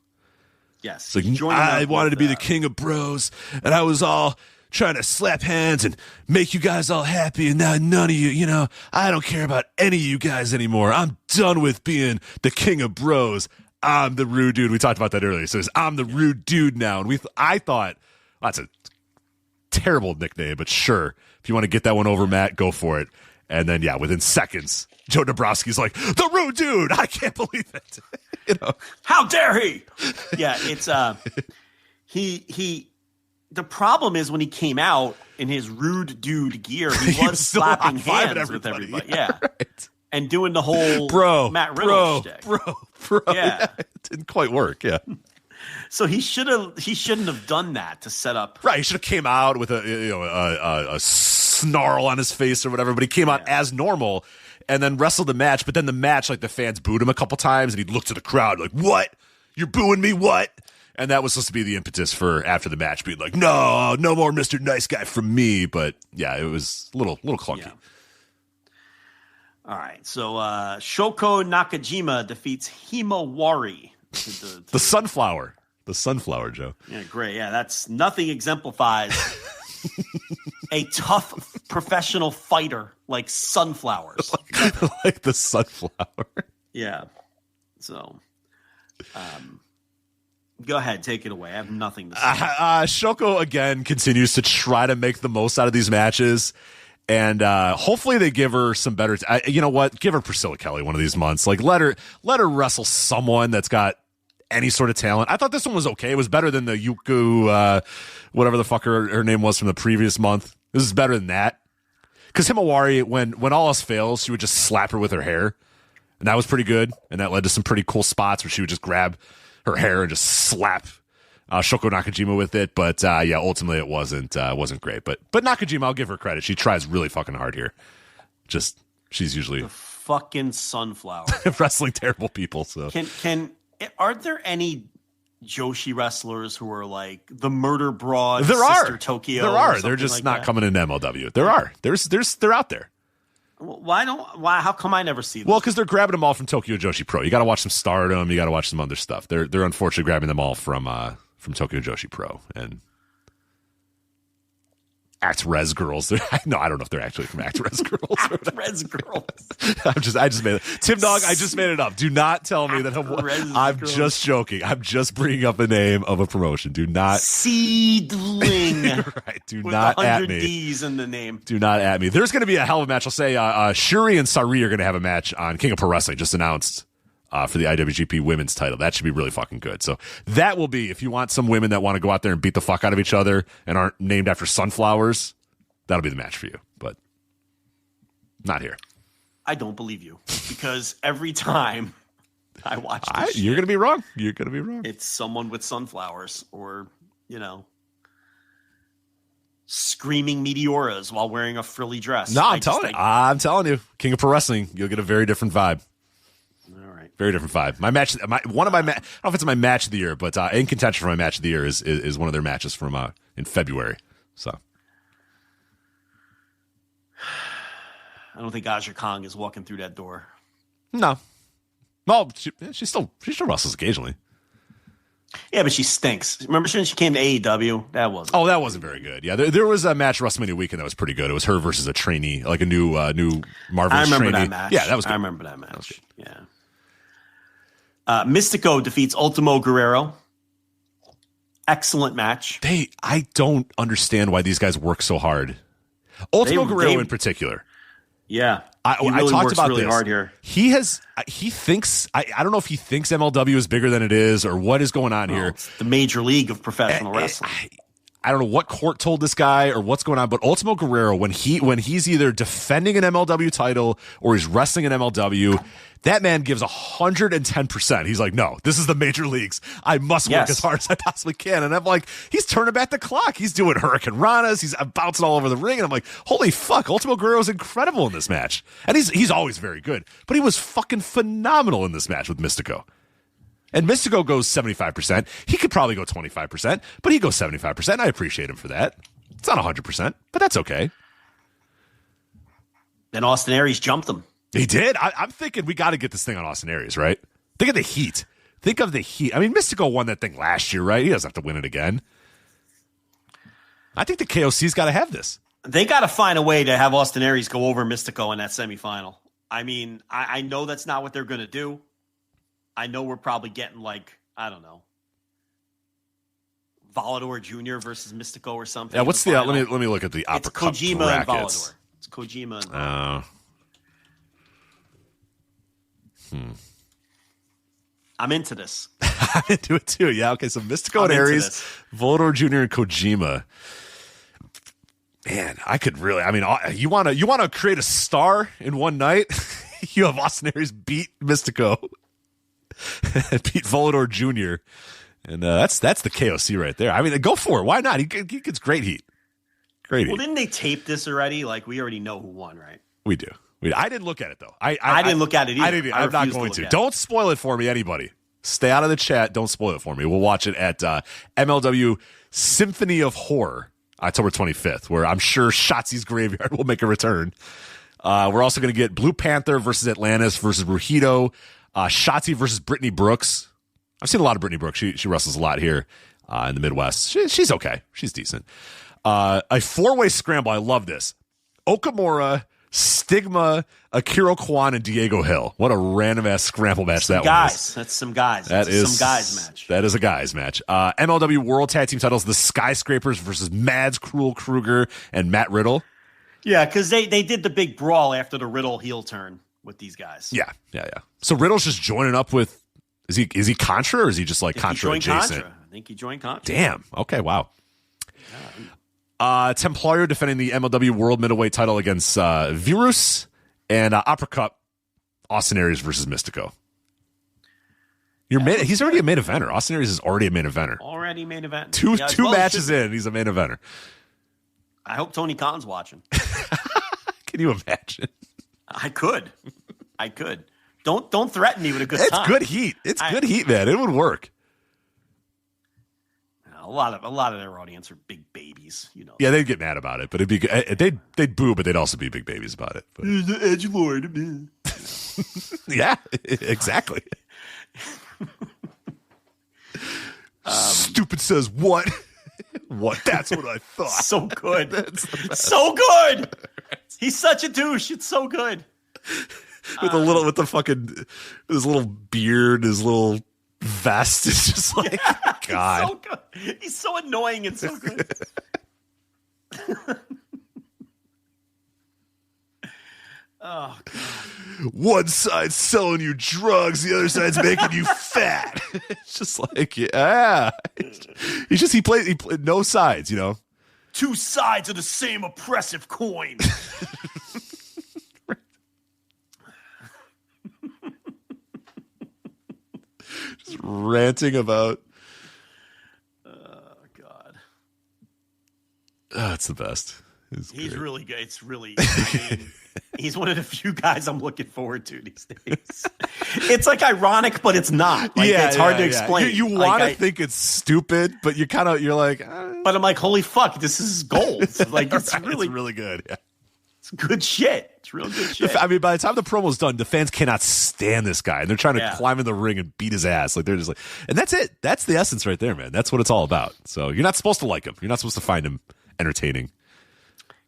Yes.
It's like, I wanted to be the king of bros, and I was all trying to slap hands and make you guys all happy, and now none of you, you know, I don't care about any of you guys anymore. I'm done with being the king of bros. I'm the rude dude. We talked about that earlier. So I'm the rude dude now. And I thought, that's a terrible nickname, but sure. If you want to get that one over, Matt, go for it. And then, yeah, within seconds, Joe Dabrowski's like, the rude dude. I can't believe it. You know,
how dare he? Yeah, it's the problem is when he came out in his rude dude gear, he was slapping hands with everybody. Yeah. Right. And doing the whole Matt Riddle shtick.
Bro. Yeah. It didn't quite work. Yeah.
So he shouldn't have done that to set up.
Right. He should have came out with a snarl on his face or whatever, but he came out as normal and then wrestled the match. But then the match, like the fans booed him a couple times and he'd look to the crowd like, what? You're booing me, what? And that was supposed to be the impetus for after the match being like, no more Mr. Nice Guy from me. But yeah, it was a little clunky.
Yeah. All right. So Shoko Nakajima defeats Himawari.
The Sunflower. The Sunflower, Joe.
Yeah, great. Yeah, that's nothing exemplifies a tough professional fighter like Sunflowers.
like the Sunflower.
Yeah. So, go ahead, take it away. I have nothing to say.
Shoko again continues to try to make the most out of these matches, and hopefully they give her some better. You know what? Give her Priscilla Kelly one of these months. Like let her wrestle someone that's got any sort of talent. I thought this one was okay. It was better than the Yuku, whatever the fuck her name was from the previous month. This is better than that. Because Himawari, when all else fails, she would just slap her with her hair. And that was pretty good. And that led to some pretty cool spots where she would just grab her hair and just slap Shoko Nakajima with it. But yeah, ultimately it wasn't great. But Nakajima, I'll give her credit. She tries really fucking hard here. She's usually
the fucking Sunflower.
wrestling terrible people. So
are there any Joshi wrestlers who are like the Murder Broad,
there
Sister
are
Tokyo?
There are. They're just like not coming into MLW. There are. They're out there.
How come I never see them?
Well, because they're grabbing them all from Tokyo Joshi Pro. You got to watch some Stardom. You got to watch some other stuff. They're unfortunately grabbing them all from Tokyo Joshi Pro and Act Res Girls. No, I don't know if they're actually from Act Res Girls.
Act Res Girls.
I just made it. Tim Dog, I just made it up. Do not tell me that I'm just joking. I'm just bringing up a name of a promotion. Do not.
Seedling.
Right. Do
with
not at
100
me.
D's in the name.
Do not at me. There's going to be a hell of a match. I'll say Shuri and Sari are going to have a match on King of Pro Wrestling, just announced. For the IWGP women's title. That should be really fucking good. So that will be, if you want some women that want to go out there and beat the fuck out of each other and aren't named after sunflowers, that'll be the match for you. But not here.
I don't believe you, because every time I watch this
you're going to be wrong. You're going to be wrong.
It's someone with sunflowers or, screaming meteoras while wearing a frilly dress.
No, I'm telling you. King of Pro Wrestling, you'll get a very different vibe. Very different vibe. I don't know if it's my match of the year, but in contention for my match of the year is one of their matches from in February. So
I don't think Aja Kong is walking through that door.
No. Well, she still wrestles occasionally.
Yeah, but she stinks. Remember when she came to AEW? That wasn't very good.
Yeah, there was a match WrestleMania weekend that was pretty good. It was her versus a trainee, like a new Marvelous trainee.
I remember that match.
Yeah, that was good.
I remember that match. Yeah. Mystico defeats Ultimo Guerrero. Excellent match.
I don't understand why these guys work so hard. Ultimo Guerrero in particular.
Yeah.
I talked about
really
this.
hard here.
He thinks, I don't know if he thinks MLW is bigger than it is or what is going on here.
It's the major league of professional wrestling.
I don't know what court told this guy or what's going on, but Ultimo Guerrero, when he's either defending an MLW title or he's wrestling an MLW, that man gives 110%. He's like, no, this is the major leagues. I must work as hard as I possibly can. And I'm like, he's turning back the clock. He's doing Hurricane Ranas. He's bouncing all over the ring. And I'm like, holy fuck, Ultimo Guerrero is incredible in this match. And he's always very good. But he was fucking phenomenal in this match with Mystico. And Mystico goes 75%. He could probably go 25%, but he goes 75%. I appreciate him for that. It's not 100%, but that's okay.
Then Austin Aries jumped him.
He did. I'm thinking we got to get this thing on Austin Aries, right? Think of the heat. Think of the heat. I mean, Mystico won that thing last year, right? He doesn't have to win it again. I think the KOC's got to have this.
They got to find a way to have Austin Aries go over Mystico in that semifinal. I mean, I know that's not what they're going to do. I know we're probably getting like, I don't know, Volador Jr. versus Mystico or something.
Yeah, what's the let me look at the Opera Cup
Kojima
brackets.
And Volador. It's Kojima and Volador. I'm into this.
I'm into it too. Yeah, okay, so Mystico and Aries, Volador Jr. and Kojima. Man, I could really, I mean, you want to create a star in one night? You have Austin Aries beat Mystico. Beat Volador Jr. And that's the KOC right there. I mean, go for it. Why not? He gets great heat. Great heat.
Well, didn't they tape this already? Like, we already know who won, right?
We do. I didn't look at it, though.
I didn't look at it either.
I'm not going to. Don't spoil it for me, anybody. Stay out of the chat. Don't spoil it for me. We'll watch it at MLW Symphony of Horror, October 25th, where I'm sure Shotzi's Graveyard will make a return. We're also going to get Blue Panther versus Atlantis versus Ruhido. Shotzi versus Brittany Brooks. I've seen a lot of Brittany Brooks. She wrestles a lot here in the Midwest. She's okay. She's decent. A four-way scramble. I love this. Okamura, Stigma, Akira Kwan, and Diego Hill. What a random-ass scramble match that was.
That's some guys.
That is
some guys match.
That is a guys match. MLW World Tag Team titles, the Skyscrapers versus Mads Cruel Kruger and Matt Riddle.
Yeah, because they did the big brawl after the Riddle heel turn with these guys.
Yeah. So Riddle's just joining up with, is he Contra or is he just like Contra adjacent?
I think he joined Contra.
Damn. Okay, wow. Templario defending the MLW World Middleweight title against Virus, and Opera Cup, Austin Aries versus Mystico. He's already a main eventer. Austin Aries is already a main eventer.
Already main event.
Two matches in, he's a main eventer.
I hope Tony Khan's watching.
Can you imagine?
I could. Don't threaten me with a good time.
It's good heat. It's good heat, man. It would work.
A lot of their audience are big babies, you know.
Yeah, they'd get mad about it, but it'd be good. They'd boo, but they'd also be big babies about it. But.
The edgelord, man.
Yeah, exactly. Stupid says what? What? That's what I thought.
So good. So good. He's such a douche. It's so good.
With his little beard, his little vest. It's just like, God.
He's so good. He's so annoying and so good. Oh, God.
One side's selling you drugs, the other side's making you fat. It's just like, yeah. He played no sides, you know.
Two sides of the same oppressive coin.
Just ranting about.
Oh, God.
Oh, it's the best.
He's really good. It's really, he's one of the few guys I'm looking forward to these days. It's like ironic, but it's not. Like, it's hard to explain.
You want to think it's stupid, but you're like,
but I'm like, holy fuck, this is gold. Like, it's
really good. Yeah.
It's good shit. It's real good shit.
I mean, by the time the promo's done, the fans cannot stand this guy, and they're trying to climb in the ring and beat his ass. Like, they're just like, and that's it. That's the essence right there, man. That's what it's all about. So you're not supposed to like him. You're not supposed to find him entertaining.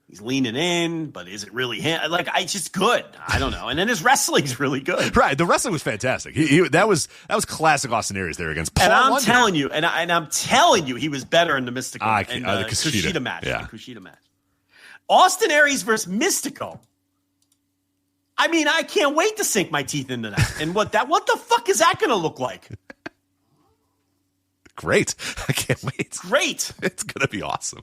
He's leaning in, but is it really him? Like, it's just good. I don't know. And then his wrestling's really good.
Right. The wrestling was fantastic. That was classic Austin Aries there against Paul.
And I'm
London.
telling you, and I'm telling you, he was better in the Mystico and the Kushida match.
Yeah.
The Kushida match. Austin Aries versus Mystico. I mean, I can't wait to sink my teeth into that. And what the fuck is that going to look like?
Great. I can't wait.
Great.
It's going to be awesome.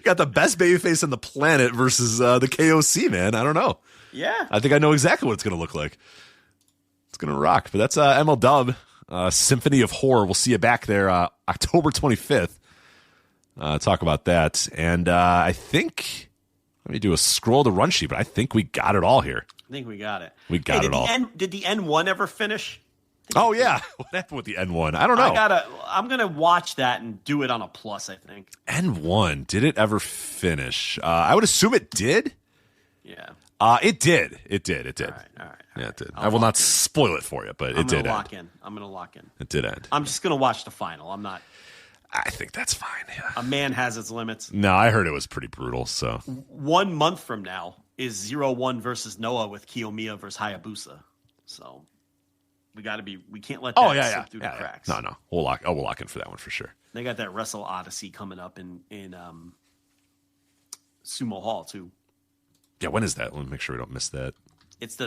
Got the best babyface on the planet versus the KOC, man. I don't know.
Yeah.
I think I know exactly what it's going to look like. It's going to rock. But that's MLW, Symphony of Horror. We'll see you back there October 25th. Talk about that. And I think, let me do a scroll to run sheet, but I think we got it all here.
I think we got it.
We got it all.
Did the N1 ever finish?
Oh, yeah. What happened with the N1? I don't know.
I'm going to watch that and do it on a plus, I think.
N1, did it ever finish? I would assume it did.
Yeah.
It did. All
right.
Yeah, it did. I will not spoil it for you, but it did end.
I'm going to lock in.
It did end.
I'm just going to watch the final.
I think that's fine, yeah.
A man has its limits.
No, I heard it was pretty brutal, so.
1 month from now is 0-1 versus Noah with Kiyomiya versus Hayabusa. So. We can't let that slip through the cracks.
No. We'll lock in for that one for sure.
They got that Wrestle Odyssey coming up in Sumo Hall too.
Yeah, when is that? Let me make sure we don't miss that.
It's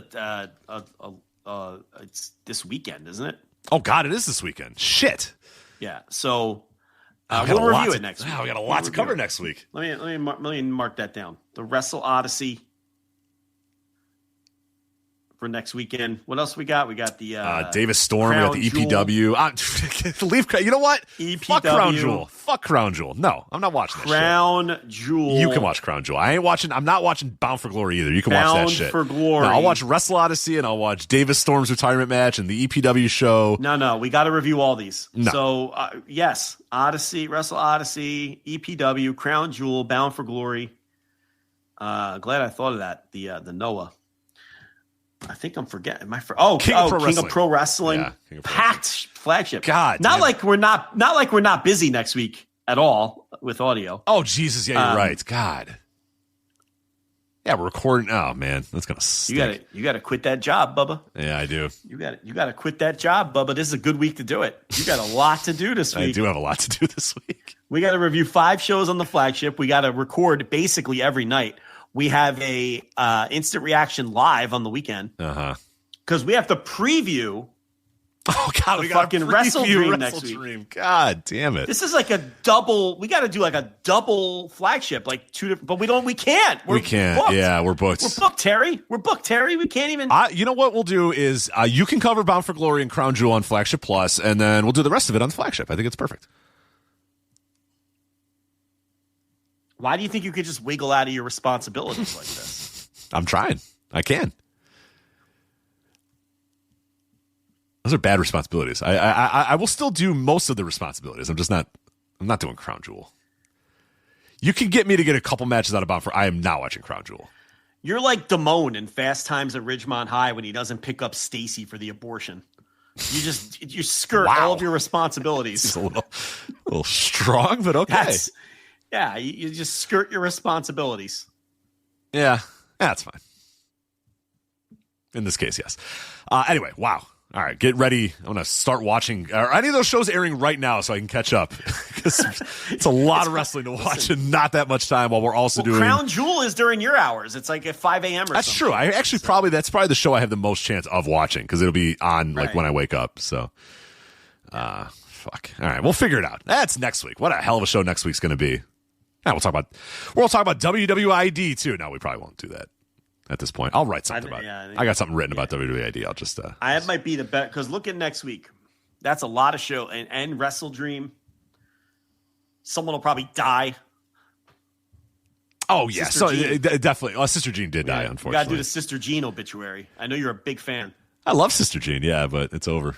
it's this weekend, isn't it?
Oh God, it is this weekend. Shit.
Yeah. So we'll review it next week.
Wow, we got a lot to cover next week.
Let me mark that down. The Wrestle Odyssey for next weekend. What else we got? We got the
Davis Storm. We got the EPW. Leave. You know what?
EPW.
Fuck Crown Jewel. Fuck Crown Jewel. No, I'm not watching that
Crown Jewel.
You can watch Crown Jewel. I'm not watching Bound for Glory either. You can watch that shit.
Bound for Glory.
No, I'll watch Wrestle Odyssey and I'll watch Davis Storm's retirement match and the EPW show.
No, we got to review all these.
No.
So yes, Odyssey, Wrestle Odyssey, EPW, Crown Jewel, Bound for Glory. Glad I thought of that. The Noah. I think I'm forgetting. King of Pro Wrestling. Yeah, King of Pro Packed Wrestling. Flagship.
God,
not like we're not busy next week at all with audio.
Oh Jesus, yeah, you're right. God. Yeah, we're recording. Oh man, that's gonna stink.
You gotta quit that job, Bubba.
Yeah, I do.
You gotta quit that job, Bubba. This is a good week to do it. You got a lot to do this week.
I do have a lot to do this week.
We got to review 5 shows on the Flagship. We got to record basically every night. We have a instant reaction live on the weekend. Because we have to preview.
Oh God, we got
fucking Wrestle Dream next week.
God damn it!
This is like a double. We got to do like a double Flagship, like 2 different. But we can't.
We can't.
Booked.
Yeah, we're booked.
We're booked, Terry. We can't even.
You know what we'll do is you can cover Bound for Glory and Crown Jewel on Flagship Plus, and then we'll do the rest of it on the Flagship. I think it's perfect.
Why do you think you could just wiggle out of your responsibilities like this?
I'm trying. I can. Those are bad responsibilities. I will still do most of the responsibilities. I'm not doing Crown Jewel. You can get me to get a couple matches out of Bound for. I am not watching Crown Jewel.
You're like Damone in Fast Times at Ridgemont High when he doesn't pick up Stacy for the abortion. You skirt all of your responsibilities.
It's a little strong, but okay.
Yeah, you just skirt your responsibilities.
Yeah, that's fine. In this case, yes. Anyway, wow. All right, get ready. I'm going to start watching. Are any of those shows airing right now so I can catch up? Because it's a lot of wrestling to watch and not that much time while we're also doing.
Crown Jewel is during your hours. It's like at 5 a.m. or
That's
something.
That's true. That's probably the show I have the most chance of watching because it'll be on like when I wake up. So, fuck. All right, we'll figure it out. That's next week. What a hell of a show next week's going to be. Yeah, we'll talk about WWID too. No, we probably won't do that at this point. I'll write something about it. I got something written about WWID. I'll just.
I might be the best because look at next week. That's a lot of show and Wrestle Dream. Someone will probably die.
Oh yeah, definitely. Sister Jean did die. Unfortunately,
you got to do the Sister Jean obituary. I know you're a big fan.
I love Sister Jean. Yeah, but it's over.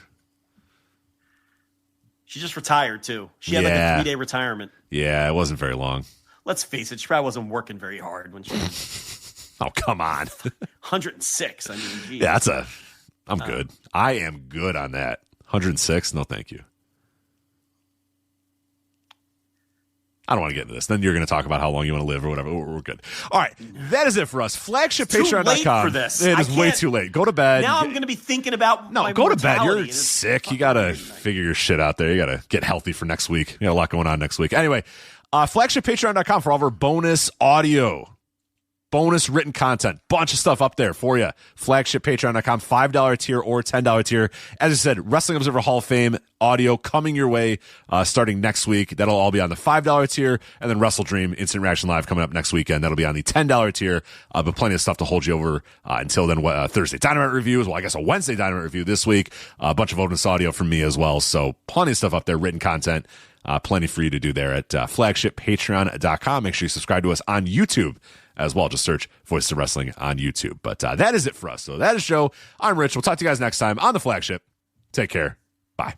She just retired too. She had like a 3-day retirement.
Yeah, it wasn't very long.
Let's face it, she probably wasn't working very hard when she
Oh, come on.
106. I mean, geez.
Yeah, I'm good. I am good on that. 106? No, thank you. I don't want to get into this. Then you're going to talk about how long you want to live or whatever. We're good. All right. That is it for us. FlagshipPatreon.com.
It's too late for this.
It is way too late. Go to bed.
Now I'm going to be thinking about my
go to bed. You're
mortality.
sick. You got to figure your shit out there. You got to get healthy for next week. You got a lot going on next week. Anyway, FlagshipPatreon.com for all of our bonus audio. Bonus written content, bunch of stuff up there for you. FlagshipPatreon.com, $5 tier or $10 tier. As I said, Wrestling Observer Hall of Fame audio coming your way starting next week. That'll all be on the $5 tier, and then Wrestle Dream Instant Reaction Live coming up next weekend. That'll be on the $10 tier, but plenty of stuff to hold you over until then. Thursday Dynamite reviews, well, I guess a Wednesday Dynamite review this week. A bunch of bonus audio from me as well, so plenty of stuff up there, written content. Plenty for you to do there at FlagshipPatreon.com. Make sure you subscribe to us on YouTube as well. Just search Voices of Wrestling on YouTube. But that is it for us. So that is Joe. I'm Rich. We'll talk to you guys next time on the Flagship. Take care. Bye.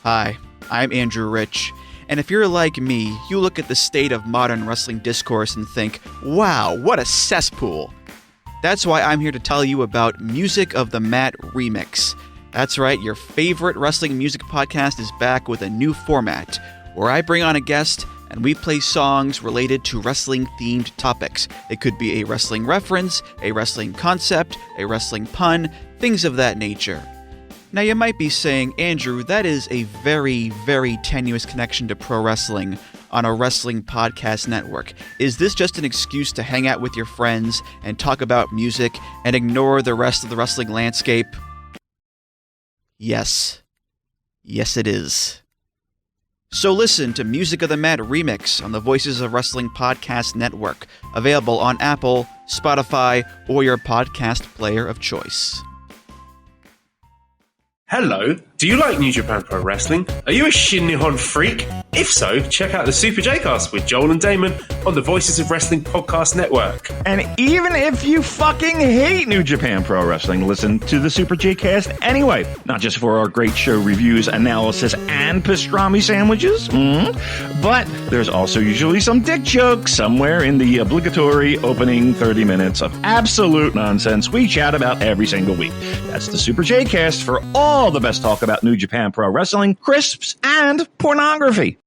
Hi, I'm Andrew Rich. And if you're like me, you look at the state of modern wrestling discourse and think, wow, what a cesspool. That's why I'm here to tell you about Music of the Mat Remix. That's right, your favorite wrestling music podcast is back with a new format, where I bring on a guest and we play songs related to wrestling-themed topics. It could be a wrestling reference, a wrestling concept, a wrestling pun, things of that nature. Now you might be saying, Andrew, that is a very, very tenuous connection to pro wrestling on a wrestling podcast network. Is this just an excuse to hang out with your friends and talk about music and ignore the rest of the wrestling landscape? Yes. Yes, it is. So listen to Music of the Mat Remix on the Voices of Wrestling Podcast Network, available on Apple, Spotify, or your podcast player of choice.
Hello, do you like New Japan Pro Wrestling? Are you a Shin Nihon freak? If so, check out the Super J-Cast with Joel and Damon on the Voices of Wrestling Podcast Network.
And even if you fucking hate New Japan Pro Wrestling, listen to the Super J-Cast anyway. Not just for our great show reviews, analysis, and pastrami sandwiches, but there's also usually some dick jokes somewhere in the obligatory opening 30 minutes of absolute nonsense we chat about every single week. That's the Super J-Cast for all the best talk about New Japan Pro Wrestling, crisps, and pornography.